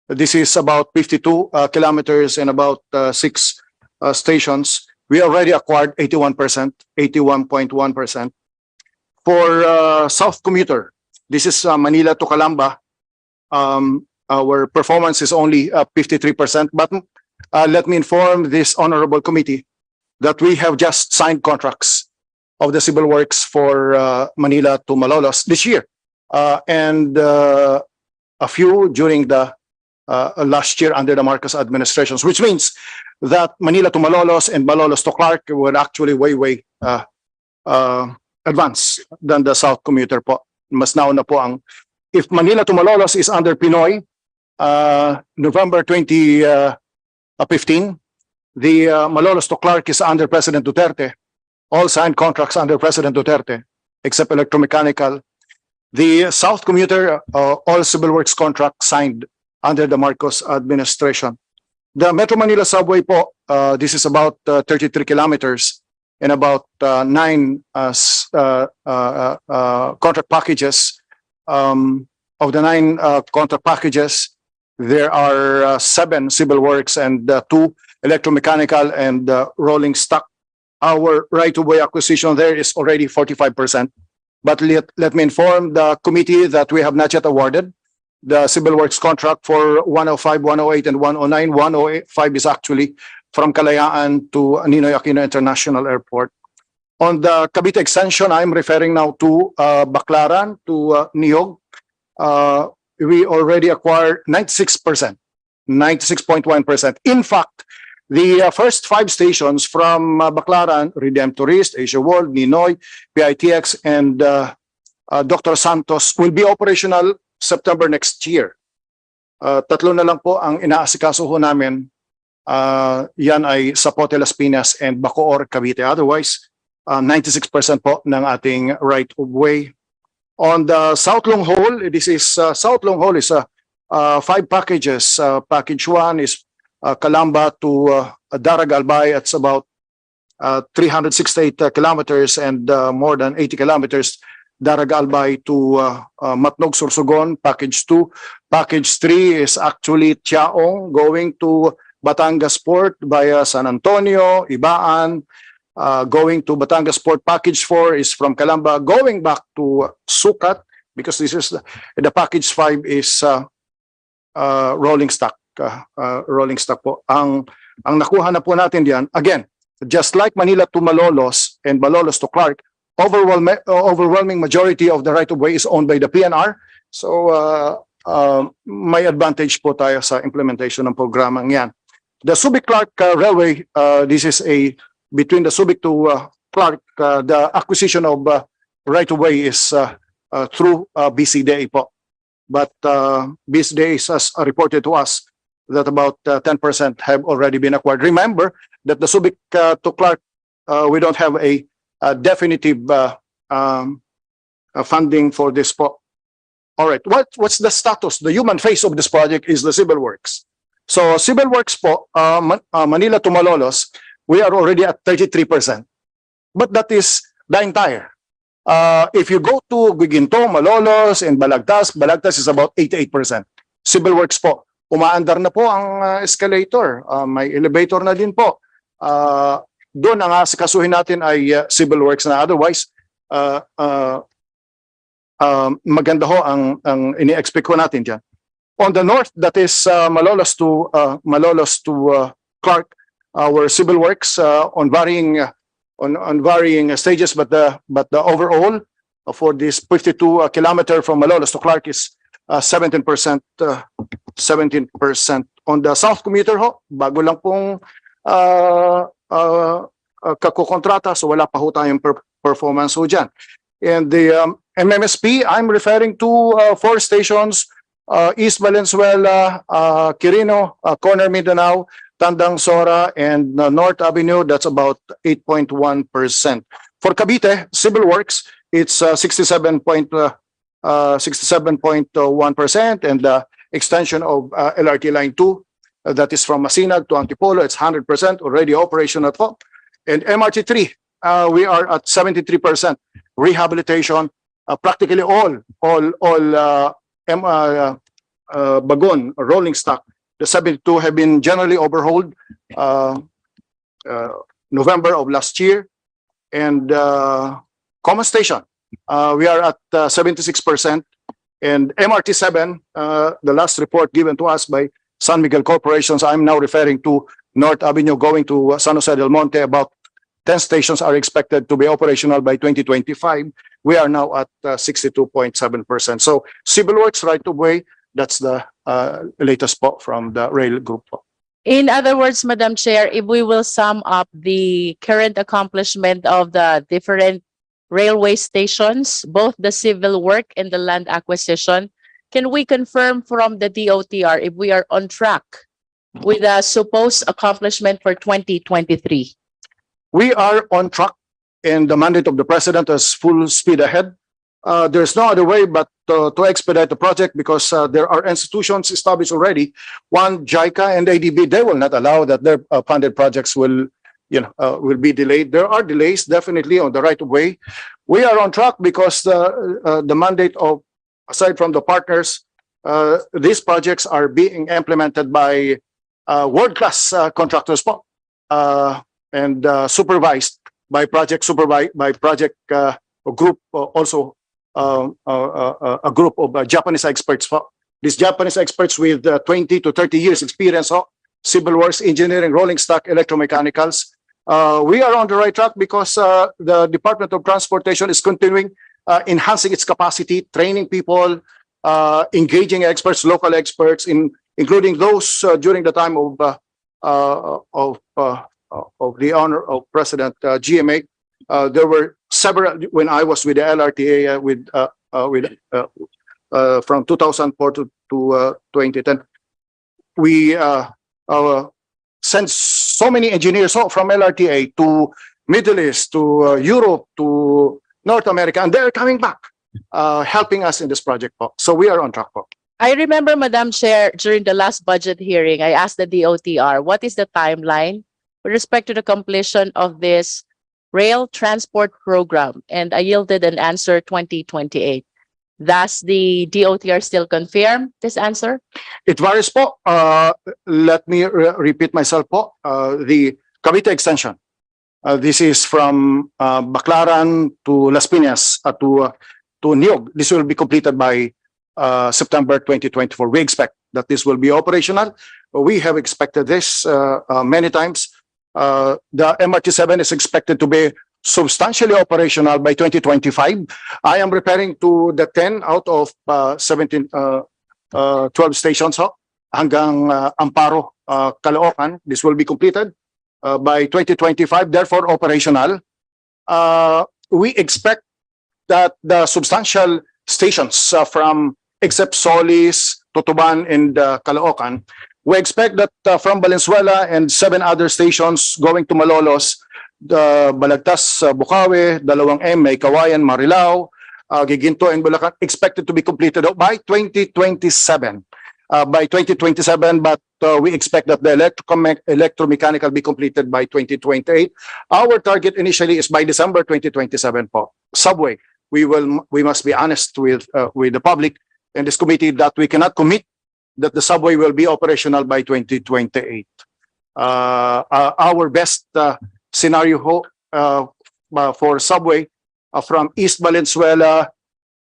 this is about 52 kilometers and about 6 stations. We already acquired 81%, 81.1%. For South Commuter, this is Manila to Calamba. Our performance is only 53%, but let me inform this honorable committee that we have just signed contracts of the civil works for Manila to Malolos this year, and a few during the last year under the Marcos administrations, which means that Manila to Malolos and Malolos to Clark were actually way advanced than the South Commuter po. Mas nauna po ang, if Manila to Malolos is under Pinoy, November 2015, the Malolos to Clark is under President Duterte. All signed contracts under President Duterte, except electromechanical. The South Commuter, all civil works contracts signed under the Marcos administration. The Metro Manila subway po, this is about 33 kilometers and about 9 contract packages. Of the 9 contract packages, there are 7 civil works and 2 electromechanical and rolling stock. Our right-of-way acquisition there is already 45%. But let me inform the committee that we have not yet awarded the civil works contract for 105, 108, and 109. 105 is actually from Kalayaan to Ninoy Aquino International Airport. On the Cavite extension, I'm referring now to Baclaran to Niyog. We already acquired 96%, 96.1%. In fact, the first 5 stations from Baclaran, Redemptorist, Asia World, Ninoy, PITX, and Dr. Santos will be operational September next year. Tatlo na lang po ang inaasikaso ho namin. Yan ay Zapote, Las Piñas, and Bacoor, Cavite. Otherwise, 96% po ng ating right-of-way. On the South Long Haul, this is South Long Haul is 5 packages. Package 1 is Calamba to Daraga Albay. It's about 368 kilometers and more than 80 kilometers. Daraga Albay to Matnog, Sorsogon, package 2. Package 3 is actually Tiaong going to Batangas Port via San Antonio, Ibaan, going to Batangas Port. Package 4 is from Calamba going back to Sucat, because this is the package 5 is rolling stock. Rolling stock po. Ang nakuha na po natin diyan, again, just like Manila to Malolos and Malolos to Clark, overwhelming majority of the right-of-way is owned by the PNR. So may advantage po tayo sa implementation ng programang yan. The Subic-Clark Railway, this is between the Subic to Clark, the acquisition of right-of-way is through BCDA po. But BCDA has reported to us that about 10% have already been acquired. Remember that the Subic to Clark, we don't have a definitive funding for this po. All right, what's the status? The human face of this project is the civil works. So civil works po, Manila to Malolos, we are already at 33%. But that is the entire. If you go to Guiginto, Malolos, and Balagtas, Balagtas is about 88%. Civil works po. Umaandar na po ang escalator. May elevator na din po. Doon ang asikasuhin natin ay civil works na. Otherwise, maganda ho ang ini-expect ko natin dyan. On the north, that is Malolos to Clark, our civil works on varying stages, but the overall for this 52 kilometer from Malolos to Clark is 17%. 17%. On the south commuter ho, bago lang pong kakukontrata, so wala pa ho tayong performance ho dyan. And the MMSP, I'm referring to 4 stations, East Valenzuela, Quirino, Corner Mindanao, Tandang Sora, and North Avenue. That's about 8.1%. For Cavite, civil works, it's 67.1%, and the extension of LRT Line 2, that is from Masinag to Antipolo, it's 100% already operational po. And MRT-3, we are at 73% rehabilitation. Practically all Bagon rolling stock, the 72 have been generally overhauled November of last year. And common station, we are at 76%. And MRT-7, the last report given to us by San Miguel Corporations, I'm now referring to North Avenue going to San Jose del Monte, about 10 stations are expected to be operational by 2025. We are now at 62.7%. So civil works right away, that's the latest po from the rail group. In other words, Madam Chair, if we will sum up the current accomplishment of the different railway stations, both the civil work and the land acquisition, can we confirm from the DOTr if we are on track with the supposed accomplishment for 2023? We are on track, and the mandate of the President is full speed ahead. There's no other way but to expedite the project, because there are institutions established already. One, JICA and ADB, they will not allow that their funded projects will be delayed. There are delays definitely on the right of way. We are on track because the mandate of, aside from the partners, these projects are being implemented by world-class contractors and supervised by project group, also a group of Japanese experts. These Japanese experts with 20 to 30 years experience, civil works, engineering, rolling stock, electromechanicals. We are on the right track because the Department of Transportation is continuing enhancing its capacity, training people, engaging experts, local experts, including those during the time of the honor of President GMA. There were several when I was with the LRTA from 2004 to 2010. We sent so many engineers from LRTA to Middle East, to Europe, to North America, and they're coming back, helping us in this project. So we are on track. I remember, Madam Chair, during the last budget hearing, I asked the DOTr, what is the timeline with respect to the completion of this rail transport program? And I yielded an answer 2028. Does the DOTr still confirm this answer? It varies po. Let me repeat myself po. The Cavite extension. This is from Baclaran to Las Piñas to Niog. This will be completed by September 2024. We expect that this will be operational. We have expected this many times. The MRT-7 is expected to be substantially operational by 2025. I am referring to the 10 out of 12 stations hanggang Amparo, Caloocan. This will be completed by 2025, therefore operational. We expect that the substantial stations from except Solis, Tutuban, and Caloocan, we expect that from Valenzuela and 7 other stations going to Malolos, the Balagtas, Bukawi, Dalawang M, May Kawayan, Marilao, Giginto, and Bulacan, expected to be completed by 2027. By 2027, but we expect that the electromechanical be completed by 2028. Our target initially is by December 2027 po. Subway. we must be honest with the public and this committee that we cannot commit that the subway will be operational by 2028. Our best scenario for subway from East Valenzuela,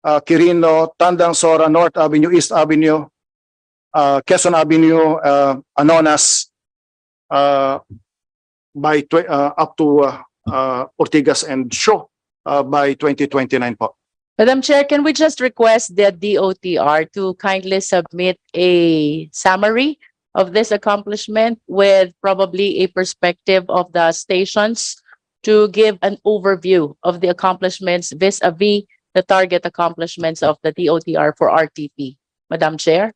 Quirino, Tandang Sora, North Avenue, East Avenue, Quezon Avenue, Anonas, up to Ortigas and Shaw by 2029 po. Madam Chair, can we just request the DOTr to kindly submit a summary of this accomplishment with probably a perspective of the stations to give an overview of the accomplishments vis-a-vis the target accomplishments of the DOTr for RTP? Madam Chair?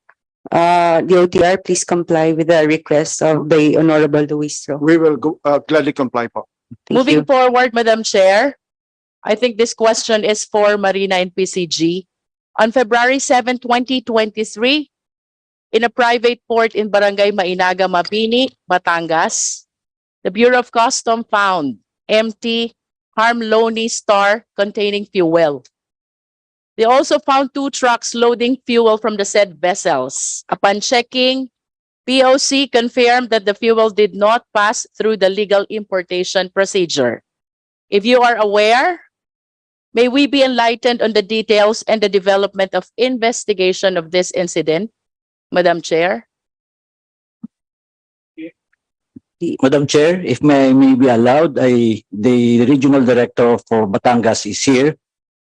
DOTr, please comply with the request of the Honorable Luistro. We will gladly comply po. Moving forward, Madam Chair, I think this question is for Marina and PCG. On February 7, 2023, in a private port in Barangay Mainaga, Mabini, Batangas, the Bureau of Customs found empty Harmloni Star containing fuel. They also found 2 trucks loading fuel from the said vessels. Upon checking, POC confirmed that the fuel did not pass through the legal importation procedure. If you are aware, may we be enlightened on the details and the development of investigation of this incident, Madam Chair? Madam Chair, if may be allowed, the Regional Director for Batangas is here,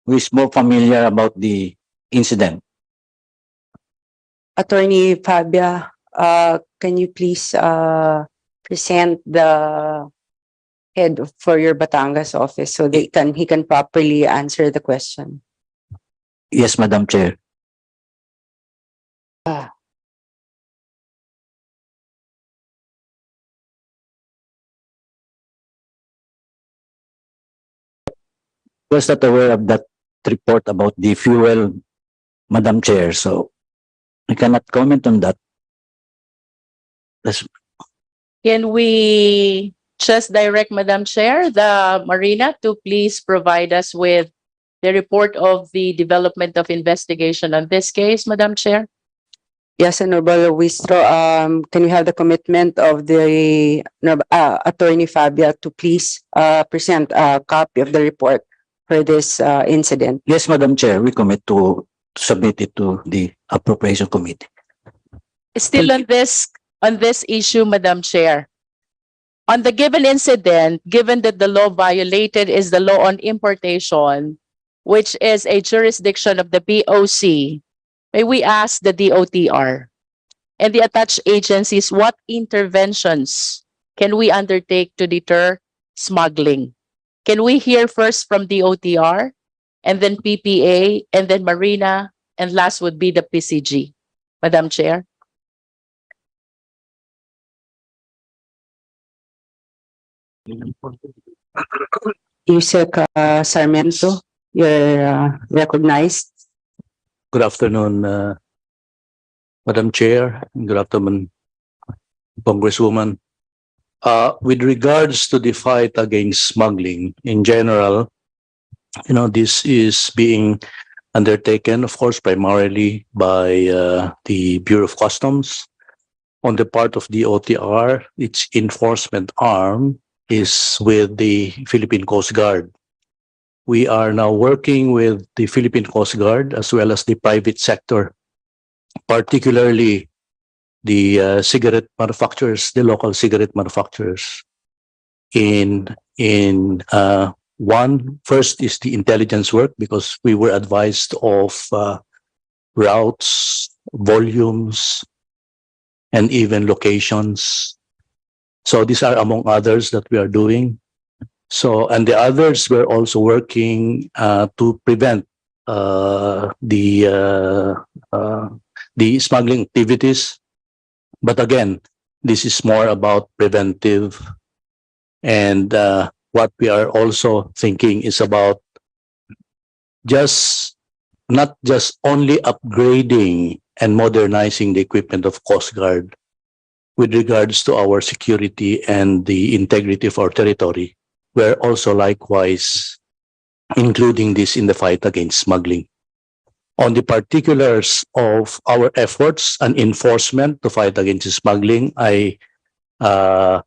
who is more familiar about the incident. Attorney Fabia, can you please present the head for your Batangas office so he can properly answer the question? Yes, Madam Chair. Was not aware of that report about the fuel, Madam Chair, so I cannot comment on that. Can we just direct Madam Chair, the Marina, to please provide us with the report of the development of investigation on this case, Madam Chair? Yes, Honorable Luistro, can we have the commitment of the Attorney Fabia to please present a copy of the report for this incident? Yes, Madam Chair, we commit to submit it to the Appropriation Committee. Still on this issue, Madam Chair. On the given incident, given that the law violated is the law on importation, which is a jurisdiction of the POC, may we ask the DOTr and the attached agencies what interventions can we undertake to deter smuggling? Can we hear first from DOTr and then PPA and then Marina and last would be the PCG, Madam Chair? Yusek Sarmiento, you're recognized. Good afternoon, Madam Chair, and good afternoon, Congresswoman. With regards to the fight against smuggling in general, this is being undertaken, of course, primarily by the Bureau of Customs. On the part of the DOTr, its enforcement arm is with the Philippine Coast Guard. We are now working with the Philippine Coast Guard as well as the private sector, particularly the cigarette manufacturers, the local cigarette manufacturers. First is the intelligence work, because we were advised of routes, volumes, and even locations. So these are among others that we are doing. So, and the others we're also working to prevent the smuggling activities. But again, this is more about preventive, and what we are also thinking is about not just only upgrading and modernizing the equipment of Coast Guard with regards to our security and the integrity of our territory. We're also likewise including this in the fight against smuggling. On the particulars of our efforts and enforcement to fight against smuggling, I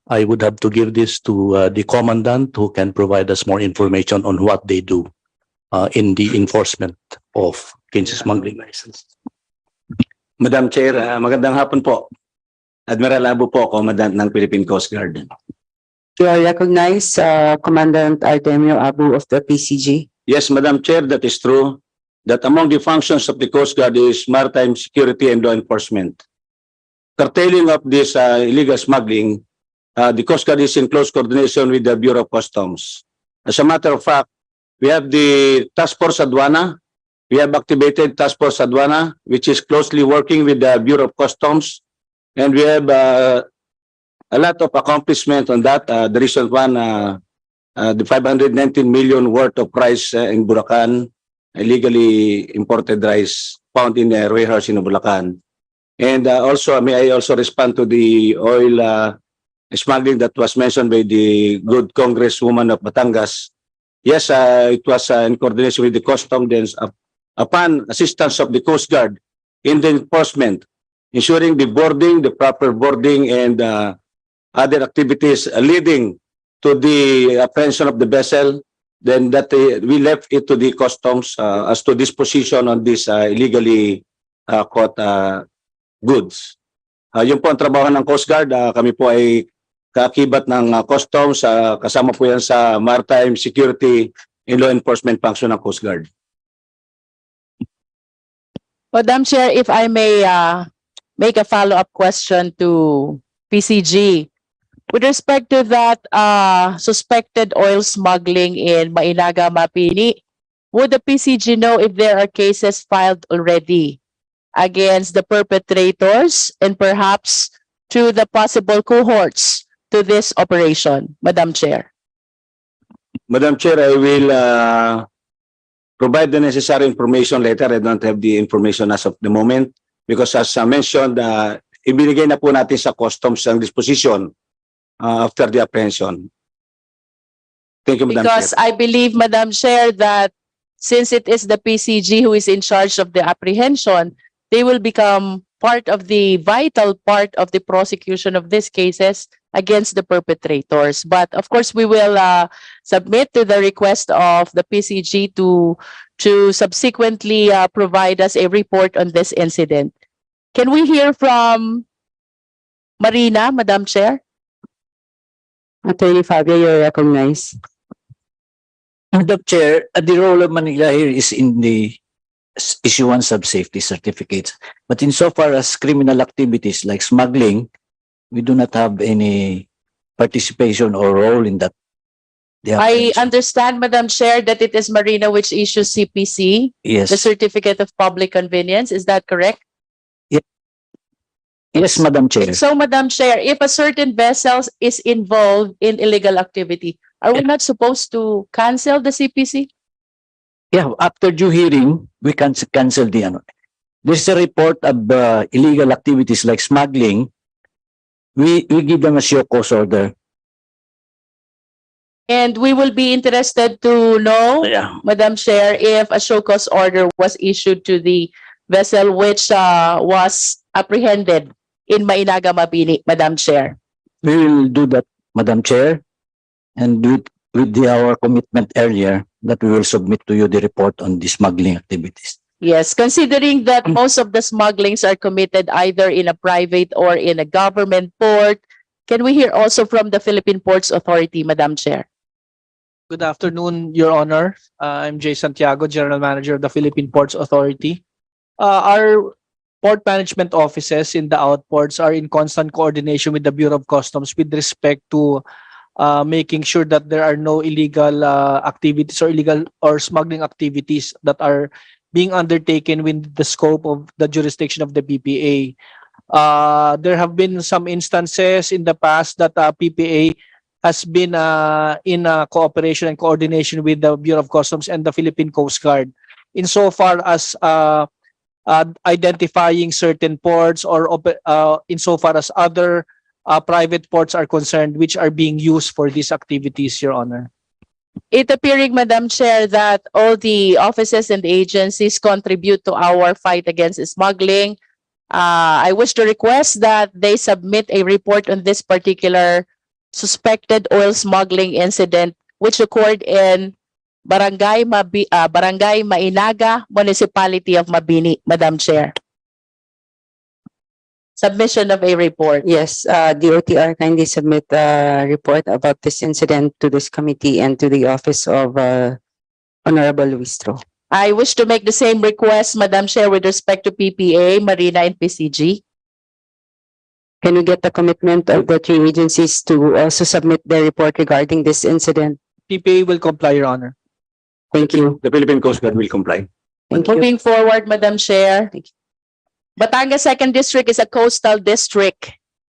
would have to give this to the commandant, who can provide us more information on what they do in the enforcement of against smuggling. Madam Chair, magandang hapon po. Admiral Abu po, Commandant ng Philippine Coast Guard. Do I recognize Commandant Artemio Abu of the PCG? Yes, Madam Chair, that is true. That among the functions of the Coast Guard is maritime security and law enforcement. Curtailing of this illegal smuggling, the Coast Guard is in close coordination with the Bureau of Customs. As a matter of fact, we have the Task Force Aduana. We have activated Task Force Aduana, which is closely working with the Bureau of Customs. And we have a lot of accomplishment on that. The recent one, the 519 million worth of rice in Bulacan, illegally imported rice found in a warehouse in Bulacan. And also, may I also respond to the oil smuggling that was mentioned by the good Congresswoman of Batangas. Yes, it was in coordination with the Customs. Then, upon assistance of the Coast Guard in the enforcement, ensuring the boarding, the proper boarding, and other activities leading to the apprehension of the vessel, then that we left it to the Customs as to disposition on this illegally caught goods. Yun po ang trabaho ng Coast Guard. Kami po ay kaakibat ng Customs. Kasama po yan sa maritime security and law enforcement function ng Coast Guard. Madam Chair, if I may make a follow-up question to PCG. With respect to that suspected oil smuggling in Mainaga, Mapini, would the PCG know if there are cases filed already against the perpetrators and perhaps to the possible cohorts to this operation, Madam Chair? Madam Chair, I will provide the necessary information later. I don't have the information as of the moment because as I mentioned, ibinigay na po natin sa Customs ang disposition after the apprehension. Thank you, Madam Because Chair. I believe, Madam Chair, that since it is the PCG who is in charge of the apprehension, they will become part of the vital part of the prosecution of these cases against the perpetrators. But of course, we will submit to the request of the PCG to subsequently provide us a report on this incident. Can we hear from Marina, Madam Chair? Attorney Fabio, you're recognized. Madam Chair, the role of Manila here is in the issuance of safety certificates. But insofar as criminal activities like smuggling, we do not have any participation or role in that. I understand, Madam Chair, that it is Marina which issues CPC, Yes. the Certificate of Public Convenience. Is that correct? Yes, Madam Chair. So, Madam Chair, if a certain vessel is involved in illegal activity, are we not supposed to cancel the CPC? Yeah, after due hearing, we can cancel the ano. There's a report of illegal activities like smuggling. We give them a show cause order. And we will be interested to know, Yeah. Madam Chair, if a show cause order was issued to the vessel which was apprehended in Mainaga, Mapini, Madam Chair. We will do that, Madam Chair, and with our commitment earlier that we will submit to you the report on the smuggling activities. Yes, considering that most of the smugglings are committed either in a private or in a government port, can we hear also from the Philippine Ports Authority, Madam Chair? Good afternoon, Your Honor. I'm Jay Santiago, General Manager of the Philippine Ports Authority. Our port management offices in the outports are in constant coordination with the Bureau of Customs with respect to making sure that there are no illegal activities or illegal or smuggling activities that are being undertaken within the scope of the jurisdiction of the PPA. There have been some instances in the past that PPA has been in cooperation and coordination with the Bureau of Customs and the Philippine Coast Guard insofar as identifying certain ports or insofar as other private ports are concerned which are being used for these activities, Your Honor. It appearing, Madam Chair, that all the offices and agencies contribute to our fight against smuggling. I wish to request that they submit a report on this particular suspected oil smuggling incident which occurred in Barangay Mainaga, Municipality of Mabini, Madam Chair. Submission of a report. Yes, DOTr kindly submit a report about this incident to this committee and to the office of Honorable Luistro. I wish to make the same request, Madam Chair, with respect to PPA, Marina, and PCG. Can we get the commitment of the three agencies to also submit their report regarding this incident? PPA will comply, Your Honor. Thank you. The Philippine Coast Guard will comply. Thank you. Moving forward, Madam Chair. Batangas 2nd District is a coastal district.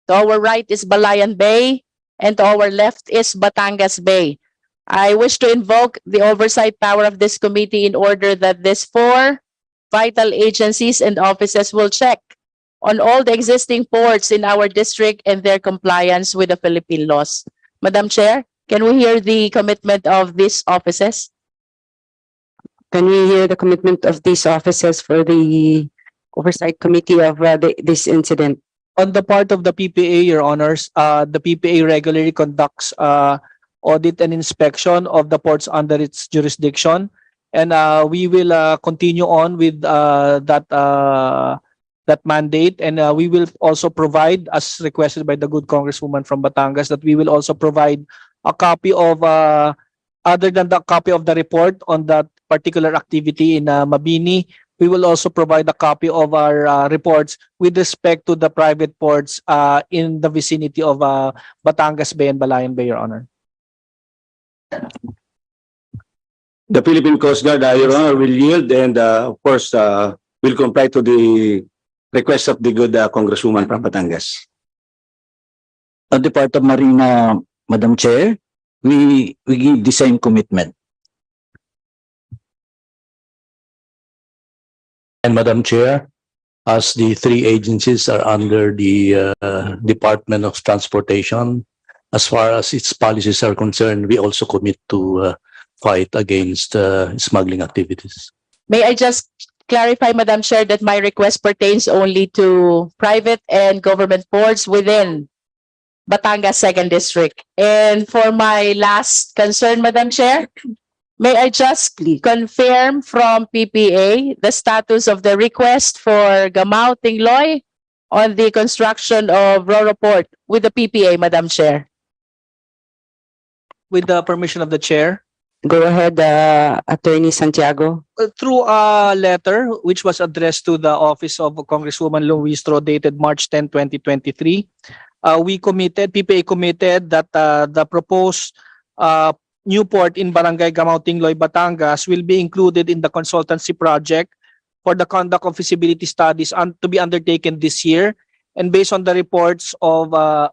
To our right is Balayan Bay, and to our left is Batangas Bay. I wish to invoke the oversight power of this committee in order that these four vital agencies and offices will check on all the existing ports in our district and their compliance with the Philippine laws. Madam Chair, can we hear the commitment of these offices? Can we hear the commitment of these offices for the oversight committee of this incident? On the part of the PPA, Your Honors, the PPA regularly conducts audit and inspection of the ports under its jurisdiction, and we will continue on with that mandate, and we will also provide, as requested by the good Congresswoman from Batangas, that we will also provide a copy of other than the copy of the report on that particular activity in Mabini. We will also provide a copy of our reports with respect to the private ports in the vicinity of Batangas Bay and Balayan Bay, Your Honor. The Philippine Coast Guard, Your Honor, will yield and of course will comply to the request of the good Congresswoman from Batangas. On the part of Marina, Madam Chair, we give the same commitment. And Madam Chair, as the three agencies are under the Department of Transportation, as far as its policies are concerned, we also commit to fight against smuggling activities. May I just clarify, Madam Chair, that my request pertains only to private and government ports within Batangas 2nd District. And for my last concern, Madam Chair, may I just confirm from PPA the status of the request for Gamao Tingloy on the construction of RROW Port with the PPA, Madam Chair? With the permission of the Chair. Go ahead, Attorney Santiago. Through a letter which was addressed to the office of Congresswoman Luistro dated March 10, 2023, PPA committed that the proposed new port in Barangay Gamao Tingloy, Batangas will be included in the consultancy project for the conduct of feasibility studies to be undertaken this year. And based on the reports of,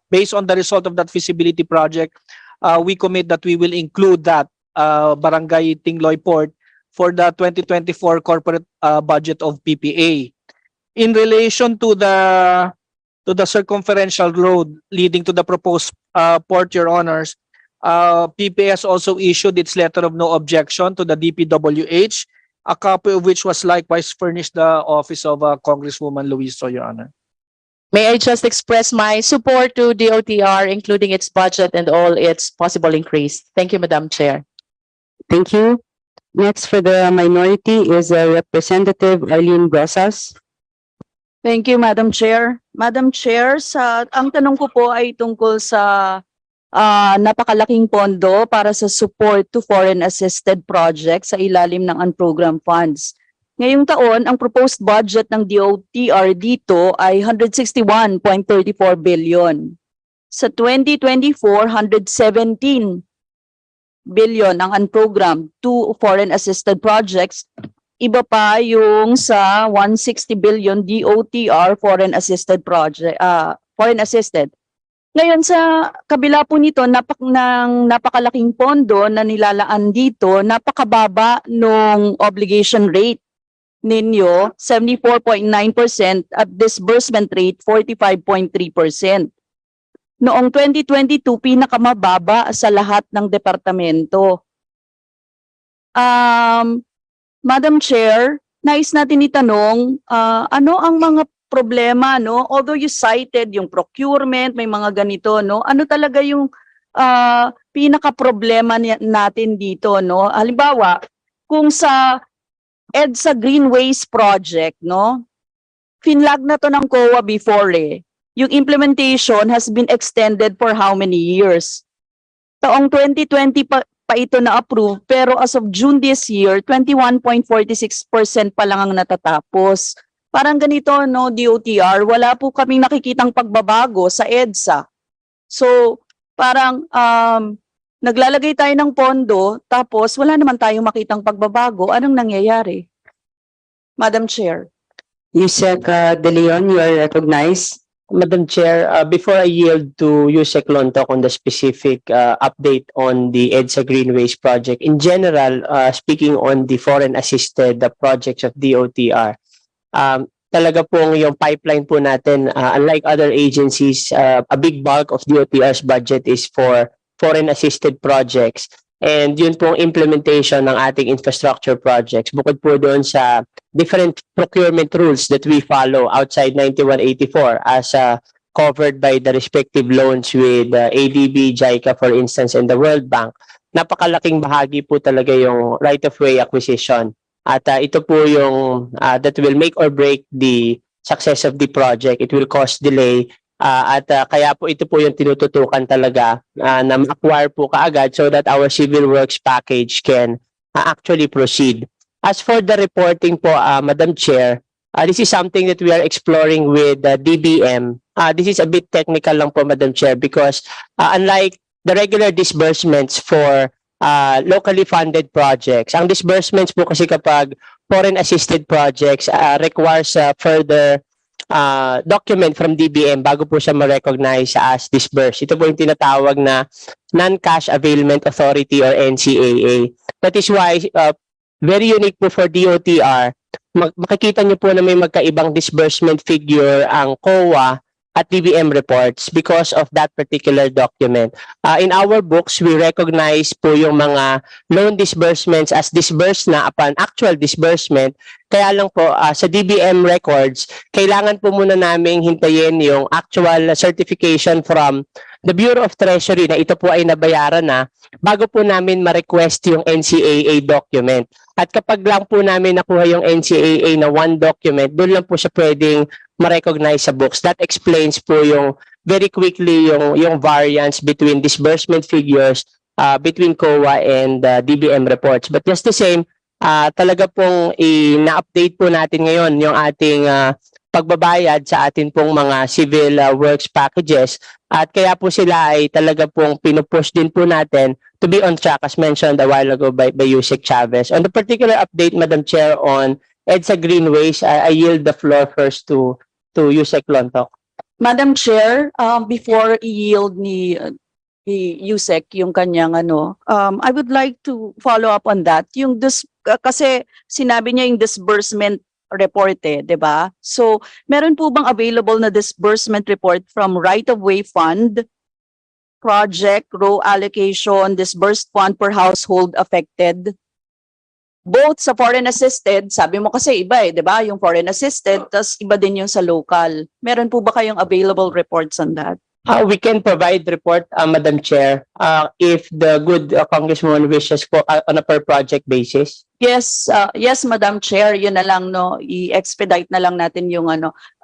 based on the result of that feasibility project, we commit that we will include that Barangay Tingloy Port for the 2024 corporate budget of PPA. In relation to the circumferential road leading to the proposed port, Your Honors, PPA has also issued its letter of no objection to the DPWH, a copy of which was likewise furnished the office of Congresswoman Luistro, Your Honor. May I just express my support to DOTr, including its budget and all its possible increase. Thank you, Madam Chair. Thank you. Next for the minority is Representative Arlene Brosas. Thank you, Madam Chair. Madam Chair, ang tanong ko po ay tungkol sa napakalaking pondo para sa support to foreign assisted projects sa ilalim ng unprogrammed funds. Ngayong taon, ang proposed budget ng DOTr dito ay 161.34 billion. Sa 2024, 117 billion ang unprogrammed to foreign assisted projects. Iba pa yung sa 160 billion DOTr foreign assisted project, foreign assisted. Ngayon sa kabila po nito, napakalaking pondo na nilalaan dito, napakababa nung obligation rate ninyo, 74.9% at disbursement rate 45.3%. Noong 2022, pinakamababa sa lahat ng departamento. Madam Chair, nais natin itanong, ano ang mga problema, no? Although you cited yung procurement, may mga ganito, no? Ano talaga yung pinaka-problema natin dito, no? Halimbawa, kung sa EDSA Greenways project, no? Finlag na to ng COA before eh. Yung implementation has been extended for how many years? Taong 2020 pa ito na-approve, pero as of June this year, 21.46% pa lang ang natatapos. Parang ganito, no, DOTr, wala po kaming nakikitang pagbabago sa EDSA. So, parang naglalagay tayo ng pondo, tapos wala naman tayong makitang pagbabago. Anong nangyayari? Madam Chair. Yusek De Leon, you are recognized. Madam Chair, before I yield to Yusek Lontok on the specific update on the EDSA Greenways project, in general, speaking on the foreign assisted projects of DOTr, talaga pong yung pipeline po natin, unlike other agencies, a big bulk of DOTr's budget is for foreign assisted projects. And yun pong implementation ng ating infrastructure projects. Bukod po doon sa different procurement rules that we follow outside 9184 as covered by the respective loans with ADB, JICA for instance, and the World Bank. Napakalaking bahagi po talaga yung right-of-way acquisition. At ito po yung that will make or break the success of the project. It will cause delay. Kaya po ito po yung tinututukan talaga na ma-acquire po kaagad so that our civil works package can actually proceed. As for the reporting po, Madam Chair, this is something that we are exploring with DBM. This is a bit technical lang po, Madam Chair, because unlike the regular disbursements for locally funded projects, ang disbursements po kasi kapag foreign assisted projects requires further document from DBM bago po siya ma-recognize as disbursed. Ito po yung tinatawag na Non-Cash Availment Authority or NCAA. That is why very unique po for DOTr, makikita niyo po na may magkaibang disbursement figure ang COA at DBM reports because of that particular document. In our books, we recognize po yung mga loan disbursements as disbursed na upon actual disbursement. Kaya lang po sa DBM records, kailangan po muna naming hintayin yung actual certification from the Bureau of Treasury na ito po ay nabayaran na bago po namin ma-request yung NCAA document. At kapag lang po namin nakuha yung NCAA na one document, doon lang po siya pwedeng ma-recognize sa books. That explains po yung very quickly yung variance between disbursement figures between COA and DBM reports. But just the same, talaga pong na-update po natin ngayon yung ating pagbabayad sa atin pong mga civil works packages at kaya po sila ay talaga pong pinupush din po natin to be on track as mentioned a while ago by Yusek Chavez. On the particular update, Madam Chair, on EDSA Greenways, I yield the floor first to Yusek Lontok. Madam Chair, before i-yield ni Yusek yung kanyang I would like to follow up on that. Yung kasi sinabi niya yung disbursement report di ba? So, meron po bang available na disbursement report from right-of-way fund, project, RROW allocation, disbursed fund per household affected? Both sa foreign assisted, sabi mo kasi iba di ba? Yung foreign assisted, tas iba din yung sa local. Meron po ba kayong available reports on that? We can provide report, Madam Chair, if the good Congresswoman wishes po on a per project basis. Yes, yes, Madam Chair, yun na lang, no, i-expedite na lang natin yung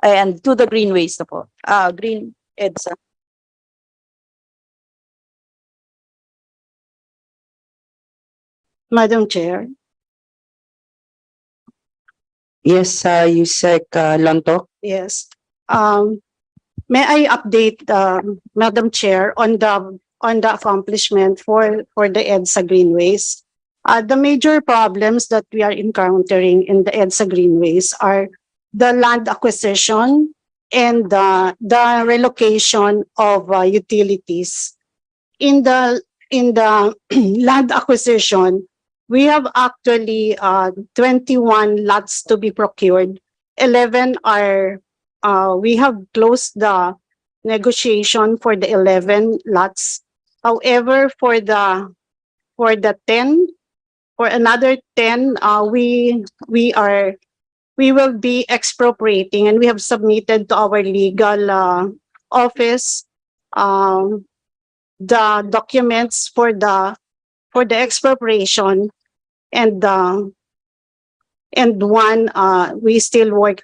and to the Greenways na po. Green EDSA. Madam Chair. Yes, Yusek Lontok. Yes. May I update, Madam Chair, on the accomplishment for the EDSA Greenways? The major problems that we are encountering in the EDSA Greenways are the land acquisition and the relocation of utilities. In the land acquisition, we have actually 21 lots to be procured. 11 are we have closed the negotiation for the 11 lots. However, for the 10 for another 10, we will be expropriating, and we have submitted to our legal office the documents for the expropriation, and one we still work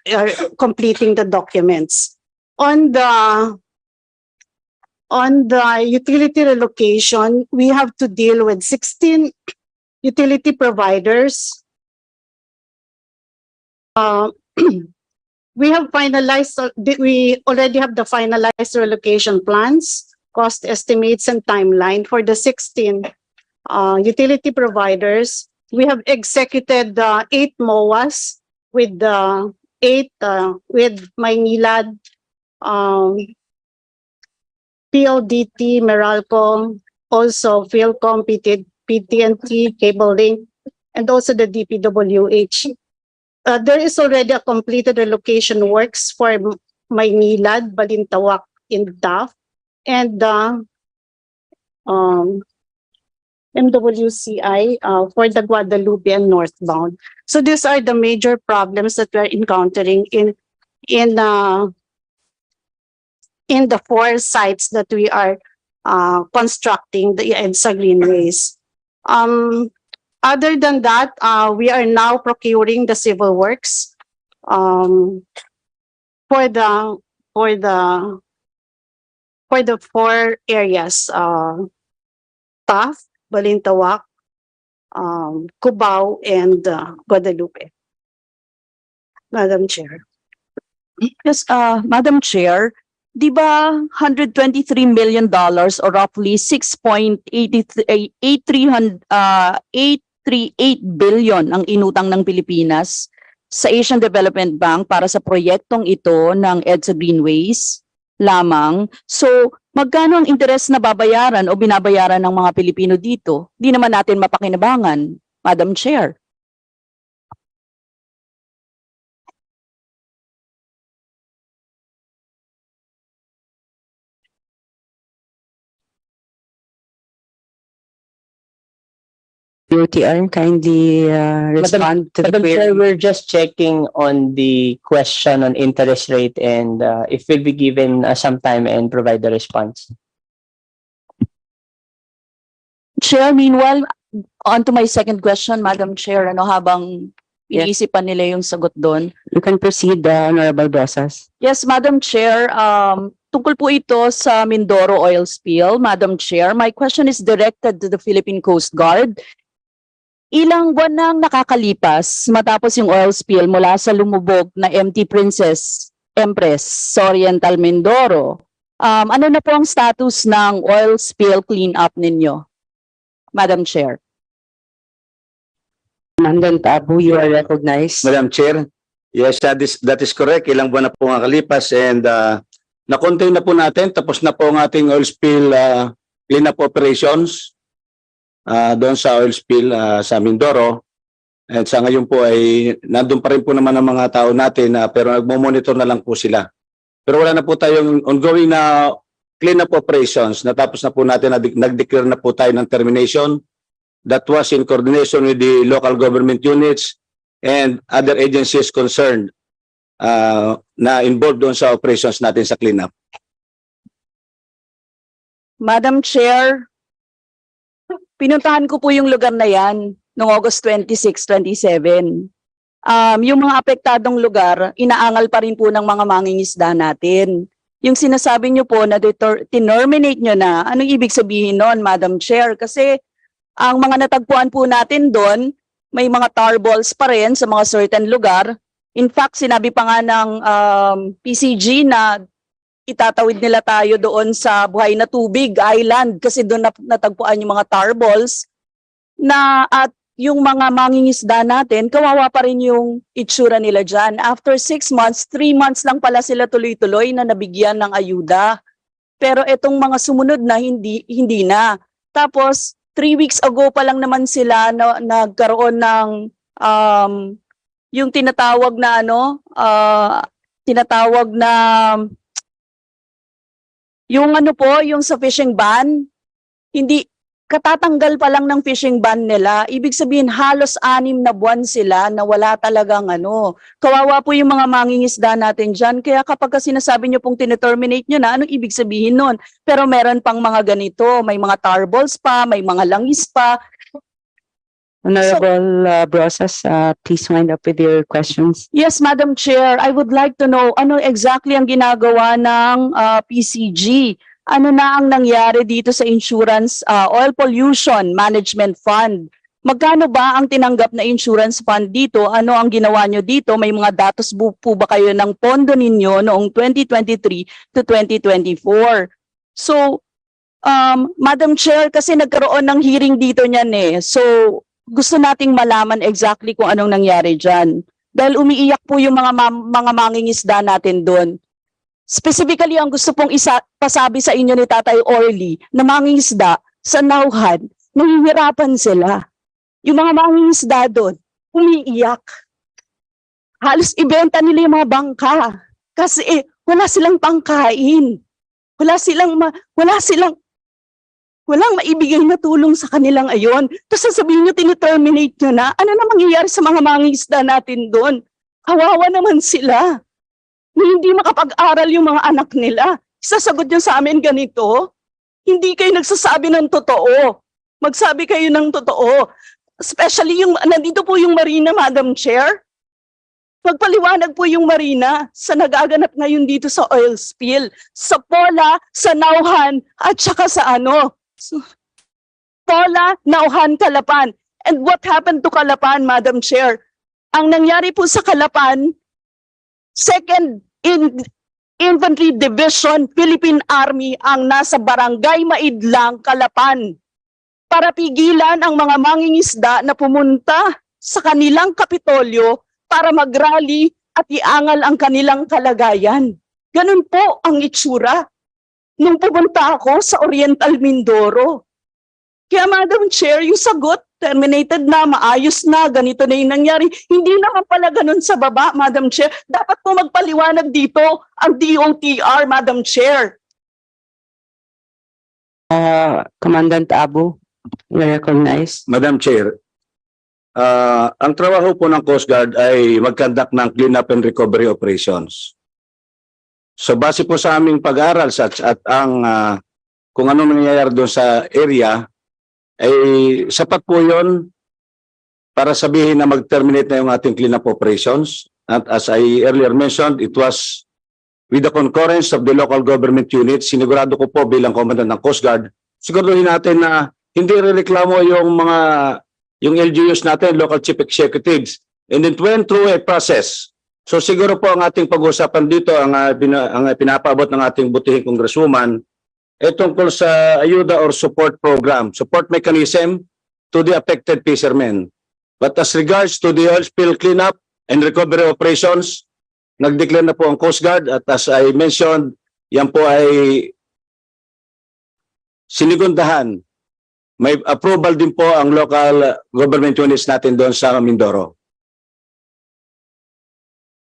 completing the documents on the utility relocation. We have to deal with 16 utility providers. We have finalized, we already have the finalized relocation plans, cost estimates, and timeline for the 16 utility providers. We have executed 8 MOAs with the 8 with Manila, PLDT, Meralco, also Philcom, PT&T, Cable Link, and also the DPWH. There is already a completed relocation works for Maynilad, Balintawak, in DAF, and MWCI for the Guadalupe and northbound. So these are the major problems that we're encountering in the 4 sites that we are constructing the EDSA Greenways. Other than that, we are now procuring the civil works for the 4 areas, TAF, Balintawak, Cubao, and Guadalupe. Madam Chair. Yes, Madam Chair, di ba $123 million or roughly 838 billion ang inutang ng Pilipinas sa Asian Development Bank para sa proyektong ito ng EDSA Greenways lamang. So, magkano ang interes na babayaran o binabayaran ng mga Pilipino dito? Di naman natin mapakinabangan, Madam Chair. DOTr, kindly respond to the Madam query. Chair, we're just checking on the question on interest rate, and if we'll be given some time and provide the response. Chair, meanwhile, on to my second question, Madam Chair, habang iniisipan nila yung sagot doon. You can proceed, Honorable Brosas. Yes, Madam Chair, tungkol po ito sa Mindoro oil spill, Madam Chair. My question is directed to the Philippine Coast Guard. Ilang buwan nang nakakalipas matapos yung oil spill mula sa lumubog na MT Princess Empress Oriental Mindoro. Ano na po ang status ng oil spill cleanup ninyo, Madam Chair? Commandant Abu, you are recognized. Madam Chair, yes, that is correct. Ilang buwan na po ang nakalipas, and na-contain na po natin. Tapos na po ang ating oil spill cleanup operations doon sa oil spill sa Mindoro. At sa ngayon po ay nandun pa rin po naman ang mga tao natin, pero nagmo-monitor na lang po sila. Pero wala na po tayong ongoing na cleanup operations. Natapos na po natin, nag-declare na po tayo ng termination. That was in coordination with the local government units and other agencies concerned na involved doon sa operations natin sa cleanup. Madam Chair, pinuntahan ko po yung lugar na yan noong August 26, 27. Yung mga apektadong lugar, inaangal pa rin po ng mga mangingisda natin. Yung sinasabi nyo po na terminate nyo na, anong ibig sabihin nun, Madam Chair? Kasi ang mga natagpuan po natin doon, may mga tar balls pa rin sa mga certain lugar. In fact, sinabi pa nga ng PCG na itatawid nila tayo doon sa buhay na tubig, island, kasi doon natagpuan yung mga tar balls na at yung mga mangingisda natin, kawawa pa rin yung itsura nila dyan. After 6 months, 3 months lang pala sila tuloy-tuloy na nabigyan ng ayuda. Pero itong mga sumunod na, hindi na. Tapos, 3 weeks ago pa lang naman sila nagkaroon ng yung tinatawag na yung yung sa fishing ban, hindi katatanggal pa lang ng fishing ban nila. Ibig sabihin halos 6 na buwan sila na wala talagang ano. Kawawa po yung mga mangingisda natin dyan. Kaya kapag sinasabi nyo pong tineterminate nyo na, anong ibig sabihin nun? Pero meron pang mga ganito, may mga tarballs pa, may mga langis pa. Honorable Brosas, please wind up with your questions. Yes, Madam Chair, I would like to know ano exactly ang ginagawa ng PCG. Ano na ang nangyari dito sa Insurance Oil Pollution Management Fund? Magkano ba ang tinanggap na insurance fund dito? Ano ang ginawa nyo dito? May mga datos po ba kayo ng pondo ninyo noong 2023 to 2024? So, Madam Chair, kasi nagkaroon ng hearing dito niyan eh. So, gusto nating malaman exactly kung anong nangyari dyan. Dahil umiiyak po yung mga mangingisda natin doon. Specifically, ang gusto pong pasabi sa inyo ni Tatay Orly na mangingisda sa Nauhan, nahihirapan sila. Yung mga mangingisda doon, umiiyak. Halos ibenta nila yung mga bangka kasi wala silang pangkain. Walang maibigay na tulong sa kanilang ayon. Tapos sasabihin nyo, tiniterminate nyo na. Ano na mangyayari sa mga mangingisda natin doon? Kawawa naman sila. Na hindi makapag-aral yung mga anak nila. Isasagot nyo sa amin ganito, hindi kayo nagsasabi ng totoo. Magsabi kayo ng totoo. Especially nandito po yung Marina, Madam Chair. Magpaliwanag po yung Marina sa nagaganap ngayon dito sa oil spill. Sa Pola, sa Nauhan, at saka sa Pola, Nauhan, Calapan. And what happened to Calapan, Madam Chair? Ang nangyari po sa Calapan, Second Infantry Division, Philippine Army ang nasa Barangay Maidlang, Calapan para pigilan ang mga mangingisda na pumunta sa kanilang kapitolyo para mag-rally at iangal ang kanilang kalagayan. Ganun po ang itsura nung pumunta ako sa Oriental Mindoro. Kaya Madam Chair, yung sagot, terminated na, maayos na, ganito na yung nangyari. Hindi naman pala ganun sa baba, Madam Chair. Dapat po magpaliwanag dito ang DOTr, Madam Chair. Commandant Abu, you recognize. Madam Chair, ang trabaho po ng Coast Guard ay mag-conduct ng cleanup and recovery operations. So base po sa aming pag-aaral at ang kung ano nangyayari doon sa area, ay sapat po yun para sabihin na mag-terminate na yung ating cleanup operations. At as I earlier mentioned, it was with the concurrence of the local government units. Sinigurado ko po bilang Commandant ng Coast Guard, siguraduhin natin na hindi reklamo yung LGUs natin, local chief executives, and it went through a process. So siguro po ang ating pag-uusapan dito, ang pinapaabot ng ating butihing congresswoman, tungkol sa ayuda or support program, support mechanism to the affected fishermen. But as regards to the oil spill cleanup and recovery operations, nag-declare na po ang Coast Guard at as I mentioned, yan po ay sinigundahan. May approval din po ang local government units natin doon sa Mindoro.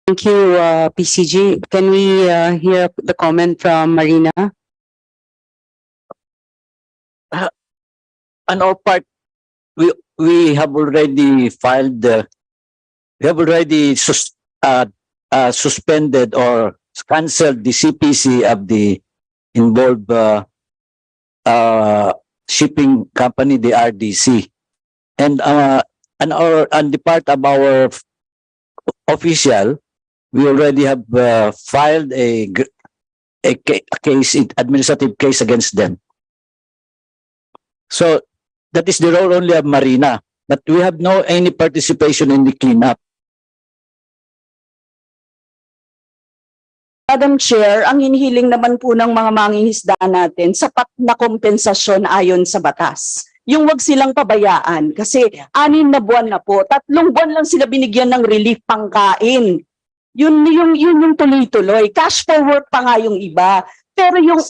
Thank you, PCG. Can we hear the comment from Marina? On our part, we have already filed, we have already suspended or canceled the CPC of the involved shipping company, the RDC, and on the part of our official, we already have filed a case, administrative case against them. So that is the role only of Marina, but we have no any participation in the cleanup. Madam Chair, ang hinihiling naman po ng mga mangingisda natin, sapat na kompensasyon ayon sa batas. Yung wag silang pabayaan kasi 6 na buwan na po, 3 buwan lang sila binigyan ng relief pangkain. Yun yung tuloy-tuloy. Cash forward pa nga yung iba. Pero yung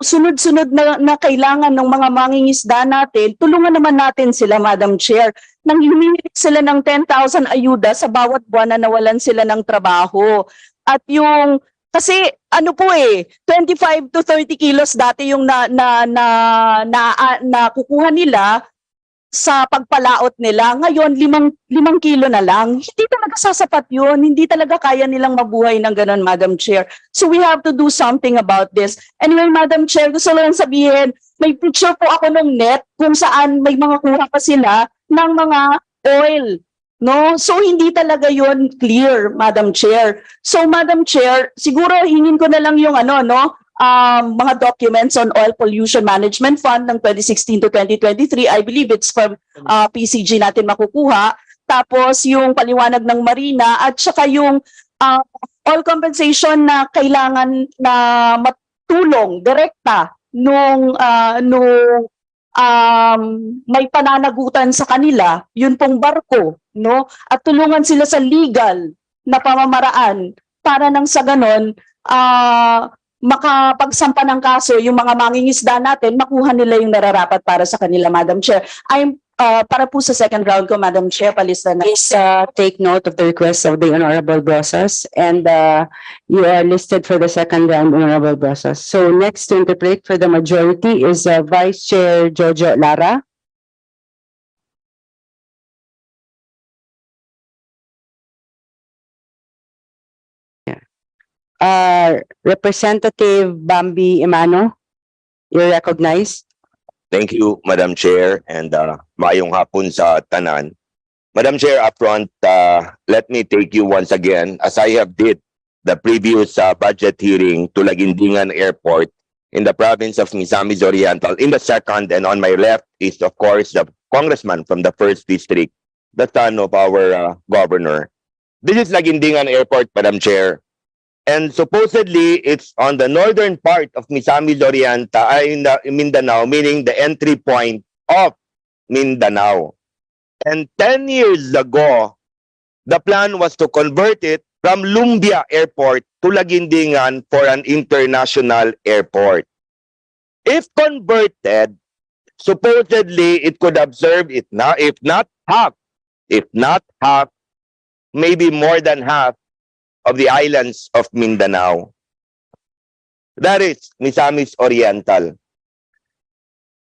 sunod-sunod na kailangan ng mga mangingisda natin, tulungan naman natin sila, Madam Chair. Nang humingi sila ng 10,000 ayuda sa bawat buwan na nawalan sila ng trabaho. At yung Kasi ano po 25 to 30 kilos dati yung nakukuha nila sa pagpalaot nila. Ngayon, 5 kilo na lang. Hindi talaga sasapat yun. Hindi talaga kaya nilang mabuhay ng ganun, Madam Chair. So we have to do something about this. Anyway, Madam Chair, gusto lang sabihin, may picture po ako ng net kung saan may mga kuha pa sila ng mga oil. No? So hindi talaga yon clear, Madam Chair. So Madam Chair, siguro hingin ko na lang yung mga documents on Oil Pollution Management Fund ng 2016 to 2023. I believe it's from PCG natin makukuha. Tapos yung paliwanag ng Marina at saka yung oil compensation na kailangan na matulong direkta nung may pananagutan sa kanila, yun pong barko, no? At tulungan sila sa legal na pamamaraan para nang sa ganon makapagsampa ng kaso yung mga mangingisda natin, makuha nila yung nararapat para sa kanila, Madam Chair. Para po sa second round ko, Madam Chair, palista na. Please take note of the request of the Honorable Brosas, and you are listed for the second round, Honorable Brosas. So next to interpret for the majority is Vice Chair Jojo Lara. Representative Bambi Emano, you're recognized. Thank you, Madam Chair, and maayong hapon sa tanan. Madam Chair, upfront, let me take you once again, as I have did the previous budget hearing to Laguindingan Airport in the province of Misamis Oriental. In the second, and on my left is, of course, the congressman from the 1st district, the son of our governor. This is Laguindingan Airport, Madam Chair. And supposedly, it's on the northern part of Misamis Oriental, in Mindanao, meaning the entry point of Mindanao. And 10 years ago, the plan was to convert it from Lumbia Airport to Laguindingan for an international airport. If converted, supposedly it could observe it now, if not half, maybe more than half of the islands of Mindanao. That is Misamis Oriental.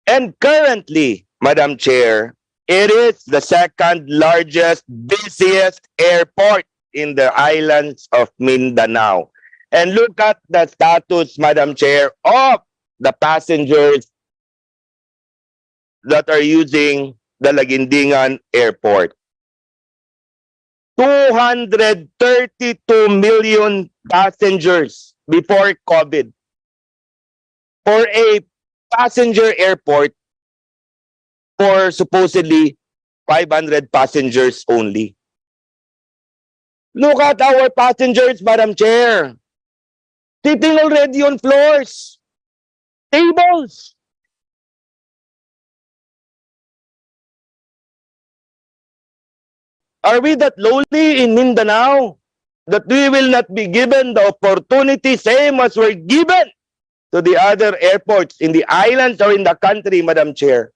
And currently, Madam Chair, it is the second largest, busiest airport in the islands of Mindanao. And look at the status, Madam Chair, of the passengers that are using the Laguindingan Airport. 232 million passengers before COVID for a passenger airport for supposedly 500 passengers only. Look at our passengers, Madam Chair. Sitting already on floors, tables. Are we that lowly in Mindanao that we will not be given the opportunity same as we're given to the other airports in the islands or in the country, Madam Chair?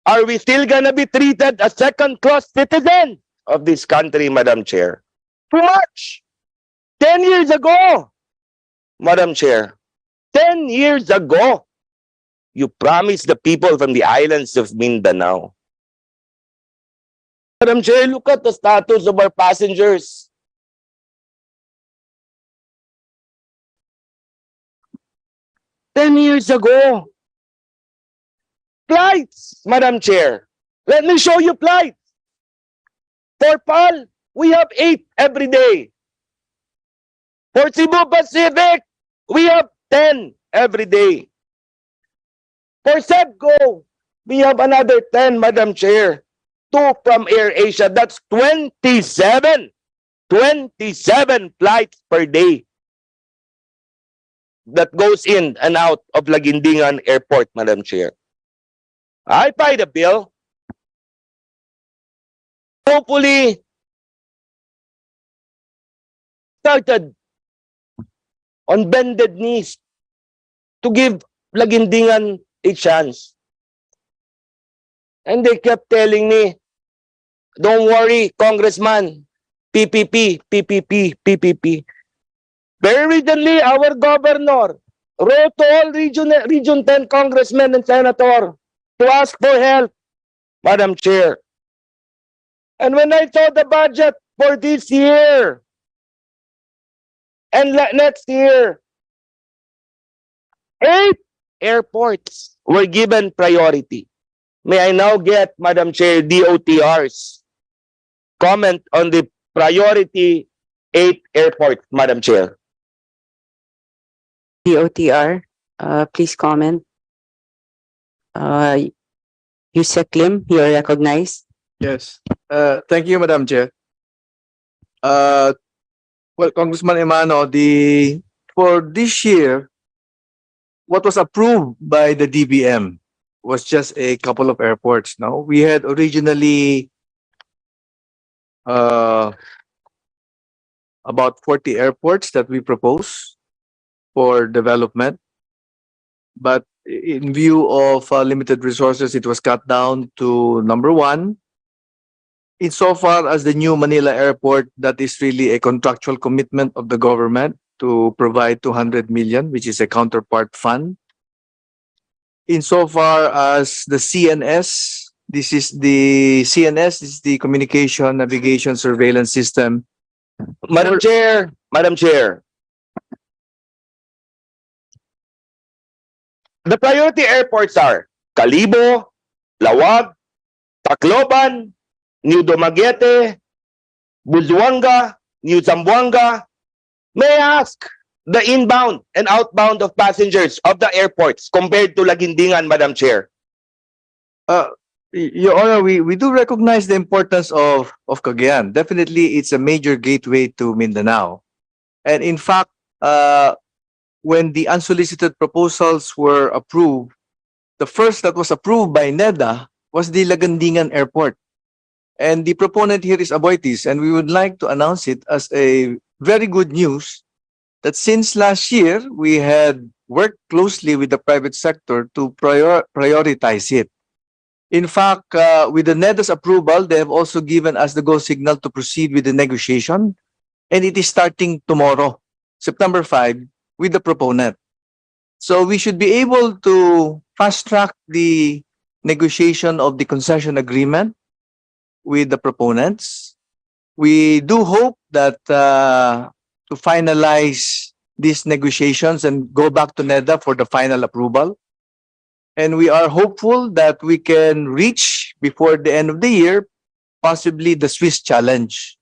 Are we still gonna be treated as second-class citizens of this country, Madam Chair? Too much. 10 years ago, Madam Chair, 10 years ago, you promised the people from the islands of Mindanao. Madam Chair, look at the status of our passengers. Ten years ago. Flights, Madam Chair. Let me show you flights. For PAL, we have 8 every day. For Cebu Pacific, we have 10 every day. For SEBCO, we have another 10, Madam Chair. 2 from AirAsia, that's 27 flights per day that goes in and out of Laguindingan Airport, Madam Chair. I pay the bill. Hopefully, started on bended knees to give Laguindingan a chance. And they kept telling me, don't worry, Congressman, PPP, PPP, PPP. Very recently, our governor wrote to all Region 10 congressmen and senators to ask for help, Madam Chair. And when I saw the budget for this year and next year, 8 airports were given priority. May I now get, Madam Chair, DOTr's comment on the priority 8 airports, Madam Chair? DOTr, please comment. Yusek Lim, you're recognized. Yes. Thank you, Madam Chair. Well, Congressman Emano, for this year, what was approved by the DBM was just a couple of airports. No, we had originally about 40 airports that we proposed for development, but in view of limited resources, it was cut down to number 1. Insofar as the new Manila airport, that is really a contractual commitment of the government to provide 200 million, which is a counterpart fund. Insofar as the CNS, this is the Communication Navigation Surveillance System. Madam Chair, the priority airports are Calibo, Lawag, Tacloban, New Dumaguete, Buzuanga, New Zamboanga. May I ask the inbound and outbound of passengers of the airports compared to Laguindingan, Madam Chair? Your Honor, we do recognize the importance of Cagayan. Definitely, it's a major gateway to Mindanao. And in fact, when the unsolicited proposals were approved, the first that was approved by NEDA was the Laguindingan Airport. And the proponent here is Aboitiz, and we would like to announce it as a very good news that since last year, we had worked closely with the private sector to prioritize it. In fact, with the NEDA's approval, they have also given us the go signal to proceed with the negotiation, and it is starting tomorrow, September 5, with the proponent. So we should be able to fast-track the negotiation of the concession agreement with the proponents. We do hope that to finalize these negotiations and go back to NEDA for the final approval. And we are hopeful that we can reach before the end of the year, possibly the Swiss challenge.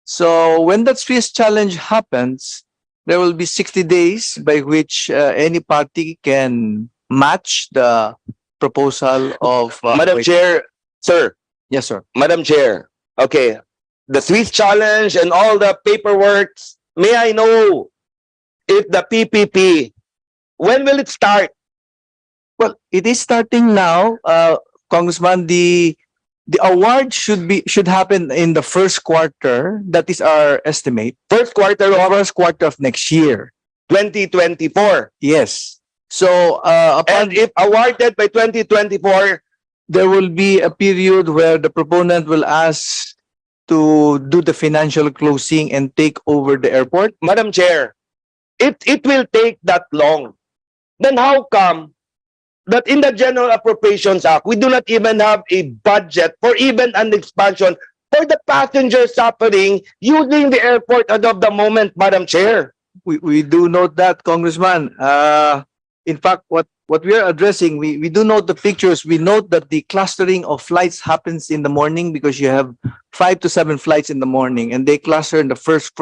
So when that Swiss challenge happens, there will be 60 days by which any party can match the proposal of... Madam Chair, sir. Yes, sir. Madam Chair, okay, the Swiss challenge and all the paperwork, may I know if the PPP, when will it start? Well, it is starting now, Congressman. The award should happen in the first quarter. That is our estimate. First quarter of next year, 2024. Yes. So, and if awarded by 2024, there will be a period where the proponent will ask to do the financial closing and take over the airport. Madam Chair, it will take that long. Then how come that in the General Appropriations Act, we do not even have a budget for even an expansion for the passenger suffering using the airport as of the moment, Madam Chair? We do note that, Congressman. In fact, what we are addressing, we do note the pictures. We note that the clustering of flights happens in the morning because you have 5 to 7 flights in the morning, and they cluster in the first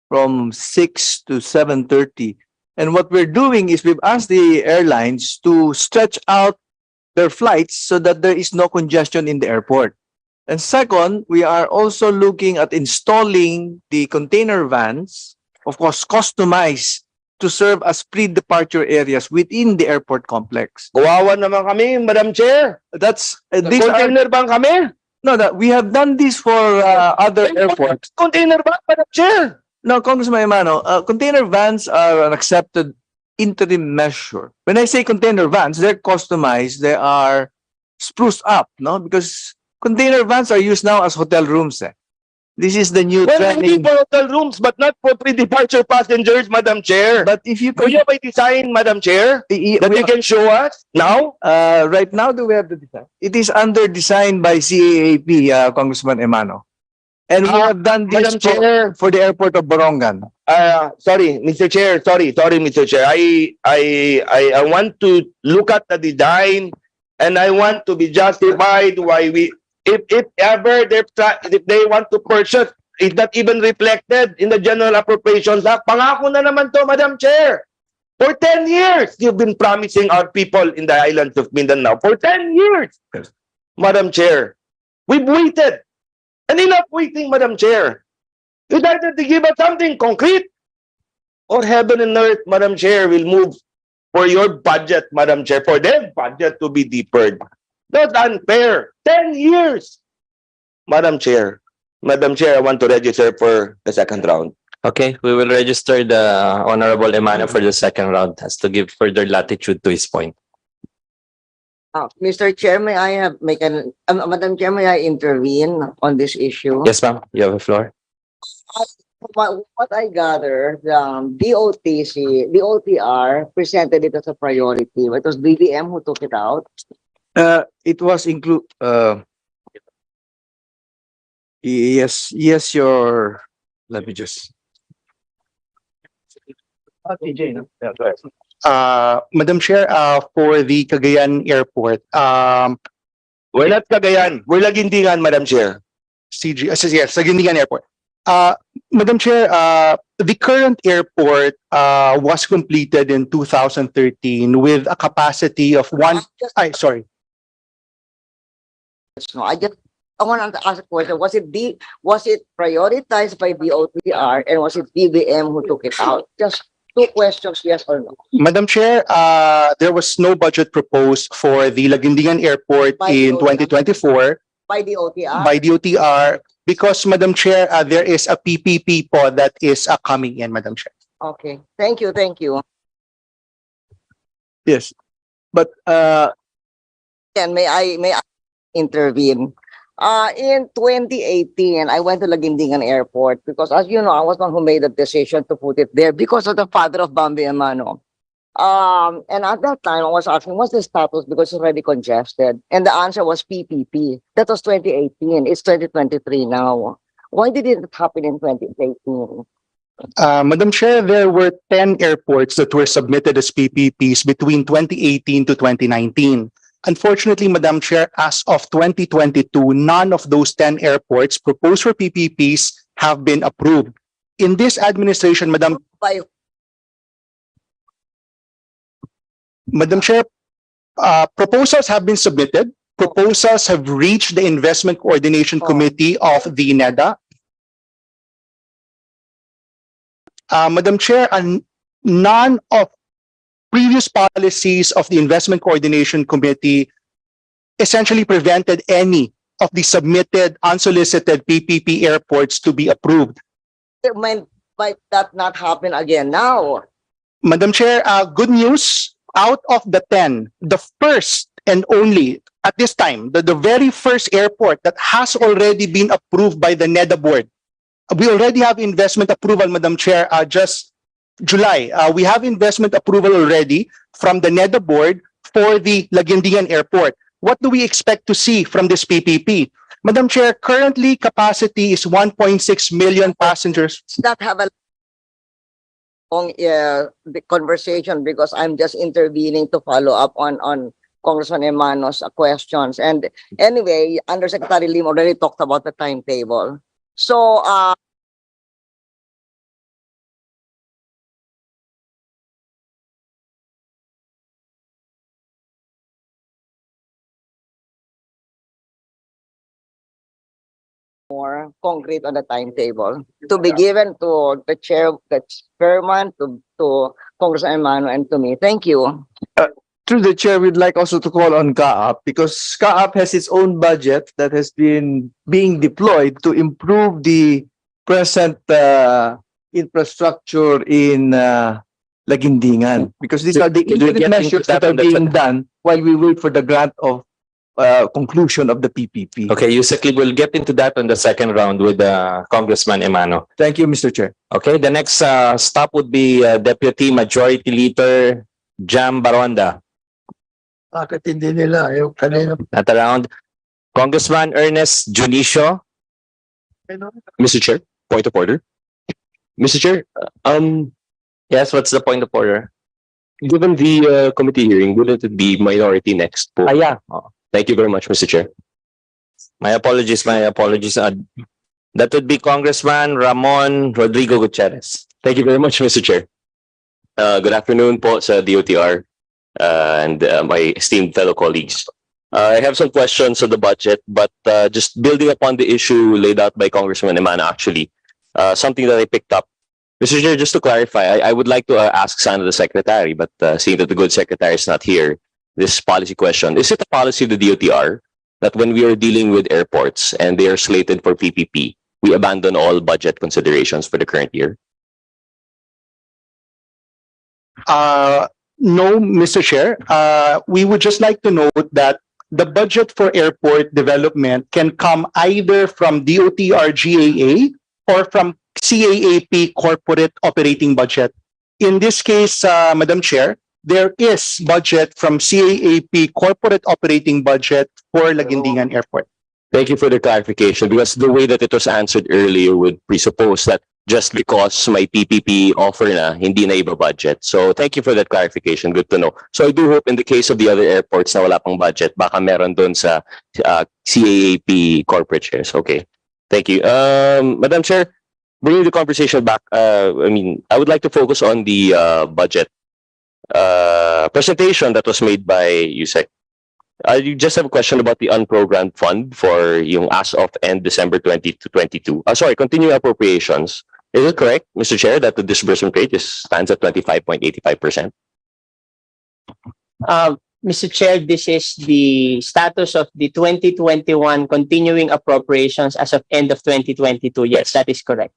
from 6 to 7:30. And what we're doing is we've asked the airlines to stretch out their flights so that there is no congestion in the airport. And second, we are also looking at installing the container vans, of course, customized to serve as pre-departure areas within the airport complex. Kawawa naman kami, Madam Chair. That's container van kami. No, we have done this for other airports. Container van, Madam Chair. No, Congressman Emano, container vans are an accepted interim measure. When I say container vans, they're customized, they are spruced up, no? Because container vans are used now as hotel rooms. This is the new Well, maybe trending. for hotel rooms, but not for pre-departure passengers, Madam Chair. But if you Do you have a design, Madam Chair, that you can show us now? right now, do we have the design? It is under design by CAAP, Congressman Emano. And we have done this Madam Chair. for the airport of Borongan. Sorry, Mr. Chair. Sorry, Mr. Chair. I want to look at the design, and I want to be justified why we, if ever if they want to purchase, it's not even reflected in the General Appropriations Act. Pangako na naman to, Madam Chair. For 10 years, you've been promising our people in the islands of Mindanao. For 10 years, Madam Chair. We've waited. And enough waiting, Madam Chair. You either to give us something concrete, or heaven and earth, Madam Chair, will move for your budget, Madam Chair, for their budget to be deferred. That's unfair. 10 years. Madam Chair, I want to register for the second round. Okay, we will register the Honorable Emano for the second round as to give further latitude to his point. Mr. Chair, may I Madam Chair, may I intervene on this issue? Yes, ma'am, you have the floor. What I gather, the DOTr presented it as a priority. It was BBM who took it out. It was yes, let me just. Madam Chair, for the Cagayan Airport, we're not Cagayan, we're Laguindingan, Madam Chair. Yes, Laguindingan Airport. Madam Chair, the current airport was completed in 2013 with a capacity of sorry. No, I want to ask a question. Was it prioritized by DOTr, and was it BBM who took it out? Just two questions, yes or no. Madam Chair, there was no budget proposed for the Laguindingan Airport in 2024 by DOTr. by DOTr because, Madam Chair, there is a PPP po that is coming in, Madam Chair. Okay, thank you. Yes, but and may I intervene? In 2018, I went to Laguindingan Airport because, as you know, I was the one who made the decision to put it there because of the father of Bambi Emano. And at that time, I was asking, what's the status because it's already congested? And the answer was PPP. That was 2018. It's 2023 now. Why did it happen in 2018? Madam Chair, there were 10 airports that were submitted as PPPs between 2018 to 2019. Unfortunately, Madam Chair, as of 2022, none of those 10 airports proposed for PPPs have been approved. In this administration, Madam Chair, proposals have been submitted. Proposals have reached the Investment Coordination Committee of the NEDA. Madam Chair, none of previous policies of the Investment Coordination Committee essentially prevented any of the submitted unsolicited PPP airports to be approved. Might that not happen again now? Madam Chair, good news, out of the 10, the first and only, at this time, the very first airport that has already been approved by the NEDA board. We already have investment approval, Madam Chair, just July. We have investment approval already from the NEDA board for the Laguindingan Airport. What do we expect to see from this PPP? Madam Chair, currently capacity is 1.6 million passengers. Not have a long the conversation because I'm just intervening to follow up on Congressman Emano's questions. And anyway, Undersecretary Lim already talked about the timetable. So, more concrete on the timetable to be given to the chairman, to Congressman Emano, and to me. Thank you. through the chair, we'd like also to call on CAAP because CAAP has its own budget that has been being deployed to improve the present infrastructure in Laguindingan, because these are the interim measures that are being done while we wait for the grant of conclusion of the PPP. Okay, Yusek, we'll get into that on the second round with Congressman Emano. Thank you, Mr. Chair. Okay, the next stop would be Deputy Majority Leader Jam Baronda. Bakit hindi nila? Yung kanina. At around Congressman Ernest Junicio. Mr. Chair, point of order. Mr. Chair, Yes, what's the point of order? given the committee hearing, wouldn't it be minority next po? Yeah. Thank you very much, Mr. Chair. My apologies, my apologies. That would be Congressman Ramon Rodrigo Gutierrez. Thank you very much, Mr. Chair. Good afternoon po sa DOTr and my esteemed fellow colleagues. I have some questions on the budget, but just building upon the issue laid out by Congressman Emana, actually, something that I picked up. Mr. Chair, just to clarify, I would like to ask Sana the Secretary, but seeing that the good Secretary is not here, this policy question. Is it a policy of the DOTr that when we are dealing with airports and they are slated for PPP, we abandon all budget considerations for the current year? No, Mr. Chair. We would just like to note that the budget for airport development can come either from DOTr GAA or from CAAP corporate operating budget. In this case, Madam Chair, there is budget from CAAP corporate operating budget for Laguindingan Airport. Thank you for the clarification, because the way that it was answered earlier would presuppose that just because my PPP offer na, hindi na iba budget. So thank you for that clarification. Good to know. So I do hope in the case of the other airports na wala pang budget, baka meron doon sa CAAP corporate shares. Okay. Thank you. Madam Chair, bringing the conversation back, I would like to focus on the budget presentation that was made by Yusek. I just have a question about the unprogrammed fund for yung as of end December 2022. Continuing appropriations. Is it correct, Mr. Chair, that the disbursement rate stands at 25.85%? Mr. Chair, this is the status of the 2021 continuing appropriations as of end of 2022. Yes, that is correct.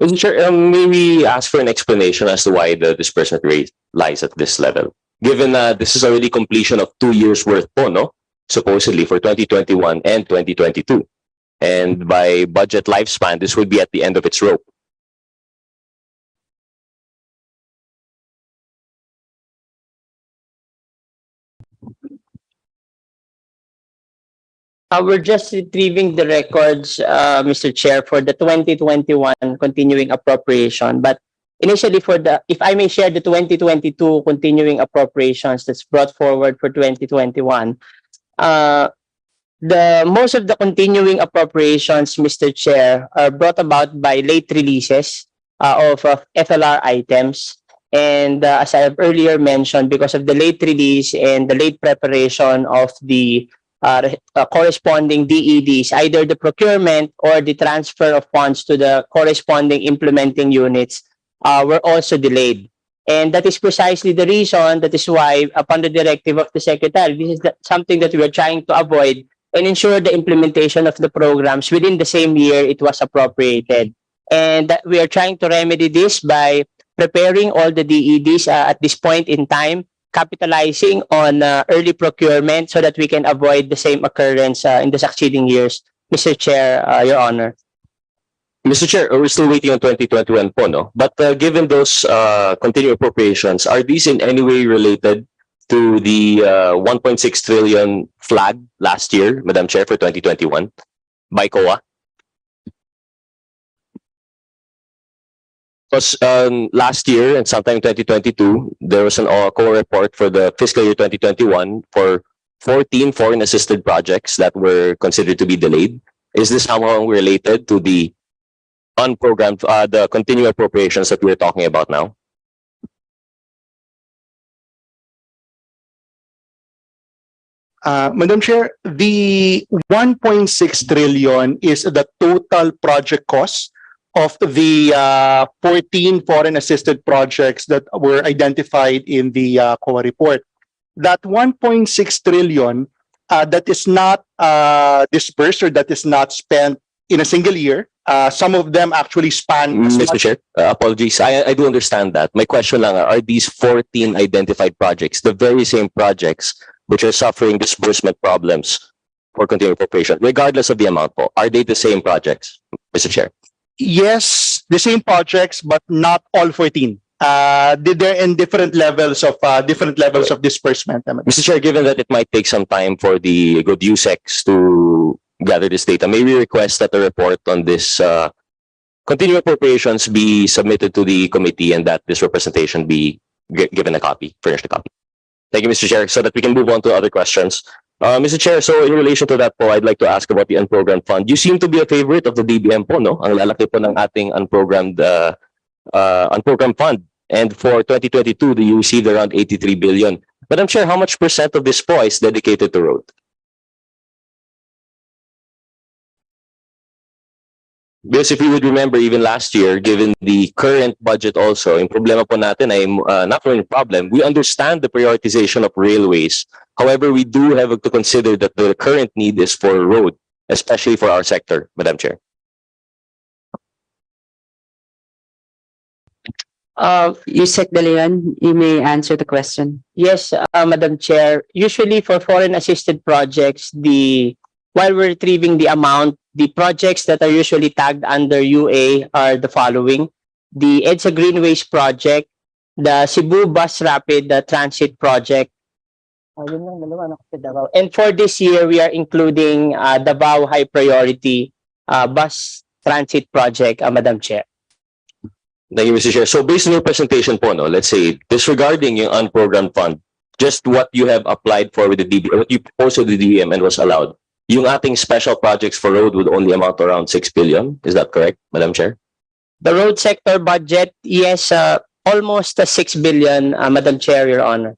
Mr. Chair, may we ask for an explanation as to why the disbursement rate lies at this level? Given this is already completion of 2 years worth po, no? Supposedly for 2021 and 2022. And by budget lifespan, this would be at the end of its rope. We're just retrieving the records, Mr. Chair, for the 2021 continuing appropriation. But initially if I may share the 2022 continuing appropriations that's brought forward for 2021, most of the continuing appropriations, Mr. Chair, are brought about by late releases of FLR items. And as I have earlier mentioned, because of the late release and the late preparation of the corresponding DEDs, either the procurement or the transfer of funds to the corresponding implementing units were also delayed. And that is precisely the reason, that is why, upon the directive of the Secretary, this is something that we are trying to avoid and ensure the implementation of the programs within the same year it was appropriated. And we are trying to remedy this by preparing all the DEDs at this point in time, capitalizing on early procurement so that we can avoid the same occurrence in the succeeding years. Mr. Chair, Your Honor. Mr. Chair, we're still waiting on 2021 po, no? But given those continuing appropriations, are these in any way related to the 1.6 trillion flag last year, Madam Chair, for 2021 by COA? Because last year and sometime in 2022, there was an COA report for the fiscal year 2021 for 14 foreign assisted projects that were considered to be delayed. Is this somehow related to the unprogrammed, the continuing appropriations that we're talking about now? Madam Chair, the 1.6 trillion is the total project cost of the 14 foreign assisted projects that were identified in the COA report. That 1.6 trillion that is not dispersed or that is not spent in a single year. Some of them actually span... Mr. Chair, apologies. I do understand that. My question lang, are these 14 identified projects the very same projects which are suffering disbursement problems for continuing appropriation, regardless of the amount po? Are they the same projects, Mr. Chair? Yes, the same projects, but not all 14. They're in different levels of disbursement. Mr. Chair, given that it might take some time for the good USECs to gather this data, may we request that the report on this continuing appropriations be submitted to the committee and that this representation be given a copy, furnished a copy. Thank you, Mr. Chair, so that we can move on to other questions. Mr. Chair, so in relation to that po, I'd like to ask about the unprogrammed fund. You seem to be a favorite of the DBM po, no? Ang lalaki po ng ating unprogrammed fund. And for 2022, you received around 83 billion. Madam Chair, how much percent of this po is dedicated to road? Because if you would remember, even last year, given the current budget also, yung problema po natin ay not only problem, we understand the prioritization of railways. However, we do have to consider that the current need is for road, especially for our sector, Madam Chair. Yusek De Leon, you may answer the question. Yes, Madam Chair. Usually for foreign assisted projects, while we're retrieving the amount, the projects that are usually tagged under UA are the following: the EDSA Greenways project, the Cebu Bus Rapid Transit project. And for this year, we are including Davao High Priority Bus Transit project, Madam Chair. Thank you, Mr. Chair. So based on your presentation po, no, let's say, disregarding yung unprogrammed fund, just what you have applied for with the DBM, what you proposed with the DBM and was allowed, yung ating special projects for road would only amount to around 6 billion. Is that correct, Madam Chair? The road sector budget, yes, almost 6 billion, Madam Chair, Your Honor.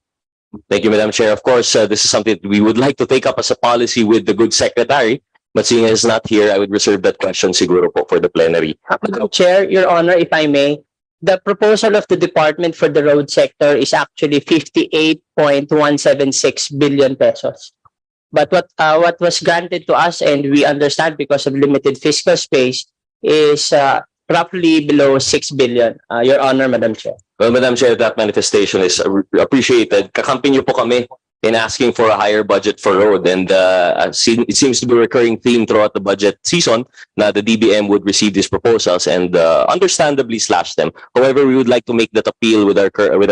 Thank you, Madam Chair. Of course, this is something that we would like to take up as a policy with the good secretary, but seeing as not here, I would reserve that question siguro po for the plenary. Madam Chair, Your Honor, if I may, the proposal of the department for the road sector is actually 58.176 billion pesos. But what was granted to us, and we understand because of limited fiscal space, is roughly below 6 billion, Your Honor, Madam Chair. Well, Madam Chair, that manifestation is appreciated. Kakampi niyo po kami in asking for a higher budget for road, and it seems to be a recurring theme throughout the budget season na the DBM would receive these proposals and understandably slash them. However, we would like to make that appeal with our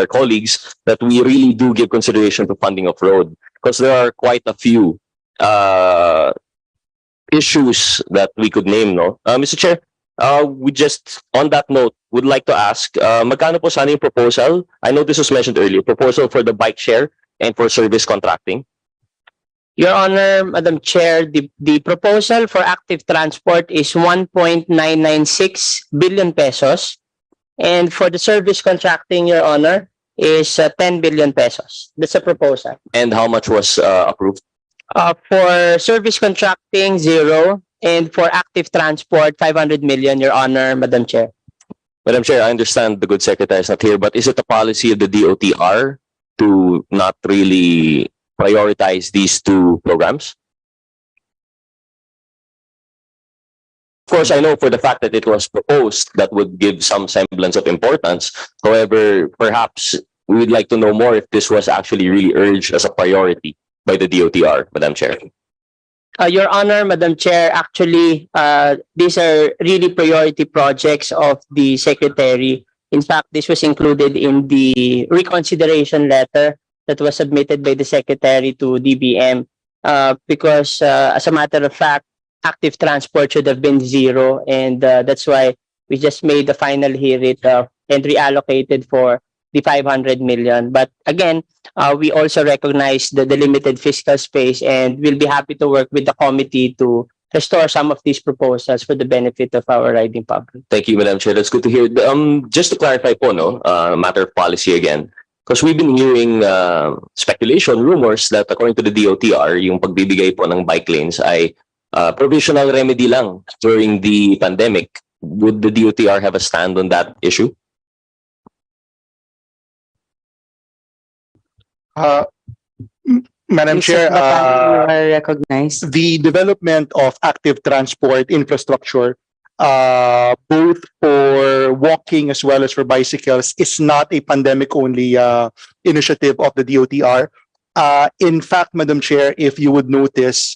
colleagues that we really do give consideration to funding of road, because there are quite a few issues that we could name, no? Mr. Chair, we just, on that note, would like to ask, magkano po sana yung proposal? I know this was mentioned earlier, proposal for the bike share and for service contracting. Your Honor, Madam Chair, the proposal for active transport is 1.996 billion pesos. And for the service contracting, Your Honor, is 10 billion pesos. That's a proposal. And how much was approved? For service contracting, 0. And for active transport, 500 million, Your Honor, Madam Chair. Madam Chair, I understand the good secretary is not here, but is it a policy of the DOTr to not really prioritize these two programs? Of course, I know for the fact that it was proposed, that would give some semblance of importance. However, perhaps we would like to know more if this was actually really urged as a priority by the DOTr, Madam Chair. Your Honor, Madam Chair, actually, these are really priority projects of the Secretary. In fact, this was included in the reconsideration letter that was submitted by the Secretary to DBM because, as a matter of fact, active transport should have been 0, and that's why we just made the final hearing and reallocated for the 500 million. But again, we also recognize the limited fiscal space, and we'll be happy to work with the committee to restore some of these proposals for the benefit of our riding public. Thank you, Madam Chair. That's good to hear. Just to clarify po, no, matter of policy again, because we've been hearing speculation, rumors that according to the DOTr, yung pagbibigay po ng bike lanes ay provisional remedy lang during the pandemic. Would the DOTr have a stand on that issue? Madam Chair, recognized. The development of active transport infrastructure, both for walking as well as for bicycles, is not a pandemic-only initiative of the DOTr. In fact, Madam Chair, if you would notice,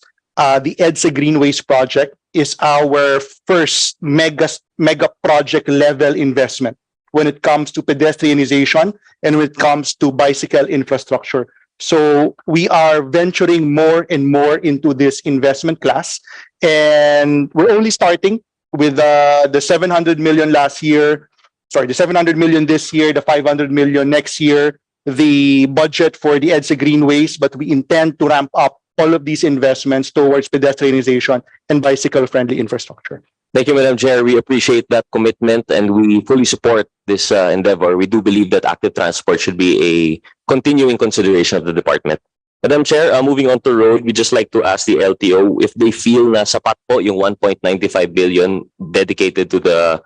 the EDSA Greenways project is our first mega project level investment when it comes to pedestrianization and when it comes to bicycle infrastructure. So we are venturing more and more into this investment class, and we're only starting with the 700 million last year. Sorry, the 700 million this year, the 500 million next year, the budget for the EDSA Greenways, but we intend to ramp up all of these investments towards pedestrianization and bicycle-friendly infrastructure. Thank you, Madam Chair. We appreciate that commitment and we fully support this endeavor. We do believe that active transport should be a continuing consideration of the department. Madam Chair, moving on to road, we just like to ask the LTO if they feel na sapat po yung 1.95 billion dedicated to the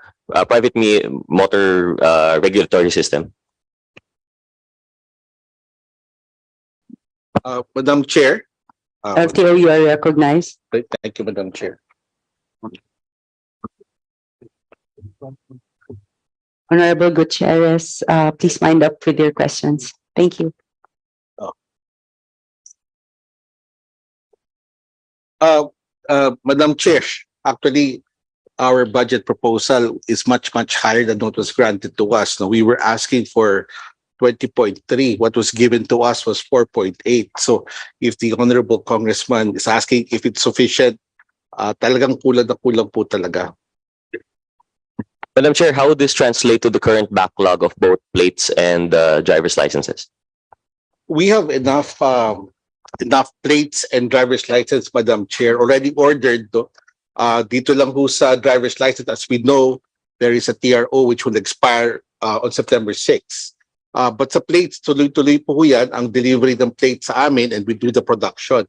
private motor regulatory system. Madam Chair. LTO, you are recognized. Thank you, Madam Chair. Honorable Gutierrez, please wind up with your questions. Thank you. Madam Chair, actually, our budget proposal is much higher than what was granted to us. Now, we were asking for 20.3. What was given to us was 4.8. So if the Honorable Congressman is asking if it's sufficient, talagang kulang na kulang po talaga. Madam Chair, how would this translate to the current backlog of both plates and driver's licenses? We have enough plates and driver's license, Madam Chair, already ordered. Dito lang ho sa driver's license, as we know, there is a TRO which will expire on September 6. But sa plates, tuloy-tuloy po yan ang delivery ng plates sa amin and we do the production.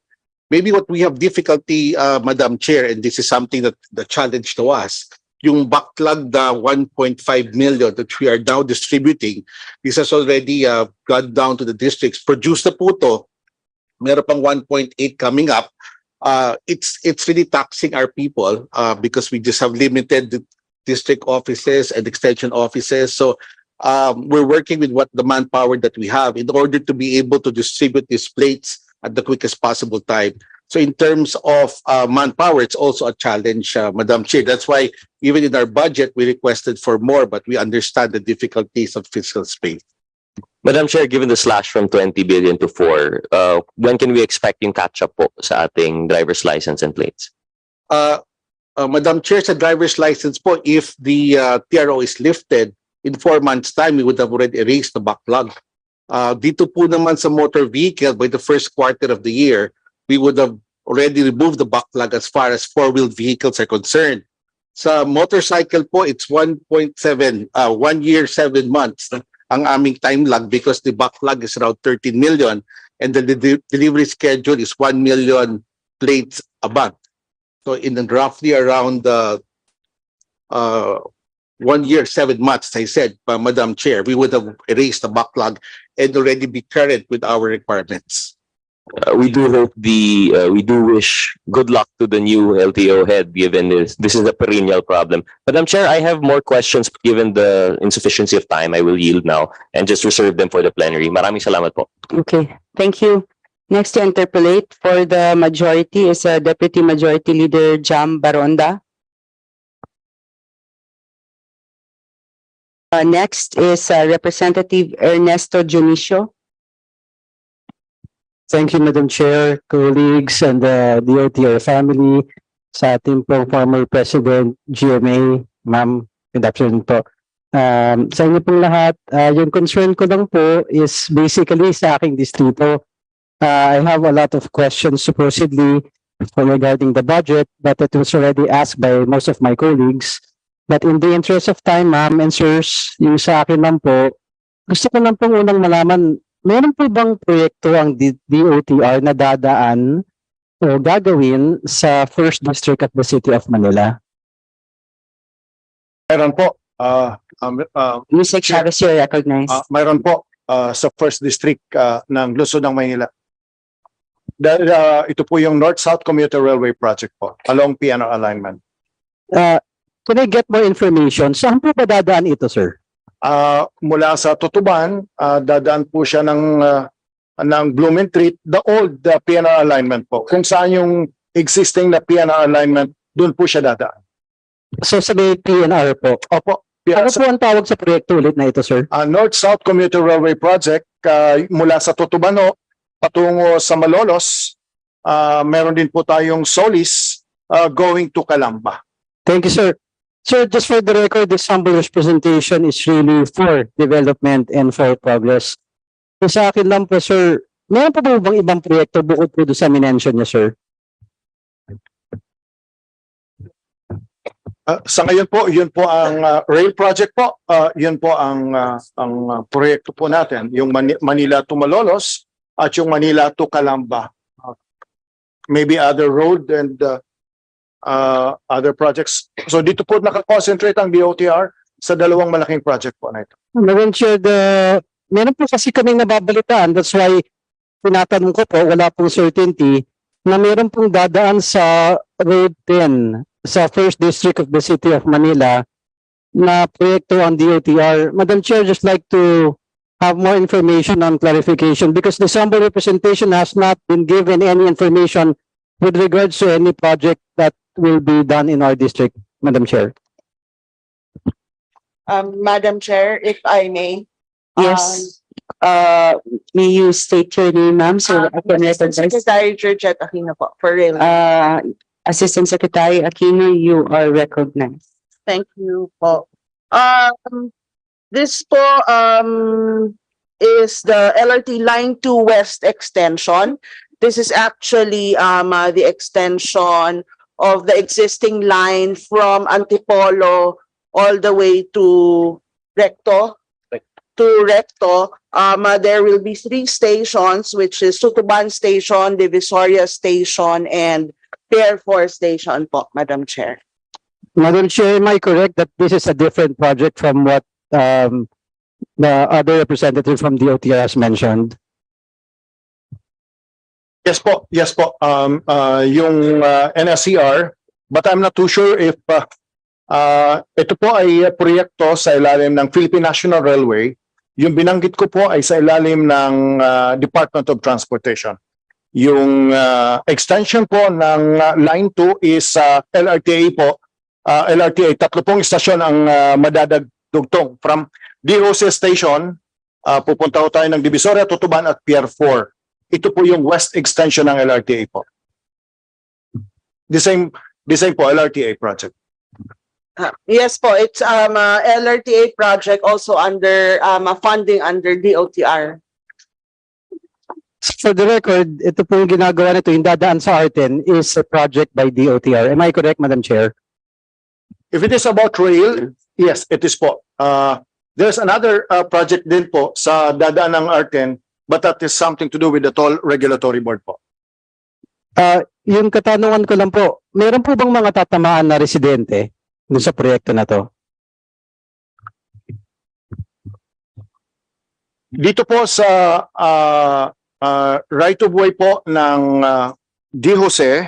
Maybe what we have difficulty, Madam Chair, and this is something that the challenge to us, yung backlog na 1.5 million that we are now distributing, this has already gone down to the districts. Produce na po to, meron pang 1.8 coming up. It's really taxing our people because we just have limited district offices and extension offices. So we're working with what the manpower that we have in order to be able to distribute these plates at the quickest possible time. So in terms of manpower, it's also a challenge, Madam Chair. That's why even in our budget, we requested for more, but we understand the difficulties of fiscal space. Madam Chair, given the slash from 20 billion to 4, when can we expect yung catch-up po sa ating driver's license and plates? Madam Chair, sa driver's license po, if the TRO is lifted, in 4 months' time, we would have already erased the backlog. Dito po naman sa motor vehicle, by the first quarter of the year, we would have already removed the backlog as far as four-wheeled vehicles are concerned. Sa motorcycle po, it's 1 year, 7 months ang aming time lag because the backlog is around 13 million and the delivery schedule is 1 million plates a month. So in roughly around 1 year, 7 months, I said, Madam Chair, we would have erased the backlog and already be current with our requirements. We do hope we do wish good luck to the new LTO head given this is a perennial problem. Madam Chair, I have more questions given the insufficiency of time. I will yield now and just reserve them for the plenary. Maraming salamat po. Okay, thank you. Next to interpolate for the majority is Deputy Majority Leader Jam Baronda. Next is Representative Ernesto Junicio. Thank you, Madam Chair, colleagues, and the DOTr family, sa ating pong former President, GMA, Ma'am, good afternoon po. Sa inyo pong lahat, yung concern ko lang po is basically sa aking distrito. I have a lot of questions supposedly regarding the budget, but it was already asked by most of my colleagues. But in the interest of time, ma'am and sirs, yung sa akin lang po, gusto ko lang pong unang malaman, meron po bang proyekto ang DOTr na dadaan o gagawin sa First District at the City of Manila? Mayroon po. Mr. Chavez, you're recognized. Mayroon po sa First District ng Luzon ng Maynila. Ito po yung North-South Commuter Railway Project po, along PNR alignment. Can I get more information? Saan po ba dadaan ito, sir? Mula sa Tutuban, dadaan po siya ng Blumentritt, the old PNR alignment po. Kung saan yung existing na PNR alignment, doon po siya dadaan. So sa may PNR po. Opo. Ano po ang tawag sa proyekto ulit na ito, sir? North-South Commuter Railway Project mula sa Totubano patungo sa Malolos. Meron din po tayong Solis going to Calamba. Thank you, sir. Sir, just for the record, this humble representation is really for development and for progress. So sa akin lang po, sir, meron pa ba bang ibang proyekto bukod po doon sa minention niya, sir? Sa ngayon po, yun po ang rail project po. Yun po ang proyekto po natin. Yung Manila to Malolos at yung Manila to Calamba. Maybe other road and other projects. So dito po nakakonsentrate ang DOTr sa dalawang malaking project po na ito. Madam Chair, meron po kasi kaming nababalitaan. That's why tinatanong ko po, wala pong certainty na meron pong dadaan sa Road 10 sa First District of the City of Manila na proyekto ang DOTr. Madam Chair, just like to have more information on clarification because the sample representation has not been given any information with regards to any project that will be done in our district, Madam Chair. Madam Chair, if I may. Yes. May you state your name, ma'am, so I can recognize. Secretary Georgette Aquino po, for rail. Assistant Secretary Aquino, you are recognized. Thank you po. This po is the LRT Line 2 West extension. This is actually the extension of the existing line from Antipolo all the way to Recto. There will be 3 stations, which is Sutuban Station, Divisoria Station, and Pier 4 Station po, Madam Chair. Madam Chair, am I correct that this is a different project from what the other representative from DOTr has mentioned? Yes po, yes po. Yung NSCR, but I'm not too sure if ito po ay proyekto sa ilalim ng Philippine National Railway. Yung binanggit ko po ay sa ilalim ng Department of Transportation. Yung extension po ng Line 2 is LRTA po. LRTA, 3 pong istasyon ang madadagdugtong. From DOC Station, pupunta ko tayo ng Divisoria, Tutuban at Pier 4. Ito po yung west extension ng LRTA po. The same po, LRTA project. Yes po, it's LRTA project also under funding under DOTr. For the record, ito po yung ginagawa nito, yung dadaan sa R10 is a project by DOTr. Am I correct, Madam Chair? If it is about rail, yes, it is po. There's another project din po sa dadaan ng R10, but that is something to do with the Toll Regulatory Board po. Yung katanungan ko lang po, meron po bang mga tatamaan na residente dun sa proyekto na to? Dito po sa right of way po ng D. Jose,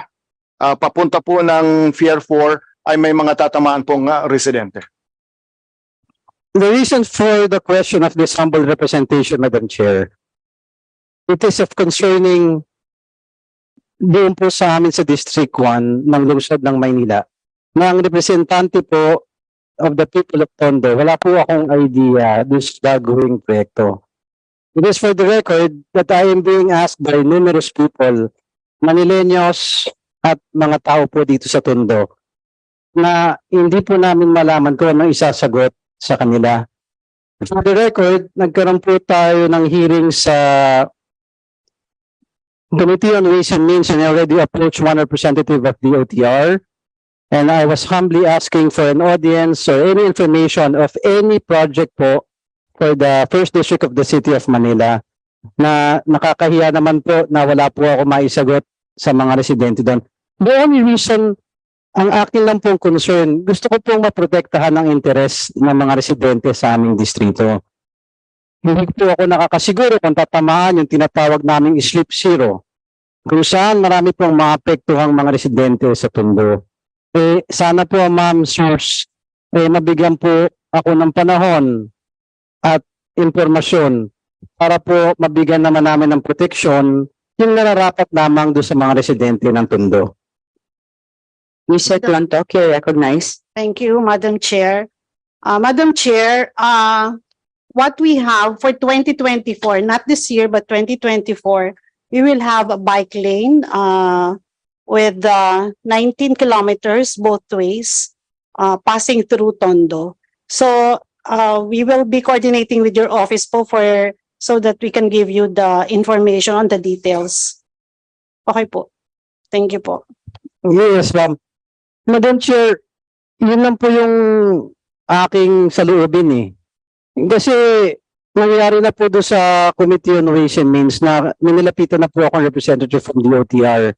papunta po ng Pier 4 ay may mga tatamaan pong residente. The reason for the question of this humble representation, Madam Chair, it is of concerning doon po sa amin sa District 1 ng lungsod ng Maynila na ang representante po of the people of Tondo, wala po akong idea doon sa gagawing proyekto. It is for the record that I am being asked by numerous people, Manileños at mga tao po dito sa Tondo, na hindi po namin malaman kung anong isasagot sa kanila. For the record, nagkaroon po tayo ng hearing sa Committee on Ways and Means and I already approached one representative of DOTr and I was humbly asking for an audience or any information of any project po for the First District of the City of Manila na nakakahiya naman po na wala po ako maisagot sa mga residente doon. The only reason, ang akin lang pong concern, gusto ko pong maprotektahan ang interes ng mga residente sa aming distrito. Hindi po ako nakakasiguro kung tatamaan yung tinatawag naming slip zero, kung saan marami pong maapektuhang mga residente sa Tondo. Sana po, Ma'am Source, mabigyan po ako ng panahon at impormasyon para po mabigyan naman namin ng proteksyon yung nararapat lamang doon sa mga residente ng Tondo. Mr. Clontoc, you're recognized. Thank you, Madam Chair. Madam Chair, what we have for 2024, not this year, but 2024, we will have a bike lane with 19 kilometers both ways passing through Tondo. So we will be coordinating with your office po so that we can give you the information on the details. Okay po. Thank you po. Yes, ma'am. Madam Chair, yun lang po yung aking saloobin eh. Kasi nangyari na po doon sa Committee on Ways and Means na ninilapitan na po akong representative from DOTr.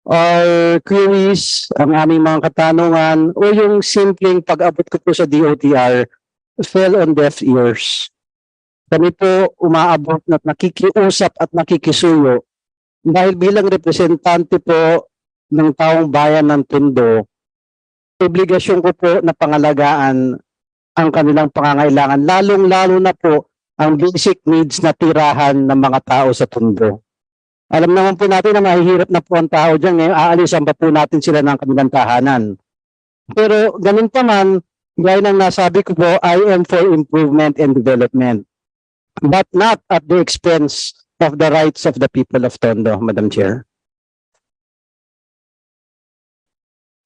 Our queries, ang aming mga katanungan, o yung simpleng pag-abot ko po sa DOTr fell on deaf ears. Kami po umaabot at nakikiusap at nakikisuyo dahil bilang representante po ng taong bayan ng Tondo, obligasyon ko po na pangalagaan ang kanilang pangangailangan, lalong-lalo na po ang basic needs na tirahan ng mga tao sa Tondo. Alam naman po natin na mahihirap na po ang tao dyan, ngayon aalisan pa po natin sila ng kanilang tahanan. Pero ganun pa man, gaya ng nasabi ko po, I am for improvement and development, but not at the expense of the rights of the people of Tondo, Madam Chair.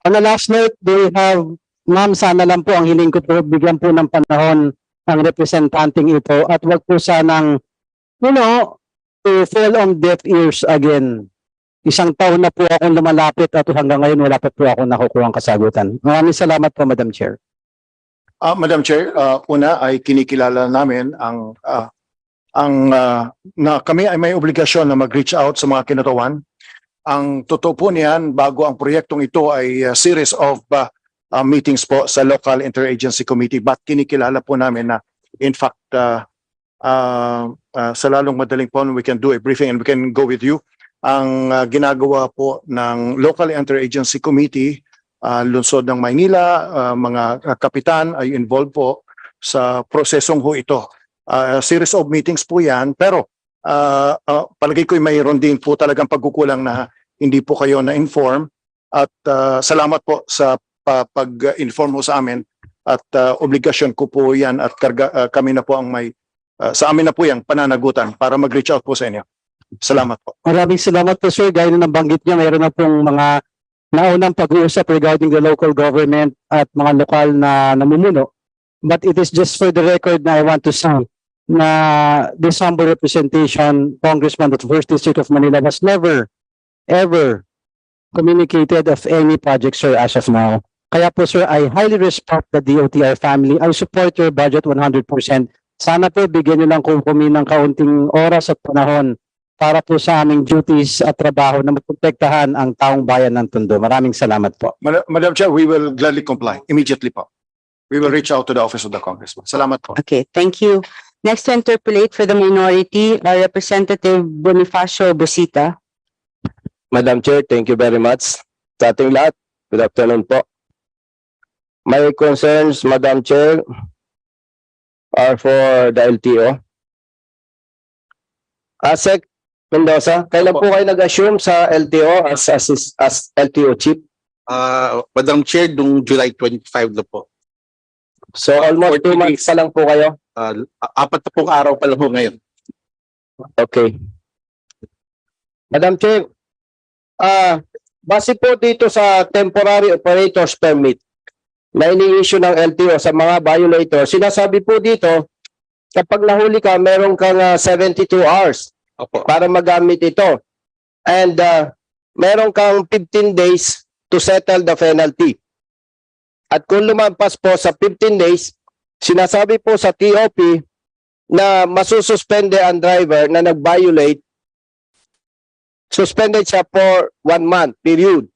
On the last note, we have, ma'am, sana lang po ang hiling ko po, bigyan po ng panahon ang representanting ito at wag po sanang, to fall on deaf ears again. Isang taon na po akong lumalapit at hanggang ngayon wala pa po ako nakukuha ang kasagutan. Maraming salamat po, Madam Chair. Madam Chair, una ay kinikilala namin na kami ay may obligasyon na mag-reach out sa mga kinatawan. Ang totoo po niyan, bago ang proyektong ito ay series of meetings po sa local interagency committee, but kinikilala po namin na in fact sa lalong madaling po we can do a briefing and we can go with you. Ang ginagawa po ng local interagency committee, lungsod ng Maynila, mga kapitan ay involved po sa prosesong ho ito. Series of meetings po yan, pero palagay ko mayroon din po talagang pagkukulang na hindi po kayo na-inform at salamat po sa pag-inform mo sa amin at obligasyon ko po yan at kami na po ang may sa amin na po yung pananagutan para mag-reach out po sa inyo. Salamat po. Maraming salamat po, sir. Gaya na nabanggit niya, mayroon na pong mga naunang pag-uusap regarding the local government at mga lokal na namumuno. But it is just for the record na I want to say na this humble representation, Congressman of the 1st District of Manila was never, ever communicated of any project, sir, as of now. Kaya po, sir, I highly respect the DOTr family. I support your budget 100%. Sana po bigyan niyo lang kami ng kaunting oras at panahon para po sa aming duties at trabaho na maprotektahan ang taong bayan ng Tondo. Maraming salamat po. Madam Chair, we will gladly comply immediately po. We will reach out to the office of the Congressman. Salamat po. Okay, thank you. Next to interpolate for the minority, Representative Bonifacio Busita. Madam Chair, thank you very much. Sa ating lahat, good afternoon po. My concerns, Madam Chair, are for the LTO. Asek Mendoza, kailan po kayo nag-assume sa LTO as LTO chief? Madam Chair, noong July 25 na po. So almost 2 months pa lang po kayo? 4 na pong araw pa lang po ngayon. Okay. Madam Chair, base po dito sa temporary operators permit na ini-issue ng LTO sa mga violator, sinasabi po dito, kapag nahuli ka, meron kang 72 hours para magamit ito. And meron kang 15 days to settle the penalty. At kung lumampas po sa 15 days, sinasabi po sa TOP na masususpende ang driver na nag-violate, suspended siya for 1 month period.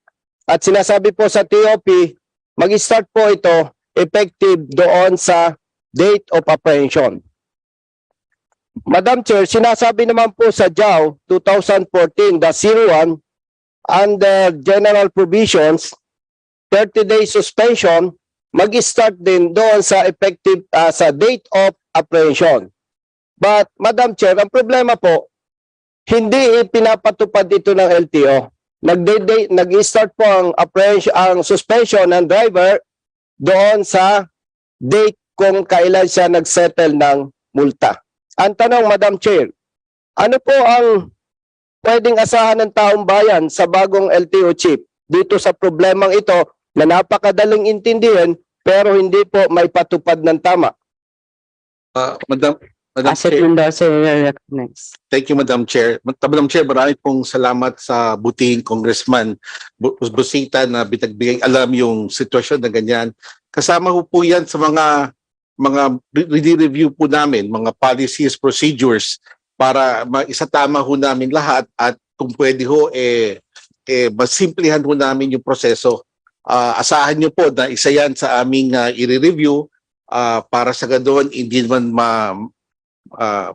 At sinasabi po sa TOP, mag-start po ito effective doon sa date of apprehension. Madam Chair, sinasabi naman po sa JAO 2014-01 under general provisions, 30-day suspension, mag-start din doon sa effective sa date of apprehension. But Madam Chair, ang problema po, hindi pinapatupad ito ng LTO. nag-start po ang suspension ng driver doon sa date kung kailan siya nag-settle ng multa. Ang tanong, Madam Chair, ano po ang pwedeng asahan ng taong bayan sa bagong LTO chief dito sa problemang ito na napakadaling intindihin pero hindi po may patupad ng tama? Madam Asset Chair. endorser recognized. Thank you, Madam Chair. Madam Chair, marami pong salamat sa buting Congressman Busita na bitagbigay alam yung sitwasyon na ganyan. Kasama po yan sa mga review po namin, mga policies, procedures para maisatama ho namin lahat at kung pwede ho, masimplihan ho namin yung proseso. Asahan nyo po na isa yan sa aming i-review para sa ganoon hindi man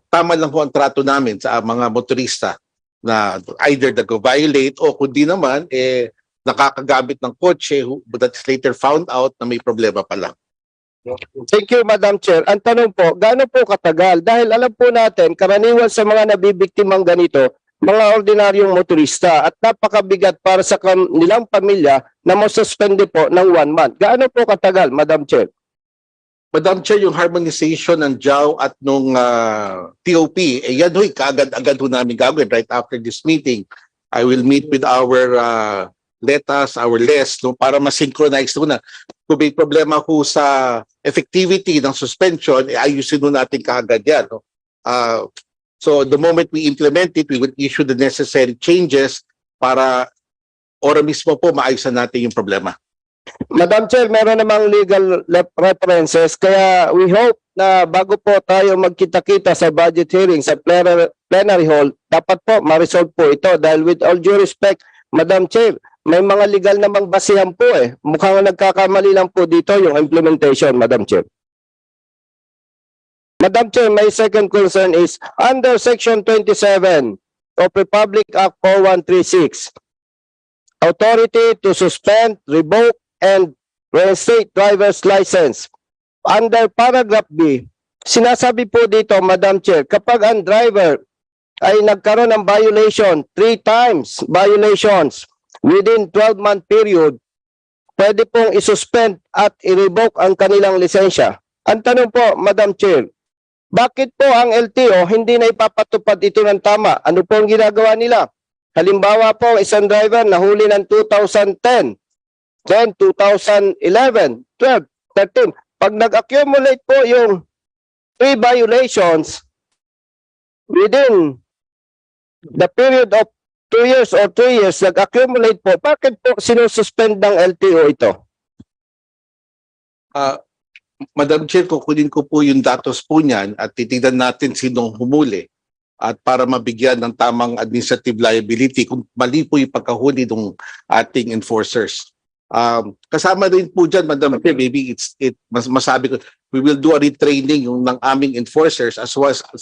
tama lang po ang trato namin sa mga motorista na either nag-violate o kundi naman nakakagamit ng kotse but that's later found out na may problema pala. Thank you, Madam Chair. Ang tanong po, gaano po katagal? Dahil alam po natin, karaniwan sa mga nabibiktimang ganito, mga ordinaryong motorista at napakabigat para sa nilang pamilya na masuspende po ng 1 month. Gaano po katagal, Madam Chair? Madam Chair, yung harmonization ng JAW at nung TOP, yan ho'y kaagad-agad ho namin gagawin right after this meeting. I will meet with our LETAs, our LES, no, para ma-synchronize na. Kung may problema ho sa effectivity ng suspension, ayusin ho natin kaagad yan. No? So the moment we implement it, we will issue the necessary changes para ora mismo po maayusan natin yung problema. Madam Chair, meron namang legal references kaya we hope na bago po tayo magkita-kita sa budget hearing sa plenary hall, dapat po ma-resolve po ito dahil with all due respect, Madam Chair, may mga legal namang basihan po Mukhang nagkakamali lang po dito yung implementation, Madam Chair. Madam Chair, my second concern is under Section 27 of Republic Act 4136, authority to suspend, revoke, and reinstate driver's license. Under paragraph B, sinasabi po dito, Madam Chair, kapag ang driver ay nagkaroon ng violation, 3 times violations within 12-month period, pwede pong isuspend at i-revoke ang kanilang lisensya. Ang tanong po, Madam Chair, bakit po ang LTO hindi na ipapatupad ito ng tama? Ano po ang ginagawa nila? Halimbawa po, isang driver nahuli ng 2010, then 2011, 12, 13. Pag nag-accumulate po yung 3 violations within the period of 2 years or 3 years, nag-accumulate po, bakit po sinususpend ng LTO ito? Madam Chair, kukunin ko po yung datos po niyan at titignan natin sinong humuli at para mabigyan ng tamang administrative liability kung mali po yung pagkahuli ng ating enforcers. Kasama rin po dyan, Madam Chair, maybe masabi ko, we will do a retraining yung ng aming enforcers as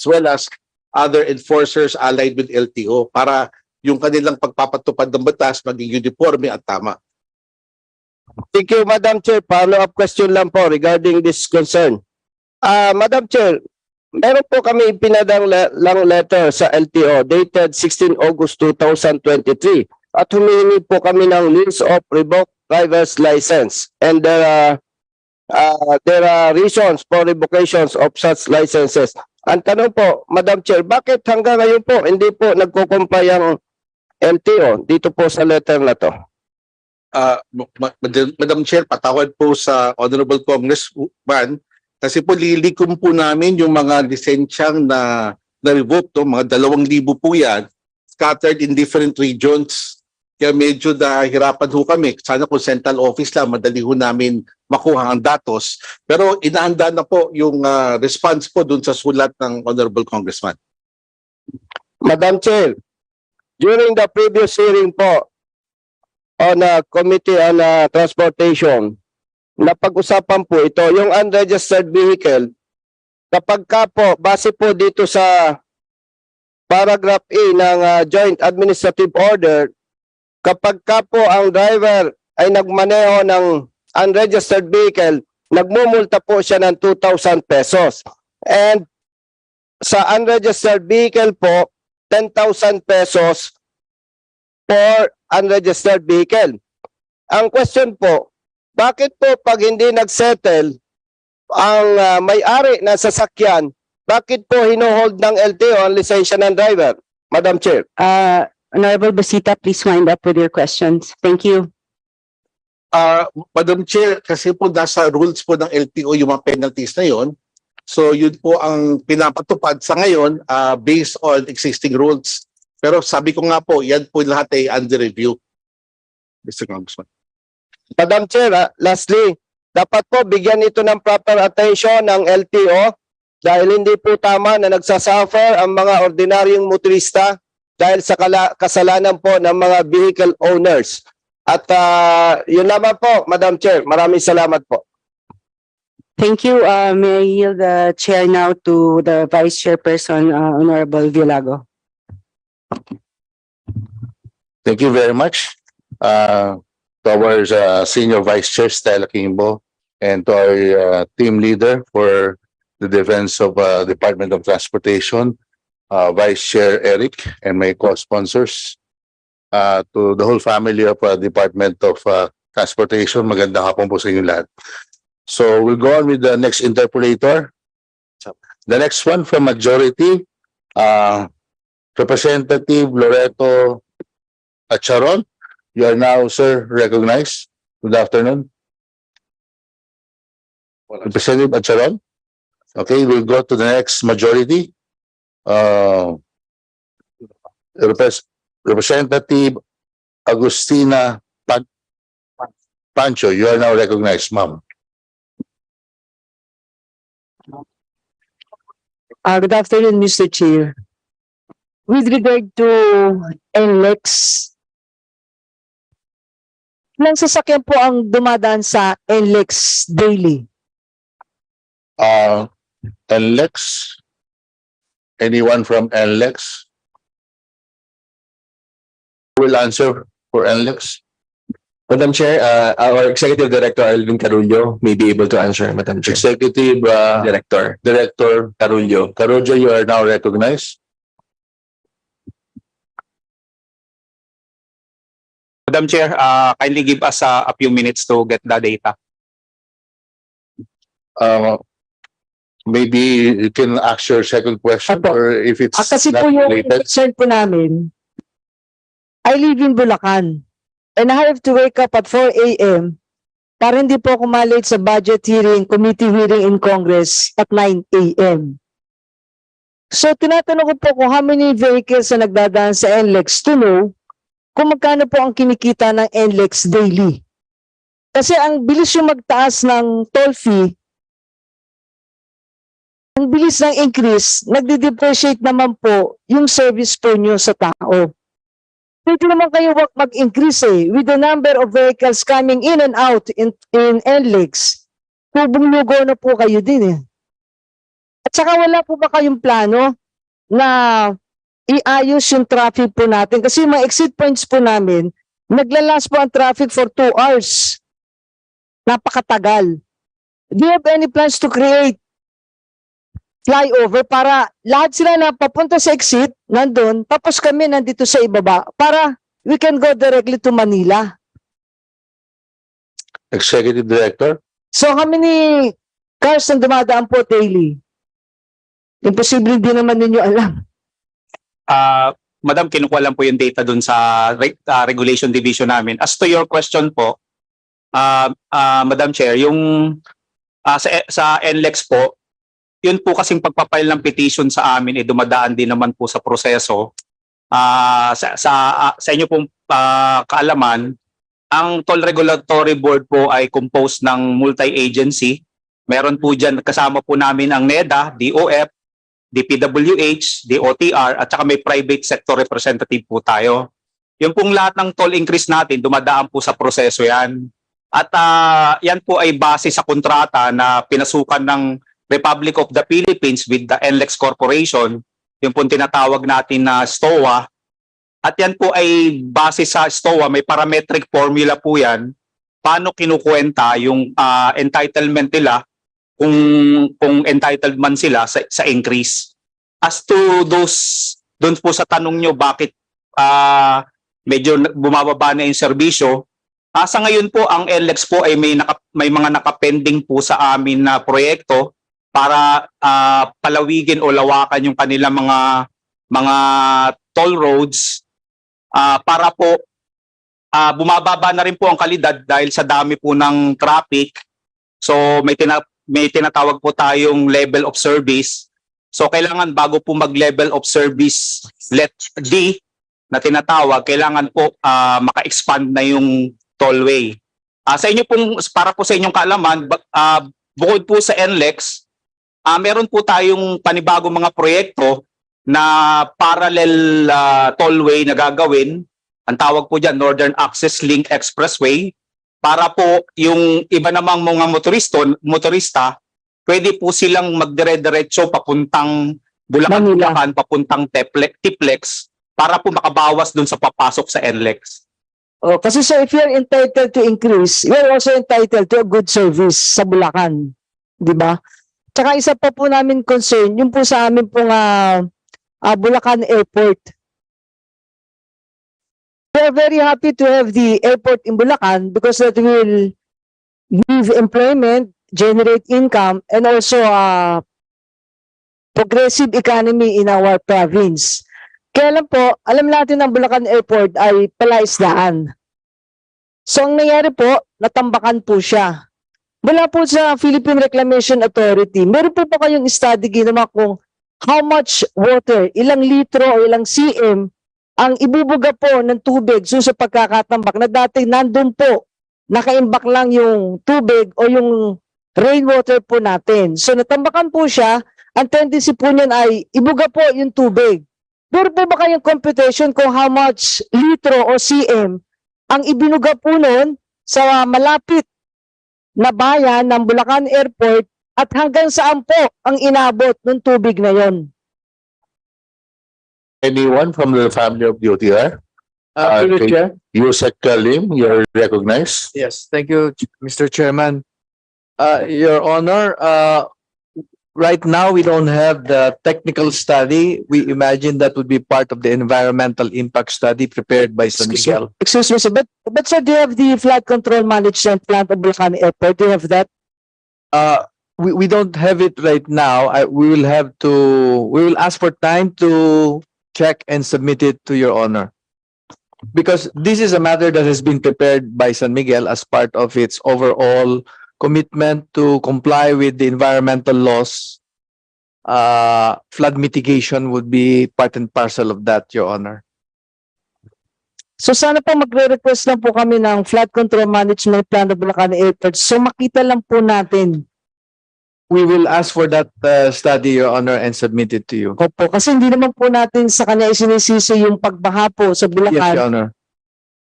well as other enforcers allied with LTO para yung kanilang pagpapatupad ng batas maging uniforme at tama. Thank you, Madam Chair. Follow-up question lang po regarding this concern. Madam Chair, meron po kami ipinadang lang letter sa LTO dated 16 August 2023 at humingi po kami ng lease of revoked driver's license and there are reasons for revocations of such licenses. Ang tanong po, Madam Chair, bakit hanggang ngayon po hindi po nagko-comply ang LTO dito po sa letter na to? Madam Chair, patawad po sa Honorable Congressman kasi po lilikom po namin yung mga lisensyang na-revoke, mga 2,000 po yan, scattered in different regions. Kaya medyo nahirapan ho kami. Sana kung central office lang, madali ho namin makuha ang datos. Pero inahanda na po yung response po dun sa sulat ng Honorable Congressman. Madam Chair, during the previous hearing po on Committee on Transportation, napag-usapan po ito, yung unregistered vehicle, kapag ka po, base po dito sa paragraph E ng Joint Administrative Order, kapag ka po ang driver ay nagmaneho ng unregistered vehicle, nagmumulta po siya ng 2,000 pesos. And sa unregistered vehicle po, 10,000 pesos for unregistered vehicle. Ang question po, bakit po pag hindi nagsettle ang may-ari ng sasakyan, bakit po hinuhold ng LTO ang lisensya ng driver? Madam Chair. Honorable Busita, please wind up with your questions. Thank you. Madam Chair, kasi po nasa rules po ng LTO yung mga penalties na yon. So yun po ang pinapatupad sa ngayon based on existing rules. Pero sabi ko nga po, yan po lahat ay under review. Mr. Congressman. Madam Chair, lastly, dapat po bigyan ito ng proper attention ng LTO dahil hindi po tama na nagsasuffer ang mga ordinaryong motorista dahil sa kasalanan po ng mga vehicle owners. At yun naman po, Madam Chair. Maraming salamat po. Thank you. May I yield the chair now to the Vice Chairperson, Honorable Villago. Thank you very much. To our Senior Vice Chair, Stella Kimbo, and to our team leader for the defense of Department of Transportation, Vice Chair Eric, and my co-sponsors, to the whole family of Department of Transportation. Magandang hapon po sa inyo lahat. So we'll go on with the next interpolator. The next one from majority, Representative Loreto Acharon. You are now, sir, recognized. Good afternoon. Representative Acharon. Okay, we'll go to the next majority. Representative Agustina Pancho, you are now recognized, ma'am. Good afternoon, Mr. Chair. With regard to NLEX, ilang sasakyan po ang dumadaan sa NLEX daily? NLEX? Anyone from NLEX will answer for NLEX? Madam Chair, our Executive Director Alvin Carullo may be able to answer, Madam Chair. Executive Director Carullo. Carullo, you are now recognized. Madam Chair, kindly give us a few minutes to get the data. Maybe you can ask your second question, or if it's Kasi not po yung related. concern po namin, I live in Bulacan and I have to wake up at 4 a.m. para hindi po ako malate sa budget hearing, committee hearing in Congress at 9 a.m. So tinatanong ko po kung how many vehicles na nagdadaan sa NLEX to know kung magkano po ang kinikita ng NLEX daily. Kasi ang bilis yung magtaas ng toll fee, ang bilis ng increase, nagde-depreciate naman po yung service po nyo sa tao. Pwede naman kayo mag-increase with the number of vehicles coming in and out in NLEX. Tubong-lugo na po kayo din At saka wala po ba kayong plano na iayos yung traffic po natin? Kasi yung mga exit points po namin, naglalas po ang traffic for 2 hours. Napakatagal. Do you have any plans to create flyover para lahat sila na papunta sa exit, nandun, tapos kami nandito sa ibaba para we can go directly to Manila? Executive Director. So how many cars ang dumadaan po daily? Imposible din naman ninyo alam. Madam, kinukuha lang po yung data dun sa Regulation Division namin. As to your question po, Madam Chair, yung sa NLEX po, yun po kasing pagpapile ng petition sa amin, dumadaan din naman po sa proseso. Sa inyo pong kaalaman, ang Toll Regulatory Board po ay composed ng multi-agency. Meron po dyan, kasama po namin ang NEDA, DOF, DPWH, DOTr, at saka may private sector representative po tayo. Yung pong lahat ng toll increase natin, dumadaan po sa proseso yan. At yan po ay base sa kontrata na pinasukan ng Republic of the Philippines with the NLEX Corporation, yung pong tinatawag natin na STOA. At yan po ay base sa STOA, may parametric formula po yan, paano kinukwenta yung entitlement nila, kung entitled man sila sa increase. As to those, doon po sa tanong nyo bakit medyo bumababa na yung serbisyo. Sa ngayon po, ang NLEX po ay may mga nakapending po sa amin na proyekto para palawigin o lawakan yung kanilang mga toll roads para po bumababa na rin po ang kalidad dahil sa dami po ng traffic. So may tinatawag po tayong level of service. So kailangan bago po mag-level of service let D na tinatawag, kailangan po maka-expand na yung tollway. Sa inyo pong, para po sa inyong kaalaman, bukod po sa NLEX, meron po tayong panibagong mga proyekto na parallel tollway na gagawin. Ang tawag po dyan, Northern Access Link Expressway, para po yung iba namang mga motorista, pwede po silang magdire-diretso papuntang Bulacan, papuntang Tiplex, para po makabawas dun sa papasok sa NLEX. Oh, kasi sir, if you're entitled to increase, you're also entitled to a good service sa Bulacan. Di ba? Tsaka isa pa po namin concern, yung po sa amin pong Bulacan Airport. We're very happy to have the airport in Bulacan because that will give employment, generate income, and also progressive economy in our province. Kaya lang po, alam natin ang Bulacan Airport ay palaisdaan. So ang nangyari po, natambakan po siya. Mula po sa Philippine Reclamation Authority, meron po pa kayong study ginawa kung how much water, ilang litro o ilang cm ang ibubuga po ng tubig sa pagkakatambak na dati nandun po, nakaimbak lang yung tubig o yung rainwater po natin. So natambakan po siya, ang tendency po niyan ay ibuga po yung tubig. Meron po ba kayong computation kung how much litro o cm ang ibinuga po nun sa malapit na bayan ng Bulacan Airport at hanggang saan po ang inabot ng tubig na yon? Anyone from the family of DOTr? Through the chair. Yusek Lim, you're recognized. Yes, thank you, Mr. Chairman. Your Honor, right now we don't have the technical study. We imagine that would be part of the environmental impact study prepared by San Miguel. Excuse me, sir, but sir, do you have the flood control management plan of Bulacan Airport? Do you have that? We don't have it right now. We will ask for time to check and submit it to Your Honor. Because this is a matter that has been prepared by San Miguel as part of its overall commitment to comply with the environmental laws. Flood mitigation would be part and parcel of that, Your Honor. So sana po magre-request lang po kami ng flood control management plan of Bulacan Airport. So makita lang po natin. We will ask for that study, Your Honor, and submit it to you. Opo, kasi hindi naman po natin sa kanya isinisisi yung pagbaha po sa Bulacan. Yes, Your Honor.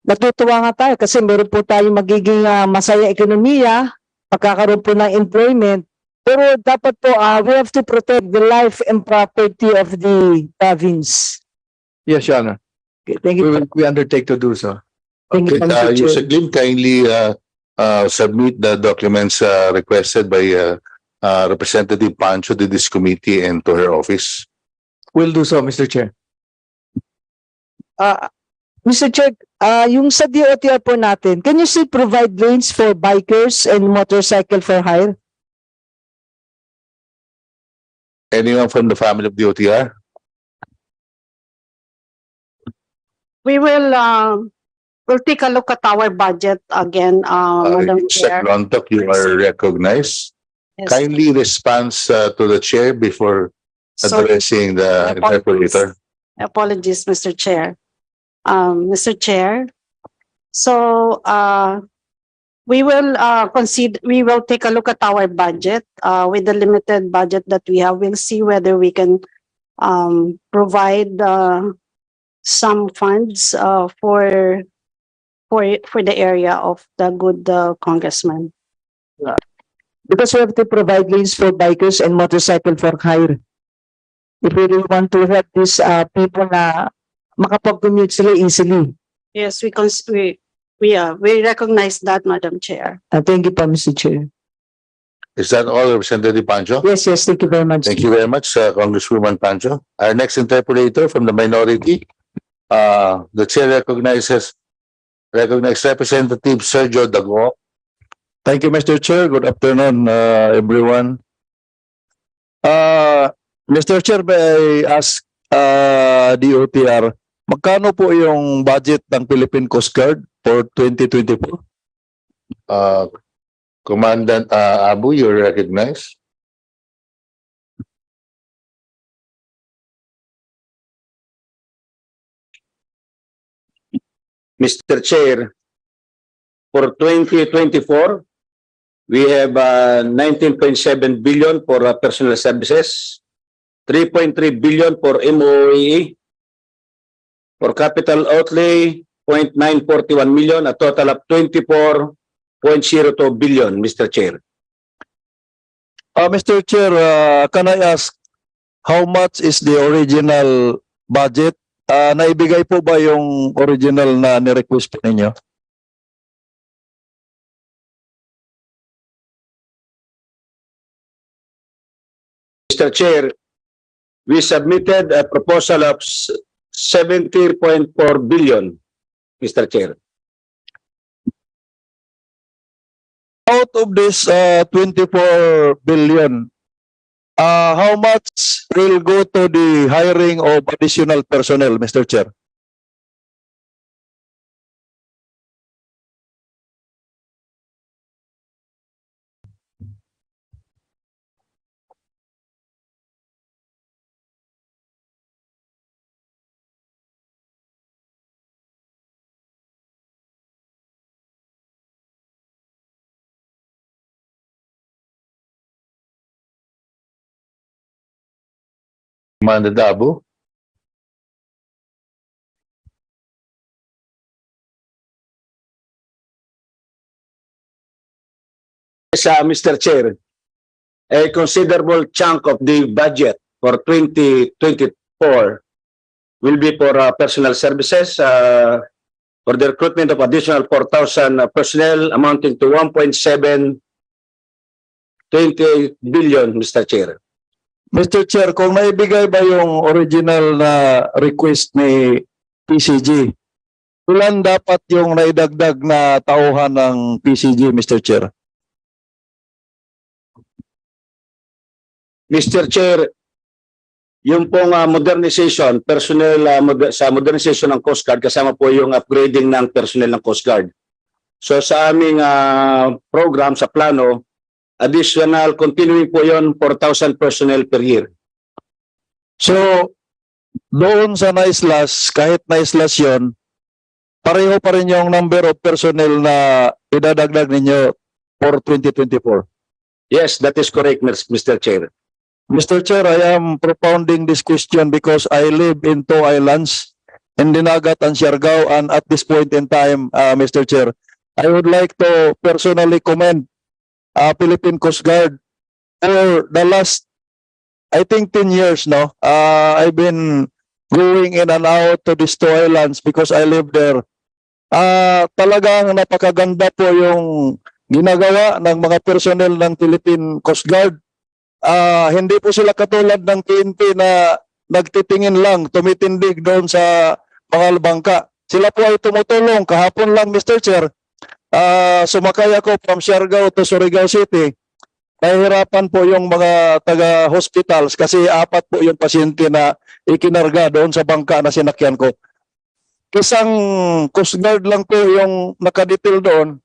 Natutuwa nga tayo kasi meron po tayong magiging masaya ekonomiya, pagkakaroon po ng employment. Pero dapat po, we have to protect the life and property of the province. Yes, Your Honor. Okay, thank you. We undertake to do so. Thank you, Mr. Chair. Yusek Lim, kindly submit the documents requested by Representative Pancho to this committee and to her office. We'll do so, Mr. Chair. Mr. Chair, yung sa DOTr po natin, can you still provide lanes for bikers and motorcycle for hire? Anyone from the family of DOTr? We will we'll take a look at our budget again, Madam Chair. Lontok, you are recognized. Yes. Kindly respond to the chair before addressing the interpreter. Apologies, Mr. Chair. Mr. Chair, so we will take a look at our budget with the limited budget that we have. We'll see whether we can provide some funds for the area of the good congressman. Because we have to provide lanes for bikers and motorcycle for hire. If we really want to help these people na makapag-commute sila easily. Yes, we recognize that, Madam Chair. Thank you, Mr. Chair. Is that all, Representative Pancho? Yes, thank you very much. Thank you very much, Congresswoman Pancho. Our next interpolator from the minority, The chair recognizes Representative Sergio Dago. Thank you, Mr. Chair. Good afternoon, everyone. Mr. Chair, may I ask DOTr, magkano po yung budget ng Philippine Coast Guard for 2024? Commandant Abu, you recognize. Mr. Chair, for 2024, we have 19.7 billion for personal services, 3.3 billion for MOAE, for capital outlay, 0.941 million, a total of 24.02 billion, Mr. Chair. Mr. Chair, can I ask how much is the original budget? Naibigay po ba yung original na ni-request po ninyo? Mr. Chair, we submitted a proposal of 70.4 billion, Mr. Chair. Out of this 24 billion, how much will go to the hiring of additional personnel, Mr. Chair? Commandant Abu. Yes, Mr. Chair, a considerable chunk of the budget for 2024 will be for personal services, for the recruitment of additional 4,000 personnel amounting to 1.728 billion, Mr. Chair. Mr. Chair, kung naibigay ba yung original na request ni PCG, ilan dapat yung naidagdag na tauhan ng PCG, Mr. Chair? Mr. Chair, yung pong modernization, personnel sa modernization ng Coast Guard, kasama po yung upgrading ng personnel ng Coast Guard. So sa aming program, sa plano, additional, continuing po yon 4,000 personnel per year. So, doon sa naislas, kahit naislas yun, pareho pa rin yung number of personnel na idadagdag ninyo for 2024? Yes, that is correct, Mr. Chair. Mr. Chair, I am propounding this question because I live in two islands, in Dinagat and Siargao, and at this point in time, Mr. Chair, I would like to personally commend Philippine Coast Guard for the last, I think, 10 years now. I've been going in and out to these two islands because I live there. Talagang napakaganda po yung ginagawa ng mga personnel ng Philippine Coast Guard. Hindi po sila katulad ng PNP na nagtitingin lang, tumitindig doon sa mga bangka. Sila po ay tumutulong. Kahapon lang, Mr. Chair, sumakay ako from Siargao to Surigao City. Nahihirapan po yung mga taga-hospitals kasi 4 po yung pasyente na ikinarga doon sa bangka na sinakyan ko. Isang Coast Guard lang po yung nakadetail doon.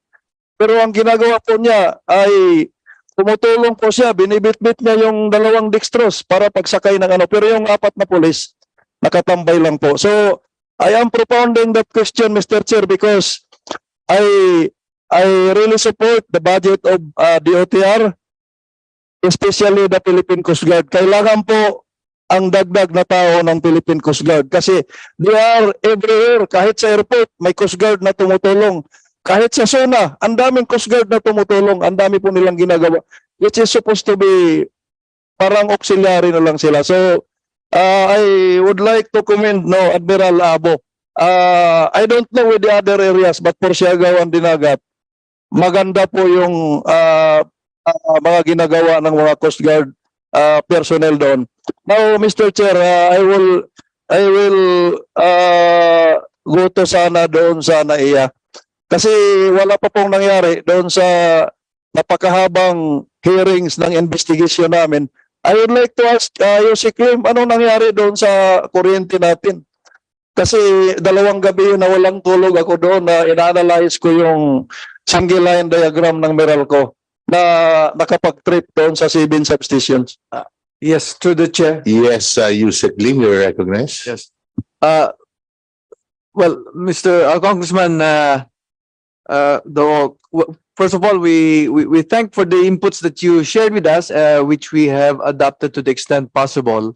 Pero ang ginagawa po niya ay tumutulong po siya, binibitbit niya yung 2 dextrose para pagsakay ng ano. Pero yung 4 na pulis, nakatambay lang po. So, I am propounding that question, Mr. Chair, because I really support the budget of DOTr, especially the Philippine Coast Guard. Kailangan po ang dagdag na tao ng Philippine Coast Guard kasi they are everywhere. Kahit sa airport, may Coast Guard na tumutulong. Kahit sa zona, ang daming Coast Guard na tumutulong. Ang dami po nilang ginagawa, which is supposed to be parang auxiliary na lang sila. So, I would like to commend Admiral Abo. I don't know with the other areas, but for Siargao and Dinagat, maganda po yung mga ginagawa ng mga Coast Guard personnel doon. Now, Mr. Chair, I will I will go to sana doon sa NAIA. Kasi wala pa pong nangyari doon sa napakahabang hearings ng investigation namin. I would like to ask Yossi Klim, anong nangyari doon sa kuryente natin? Kasi 2 gabi na walang tulog ako doon na ina-analyze ko yung single line diagram ng Meralco na nakapag-trip doon sa 7 substations. Yes, through the chair. Yes, Yusek Lim, you're recognized. Yes. Well, Mr. Congressman, first of all, we thank for the inputs that you shared with us, which we have adopted to the extent possible.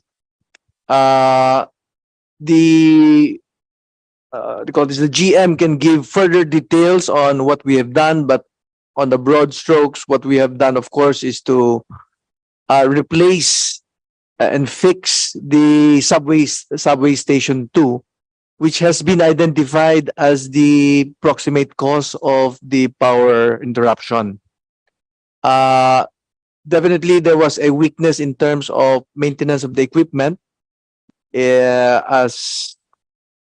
The GM can give further details on what we have done, but on the broad strokes, what we have done, of course, is to replace and fix the subway station 2, which has been identified as the proximate cause of the power interruption. Definitely, there was a weakness in terms of maintenance of the equipment as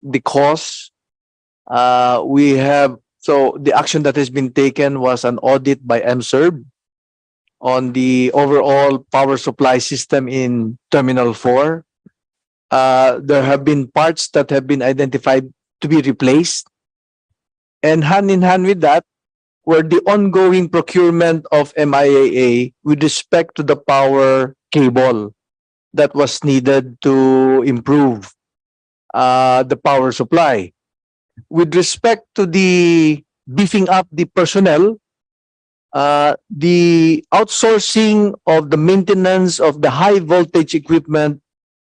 the cause. So the action that has been taken was an audit by MSERB on the overall power supply system in Terminal 4. There have been parts that have been identified to be replaced. And hand in hand with that were the ongoing procurement of MIAA with respect to the power cable that was needed to improve the power supply. With respect to the beefing up the personnel, the outsourcing of the maintenance of the high voltage equipment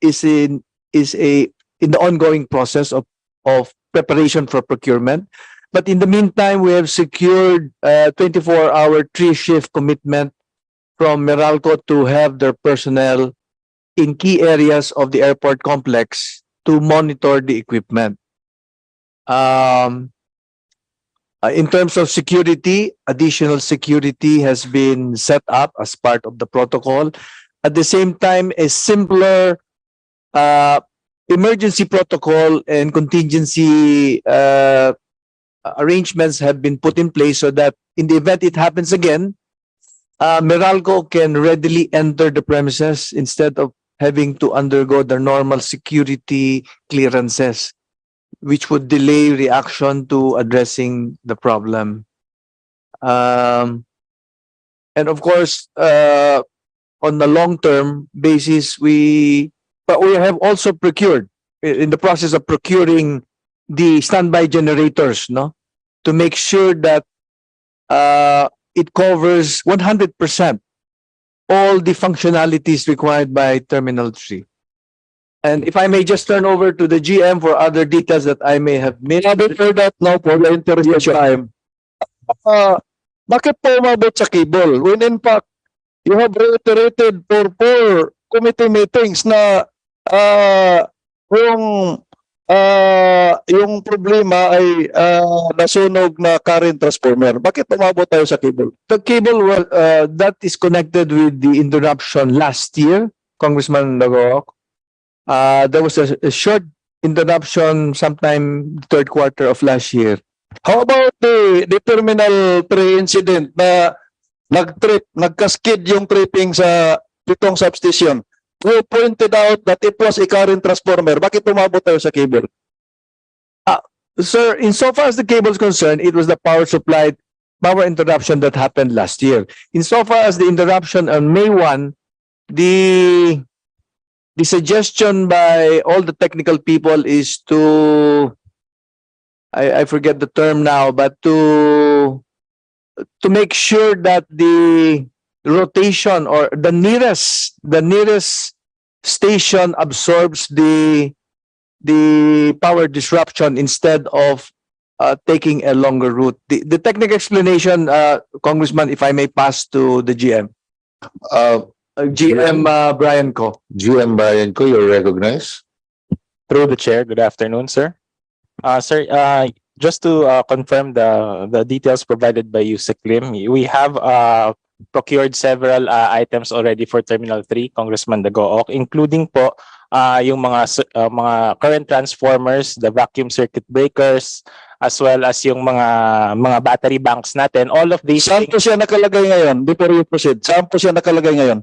is in the ongoing process of preparation for procurement. But in the meantime, we have secured 24-hour 3-shift commitment from Meralco to have their personnel in key areas of the airport complex to monitor the equipment. In terms of security, additional security has been set up as part of the protocol. At the same time, a simpler emergency protocol and contingency arrangements have been put in place so that in the event it happens again, Meralco can readily enter the premises instead of having to undergo the normal security clearances, which would delay reaction to addressing the problem. And of course, on the long-term basis, we have also procured, in the process of procuring the standby generators, to make sure that it covers 100% all the functionalities required by Terminal 3. And if I may just turn over to the GM for other details that I may have missed. Before that, now for the interest of time, bakit po umabot sa cable? When in fact, you have reiterated for 4 committee meetings na yung problema ay nasunog na current transformer. Bakit umabot tayo sa cable? The cable that is connected with the interruption last year, Congressman Laguindingan. There was a short interruption sometime third quarter of last year. How about the Terminal 3 incident na nagkaskid yung tripping sa pitong substation? Who pointed out that it was a current transformer? Bakit umabot tayo sa cable? Sir, insofar as the cable is concerned, it was the power interruption that happened last year. Insofar as the interruption on May 1, the suggestion by all the technical people is to, I forget the term now, but to make sure that the rotation or the nearest station absorbs the power disruption instead of taking a longer route. The technical explanation, Congressman, if I may pass to the GM. GM Brian Co. GM Brian Co, you're recognized. Through the chair, good afternoon, sir. Sir, just to confirm the details provided by you, Lim, we have procured several items already for Terminal 3, Congressman Dagook, including po yung mga current transformers, the vacuum circuit breakers, as well as yung mga battery banks natin. All of these Saan po siya nakalagay ngayon? Before you proceed, saan po siya nakalagay ngayon?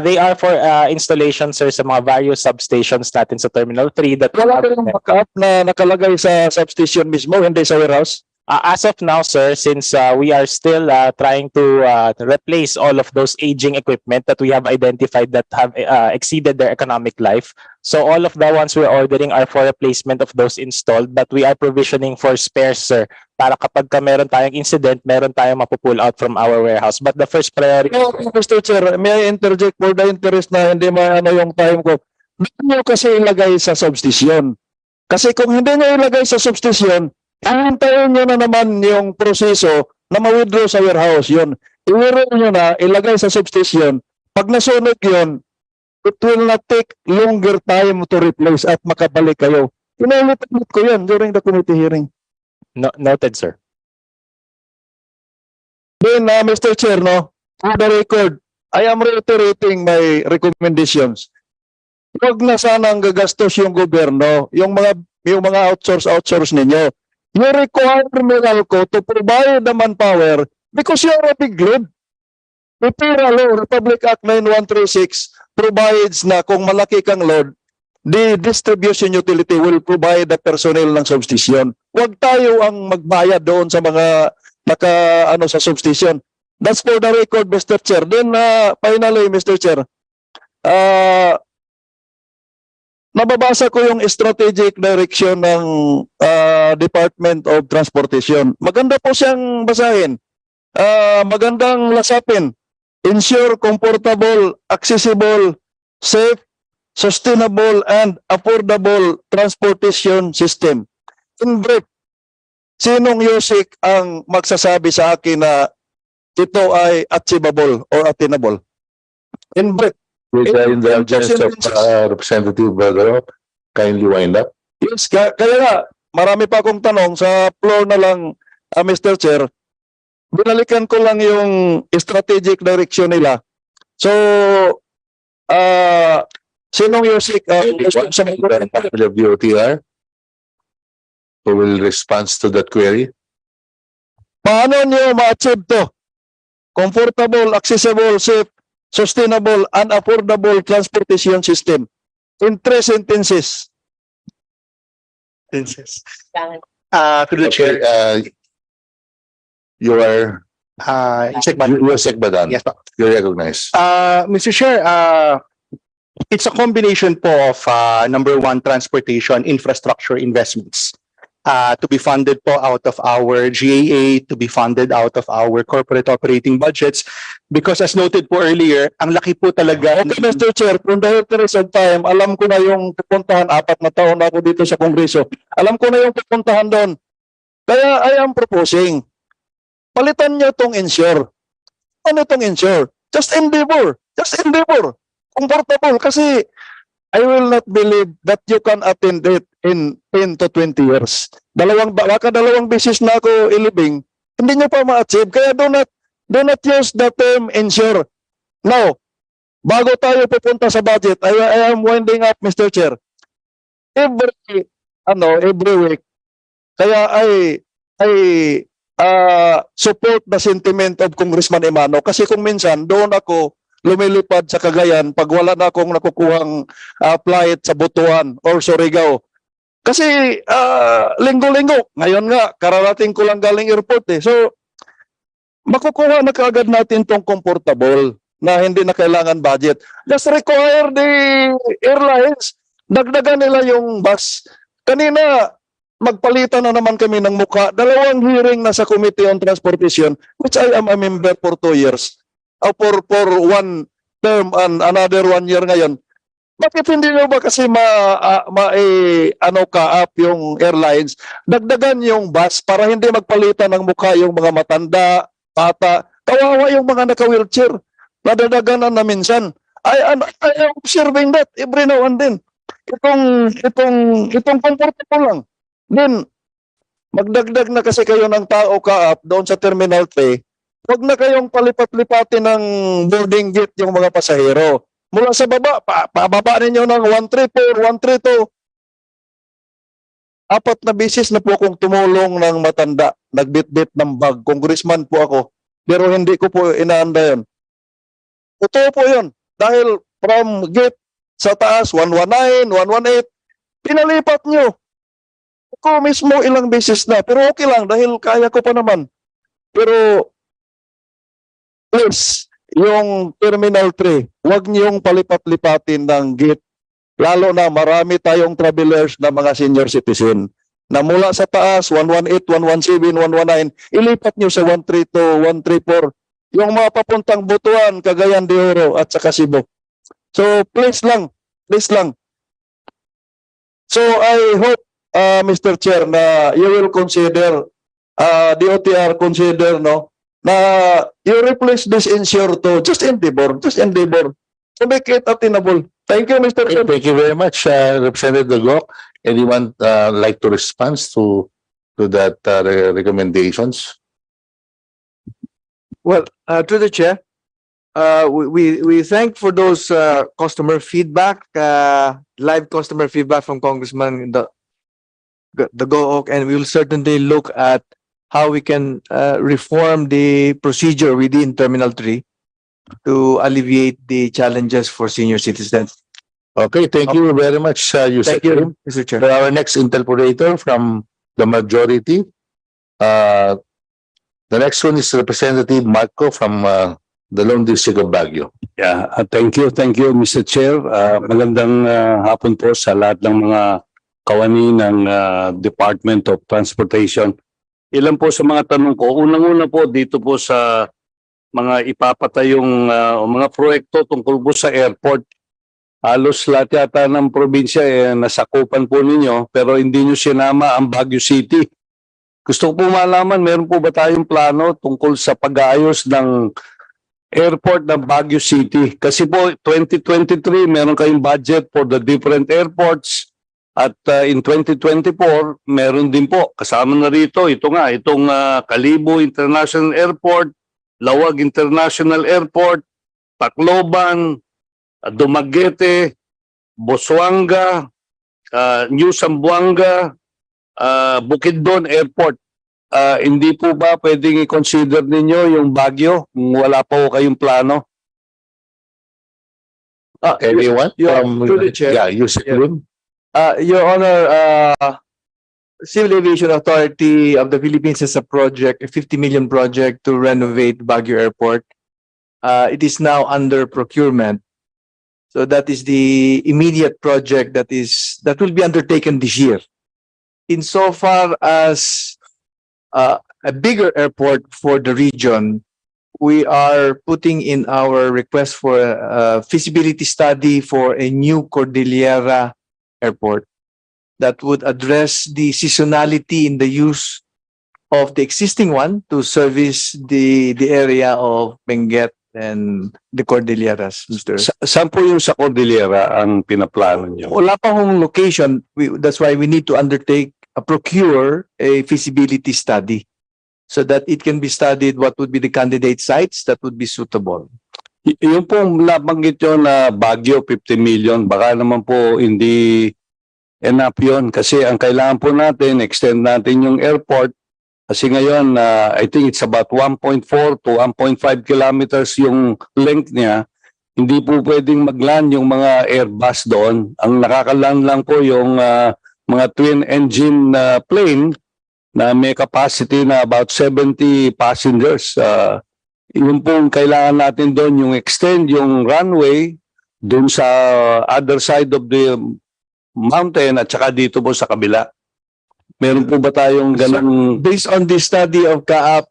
they are for installation, sir, sa mga various substations natin sa Terminal 3. That Wala rin yung backup na nakalagay sa substation mismo, hindi sa warehouse? as of now, sir, since we are still trying to replace all of those aging equipment that we have identified that have exceeded their economic life. So all of the ones we're ordering are for replacement of those installed, but we are provisioning for spares, sir, para kapag meron tayong incident, meron tayong mapupull out from our warehouse. But the first priority... No, Mr. Chair, may I interject for the interest na hindi maano yung time ko. Hindi nyo kasi ilagay sa substation. Kasi kung hindi nyo ilagay sa substation, hihintayin nyo na naman yung proseso na ma-withdraw sa warehouse. Yun. I-withdraw nyo na, ilagay sa substation. Pag nasunog yun, it will not take longer time to replace at makabalik kayo. Pinalitan ko yan during the committee hearing. Noted, sir. Then, Mr. Chair, no, for the record, I am reiterating my recommendations. Huwag na sanang gagastos yung gobyerno, yung mga outsource ninyo. You require Meralco to provide the manpower because you are a big load. The PERA law, Republic Act 9136, provides na kung malaki kang load, the distribution utility will provide the personnel ng substation. Huwag tayo ang magbayad doon sa mga sa substation. That's for the record, Mr. Chair. Then, finally, Mr. Chair, nababasa ko yung strategic direction ng Department of Transportation. Maganda po siyang basahin. Magandang lasapin. Ensure comfortable, accessible, safe, sustainable, and affordable transportation system. In brief, sinong Yusik ang magsasabi sa akin na ito ay achievable or attainable? In brief. With the indulgence of Representative Bagarop, kindly wind up. Yes, kaya nga, marami pa akong tanong sa floor na lang, Mr. Chair. Binalikan ko lang yung strategic direction nila. So, sinong Yusik? Of DOTr who will respond to that query. Paano nyo ma-achieve to? Comfortable, accessible, safe, sustainable, and affordable transportation system. In 3 sentences. To the chair. You are Yusek Badan. Yes, you're recognized. Mr. Chair, it's a combination po of number one, transportation infrastructure investments to be funded po out of our GAA, to be funded out of our corporate operating budgets. Because as noted po earlier, ang laki po talaga. Okay, Mr. Chair, kung dahil there is a time, alam ko na yung pupuntahan, 4 na taon na ako dito sa Kongreso. Alam ko na yung pupuntahan doon. Kaya I am proposing, palitan niyo itong insure. Ano itong insure? Just endeavor. Just endeavor. Comfortable. Kasi I will not believe that you can attend it in 10 to 20 years. Baka dalawang beses na ako ilibing, hindi nyo pa ma-achieve. Kaya do not use the term insure. Now, bago tayo pupunta sa budget, I am winding up, Mr. Chair. Every week, kaya I support the sentiment of Congressman Emano. Kasi kung minsan, doon ako lumilipad sa Cagayan pag wala na akong nakukuhang flight sa Butuan or Surigao. Kasi linggo-linggo, ngayon nga, kararating ko lang galing airport eh. So, makukuha na kaagad natin tong comfortable na hindi na kailangan budget. Just require the airlines. Dagdagan nila yung bus. Kanina, magpalitan na naman kami ng mukha. 2 hearing na sa Committee on Transportation, which I am a member for 2 years. For 1 term and another 1 year ngayon. Bakit hindi nyo ba kasi ka-up yung airlines, dagdagan yung bus para hindi magpalitan ng mukha yung mga matanda, bata, kawawa yung mga naka-wheelchair, nadadaganan na minsan. I am observing that every now and then. Itong comfortable lang. Then, magdagdag na kasi kayo ng tao ka-up doon sa Terminal 3, huwag na kayong palipat-lipatin ng boarding gate yung mga pasahero. Mula sa baba, pababa ninyo ng 134, 132. 4 na beses na po akong tumulong ng matanda, nagbitbit ng bag. Congressman po ako, pero hindi ko po inaanda yun. Totoo po yun. Dahil from gate sa taas, 119, 118, pinalipat nyo. Ako mismo ilang beses na, pero okay lang dahil kaya ko pa naman. Pero, please, yung Terminal 3, huwag niyong palipat-lipatin ng gate. Lalo na marami tayong travelers na mga senior citizen na mula sa taas, 118, 117, 119, ilipat niyo sa 132, 134, yung mga papuntang Butuan, Cagayan de Oro, at saka Cebu. So, please lang. So, I hope, Mr. Chair, na you will consider, DOTr consider, no, na you replace this insure to just endeavor to make it attainable. Thank you, Mr. Chair. Thank you very much, Representative Gok. Anyone like to respond to that recommendations? Well, to the chair, we thank for those customer feedback, live customer feedback from Congressman the Gook, and we will certainly look at how we can reform the procedure within Terminal 3 to alleviate the challenges for senior citizens. Okay, thank you very much, Yusek. Thank you, Mr. Chair. Our next interpolator from the majority. The next one is Representative Marco from the Lone District of Baguio. Yeah, thank you, Mr. Chair. Magandang hapon po sa lahat ng mga kawani ng Department of Transportation. Ilan po sa mga tanong ko. Unang-una po dito po sa mga ipapatayong mga proyekto tungkol po sa airport. Halos lahat yata ng probinsya nasakupan po ninyo pero hindi nyo sinama ang Baguio City. Gusto ko po malaman, meron po ba tayong plano tungkol sa pag-aayos ng airport ng Baguio City? Kasi po 2023 meron kayong budget for the different airports at in 2024 meron din po kasama na rito itong Kalibo International Airport, Lawag International Airport, Tacloban, Dumaguete, Bosuanga, New Zamboanga, Bukidnon Airport. Hindi po ba pwedeng i-consider ninyo yung Baguio kung wala pa po kayong plano? Anyone? To the chair. Yeah, Yusek Lim. Your Honor, Civil Aviation Authority of the Philippines has a project, a 50 million project to renovate Baguio Airport. It is now under procurement. So that is the immediate project that will be undertaken this year. Insofar as a bigger airport for the region, we are putting in our request for a feasibility study for a new Cordillera Airport that would address the seasonality in the use of the existing one to service the area of Benguet and the Cordilleras, Mr. Saan po yung sa Cordillera ang pinaplano nyo? Wala pa hong location. That's why we need to procure a feasibility study so that it can be studied what would be the candidate sites that would be suitable. Yung pong nabanggit nyo na Baguio 50 million, baka naman po hindi enough yun kasi ang kailangan po natin, extend natin yung airport kasi ngayon, I think it's about 1.4 to 1.5 kilometers yung length niya. Hindi po pwedeng mag-land yung mga Airbus doon. Ang nakaka-land lang po yung mga twin engine plane na may capacity na about 70 passengers. Yun pong kailangan natin doon, yung extend yung runway doon sa other side of the mountain at saka dito po sa kabila. Meron po ba tayong ganun? Based on the study of CAAP,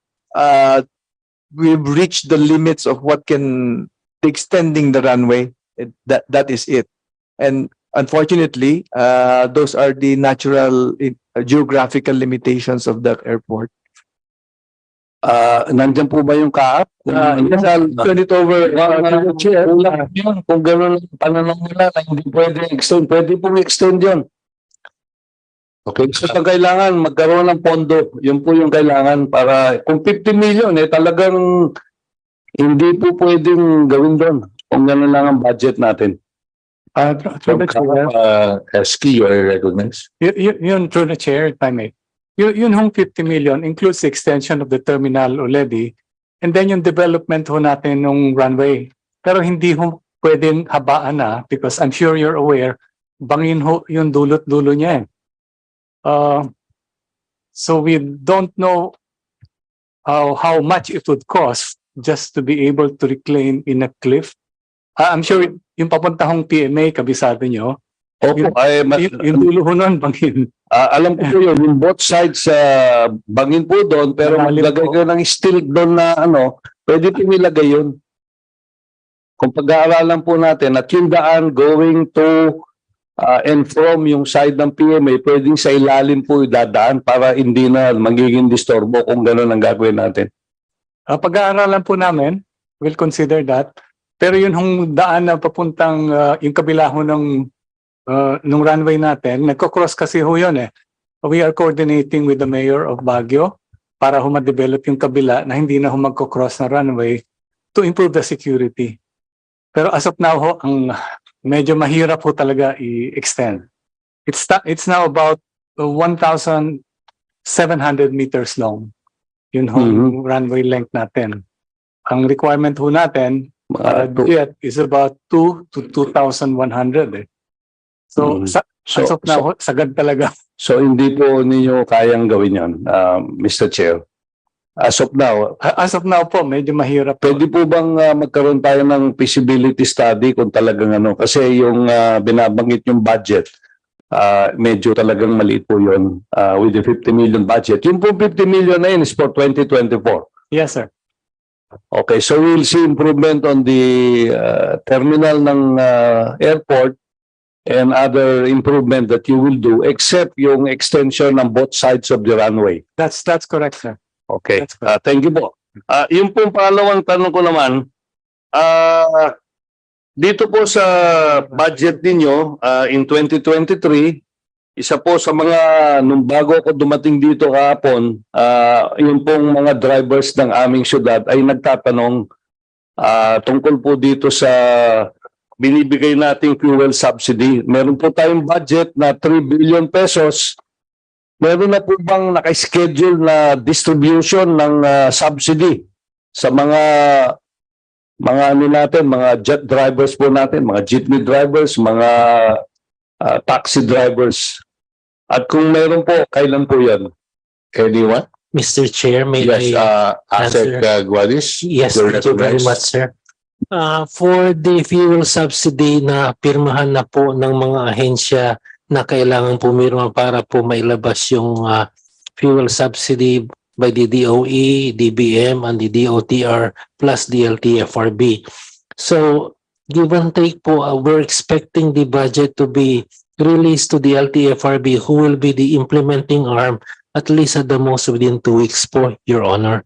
we've reached the limits of what can extending the runway. That is it. And unfortunately, those are the natural geographical limitations of that airport. Nandiyan po ba yung CAAP? Yes, I'll turn it over. Kung gano'n ang pananong nila na hindi pwede extend, pwede pong extend yun. Okay, so ang kailangan magkaroon ng pondo, yun po yung kailangan para kung 50 million talagang hindi po pwedeng gawin doon. Kung gano'n lang ang budget natin. Through the chair, SK, you are recognized. yun through the chair, if I may. Yun hong 50 million includes the extension of the terminal already, and then yung development ho natin ng runway. Pero hindi ho pwedeng habaan na, because I'm sure you're aware, bangin ho yung dulot-dulo niya eh. So we don't know how much it would cost just to be able to reclaim in a cliff. I'm sure yung papuntahong PMA, kabisado nyo, Opo, yung dulo ho nun, bangin. alam ko po yun, yung both sides bangin po doon, pero Malalim maglagay po. ko ng steel doon na pwede po nilagay yun. Kung pag-aaralan po natin at yung daan going to and from yung side ng PMA, pwedeng sa ilalim po idadaan para hindi na magiging disturbo kung gano'n ang gagawin natin. Pag-aaralan po namin, we'll consider that. Pero yun hong daan na papuntang yung kabila ho ng runway natin, nagko-cross kasi ho yun eh. We are coordinating with the mayor of Baguio para ho ma-develop yung kabila na hindi na ho magko-cross na runway to improve the security. Pero as of now ho, ang medyo mahirap ho talaga i-extend. It's now about 1,700 meters long. Yun ho, runway length natin. Ang requirement ho natin is about 2 to 2,100 eh. So, as of now, sagad talaga. So hindi po ninyo kayang gawin yan, Mr. Chair. As of now. As of now po, medyo mahirap. Pwede po bang magkaroon tayo ng feasibility study kung talagang kasi yung binabanggit yung budget, medyo talagang maliit po yun with the 50 million budget. Yung po 50 million na yun is for 2024. Yes, sir. Okay, so we'll see improvement on the terminal ng airport and other improvement that you will do except yung extension ng both sides of the runway. That's correct, sir. Okay, thank you po. Yung pong pangalawang tanong ko naman, dito po sa budget ninyo in 2023, isa po sa mga, nung bago ako dumating dito kahapon, yung pong mga drivers ng aming syudad ay nagtatanong tungkol po dito sa binibigay nating fuel subsidy. Meron po tayong budget na 3 billion pesos. Meron na po bang naka-schedule na distribution ng subsidy sa mga jet drivers po natin, mga jeepney drivers, mga taxi drivers? At kung meron po, kailan po yan? Anyone? Mr. Chair, may Yes, I Asek answer? Guadis. Yes, you're thank you very recognized. much, sir. For the fuel subsidy na pirmahan na po ng mga ahensya na kailangan pumirma para po mailabas yung fuel subsidy by the DOE, DBM, and the DOTr plus the LTFRB. So, give and take po, we're expecting the budget to be released to the LTFRB, who will be the implementing arm at least at the most within 2 weeks po, Your Honor.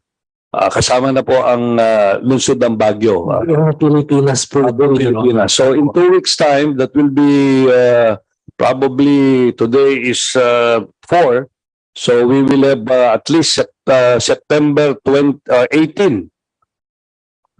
Kasama na po ang lungsod ng Baguio. Yung Pilipinas po, Your Honor. So in 2 weeks time, that will be probably today is 4. So we will have at least September 18.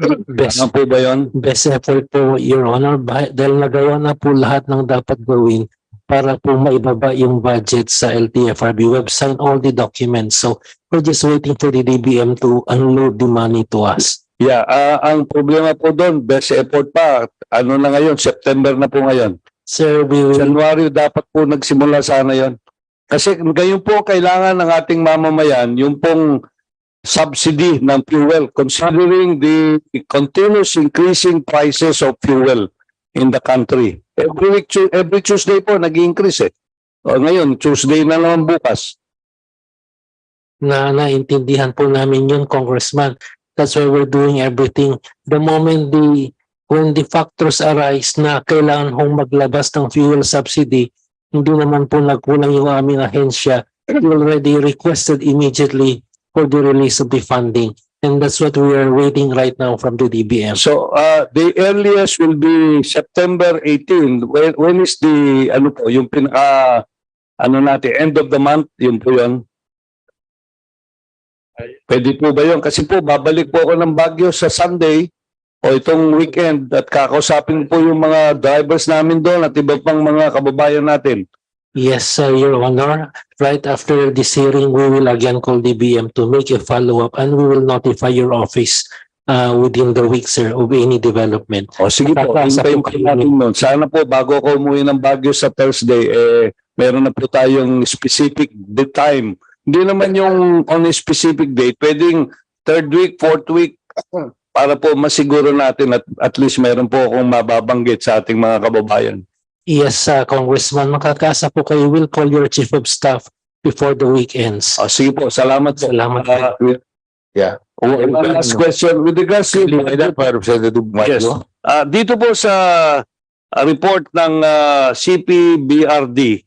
Ano po ba yun? Best effort po, Your Honor, dahil nagawa na po lahat ng dapat gawin para po maibaba yung budget sa LTFRB. We've signed all the documents. So we're just waiting for the DBM to unload the money to us. Yeah, ang problema po doon, best effort pa. Ano na ngayon? September na po ngayon. Sir, we will... January dapat po nagsimula sana yon. Kasi ngayon po kailangan ng ating mamamayan yung pong subsidy ng fuel considering the continuous increasing prices of fuel in the country. Every Tuesday po nag-increase eh. O ngayon, Tuesday na naman bukas. Naintindihan po namin yun, Congressman. That's why we're doing everything. The moment when the factors arise na kailangan hong maglabas ng fuel subsidy, hindi naman po nagkulang yung aming ahensya. We already requested immediately for the release of the funding. And that's what we are waiting right now from the DBM. So the earliest will be September 18. When is the yung natin, end of the month, yun po yun. Pwede po ba yun? Kasi po babalik po ako ng Baguio sa Sunday. o itong weekend at kakausapin po yung mga drivers namin doon at iba pang mga kababayan natin. Yes, Your Honor. Right after this hearing, we will again call the BM to make a follow-up and we will notify your office within the week, sir, of any development. O sige po, hintayin po natin nun. Sana po bago ko umuwi ng Baguio sa Thursday, meron na po tayong specific time. Hindi naman yung on a specific date, pwedeng third week, fourth week, para po masiguro natin at least meron po akong mababanggit sa ating mga kababayan. Yes, Congressman, makakasa po kayo. Will call your Chief of Staff before the week ends. O sige po, salamat po. Salamat po. Yeah. One last question with regards to Representative yes. Dito po sa report ng CPBRD,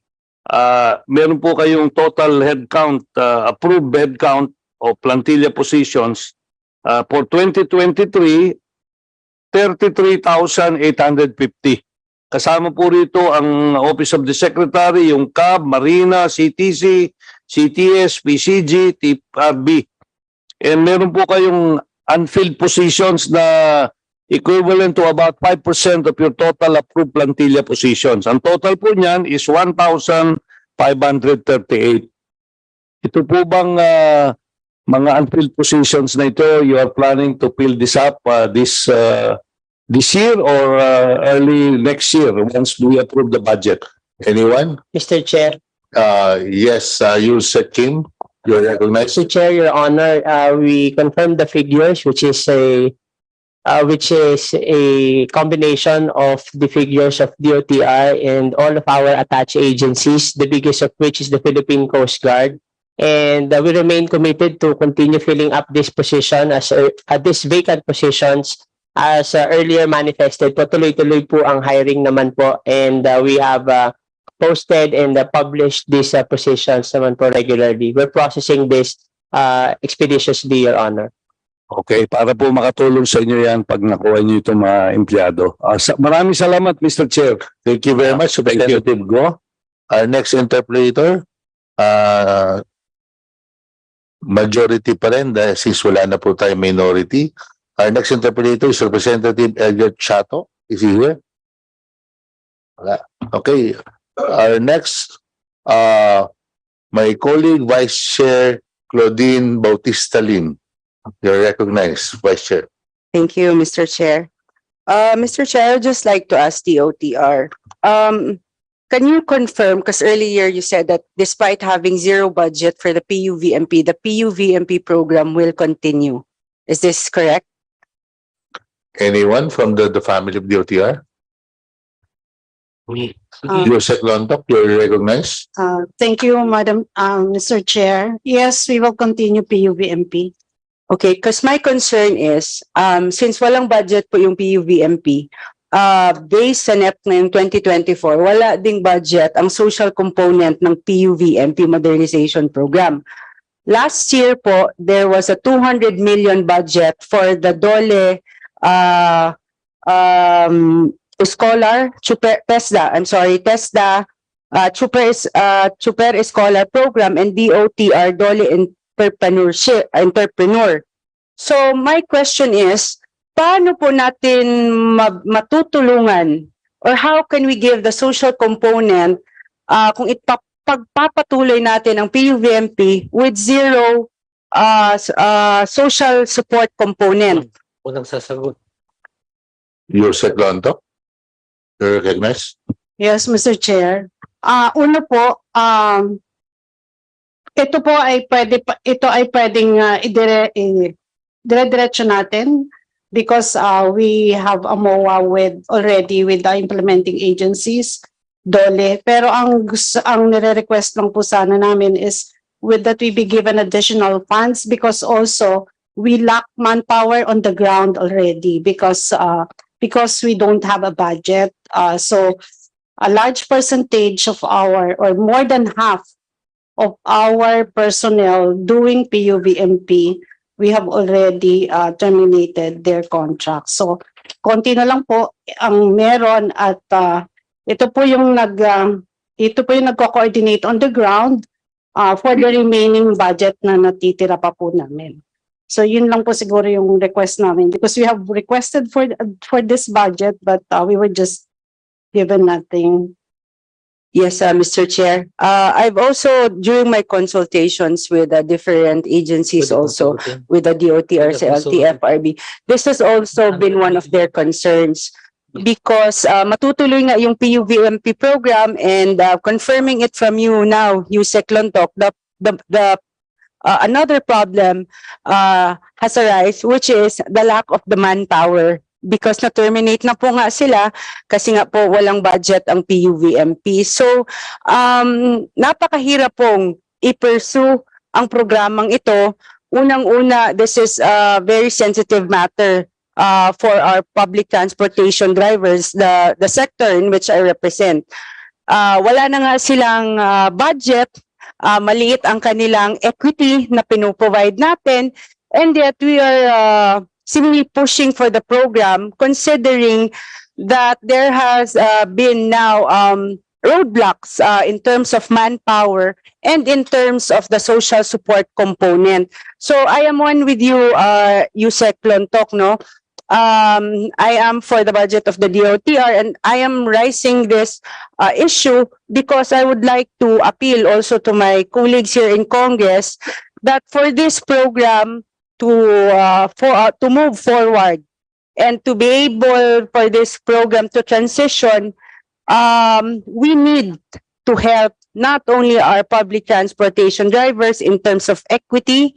meron po kayong total headcount, approved headcount o plantilla positions for 2023, 33,850. Kasama po rito ang Office of the Secretary, yung CAB, Marina, CTC, CTS, PCG, TRB. And meron po kayong unfilled positions na equivalent to about 5% of your total approved plantilla positions. Ang total po niyan is 1,538. Ito po bang mga unfilled positions na ito, you are planning to fill this up this year or early next year once we approve the budget? Anyone? Mr. Chair. Yes, you said Kim, you're recognized. Mr. Chair, Your Honor, we confirmed the figures, which is a combination of the figures of DOTr and all of our attached agencies, the biggest of which is the Philippine Coast Guard. And we remain committed to continue filling up this position as these vacant positions. As earlier manifested po, tuloy-tuloy po ang hiring naman po, and we have posted and published these positions naman po regularly. We're processing this expeditiously, Your Honor. Okay, para po makatulong sa inyo yan pag nakuha niyo itong mga empleyado. Maraming salamat, Mr. Chair. Thank you very much, Representative Go. Our next interpolator, majority pa rin dahil since wala na po tayo minority. Our next interpolator is Representative Elliot Chato. Is he here? Wala. Okay. Our next, my colleague, Vice Chair Claudine Bautista Lim. You're recognized, Vice Chair. Thank you, Mr. Chair. Mr. Chair, I'd just like to ask DOTr. Can you confirm, because earlier you said that despite having zero budget for the PUVMP, the PUVMP program will continue. Is this correct? Anyone from the family of DOTr? Joseph Lontok, you're recognized. Thank you, Madam Mr. Chair. Yes, we will continue PUVMP. Okay, because my concern is, since walang budget po yung PUVMP, based sa NEP ngayong 2024, wala ding budget ang social component ng PUVMP Modernization Program. Last year po, there was a 200 million budget for the DOLE Scholar, TESDA, Chuper Scholar Program and DOTr DOLE Entrepreneur. So my question is, paano po natin matutulungan or how can we give the social component kung pagpapatuloy natin ang PUVMP with zero social support component? Unang sasagot. Joseph Lontok, you're recognized. Yes, Mr. Chair. Una po, ito ay pwedeng dire-diretso natin because we have a MOA already with the implementing agencies, DOLE. Pero ang nire-request lang po sana namin is that we be given additional funds because also we lack manpower on the ground already because we don't have a budget. So a large percentage of or more than half of our personnel doing PUVMP, we have already terminated their contract. So konti na lang po ang meron at ito po yung nagko-coordinate on the ground for the remaining budget na natitira pa po namin. So yun lang po siguro yung request namin because we have requested for this budget but we were just given nothing. Yes, Mr. Chair. I've also, during my consultations with different agencies also, with the DOTr, LTFRB, this has also been one of their concerns because matutuloy nga yung PUV program and confirming it from you now, Yusek Lontok, another problem has arisen, which is the lack of the manpower. Because na-terminate na po nga sila kasi nga po walang budget ang PUV-MP. So, napakahirap pong i-pursue ang programang ito. Unang-una, this is a very sensitive matter for our public transportation drivers, the sector in which I represent. Wala na nga silang budget, maliit ang kanilang equity na pinuprovide natin, and yet we are seemingly pushing for the program, considering that there has been now roadblocks in terms of manpower and in terms of the social support component. So I am one with you, Yusek Lontok, no? I am for the budget of the DOTr, and I am raising this issue because I would like to appeal also to my colleagues here in Congress that for this program to move forward and to be able for this program to transition, we need to help not only our public transportation drivers in terms of equity,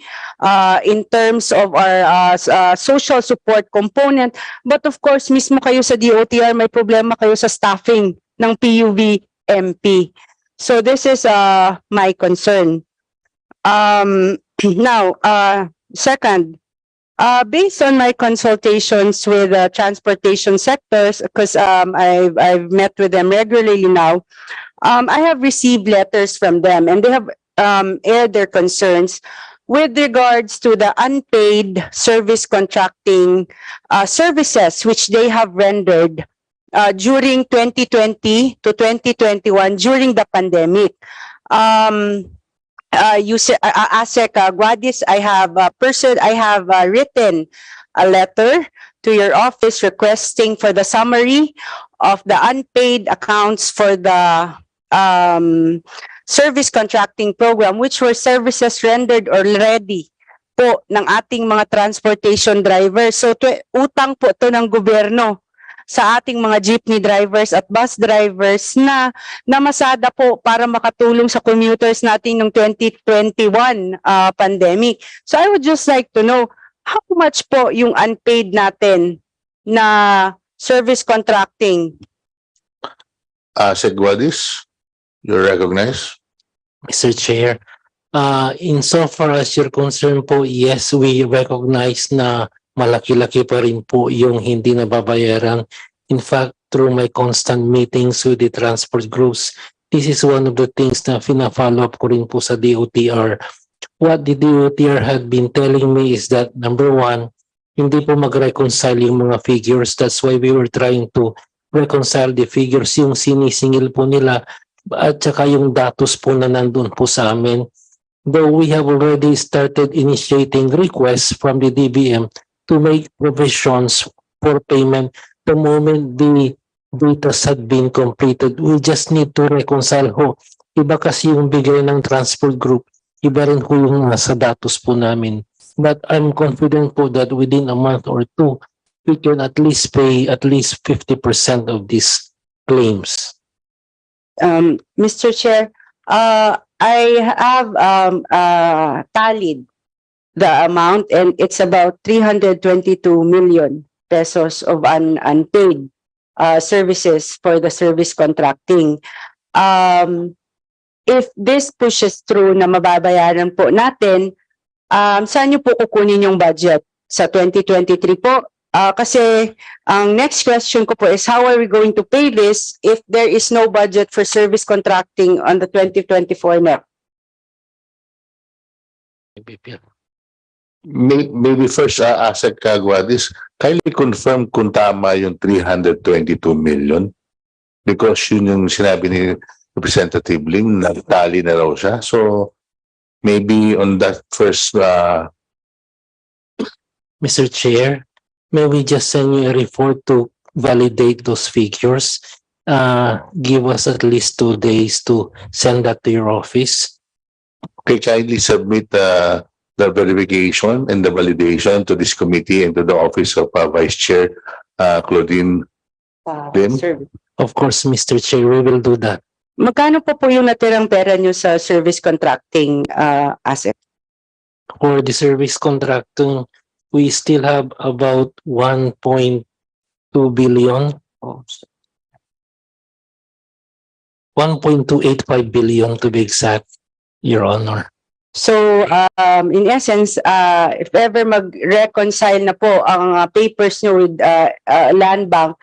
in terms of our social support component, but of course, mismo kayo sa DOTr, may problema kayo sa staffing ng PUV-MP. So this is my concern. Now, second, based on my consultations with transportation sectors, because I've met with them regularly now, I have received letters from them, and they have aired their concerns with regards to the unpaid service contracting services which they have rendered during 2020 to 2021 during the pandemic. ASEC Guadis, I have written a letter to your office requesting for the summary of the unpaid accounts for the service contracting program, which were services rendered already po ng ating mga transportation drivers. So utang po to ng gobyerno sa ating mga jeepney drivers at bus drivers na namasada po para makatulong sa commuters natin ng 2021 pandemic. So I would just like to know how much po yung unpaid natin na service contracting. Seguadis, you're recognized. Mr. Chair, insofar as you're concerned po, yes, we recognize na malaki-laki pa rin po yung hindi nababayaran. In fact, through my constant meetings with the transport groups, this is one of the things na fina-follow up ko rin po sa DOTr. What the DOTr had been telling me is that, number one, hindi po mag-reconcile yung mga figures. That's why we were trying to reconcile the figures, yung sinisingil po nila at saka yung datos po na nandun po sa amin. Though we have already started initiating requests from the DBM to make provisions for payment the moment the data had been completed. We just need to reconcile ho. Iba kasi yung bigay ng transport group, iba rin ho yung nasa datos po namin. But I'm confident po that within a month or two, we can at least pay at least 50% of these claims. Mr. Chair, I have tallied the amount, and it's about 322 million pesos of unpaid services for the service contracting. If this pushes through na mababayaran po natin, saan niyo po kukunin yung budget? Sa 2023 po? Kasi ang next question ko po is, how are we going to pay this if there is no budget for service contracting on the 2024 NEP? Maybe first, ASEC Guadis, kindly confirm kung tama yung 322 million because yun yung sinabi ni Representative Ling, natali na raw siya. So maybe on that first Mr. Chair, may we just send you a report to validate those figures? Give us at least 2 days to send that to your office. Okay, kindly submit the verification and the validation to this committee and to the office of Vice Chair Claudine Lim. Of course, Mr. Chair, we will do that. Magkano po yung natirang pera nyo sa service contracting asset? For the service contracting, we still have about 1.2 billion. 1.285 billion to be exact, Your Honor. So, in essence, if ever mag-reconcile na po ang papers nyo with Land Bank,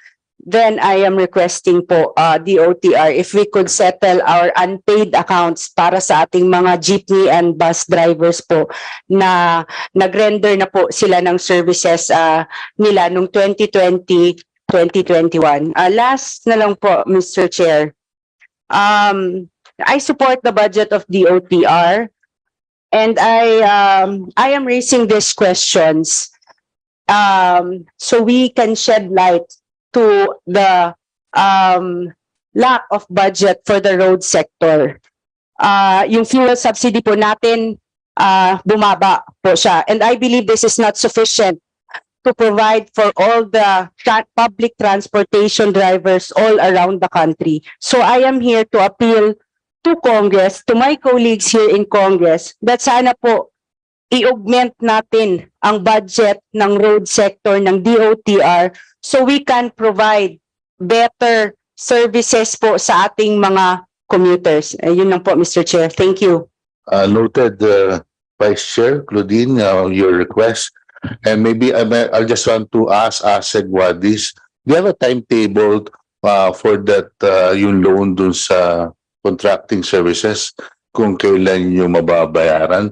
then I am requesting po DOTr if we could settle our unpaid accounts para sa ating mga jeepney and bus drivers po na nag-render na po sila ng services nila nung 2020, 2021. Last na lang po, Mr. Chair. I support the budget of DOTr and I am raising these questions so we can shed light to the lack of budget for the road sector. Yung fuel subsidy po natin, bumaba po siya. And I believe this is not sufficient to provide for all the public transportation drivers all around the country. So I am here to appeal to Congress, to my colleagues here in Congress, that sana po i-augment natin ang budget ng road sector ng DOTr so we can provide better services po sa ating mga commuters. Yun lang po, Mr. Chair. Thank you. Noted, Vice Chair Claudine, your request. And maybe I just want to ask ASEC Wadis, do you have a timetable for that yung loan dun sa contracting services kung kailan nyo mababayaran?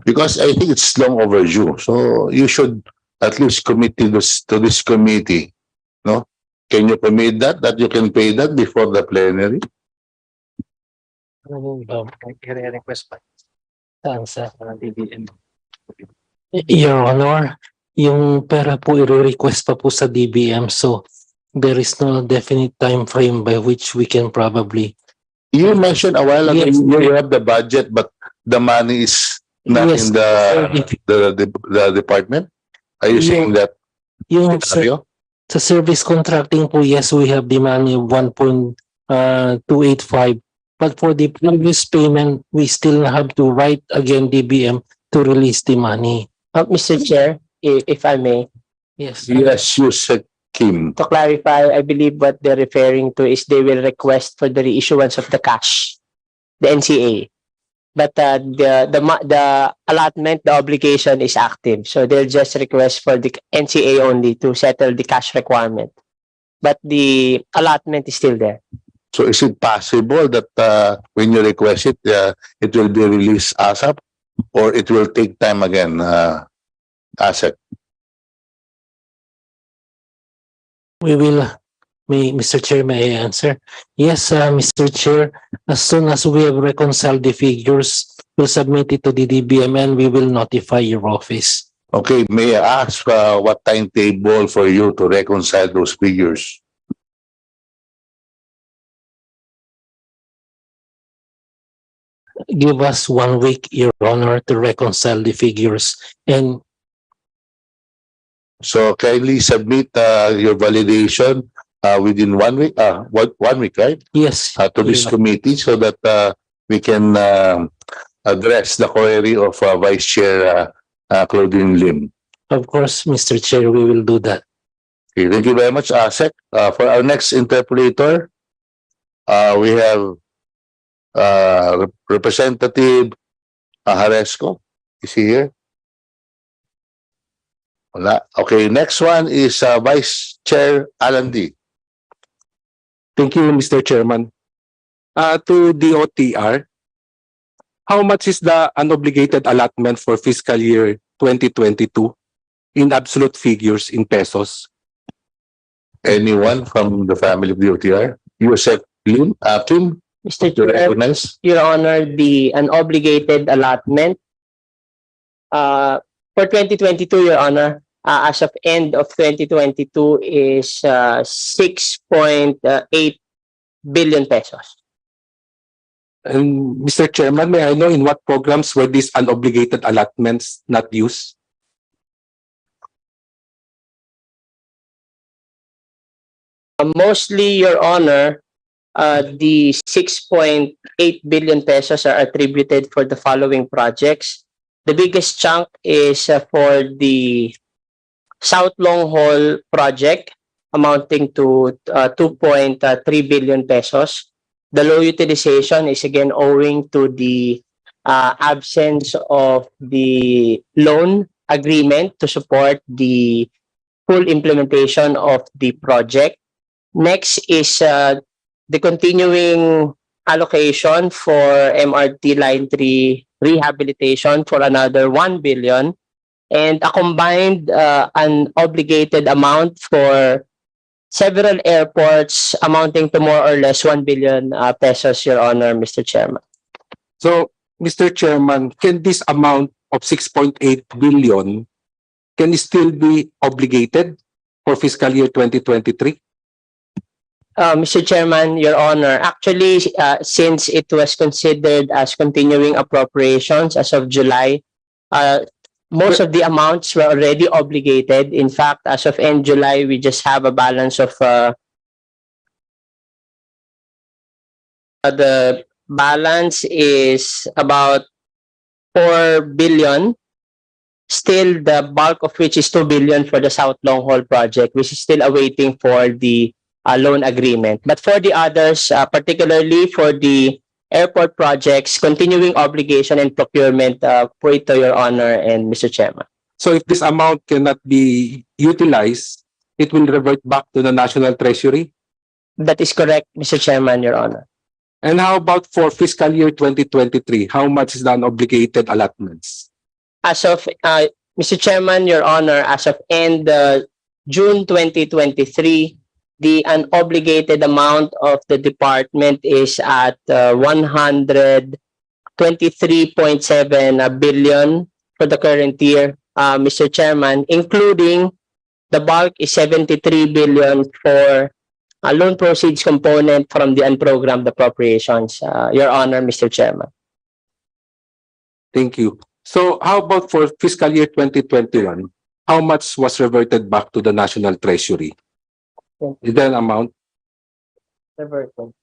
Because I think it's long overdue. So you should at least commit to this committee. No? Can you commit that you can pay that before the plenary? Your Honor, yung pera po i-request pa po sa DBM, so there is no definite time frame by which we can probably. You mentioned a while ago, Yes. you have the budget, but the money is not Yes, in the department. Are you saying that? Yung scenario? sa service contracting po, yes, we have the money of 1.285. But for the previous payment, we still have to write again DBM to release the money. Mr. Chair, if I may. Yes. Yes, you said Kim. To clarify, I believe what they're referring to is they will request for the reissuance of the cash, the NCA. But the allotment, the obligation is active. So they'll just request for the NCA only to settle the cash requirement. But the allotment is still there. So is it possible that when you request it, it will be released ASAP or it will take time again, ASAP? We will, Mr. Chair, may I answer? Yes, Mr. Chair, as soon as we have reconciled the figures, we'll submit it to the DBM and we will notify your office. Okay, may I ask what timetable for you to reconcile those figures? Give us 1 week, Your Honor, to reconcile the figures. And so kindly submit your validation within 1 week. 1 week, right? Yes. To this committee so that we can address the query of Vice Chair Claudine Lim. Of course, Mr. Chair, we will do that. Okay, thank you very much, ASEC. For our next interpolator, we have Representative Haresco. Is he here? Wala. Okay, next one is Vice Chair Elizaldy. Thank you, Mr. Chairman. To DOTr, how much is the unobligated allotment for fiscal year 2022 in absolute figures in pesos? Anyone from the family of DOTr? You accept Kim? Mr. To Chair, recognize. Your Honor, the unobligated allotment for 2022, Your Honor, as of end of 2022 is 6.8 billion pesos. And Mr. Chairman, may I know in what programs were these unobligated allotments not used? Mostly, Your Honor, the 6.8 billion pesos are attributed for the following projects. The biggest chunk is for the South Long Haul project, amounting to 2.3 billion pesos. The low utilization is again owing to the absence of the loan agreement to support the full implementation of the project. Next is the continuing allocation for MRT Line 3 Rehabilitation for another 1 billion, and a combined unobligated amount for several airports amounting to more or less 1 billion pesos, Your Honor, Mr. Chairman. So, Mr. Chairman, can this amount of 6.8 billion can still be obligated for fiscal year 2023? Mr. Chairman, Your Honor, actually, since it was considered as continuing appropriations as of July, most of the amounts were already obligated. In fact, as of end July, we just have a balance of the balance is about 4 billion. Still, the bulk of which is 2 billion for the South Long Haul project, which is still awaiting for the loan agreement. But for the others, particularly for the airport projects, continuing obligation and procurement, po ito, Your Honor and Mr. Chairman. So if this amount cannot be utilized, it will revert back to the National Treasury? That is correct, Mr. Chairman, Your Honor. And how about for fiscal year 2023? How much is the unobligated allotments? As of, Mr. Chairman, Your Honor, as of end June 2023, the unobligated amount of the department is at 123.7 billion for the current year, Mr. Chairman, including the bulk is 73 billion for a loan proceeds component from the unprogrammed appropriations, Your Honor, Mr. Chairman. Thank you. So how about for fiscal year 2021? How much was reverted back to the National Treasury? Is there an amount? Reverted.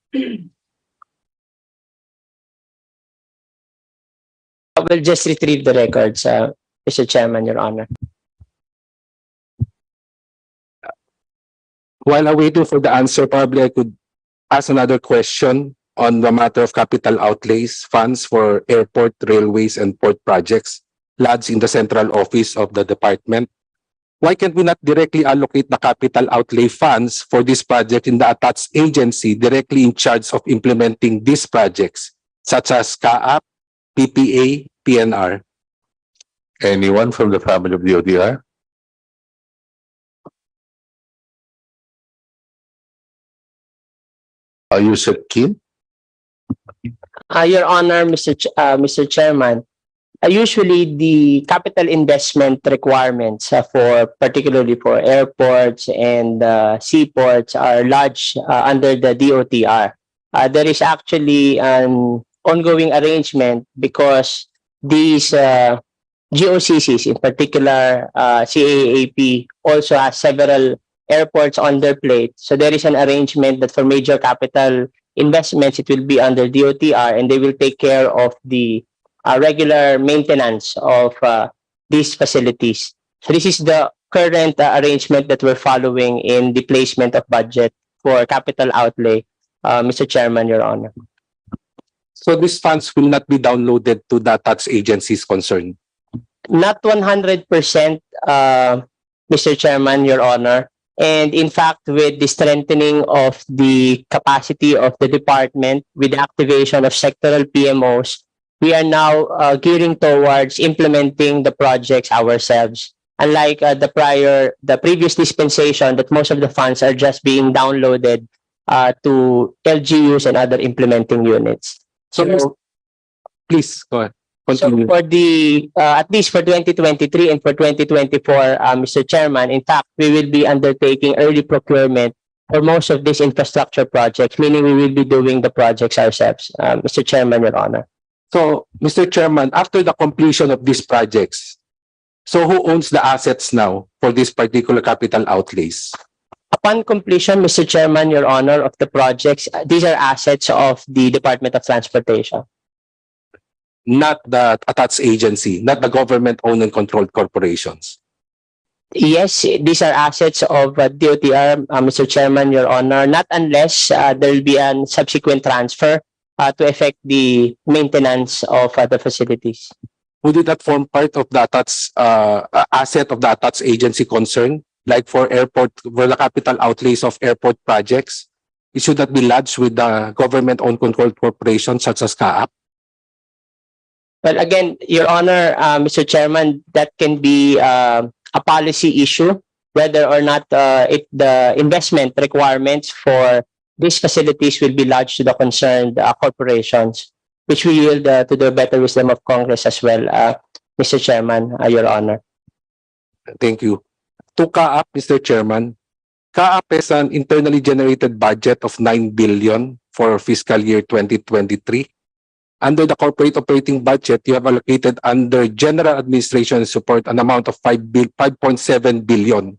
I will just retrieve the records, Mr. Chairman, Your Honor. While awaiting for the answer, probably I could ask another question on the matter of capital outlays, funds for airport, railways, and port projects lodged in the central office of the department. Why can't we not directly allocate the capital outlay funds for this project in the attached agency directly in charge of implementing these projects, such as CAAP, PPA, PNR? Anyone from the family of DOTr? Are you keen? Your Honor, Mr. Chairman, usually the capital investment requirements particularly for airports and seaports are lodged under the DOTr. There is actually an ongoing arrangement because these GOCCs, in particular CAAP, also has several airports on their plate. So there is an arrangement that for major capital investments, it will be under DOTr, and they will take care of the regular maintenance of these facilities. So this is the current arrangement that we're following in the placement of budget for capital outlay, Mr. Chairman, Your Honor. So these funds will not be downloaded to the tax agencies concerned? Not 100%, Mr. Chairman, Your Honor. And in fact, with the strengthening of the capacity of the department with the activation of sectoral PMOs, we are now gearing towards implementing the projects ourselves. Unlike the previous dispensation, that most of the funds are just being downloaded to LGUs and other implementing units. So, please go ahead. So Continue. for the, at least for 2023 and for 2024, Mr. Chairman, in fact, we will be undertaking early procurement for most of these infrastructure projects, meaning we will be doing the projects ourselves, Mr. Chairman, Your Honor. So, Mr. Chairman, after the completion of these projects, so who owns the assets now for this particular capital outlays? Upon completion, Mr. Chairman, Your Honor, of the projects, these are assets of the Department of Transportation. Not the attached agency, not the government-owned and controlled corporations. Yes, these are assets of DOTr, Mr. Chairman, Your Honor, not unless there will be a subsequent transfer to effect the maintenance of the facilities. Would it not form part of the attached asset of the attached agency concern? Like for the capital outlays of airport projects, it should not be lodged with the government-owned controlled corporations such as CAAP? Well, again, Your Honor, Mr. Chairman, that can be a policy issue, whether or not if the investment requirements for these facilities will be lodged to the concerned corporations, which we yield to the better wisdom of Congress as well, Mr. Chairman, Your Honor. Thank you. To CAAP, Mr. Chairman, CAAP has an internally generated budget of 9 billion for fiscal year 2023. Under the corporate operating budget, you have allocated under general administration and support an amount of 5.7 billion.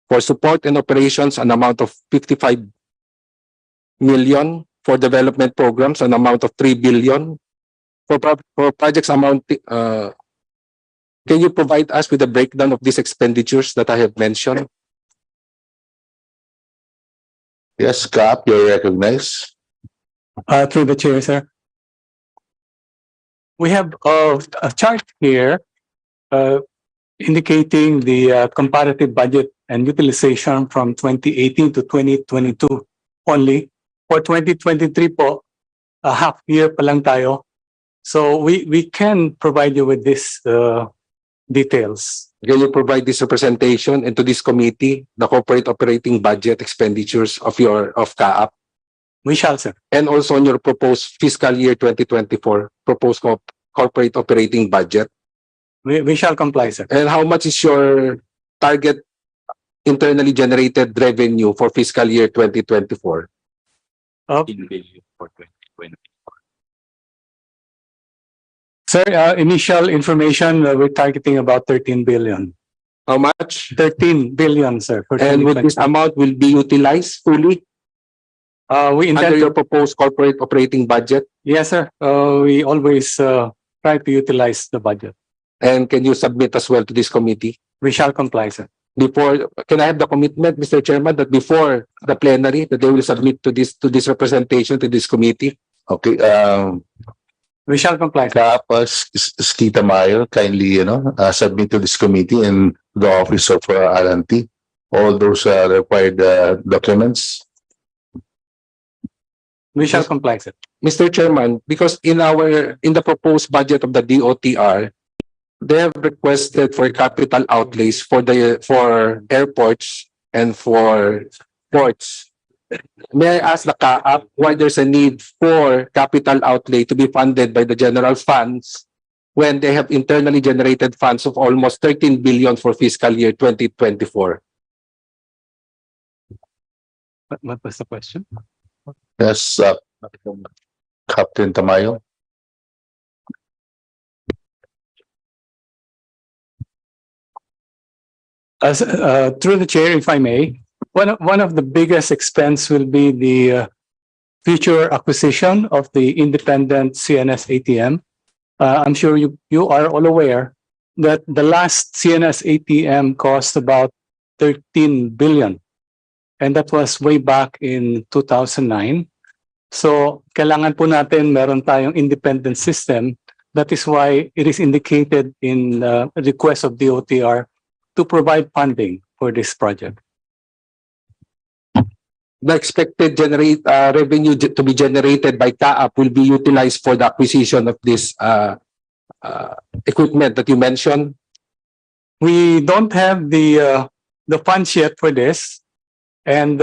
For support and operations, an amount of 55 million. For development programs, an amount of 3 billion. For projects amount, can you provide us with a breakdown of these expenditures that I have mentioned? Yes, Cap, you're recognized. Through the chair, sir. We have a chart here indicating the comparative budget and utilization from 2018 to 2022 only. For 2023 po, a half year pa lang tayo. So we can provide you with this details. Can you provide this representation into this committee, the corporate operating budget expenditures of CAAP? We shall, sir. And also on your proposed fiscal year 2024 proposed corporate operating budget. We shall comply, sir. And how much is your target internally generated revenue for fiscal year 2024? For 2024. Sir, initial information, we're targeting about 13 billion. How much? 13 billion, sir. For And would this amount will be utilized fully? We intend under your proposed corporate operating budget? Yes, sir. We always try to utilize the budget. And can you submit as well to this committee? We shall comply, sir. Before, can I have the commitment, Mr. Chairman, that before the plenary, that they will submit to this representation to this committee? Okay, we shall comply. Tapos, Skita Mayo, kindly, submit to this committee and the office of Alanti, all those required documents. We shall comply, sir. Mr. Chairman, because in the proposed budget of the DOTr, they have requested for capital outlays for airports and for ports. May I ask the CAAP why there's a need for capital outlay to be funded by the general funds when they have internally generated funds of almost 13 billion for fiscal year 2024? What was the question? Yes, Captain Tamayo. Through the chair, if I may, one of the biggest expense will be the future acquisition of the independent CNS-ATM. I'm sure you are all aware that the last CNS-ATM cost about 13 billion. And that was way back in 2009. So kailangan po natin meron tayong independent system. That is why it is indicated in the request of DOTr to provide funding for this project. The expected revenue to be generated by CAAP will be utilized for the acquisition of this equipment that you mentioned? We don't have the funds yet for this, and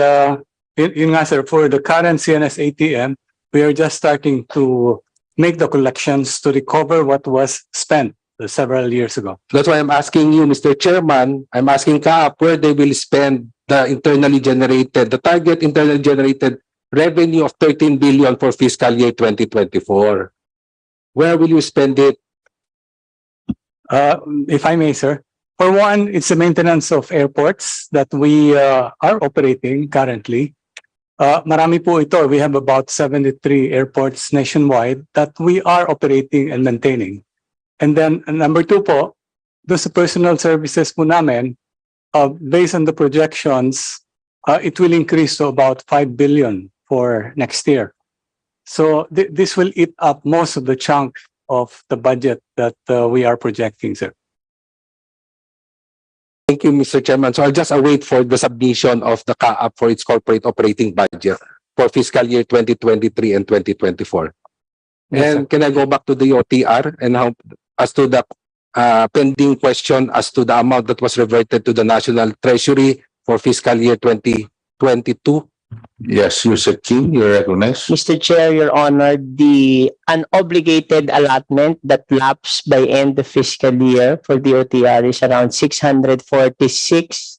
yun nga sir, for the current CNS-ATM, we are just starting to make the collections to recover what was spent several years ago. That's why I'm asking you, Mr. Chairman, I'm asking CAAP where they will spend the target internally generated revenue of 13 billion for fiscal year 2024. Where will you spend it? If I may, sir. For one, it's the maintenance of airports that we are operating currently. Marami po ito. We have about 73 airports nationwide that we are operating and maintaining. And then number two po, those personal services po namin, based on the projections, it will increase to about 5 billion for next year. So this will eat up most of the chunk of the budget that we are projecting, sir. Thank you, Mr. Chairman. So I'll just await for the submission of the CAAP for its corporate operating budget for fiscal year 2023 and 2024. Yes, And can I go back to the DOTr and how as to the pending question as to the amount that was reverted to the National Treasury for fiscal year 2022? Yes, Yusek King, you're recognized. Mr. Chair, Your Honor, the unobligated allotment that lapsed by end of fiscal year for DOTr is around 646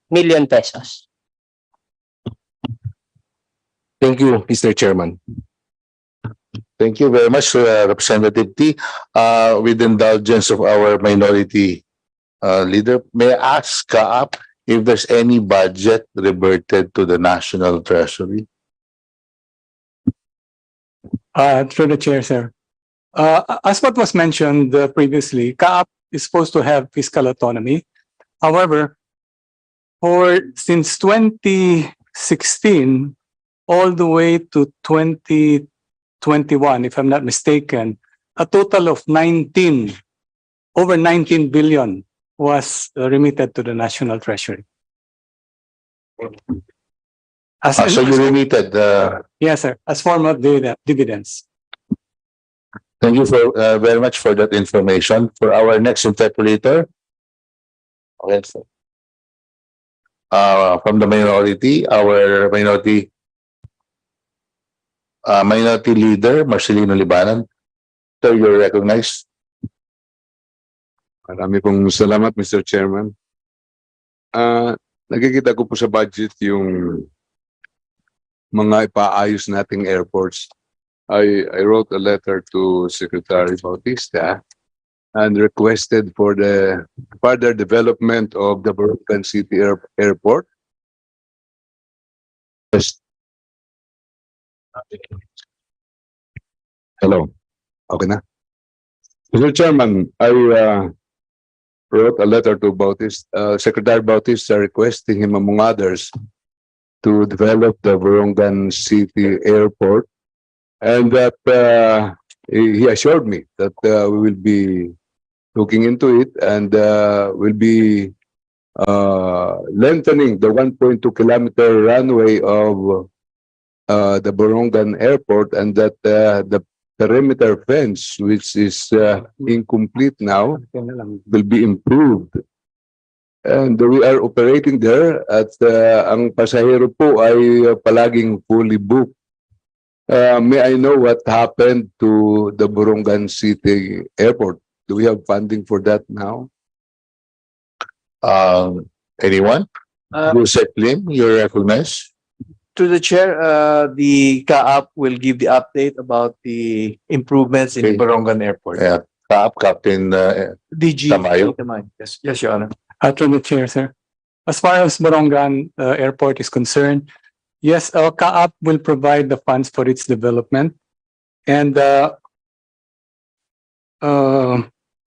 million pesos. Thank you, Mr. Chairman. Thank you very much, Representative T. With indulgence of our minority leader, may I ask CAAP if there's any budget reverted to the National Treasury? Through the chair, sir. As what was mentioned previously, CAAP is supposed to have fiscal autonomy. However, since 2016 all the way to 2021, if I'm not mistaken, a total of over 19 billion was remitted to the National Treasury. So you remitted? Yes, sir, as form of dividends. Thank you very much for that information. For our next interpolator, okay, sir. From the minority, our minority leader, Marcelino Libanan. Sir, you're recognized. Marami pong salamat, Mr. Chairman. Nakikita ko po sa budget yung mga ipaayos nating airports. I wrote a letter to Secretary Bautista and requested for the further development of the Barocan City Airport. Hello. Okay na? Mr. Chairman, I wrote a letter to Secretary Bautista requesting him, among others, to develop the Barongan City Airport, and that he assured me that we will be looking into it and will be lengthening the 1.2 kilometer runway of the Barongan Airport, and that the perimeter fence, which is incomplete now, will be improved. And we are operating there at ang pasahero po ay palaging fully booked. May I know what happened to the Barongan City Airport? Do we have funding for that now? Anyone? Yusek Lim, you're recognized. To the chair, the CAAP will give the update about the improvements in Barongan Airport. Yeah, CAAP Captain DG Tamayo. Yes, Your Honor. To the chair, sir. As far as Barongan Airport is concerned, yes, our CAAP will provide the funds for its development, and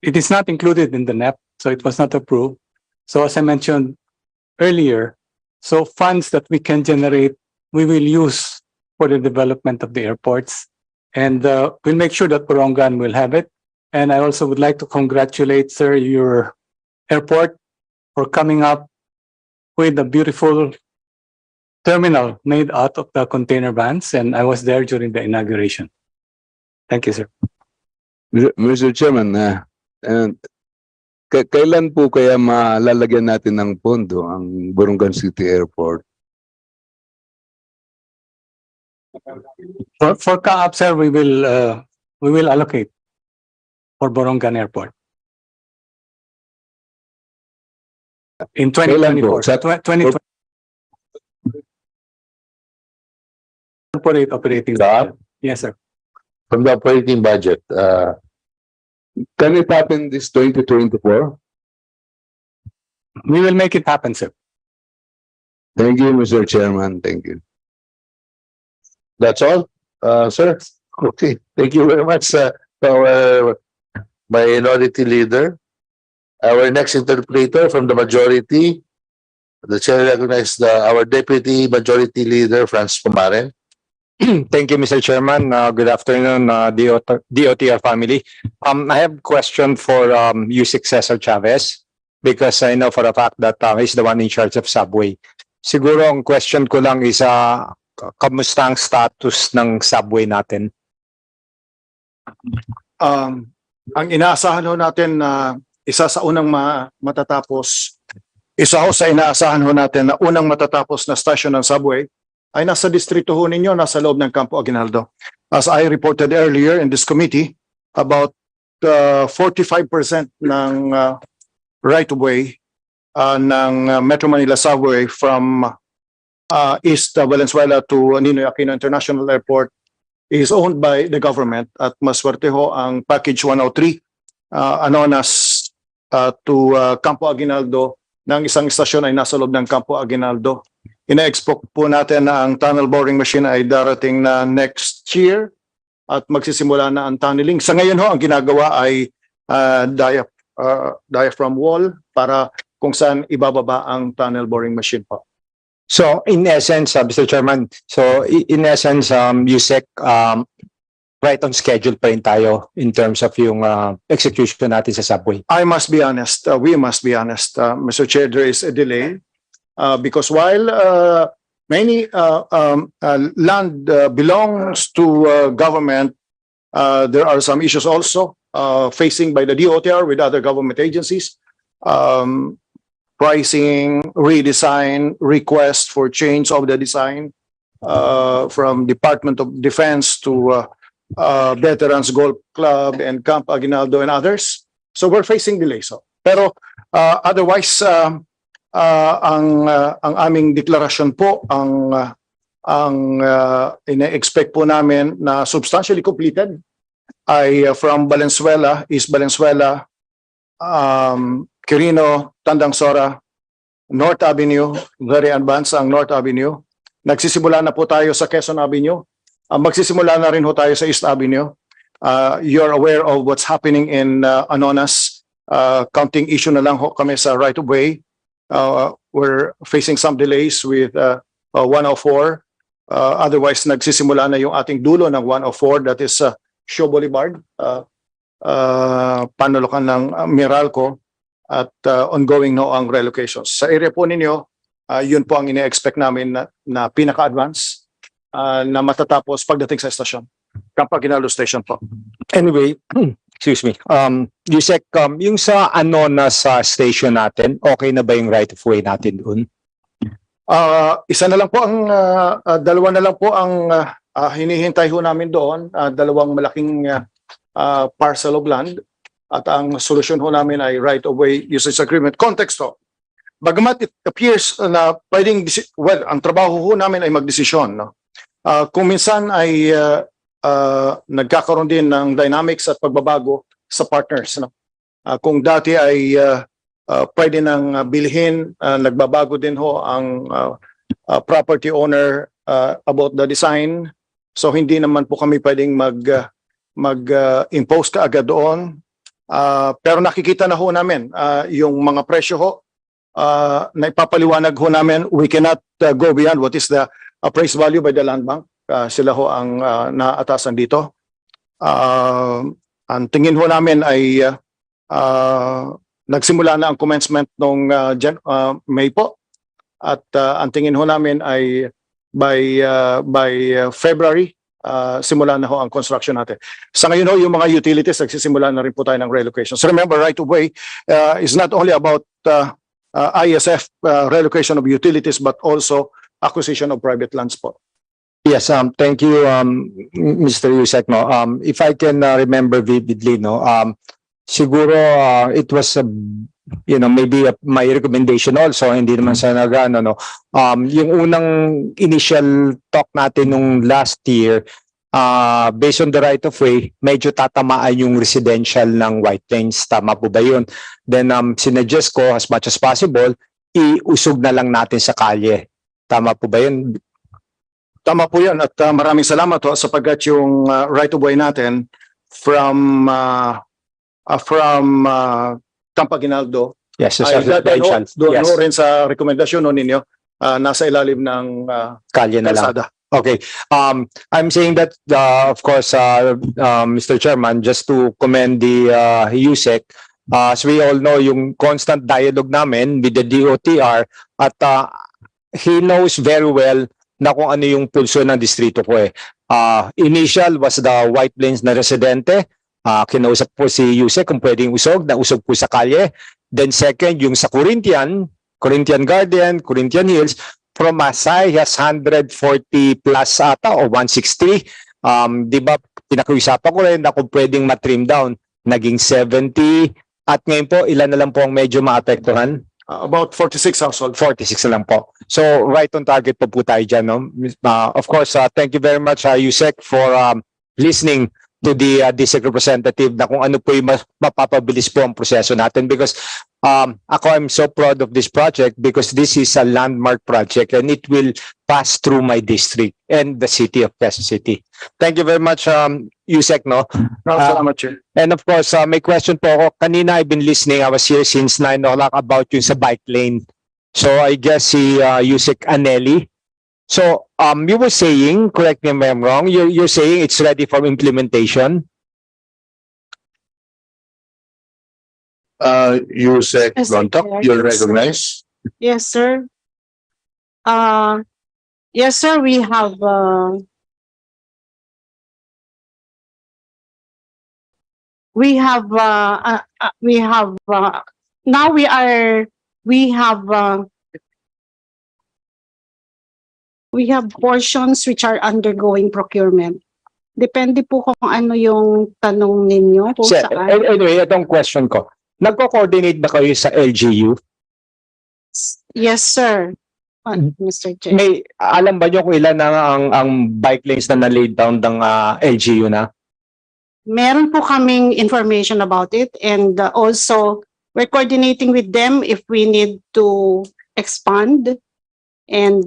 it is not included in the NEP, so it was not approved. So as I mentioned earlier, so funds that we can generate, we will use for the development of the airports, and we'll make sure that Barongan will have it. And I also would like to congratulate, sir, your airport for coming up with a beautiful terminal made out of the container vans, and I was there during the inauguration. Thank you, sir. Mr. Chairman, and kailan po kaya malalagyan natin ng pondo ang Borongan City Airport? For CAAP, sir, we will allocate for Borongan Airport. In Kailan po? 2024. 2020. Corporate operating budget. Yes, sir. From the operating budget, Can it happen this 2024? We will make it happen, sir. Thank you, Mr. Chairman. Thank you. that's all, sir. Okay, thank you very much, our minority leader. Our next interpreter from the majority, the chair recognizes our deputy majority leader, Franz Pumaren. Thank you, Mr. Chairman. Good afternoon, DOTr family. I have a question for Yusek Cesar Chavez because I know for a fact that he's the one in charge of subway. Siguro ang question ko lang is kamusta ang status ng subway natin? Ang inaasahan ho natin na isa sa unang matatapos, isa ho sa inaasahan ho natin na unang matatapos na stasyon ng subway ay nasa distrito ho ninyo, nasa loob ng Campo Aguinaldo. As I reported earlier in this committee, about 45% ng right-of-way ng Metro Manila subway from East Valenzuela to Ninoy Aquino International Airport is owned by the government at maswerte ho ang Package 103 Anonas to Campo Aguinaldo ng isang istasyon ay nasa loob ng Campo Aguinaldo. Ina-expect po natin na ang tunnel boring machine ay darating na next year at magsisimula na ang tunneling. Sa ngayon ho, ang ginagawa ay diaphragm wall para kung saan ibababa ang tunnel boring machine po. So in essence, Mr. Chairman, in essence, Yusek, right on schedule pa rin tayo in terms of yung execution natin sa subway. I must be honest, we must be honest, Mr. Chair, there is a delay because while many land belongs to government, there are some issues also facing by the DOTr with other government agencies. Pricing, redesign, request for change of the design from Department of Defense to Veterans Golf Club and Camp Aguinaldo and others. So we're facing delays. Pero otherwise, ang aming deklarasyon po, ang ina-expect po namin na substantially completed ay from Valenzuela, East Valenzuela, Quirino, Tandang Sora, North Avenue, very advanced ang North Avenue. Nagsisimula na po tayo sa Quezon Avenue. Magsisimula na rin ho tayo sa East Avenue. You're aware of what's happening in Anonas. Counting issue na lang ho kami sa right of way. We're facing some delays with 104. Otherwise, nagsisimula na yung ating dulo ng 104, that is Shaw Boulevard, panulukan ng Meralco, at ongoing no ang relocations. Sa area po ninyo, yun po ang ine-expect namin na pinaka-advance na matatapos pagdating sa estasyon. Campo Aguinaldo Station po. Anyway, excuse me, Yusek, yung sa sa station natin, okay na ba yung right of way natin doon? Isa na lang po ang, dalawa na lang po ang hinihintay ho namin doon, dalawang malaking parcel of land. At ang solusyon ho namin ay right-of-way usage agreement context ho. Bagamat it appears na pwedeng, well, ang trabaho ho namin ay magdesisyon. No? Kung minsan ay nagkakaroon din ng dynamics at pagbabago sa partners. No? Kung dati ay pwede nang bilhin, nagbabago din ho ang property owner about the design. So hindi naman po kami pwedeng mag-impose kaagad doon. Pero nakikita na ho namin yung mga presyo ho na ipapaliwanag ho namin. We cannot go beyond what is the appraised value by the land bank. Sila ho ang naatasan dito. Ang tingin ho namin ay nagsimula na ang commencement noong May po. At ang tingin ho namin ay by February simula na ho ang construction natin. Sa ngayon ho, yung mga utilities, nagsisimula na rin po tayo ng relocation. So remember, right of way is not only about ISF relocation of utilities, but also acquisition of private lands po. Yes, thank you, Mr. Yusek. No, if I can remember vividly, no, siguro it was maybe my recommendation also, hindi naman sa nagano, no. Yung unang initial talk natin nung last year, based on the right of way, medyo tatamaan yung residential ng White Plains. Tama po ba yun? Then sinuggest ko as much as possible, iusog na lang natin sa kalye. Tama po ba yun? Tama po yan at maraming salamat ho sapagkat yung right of way natin from Campaginaldo. Yes, ay doon ho rin sa rekomendasyon ho ninyo nasa ilalim ng kalye na lang. kalsada. Okay. I'm saying that, of course, Mr. Chairman, just to commend the USEC, as we all know, yung constant dialogue namin with the DOTr, at he knows very well na kung ano yung pulso ng distrito ko eh. Initial was the White Plains na residente. Kinausap po si USEC kung pwedeng usog, na usog po sa kalye. Then second, yung sa Corinthian Garden, Corinthian Hills, from as high as 140 plus ata o 160. Di ba, pinakiusapan ko rin na kung pwedeng matrim down, naging 70. At ngayon po, ilan na lang po ang medyo maapektuhan? About 46 households. 46 na lang po. So, right on target po tayo dyan. No? Of course, thank you very much, USEC, for listening to the district representative na kung ano po yung mapapabilis po ang proseso natin, because I'm so proud of this project because this is a landmark project and it will pass through my district and the city of Quezon City. Thank you very much, USEC. No? Salamat, Chair. And of course, may question po ako. Kanina I've been listening. I was here since 9 o'clock about yung sa bike lane. So I guess si USEC Anelli. So you were saying, correct me if I'm wrong, you're saying it's ready for implementation? USEC Gontok, you're recognized. Yes, sir. Yes, sir, we have portions which are undergoing procurement. Depende po kung ano yung tanong ninyo. Kung saan. Anyway, itong question ko. Nagko-coordinate ba kayo sa LGU? Yes, sir. Mr. Chair. Alam ba nyo kung ilan na ang bike lanes na na-laid down ng LGU na? Meron po kaming information about it, and also we're coordinating with them if we need to expand. And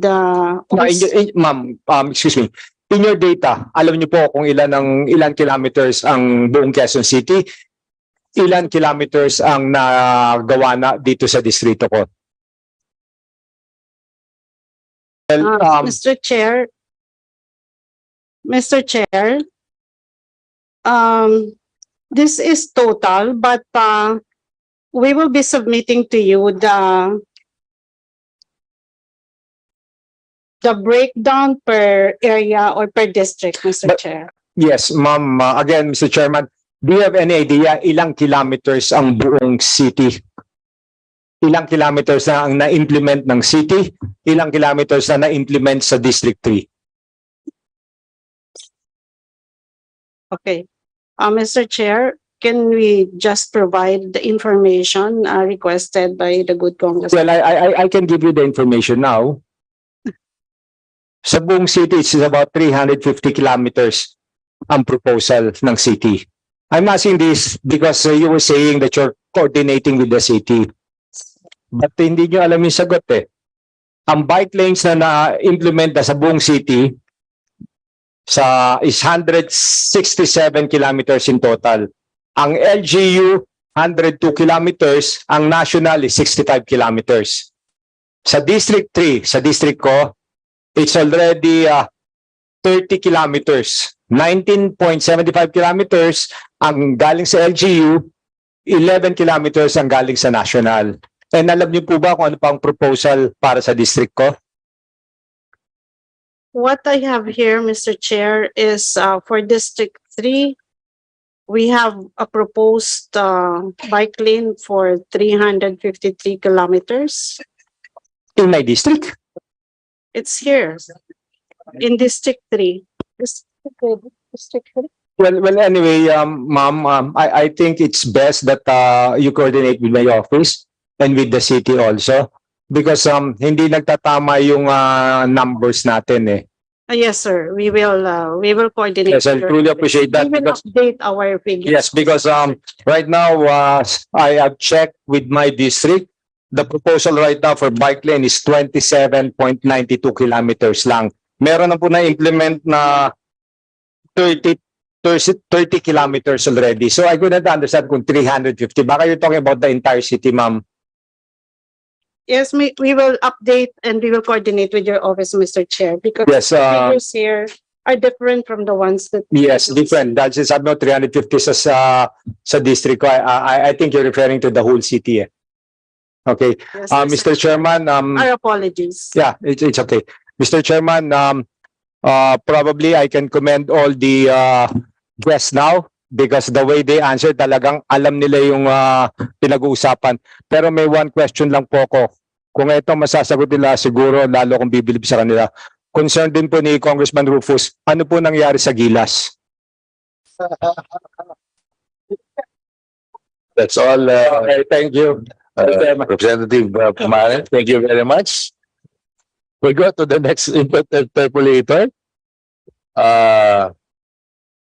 ma'am, excuse me. In your data, alam niyo po kung ilan kilometers ang buong Quezon City, ilan kilometers ang nagawa na dito sa distrito ko? Mr. Chair, this is total, but we will be submitting to you the breakdown per area or per district, Mr. Chair. Yes, ma'am. Again, Mr. Chairman, do you have any idea ilang kilometers ang buong city? Ilang kilometers na ang na-implement ng city? Ilang kilometers na na-implement sa District 3? Okay. Mr. Chair, can we just provide the information requested by the good Congressman? Well, I can give you the information now. Sa buong city, it's about 350 kilometers ang proposal ng city. I'm asking this because you were saying that you're coordinating with the city. But hindi nyo alam yung sagot eh. Ang bike lanes na na-implement na sa buong city is 167 kilometers in total. Ang LGU, 102 kilometers. Ang national is 65 kilometers. Sa District 3, sa district ko, it's already 30 kilometers. 19.75 kilometers ang galing sa LGU, 11 kilometers ang galing sa national. And alam niyo po ba kung ano pang proposal para sa district ko? What I have here, Mr. Chair, is for District 3, we have a proposed bike lane for 353 kilometers. In my district? It's here in District 3. District 3. Well, anyway, ma'am, I think it's best that you coordinate with my office and with the city also because hindi nagtatama yung numbers natin eh. Yes, sir. We will coordinate. Yes, I truly appreciate that We will because update our figures. yes, because right now I have checked with my district. The proposal right now for bike lane is 27.92 kilometers lang. Meron na po na implement na 30 kilometers already. So I couldn't understand kung 350. Baka you're talking about the entire city, ma'am. Yes, we will update and we will coordinate with your office, Mr. Chair, because Yes, the figures here are different from the ones that. Yes, different. That's just about 350 sa district ko. I think you're referring to the whole city. Eh. Okay. Yes, Mr. Chairman, our apologies. yeah, it's okay. Mr. Chairman, probably I can commend all the guests now because the way they answer talagang alam nila yung pinag-uusapan. Pero may one question lang po ko. Kung ito masasagot nila, siguro lalo kong bibilib sa kanila. Concern din po ni Congressman Rufus, ano po nangyari sa Gilas? That's all. Okay, thank you. Representative Pumare, thank you very much. We go to the next interpolator.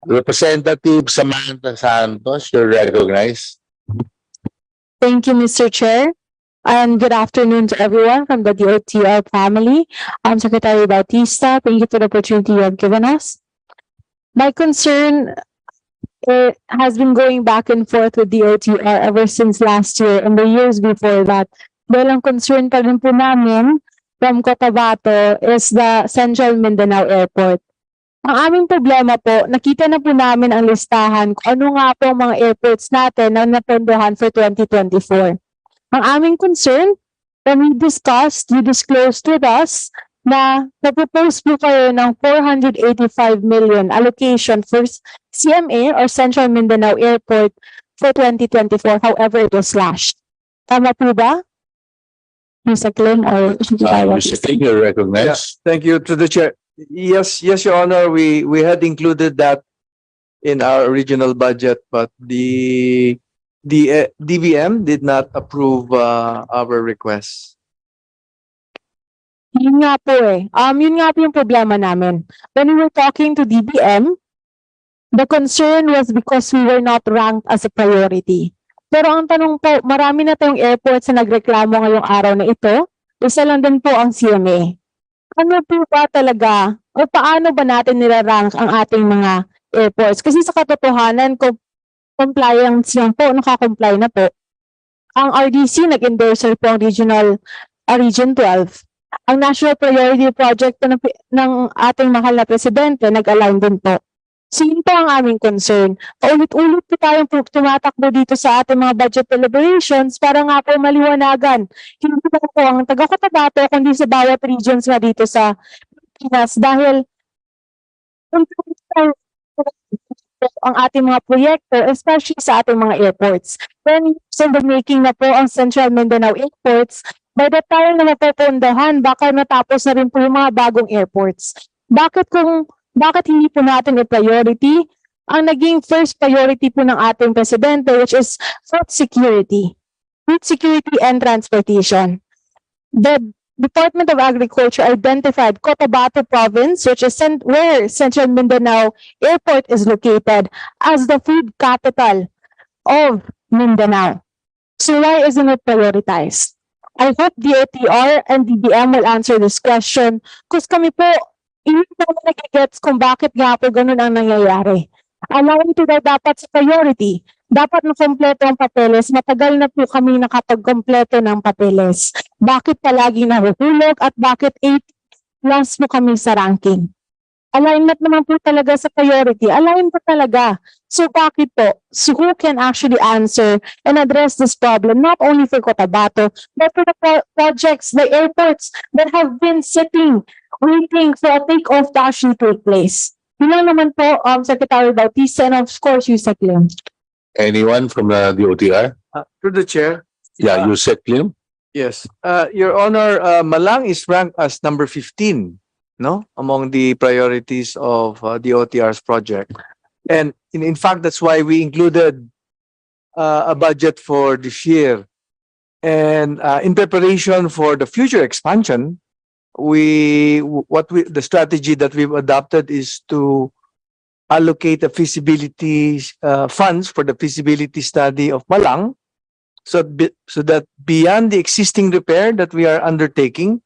Representative Samantha Santos, you're recognized. Thank you, Mr. Chair. And good afternoon to everyone from the DOTr family. I'm Secretary Bautista. Thank you for the opportunity you have given us. My concern has been going back and forth with DOTr ever since last year and the years before that. Dahil ang concern pa rin po namin from Cotabato is the Central Mindanao Airport. Ang aming problema po, nakita na po namin ang listahan kung ano nga po ang mga airports natin na napondohan for 2024. Ang aming concern, when we discussed, you disclosed with us na napropose po kayo ng 485 million allocation for CMA or Central Mindanao Airport for 2024. However, it was slashed. Tama po ba? Mr. Glenn or Mr. King, you're recognized. Thank you to the chair. Yes, Your Honor, we had included that in our original budget, but the DBM did not approve our request. Yun nga po eh. Yun nga po yung problema namin. When we were talking to DBM, the concern was because we were not ranked as a priority. Pero ang tanong po, marami na tayong airports na nagreklamo ngayong araw na ito. Isa lang din po ang CMA. Ano po ba talaga o paano ba natin nirarank ang ating mga airports? Kasi sa katotohanan, compliance lang po, nakakomply na po. Ang RDC, nag-endorser po ang Region 12. Ang National Priority Project ng ating mahal na presidente, nag-align din po. So yun po ang aming concern. Paulit-ulit po tayong tumatakbo dito sa ating mga budget deliberations para nga po maliwanagan. Hindi po ang taga-Cotabato kundi sa bawat regions nga dito sa Pilipinas dahil ang ating mga proyekto, especially sa ating mga airports. When in the making na po ang Central Mindanao Airports, by the time na mapupundahan, baka natapos na rin po yung mga bagong airports. Bakit hindi po natin i-priority ang naging first priority po ng ating presidente, which is food security and transportation. The Department of Agriculture identified Cotabato Province, which is where Central Mindanao Airport is located, as the food capital of Mindanao. So why isn't it prioritized? I hope DOTr and DBM will answer this question because kami po, hindi naman nag-gets kung bakit nga po ganun ang nangyayari. Alam ito na dapat sa priority. Dapat na kompleto ang papeles. Matagal na po kami nakapag-kompleto ng papeles. Bakit palagi nahuhulog at bakit 8 plus po kami sa ranking? alignment naman po talaga sa priority, align po talaga. So bakit po? So who can actually answer and address this problem, not only for Cotabato, but for the projects, the airports that have been sitting, waiting for a takeoff to actually take place. Yun lang naman po, Secretary Bautista, and of course, Yusek Lim. Anyone from the DOTR? Through the chair. Yeah, Yusek Lim. Yes. Your Honor, Malang is ranked as number 15, no, among the priorities of the OTR's project. And in fact, that's why we included a budget for this year. And in preparation for the future expansion, the strategy that we've adopted is to allocate the feasibility funds for the feasibility study of Malang, so that beyond the existing repair that we are undertaking,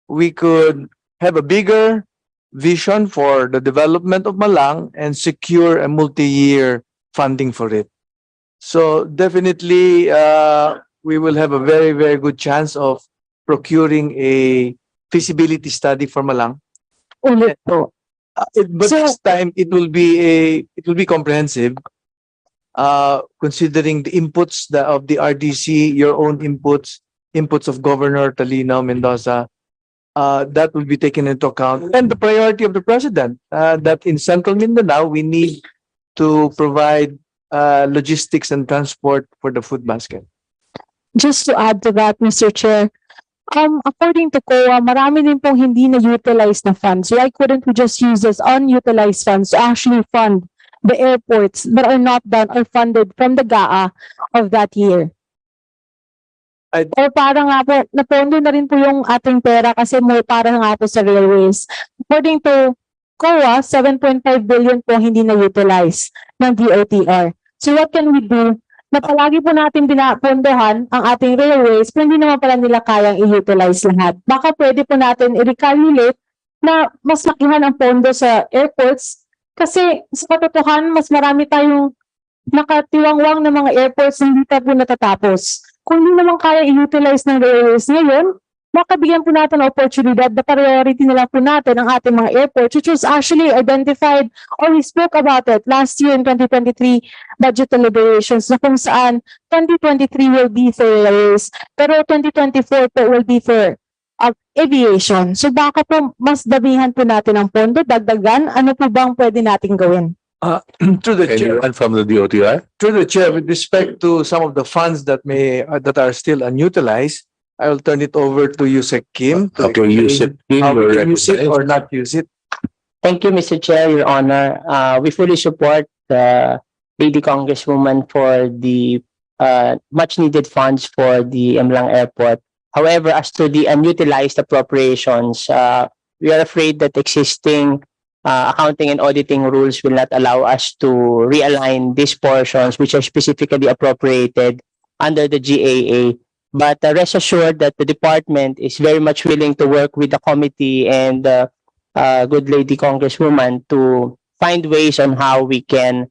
we could have a bigger vision for the development of Malang and secure a multi-year funding for it. So definitely, we will have a very, very good chance of procuring a feasibility study for Malang. Ulit po. But this time it will be comprehensive, considering the inputs of the RDC, your own inputs of Governor Talino Mendoza. That will be taken into account, and the priority of the president, that in Central Mindanao we need to provide logistics and transport for the food basket. Just to add to that, Mr. Chair, according to COA, marami din pong hindi na-utilize na funds. Why couldn't we just use those unutilized funds to actually fund the airports that are not done or funded from the GAA of that year? Or parang nga po, napondo na rin po yung ating pera kasi more para nga po sa railways. According to COA, 7.5 billion po hindi na-utilize ng DOTr. So what can we do? Na palagi po natin binapondohan ang ating railways pero hindi naman pala nila kayang i-utilize lahat. Baka pwede po natin i-recalculate na mas lakihan ang pondo sa airports kasi sa katotohanan mas marami tayong nakatiwangwang na mga airports na hindi pa po natatapos. Kung hindi naman kaya i-utilize ng railways ngayon, baka bigyan po natin ang oportunidad na priority na lang po natin ang ating mga airports, which was actually identified or we spoke about it last year in 2023 budget deliberations na kung saan 2023 will be for railways, pero 2024 po will be for aviation. So baka po mas damihan po natin ang pondo, dagdagan, ano po bang pwede natin gawin? Through the chair. Anyone from the DOTR? Through the chair, with respect to some of the funds that are still unutilized, I will turn it over to Yusek Kim. Okay, Yusek Kim, How we you're can use it recognized. or not use it. Thank you, Mr. Chair, Your Honor. We fully support the Lady Congresswoman for the much needed funds for the Mlang Airport. However, as to the unutilized appropriations, we are afraid that existing accounting and auditing rules will not allow us to realign these portions which are specifically appropriated under the GAA. But rest assured that the department is very much willing to work with the committee and good lady Congresswoman to find ways on how we can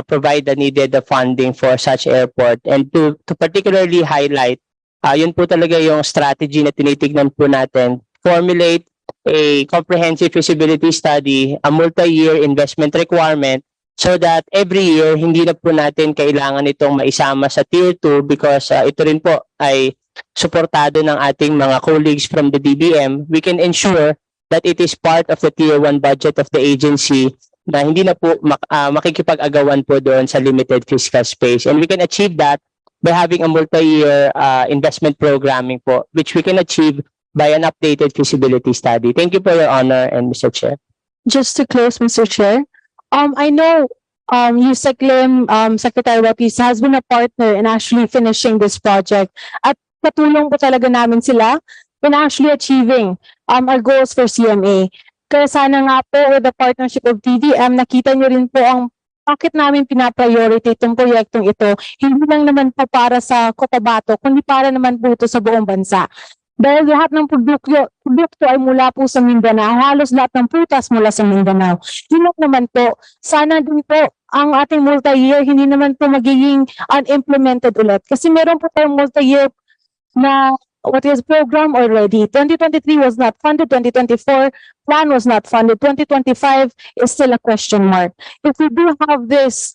provide the needed funding for such airport. And to particularly highlight, yun po talaga yung strategy na tinitignan po natin, formulate a comprehensive feasibility study, a multi-year investment requirement, so that every year, hindi na po natin kailangan itong maisama sa Tier 2 because ito rin po ay suportado ng ating mga colleagues from the DBM. We can ensure that it is part of the Tier 1 budget of the agency na hindi na po makikipag-agawan po doon sa limited fiscal space. And we can achieve that by having a multi-year investment programming po, which we can achieve by an updated feasibility study. Thank you for your honor and Mr. Chair. Just to close, Mr. Chair, I know Yusek Lim, Secretary Bautista has been a partner in actually finishing this project at katulong po talaga namin sila in actually achieving our goals for CMA. Kaya sana nga po with the partnership of TVM, nakita niyo rin po ang bakit namin pinapriority itong proyektong ito. Hindi lang naman po para sa Cotabato, kundi para naman po ito sa buong bansa. Dahil lahat ng produkto ay mula po sa Mindanao, halos lahat ng prutas mula sa Mindanao. Yun naman po, sana din po ang ating multi-year hindi naman po magiging unimplemented ulit. Kasi meron po tayong multi-year na what is programmed already. 2023 was not funded, 2024 plan was not funded, 2025 is still a question mark. If we do have this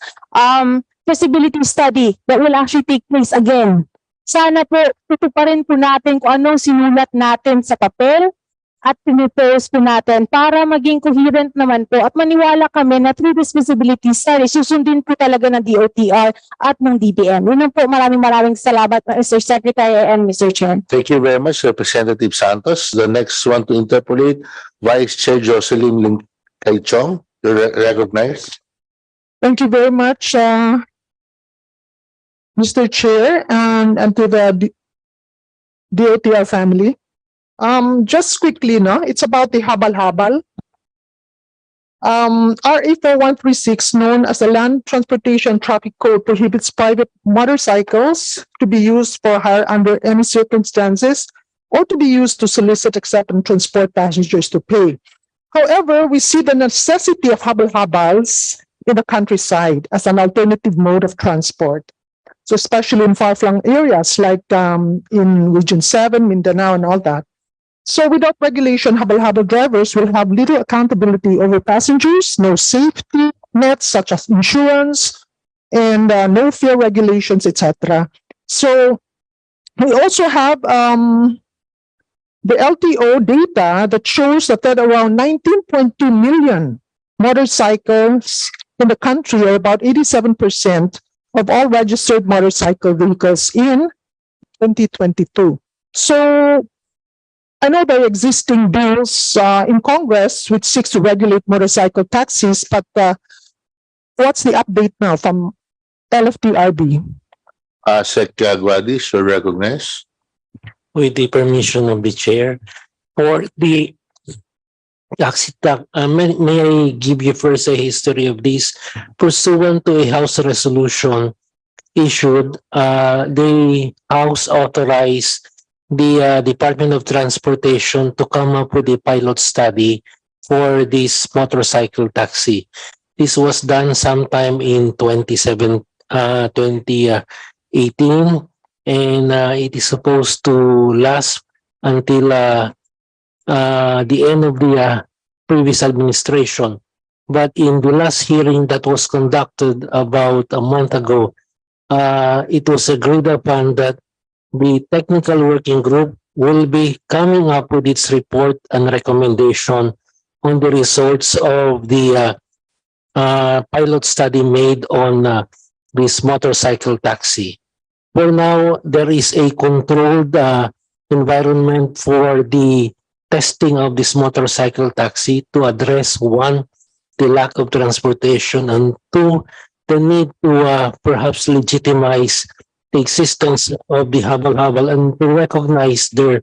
feasibility study that will actually take place again, sana po tutuparin po natin kung anong sinulat natin sa papel at pinipose po natin para maging coherent naman po at maniwala kami na through this feasibility study, susundin po talaga ng DOTr at ng DBM. Yun lang po, maraming salamat Mr. Secretary and Mr. Chair. Thank you very much, Representative Santos. The next one to interpolate, Vice Chair Jocelyn Lim Kay Chong. You're recognized. Thank you very much, Mr. Chair, and to the DOTr family. Just quickly, no, it's about the habal-habal. RA 4136, known as the Land Transportation Traffic Code, prohibits private motorcycles to be used for hire under any circumstances or to be used to solicit, accept, and transport passengers to pay. However, we see the necessity of habal-habals in the countryside as an alternative mode of transport. So especially in far-flung areas like in Region 7, Mindanao, and all that. So without regulation, habal-habal drivers will have little accountability over passengers, no safety nets such as insurance, and no fare regulations, etc. So we also have the LTO data that shows that around 19.2 million motorcycles in the country, or about 87% of all registered motorcycle vehicles in 2022. So I know there are existing bills in Congress which seeks to regulate motorcycle taxis, but what's the update now from LFTRB? Sec Guadis, you're recognized. With the permission of the chair, for the taxi tax, may I give you first a history of this? Pursuant to a House resolution issued, the House authorized the Department of Transportation to come up with a pilot study for this motorcycle taxi. This was done sometime in 2018, and it is supposed to last until the end of the previous administration. But in the last hearing that was conducted about a month ago, it was agreed upon that the technical working group will be coming up with its report and recommendation on the results of the pilot study made on this motorcycle taxi. For now, there is a controlled environment for the testing of this motorcycle taxi to address, one, the lack of transportation, and two, the need to perhaps legitimize the existence of the habal-habal and to recognize their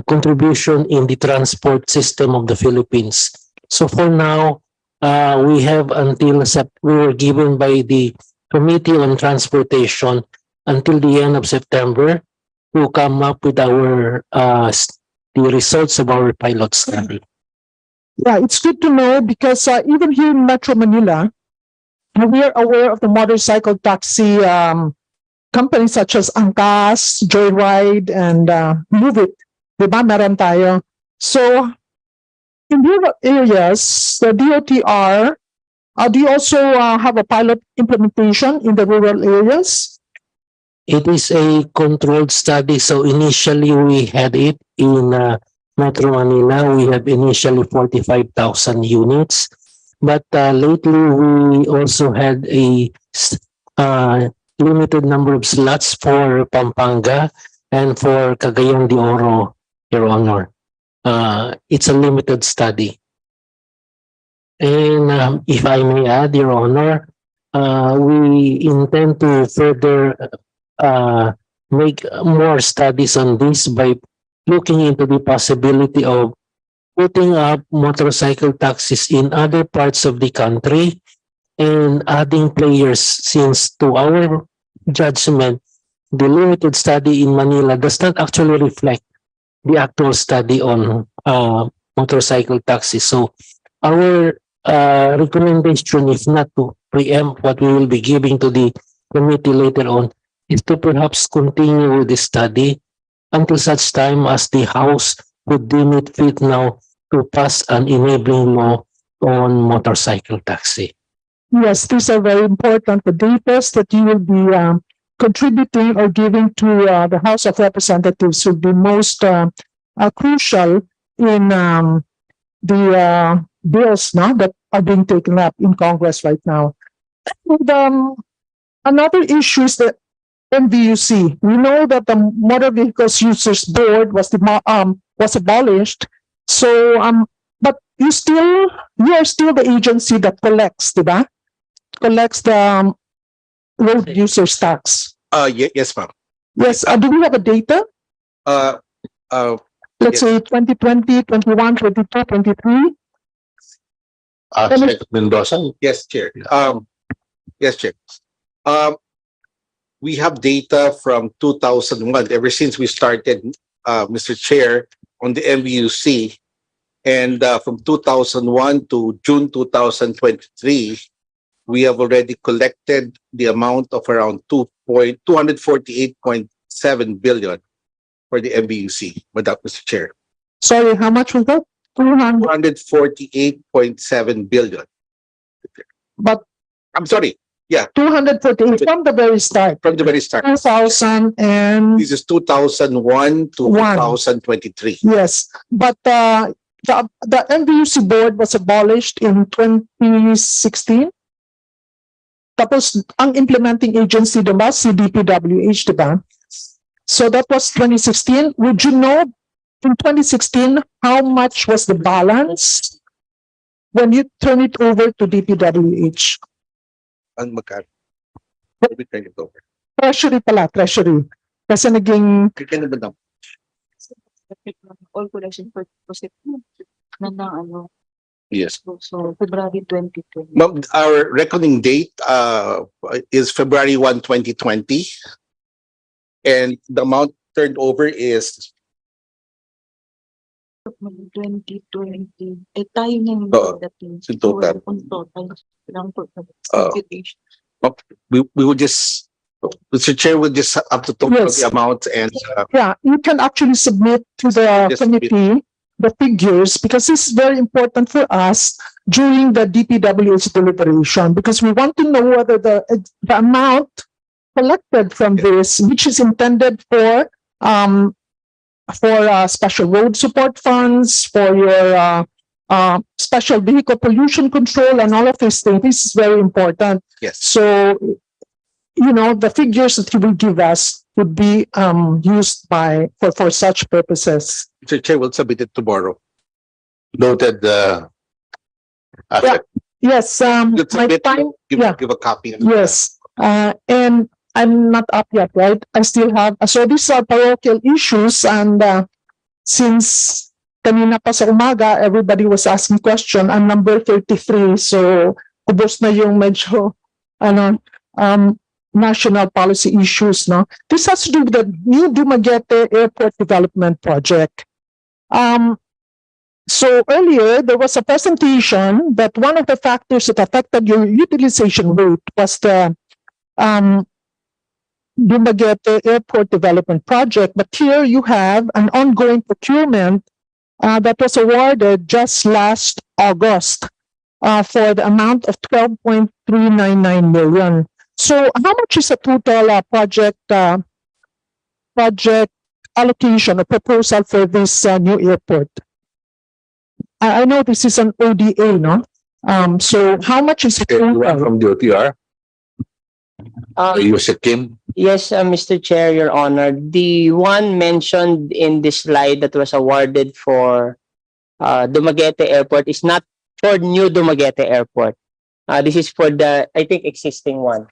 contribution in the transport system of the Philippines. So for now, we have until we were given by the Committee on Transportation until the end of September to come up with our the results of our pilot study. Yeah, it's good to know because even here in Metro Manila, we are aware of the motorcycle taxi companies such as Angkas, Joyride, and Move It. Diba? Meron tayo. So, in rural areas, the DOTr, do you also have a pilot implementation in the rural areas? It is a controlled study. So initially we had it in Metro Manila. We have initially 45,000 units. But lately we also had a limited number of slots for Pampanga and for Cagayan de Oro, Your Honor. It's a limited study. And if I may add, Your Honor, we intend to further make more studies on this by looking into the possibility of putting up motorcycle taxis in other parts of the country and adding players, since to our judgment, the limited study in Manila does not actually reflect the actual study on motorcycle taxis. So our recommendation, if not to preempt what we will be giving to the committee later on, is to perhaps continue with the study until such time as the House would deem it fit now to pass an enabling law on motorcycle taxi. Yes, these are very important. The data that you will be contributing or giving to the House of Representatives will be most crucial in the bills now that are being taken up in Congress right now. And, another issue is the MVUC. We know that the Motor Vehicles Users Board was abolished. So, but you are still the agency that collects, diba? Collects the road users tax. Yes, ma'am. Yes. Do we have a data? Let's say 2020, 21, 22, 23. Mendoza? Yes, Chair. Yes, Chair. We have data from 2001, ever since we started, Mr. Chair, on the MVUC. And from 2001 to June 2023, we have already collected the amount of around 248.7 billion for the MVUC, Madam Mr. Chair. Sorry, how much was that? 248.7 billion. But I'm sorry. Yeah. 248 from the very start. From the very start. 2000 and this is 2001 to 2023. Yes, but the MVUC board was abolished in 2016. Tapos ang implementing agency diba si DPWH, diba? So that was 2016. Would you know in 2016 how much was the balance when you turn it over to DPWH? Ang magkano? Let me turn it over. Treasury pala, treasury. Kasi naging Kaya ba all collection for ano. Yes. So February 2020. Ma'am, our reckoning date is February 1, 2020. And the amount turned over is 2020. Tayo nang dating. in total. On total. Lang po. We would just, Mr. Chair, would just have to talk about Yes. the amount and yeah, you can actually submit to the committee the figures because this is very important for us during the DPWH deliberation because we want to know whether the amount collected from this, which is intended for special road support funds, for your special vehicle pollution control and all of these things. This is very important. Yes. So, you know, the figures that you will give us would be used for such purposes. Mr. Chair will submit it tomorrow. Noted, Yeah. Yes, Let's my submit, time, give a copy. yes. And I'm not up yet, right? I still have, so these are parochial issues and since kanina pa sa umaga, everybody was asking question. I'm number 33, so ubos na yung medyo, national policy issues, no? This has to do with the new Dumaguete Airport Development Project. So earlier, there was a presentation that one of the factors that affected your utilization rate was the Dumaguete Airport Development Project. But here you have an ongoing procurement that was awarded just last August for the amount of 12.399 million. So how much is the total project allocation or proposal for this new airport? I know this is an ODA, no? So how much is it? From DOTr? Kim? Yes, Mr. Chair, Your Honor. The one mentioned in this slide that was awarded for Dumaguete Airport is not for new Dumaguete Airport. This is for the, I think, existing one.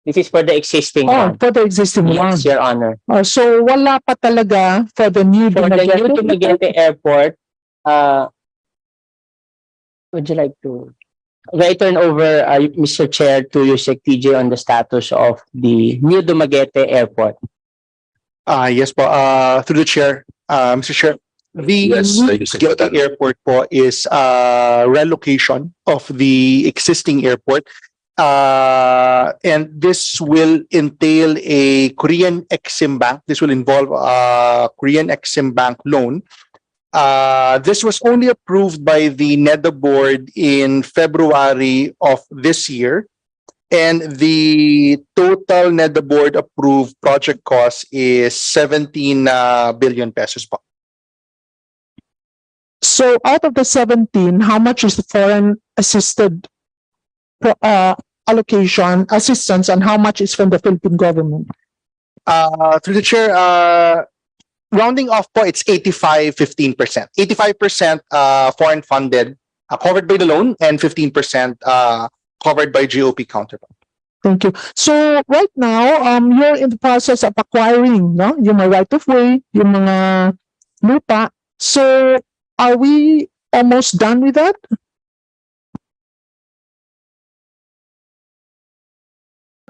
This is for the existing one. For the existing one. Yes, Your Honor. So wala pa talaga for the new Dumaguete Airport. Would you like to? I turn over, Mr. Chair, to Yusek TJ on the status of the new Dumaguete Airport. Yes po, through the chair, Mr. Chair. The Dumaguete Airport po is relocation of the existing airport. And this will entail a Korean Exim Bank. This will involve a Korean Exim Bank loan. This was only approved by the NEDA board in February of this year. And the total NEDA board approved project cost is 17 billion pesos po. So out of the 17, how much is the foreign assisted allocation assistance and how much is from the Philippine government? Through the chair, rounding off po, it's 85-15%. 85% foreign funded, covered by the loan, and 15% covered by GOP counterpart. Thank you. So right now, you're in the process of acquiring, no, yung mga right of way, yung mga lupa. So are we almost done with that?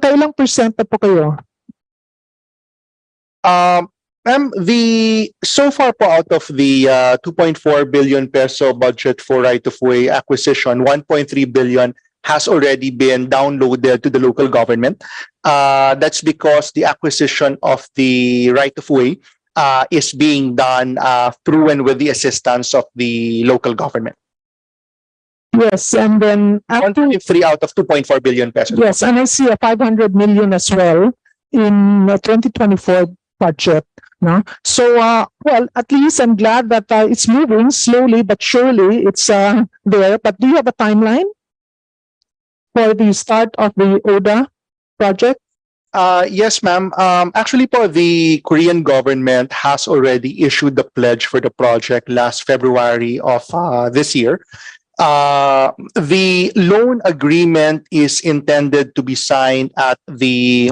Kailang percent na po kayo? Ma'am, so far po out of the 2.4 billion peso budget for right-of-way acquisition, 1.3 billion has already been downloaded to the local government. That's because the acquisition of the right-of-way is being done through and with the assistance of the local government. Yes, and then after 1.3 out of 2.4 billion pesos. yes, and I see a 500 million as well in 2024 budget. No? So, well, at least I'm glad that it's moving slowly but surely. It's there. But do you have a timeline for the start of the ODA project? Yes, ma'am. Actually po, the Korean government has already issued the pledge for the project last February of this year. The loan agreement is intended to be signed at the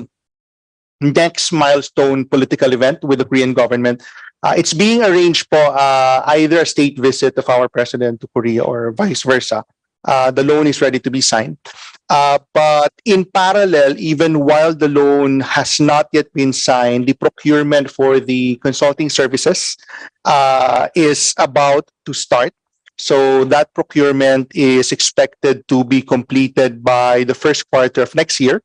next milestone political event with the Korean government. It's being arranged po either a state visit of our president to Korea or vice versa. The loan is ready to be signed. But in parallel, even while the loan has not yet been signed, the procurement for the consulting services is about to start. So that procurement is expected to be completed by the first quarter of next year.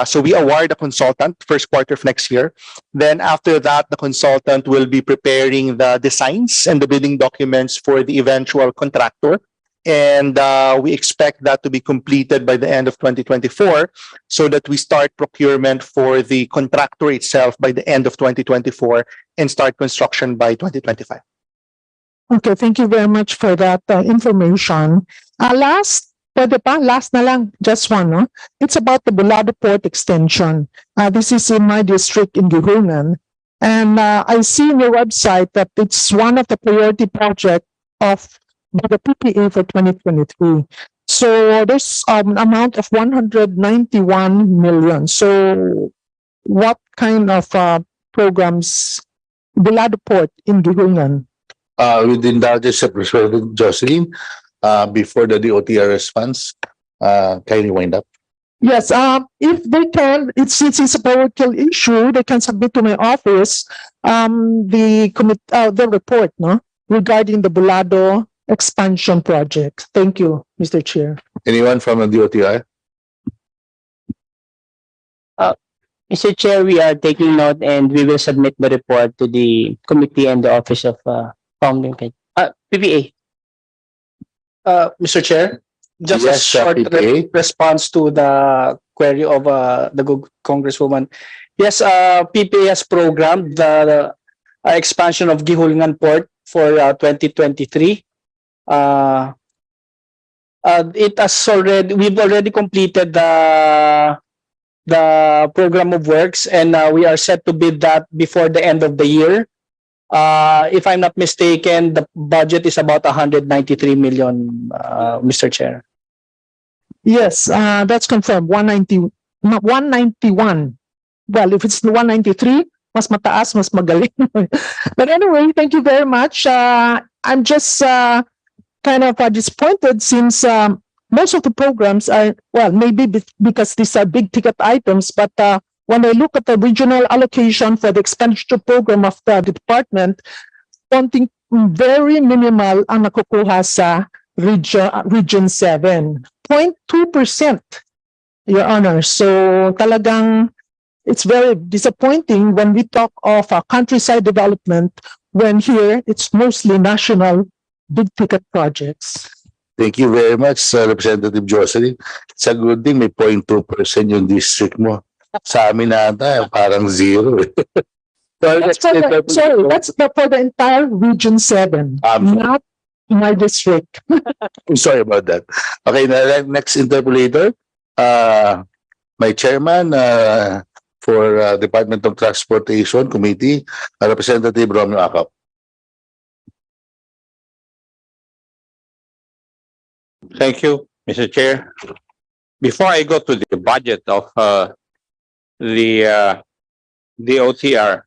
So we award a consultant first quarter of next year. Then after that, the consultant will be preparing the designs and the bidding documents for the eventual contractor. And we expect that to be completed by the end of 2024 so that we start procurement for the contractor itself by the end of 2024 and start construction by 2025. Okay, thank you very much for that information. Last na lang, just one. No? It's about the Bulado Port extension. This is in my district in Gihungan. And I see in your website that it's one of the priority projects of the PPA for 2023. So there's an amount of 191 million. So what kind of programs Bulado Port in Gihungan? Within that, President Jocelyn, before the DOTr response, can you wind up? Yes, if they can, since it's a political issue, they can submit to my office the report, no, regarding the Bulado expansion project. Thank you, Mr. Chair. Anyone from the DOTr? Mr. Chair, we are taking note and we will submit the report to the committee and the office of founding PPA. Mr. Chair, just Yes, a short response to the query of the Congresswoman. Yes, PPA has programmed the expansion of Gihulngan Port for 2023. It has already, we've already completed the program of works, and we are set to bid that before the end of the year. If I'm not mistaken, the budget is about 193 million, Mr. Chair. Yes, that's confirmed. 191. Well, if it's 193, mas mataas, mas magaling. But anyway, thank you very much. I'm just kind of disappointed since most of the programs are, well, maybe because these are big ticket items, but when I look at the regional allocation for the expenditure program of the department, something very minimal ang nakukuha sa region 7. 0.2%. Your Honor. So talagang it's very disappointing when we talk of countryside development when here it's mostly national big ticket projects. Thank you very much, Representative Jocelyn. It's a good thing may 0.2% yung district mo. Sa amin ata, parang zero. That's for the entire Region 7, not my district. I'm sorry about that. Okay, next interpolator. My chairman for Department of Transportation Committee, Representative Romeo Acap. Thank you, Mr. Chair. Before I go to the budget of the DOTr,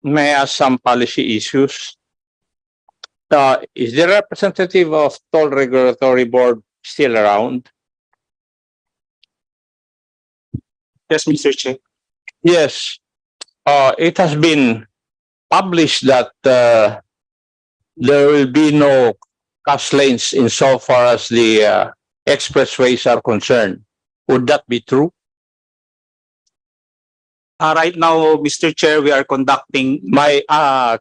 may I ask some policy issues? Is the representative of Toll Regulatory Board still around? Yes, Mr. Chair. Yes. It has been published that there will be no cash lanes insofar as the expressways are concerned. Would that be true? Right now, Mr. Chair, we are conducting. My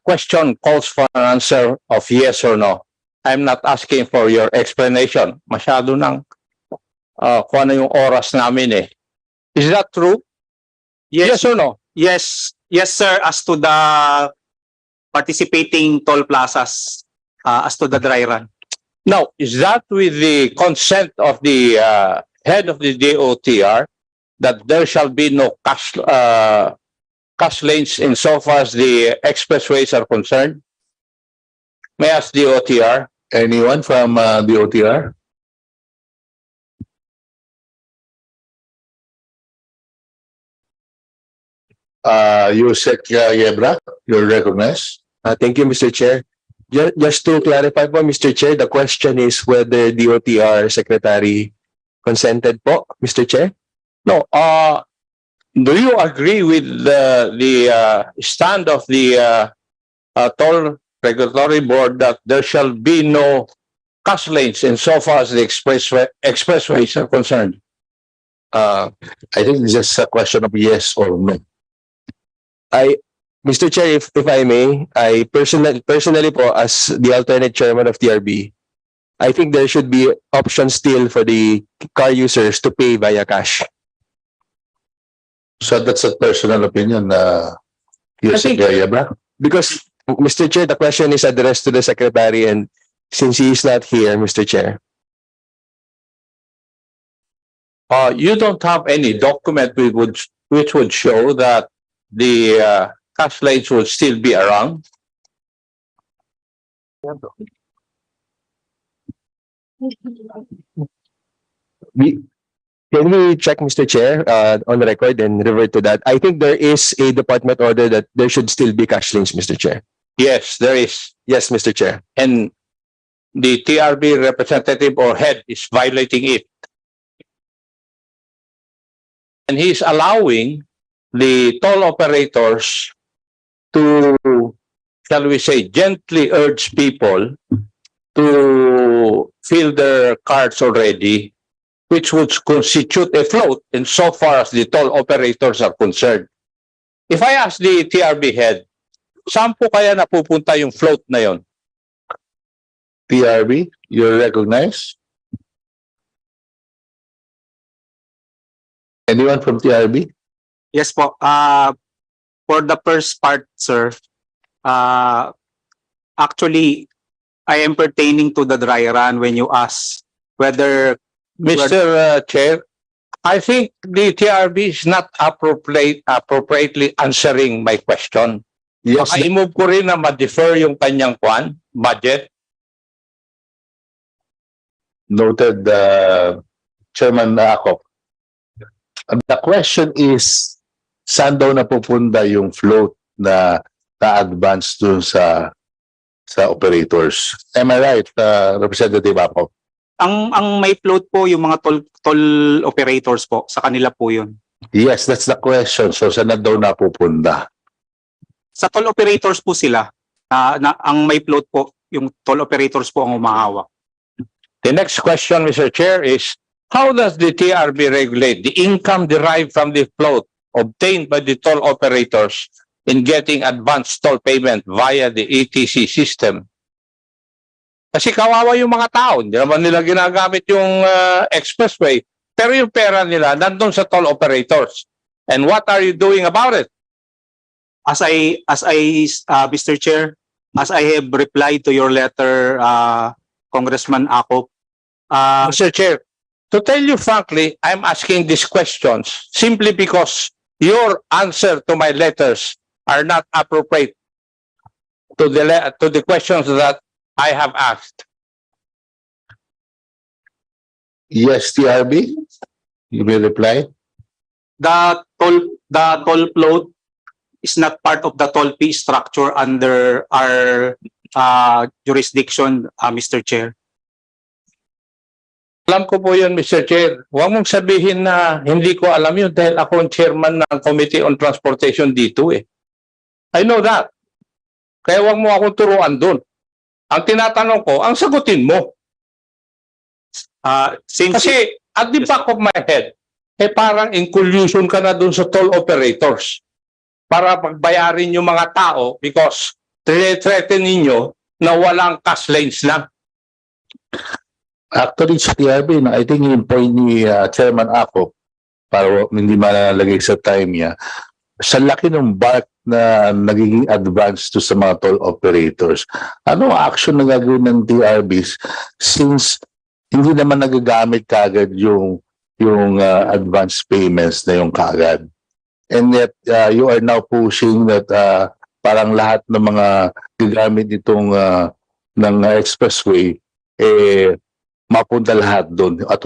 question calls for an answer of yes or no. I'm not asking for your explanation. Masyado nang kung ano yung oras namin eh. Is that true? Yes, Yes or no? yes, sir. As to the participating toll plazas, as to the dry run. Now, is that with the consent of the head of the DOTr that there shall be no cash lanes insofar as the expressways are concerned? May I ask DOTr? Anyone from DOTr? Yusek Yebra, you're recognized. Thank you, Mr. Chair. Just to clarify po, Mr. Chair, the question is whether DOTr Secretary consented po, Mr. Chair? No. Do you agree with the stand of the Toll Regulatory Board that there shall be no cash lanes insofar as the expressways are concerned? I think it's just a question of yes or no. Mr. Chair, if I may, I personally po, as the alternate chairman of TRB, I think there should be options still for the car users to pay via cash. So that's a personal opinion, Yusek Yebra? Because, Mr. Chair, the question is addressed to the Secretary, and since he is not here, Mr. Chair. You don't have any document which would show that the cash lanes will still be around? Can we check, Mr. Chair, on the record and revert to that? I think there is a department order that there should still be cash lanes, Mr. Chair. Yes, there is. Yes, Mr. Chair. And the TRB representative or head is violating it. And he's allowing the toll operators to, shall we say, gently urge people to fill their cards already, which would constitute a float insofar as the toll operators are concerned. If I ask the TRB head, saan po kaya napupunta yung float na yon? TRB, you're recognized. Anyone from TRB? Yes po. For the first part, sir, actually, I am pertaining to the dry run when you ask whether... Mr. Chair, I think the TRB is not appropriately answering my question. Yes. I-move ko rin na ma-defer yung kanyang budget. Noted, Chairman Akop. The question is, saan daw napupunta yung float na na-advance dun sa operators? Am I right, Representative Akop? Ang may float po yung mga toll operators po, sa kanila po yun. Yes, that's the question. So saan na daw napupunta? Sa toll operators po sila, ang may float po, yung toll operators po ang umahawak. The next question, Mr. Chair, is how does the TRB regulate the income derived from the float obtained by the toll operators in getting advanced toll payment via the ETC system? Kasi kawawa yung mga tao, hindi naman nila ginagamit yung expressway, pero yung pera nila nandun sa toll operators. And what are you doing about it? Mr. Chair, as I have replied to your letter, Congressman Ako, Mr. Chair, to tell you frankly, I'm asking these questions simply because your answer to my letters are not appropriate to the questions that I have asked. Yes, TRB, you may reply. the toll float is not part of the toll fee structure under our jurisdiction, Mr. Chair. Alam ko po yun, Mr. Chair. Huwag mong sabihin na hindi ko alam yun dahil ako ang chairman ng Committee on Transportation dito eh. I know that. Kaya huwag mo akong turuan doon. Ang tinatanong ko, ang sagutin mo. Kasi at the back of my head, parang in collusion ka na doon sa toll operators para pagbayarin yung mga tao because threaten ninyo na walang cash lanes lang. Actually, sa TRB, I think yung point ni Chairman Ako, para hindi malalagay sa time niya, sa laki ng bulk na nagiging advance to sa mga toll operators, ano action na gagawin ng TRBs since hindi naman nagagamit kagad yung advance payments na yung kagad? And yet, you are now pushing that parang lahat ng mga gagamit itong ng expressway, mapunta lahat doon at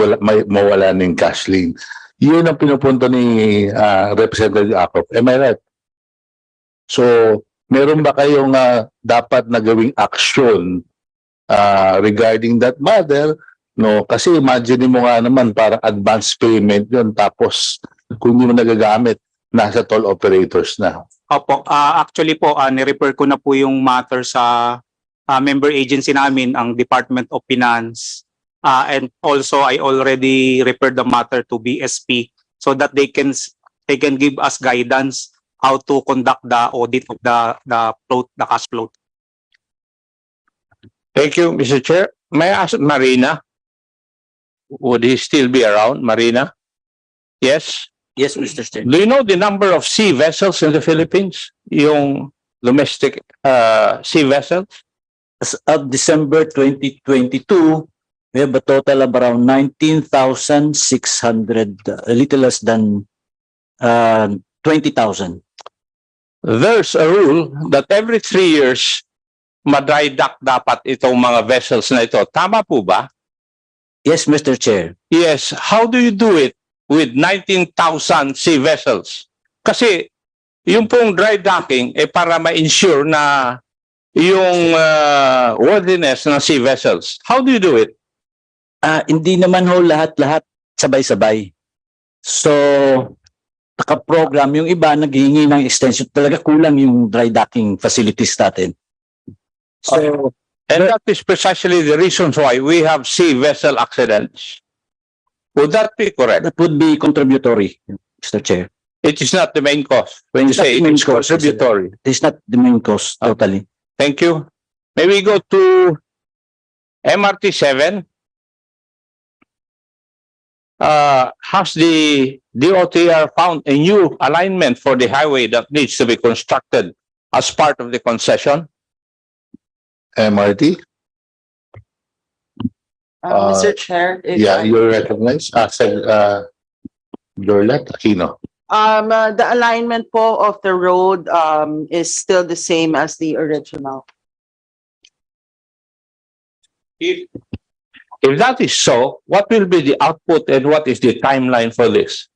mawala ng cash lane. Yun ang pinupunto ni Representative Akop. Am I right? So, meron ba kayong dapat na gawing action regarding that matter? No, kasi imagine mo nga naman para advance payment yun tapos kung hindi mo nagagamit, nasa toll operators na. Opo, actually po, nirefer ko na po yung matter sa member agency namin, ang Department of Finance. And also, I already referred the matter to BSP so that they can give us guidance how to conduct the audit of the cash float. Thank you, Mr. Chair. May I ask Marina? Would he still be around, Marina? Yes? Yes, Mr. Chair. Do you know the number of sea vessels in the Philippines? Yung domestic sea vessels? As of December 2022, we have a total of around 19,600, a little less than 20,000. There's a rule that every 3 years, ma-dry dock dapat itong mga vessels na ito. Tama po ba? Yes, Mr. Chair. Yes. How do you do it with 19,000 sea vessels? Kasi yung pong dry docking para ma-ensure na yung worthiness ng sea vessels. How do you do it? Hindi naman ho lahat-lahat sabay-sabay. So, naka-program yung iba, naghihingi ng extension. Talaga kulang yung dry docking facilities natin. So, and that is precisely the reasons why we have sea vessel accidents. Would that be correct? That would be contributory, Mr. Chair. It is not the main cause. When you say it's contributory. It is not the main cause, totally. Thank you. May we go to MRT-7? Has the DOTr found a new alignment for the highway that needs to be constructed as part of the concession? MRT? Mr. Chair, if Yeah, you're recognized. Jorlet Aquino. the alignment po of the road is still the same as the original. If that is so, what will be the output and what is the timeline for this?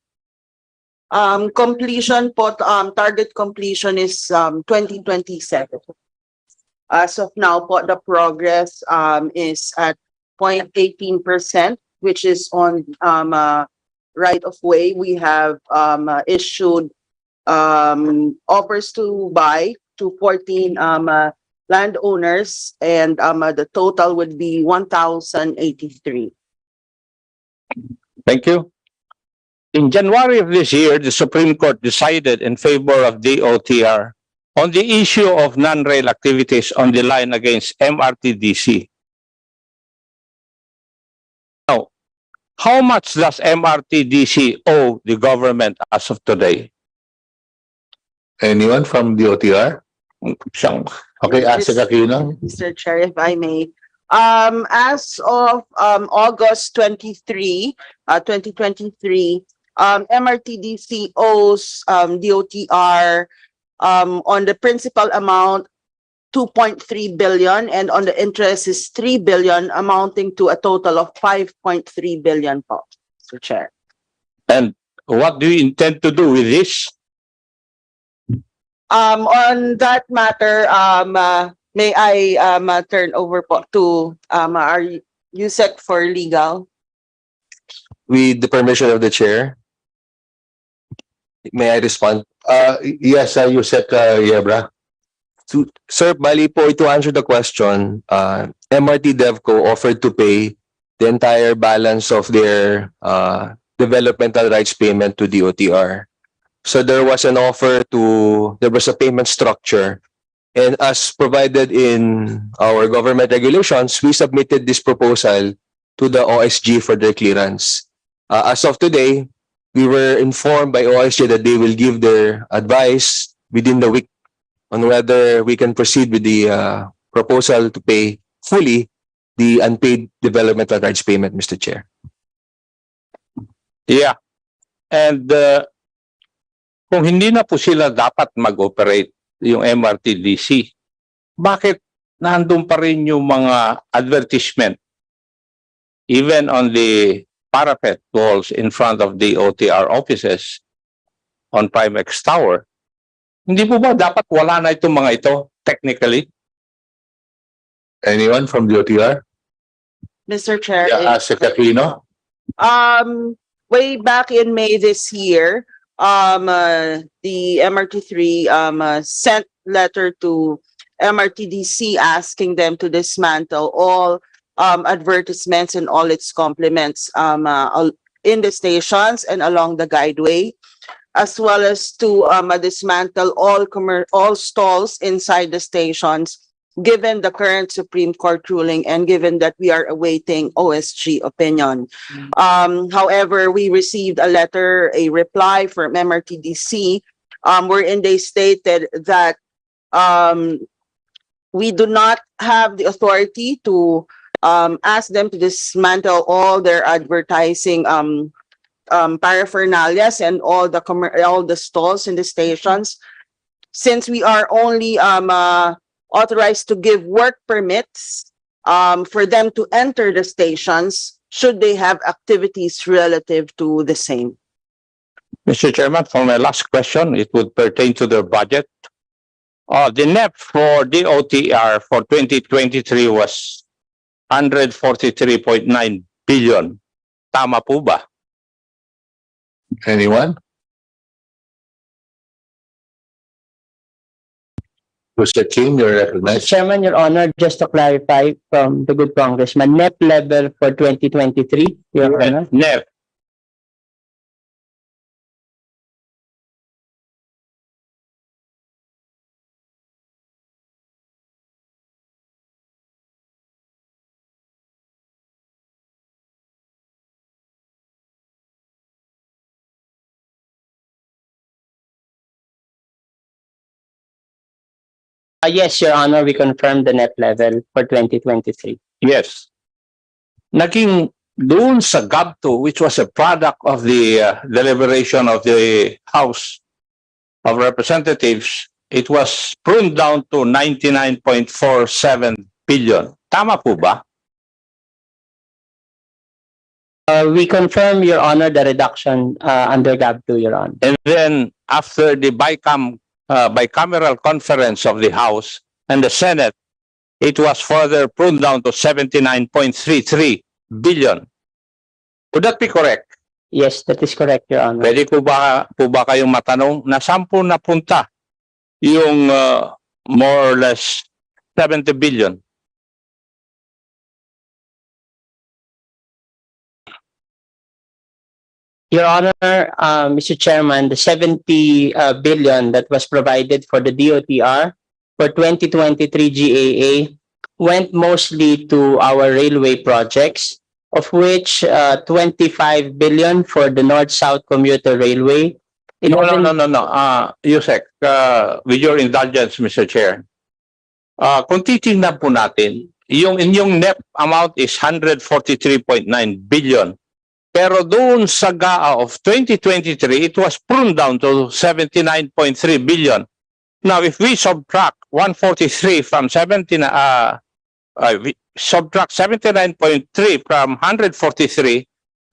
Completion po, target completion is 2027. As of now po, the progress is at 0.18%, which is on right of way. We have issued offers to buy to 14 landowners, and the total would be 1,083. Thank you. In January of this year, the Supreme Court decided in favor of DOTr on the issue of non-rail activities on the line against MRT-DC. Now, how much does MRT-DC owe the government as of today? Anyone from DOTr? Okay, Asa Aquino. Mr. Chair, if I may. As of August 23, 2023, MRT-DC owes DOTr on the principal amount 2.3 billion and on the interest is 3 billion, amounting to a total of 5.3 billion po, Mr. Chair. And what do you intend to do with this? On that matter, may I turn over po to our USEC for legal? With the permission of the chair, may I respond? Yes, Yusek Yebra. Sir, bali po, to answer the question, MRT DevCo offered to pay the entire balance of their developmental rights payment to DOTr. So there was an offer there was a payment structure, and as provided in our government regulations, we submitted this proposal to the OSG for their clearance. As of today, we were informed by OSG that they will give their advice within the week on whether we can proceed with the proposal to pay fully the unpaid developmental rights payment, Mr. Chair. Yeah. And kung hindi na po sila dapat mag-operate yung MRT-DC, bakit nandun pa rin yung mga advertisement even on the parapet walls in front of the DOTr offices on Primex Tower? Hindi po ba dapat wala na itong mga ito technically? Anyone from DOTr? Mr. Chair. Yeah, Asa Aquino. Way back in May this year, the MRT-3 sent letter to MRT-DC asking them to dismantle all advertisements and all its complements in the stations and along the guideway, as well as to dismantle all stalls inside the stations, given the current Supreme Court ruling and given that we are awaiting OSG opinion. However, we received a reply from MRT-DC, wherein they stated that we do not have the authority to ask them to dismantle all their advertising paraphernalias and all the stalls in the stations, since we are only authorized to give work permits for them to enter the stations should they have activities relative to the same. Mr. Chairman, for my last question, it would pertain to the budget. The NEP for DOTr for 2023 was 143.9 billion. Tama po ba? Anyone? Mr. King, you're recognized. Chairman, Your Honor, just to clarify from the good congressman, net level for 2023, Your Honor. NEP. Yes, Your Honor, we confirmed the net level for 2023. Yes. Naging doon sa GAB2, which was a product of the deliberation of the House of Representatives, it was pruned down to 99.47 billion. Tama po ba? We confirm, Your Honor, the reduction under GAB2, Your Honor. And then after the bicameral conference of the House and the Senate, it was further pruned down to 79.33 billion. Would that be correct? Yes, that is correct, Your Honor. Pwede po ba kayong matanong na saan po napunta yung more or less 70 billion? Your Honor, Mr. Chairman, the 70 billion that was provided for the DOTr for 2023 GAA went mostly to our railway projects, of which 25 billion for the North-South Commuter Railway. No. Yusek, with your indulgence, Mr. Chair. Kung titingnan po natin, yung inyong net amount is 143.9 billion. Pero doon sa GAA of 2023, it was pruned down to 79.3 billion. Now, if we subtract 143 from 79, we subtract 79.3 from 143,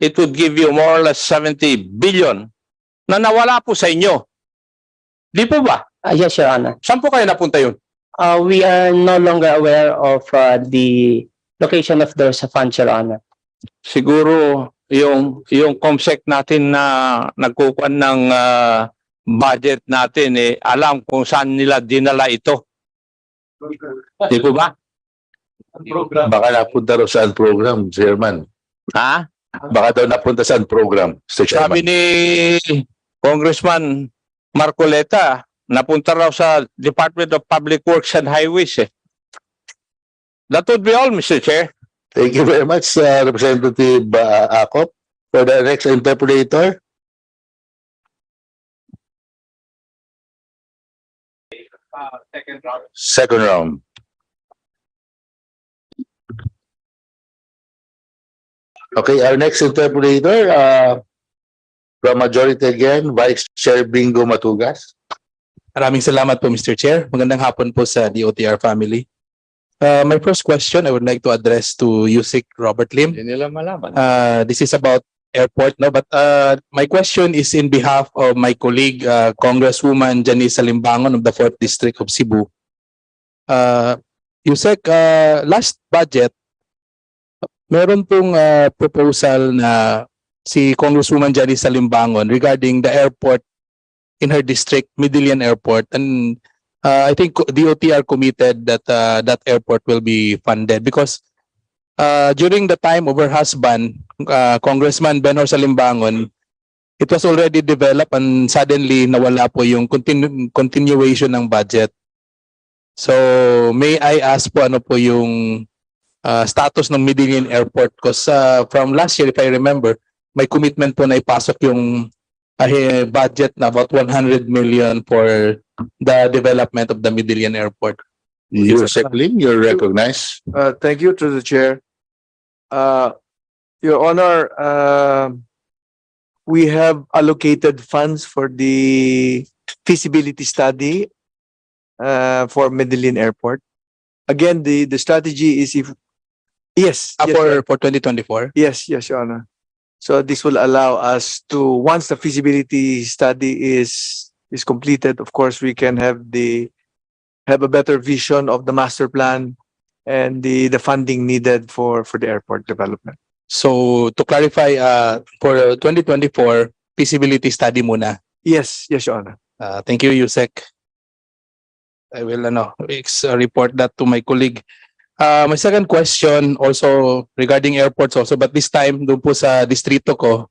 it would give you more or less 70 billion na nawala po sa inyo. Di po ba? Yes, Your Honor. Saan po kayo napunta yun? We are no longer aware of the location of those funds, Your Honor. Siguro yung COMSEC natin na nagkukuhan ng budget natin alam kung saan nila dinala ito. Di po ba? Baka napunta raw saan program, Chairman. Ha? Baka daw napunta saan program, Mr. Chairman. Sabi ni Congressman Marcoleta, napunta raw sa Department of Public Works and Highways. That would be all, Mr. Chair. Thank you very much, Representative Acop. For the next interpolator. Second round. Okay, our next interpolator, from majority again, Vice Chair Bingo Matugas. Maraming salamat po, Mr. Chair. Magandang hapon po sa DOTr family. My first question I would like to address to Yusik Robert Lim. This is about airport, no? But my question is in behalf of my colleague, Congresswoman Janice Salimbangon of the 4th District of Cebu. Yusek, last budget, meron pong proposal na si Congresswoman Janice Salimbangon regarding the airport in her district, Midillion Airport, and I think DOTr committed that that airport will be funded because during the time of her husband, Congressman Benhor Salimbangon, it was already developed and suddenly nawala po yung continuation ng budget. So may I ask po ano po yung status ng Midillion Airport because from last year, if I remember, may commitment po na ipasok yung budget na about 100 million for the development of the Midillion Airport. Yusek Lim, you're recognized. Thank you to the chair. Your Honor, we have allocated funds for the feasibility study for Medellin Airport. Again, the strategy is if yes, for 2024. Yes, Your Honor. So this will allow us to, once the feasibility study is completed, of course, we can have a better vision of the master plan and the funding needed for the airport development. So to clarify, for 2024 feasibility study muna. Yes, Your Honor. Thank you, Yusek. I will report that to my colleague. My second question also regarding airports also, but this time doon po sa distrito ko,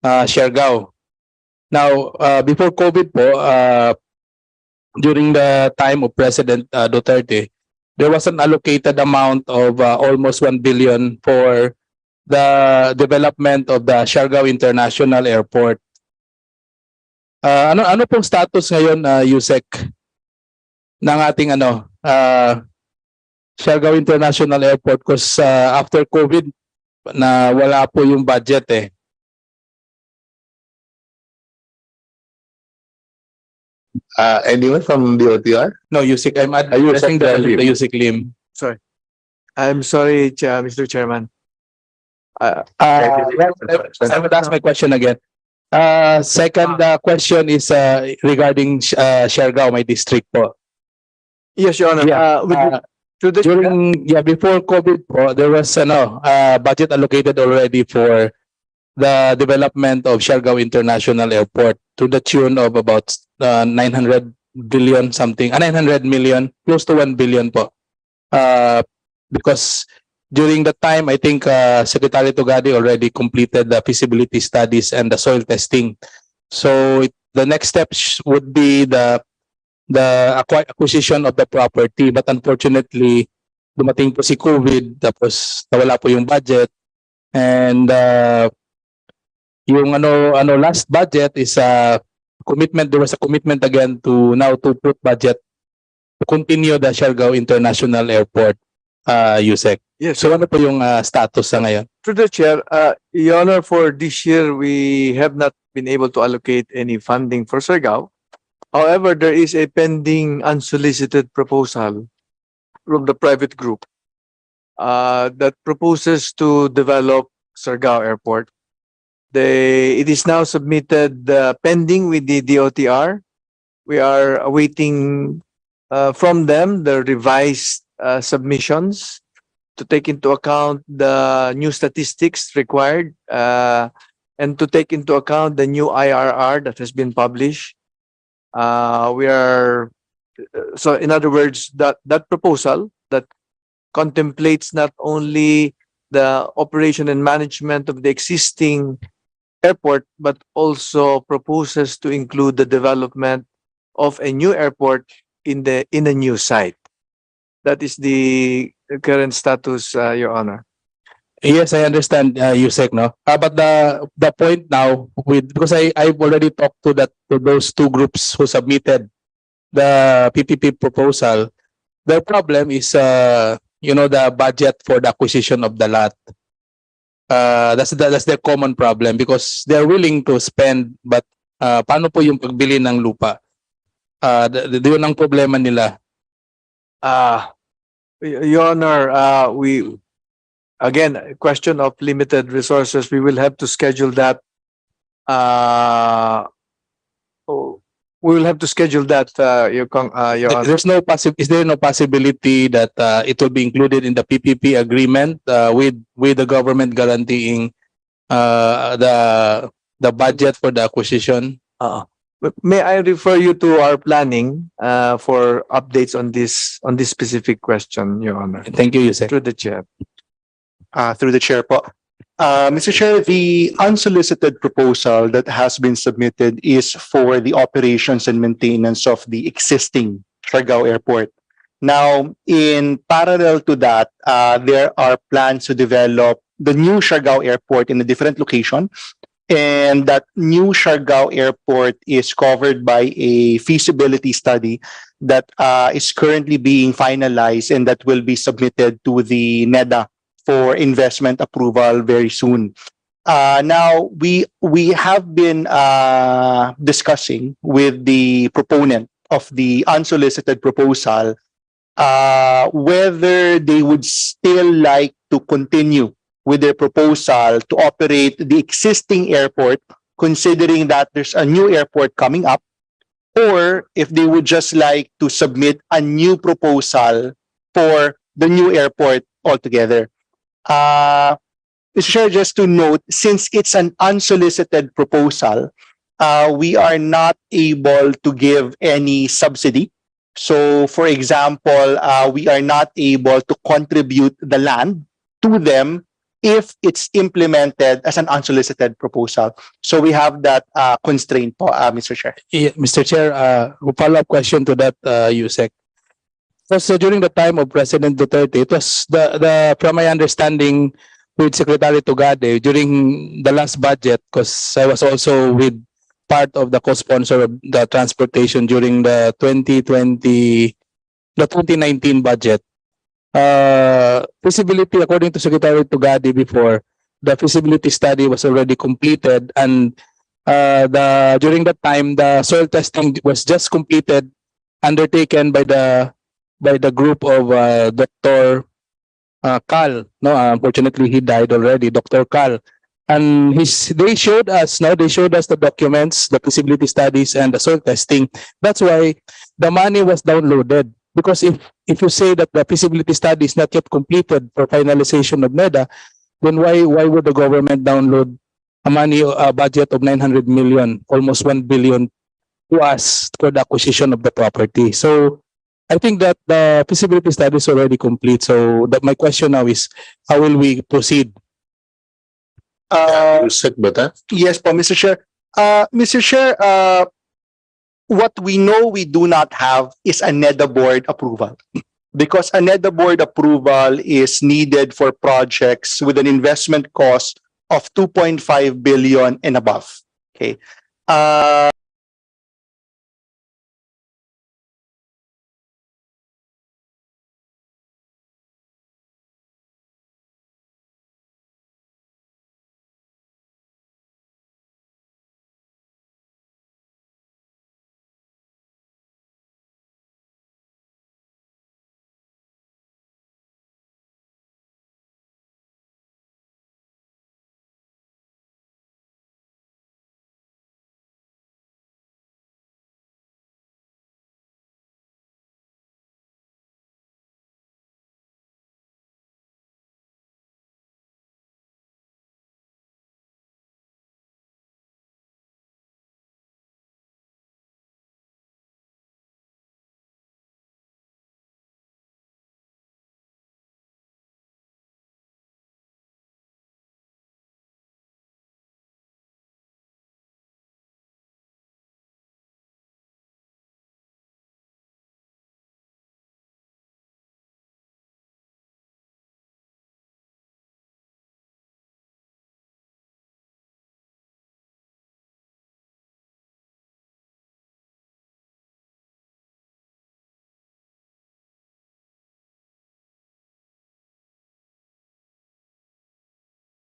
Siargao. Now, before COVID po, during the time of President Duterte, there was an allocated amount of almost 1 billion for the development of the Siargao International Airport. Ano pong status ngayon, Yusek, ng ating Siargao International Airport because after COVID na wala po yung budget eh. Anyone from DOTr? No, Yusik. I'm addressing the Yusik Lim. Sorry. I'm sorry, Mr. Chairman. I would ask my question again. Second question is regarding Siargao, my district po. Yes, Your Honor. Before COVID po, there was budget allocated already for the development of Siargao International Airport to the tune of about 900 billion something, 900 million, close to 1 billion po. Because during the time, I think Secretary Tugadi already completed the feasibility studies and the soil testing. So the next steps would be the acquisition of the property. But unfortunately, dumating po si COVID, tapos nawala po yung budget. And yung last budget is commitment. There was a commitment again to put budget to continue the Siargao International Airport, USEC. Yes. So ano po yung status sa ngayon? Through the chair, Your Honor, for this year, we have not been able to allocate any funding for Siargao. However, there is a pending unsolicited proposal from the private group that proposes to develop Siargao Airport. It is now submitted pending with the DOTr. We are awaiting from them the revised submissions to take into account the new statistics required and to take into account the new IRR that has been published. So in other words, that proposal that contemplates not only the operation and management of the existing airport, but also proposes to include the development of a new airport in a new site. That is the current status, Your Honor. Yes, I understand, Yusek, no? But the point now, because I've already talked to those two groups who submitted the PPP proposal. Their problem is, the budget for the acquisition of the lot. That's their common problem because they're willing to spend, but paano po yung pagbili ng lupa? Yun ang problema nila. Your Honor, again, a question of limited resources. We will have to schedule that. We will have to schedule that, Your Honor. Is there no possibility that it will be included in the PPP agreement with the government guaranteeing the budget for the acquisition? May I refer you to our planning for updates on this specific question, Your Honor? Thank you, Yusek. Through the chair. Through the chair po. Mr. Chair, the unsolicited proposal that has been submitted is for the operations and maintenance of the existing Siargao Airport. Now, in parallel to that, there are plans to develop the new Siargao Airport in a different location. And that new Siargao Airport is covered by a feasibility study that is currently being finalized and that will be submitted to the NEDA for investment approval very soon. Now, we have been discussing with the proponent of the unsolicited proposal whether they would still like to continue with their proposal to operate the existing airport, considering that there's a new airport coming up, or if they would just like to submit a new proposal for the new airport altogether. Mr. Chair, just to note, since it's an unsolicited proposal, we are not able to give any subsidy. So, for example, we are not able to contribute the land to them if it's implemented as an unsolicited proposal. So we have that constraint po, Mr. Chair. Yeah, Mr. Chair, follow-up question to that, Yusek. So during the time of President Duterte, it was from my understanding with Secretary Tugade during the last budget, because I was also with part of the co-sponsor of the transportation during the 2019 budget. Feasibility, according to Secretary Tugade before, the feasibility study was already completed, and during that time the soil testing was just completed, undertaken by the group of Dr. Cal. No, unfortunately he died already, Dr. Cal. And they showed us the documents, the feasibility studies, and the soil testing. That's why the money was downloaded. Because if you say that the feasibility study is not yet completed for finalization of NEDA, then why would the government download a budget of 900 million, almost 1 billion to us for the acquisition of the property? So I think that the feasibility study is already complete. So that my question now is, how will we proceed? Yes po, Mr. Chair. Mr. Chair, what we know we do not have is a NEDA board approval. Because a NEDA board approval is needed for projects with an investment cost of 2.5 billion and above. Okay.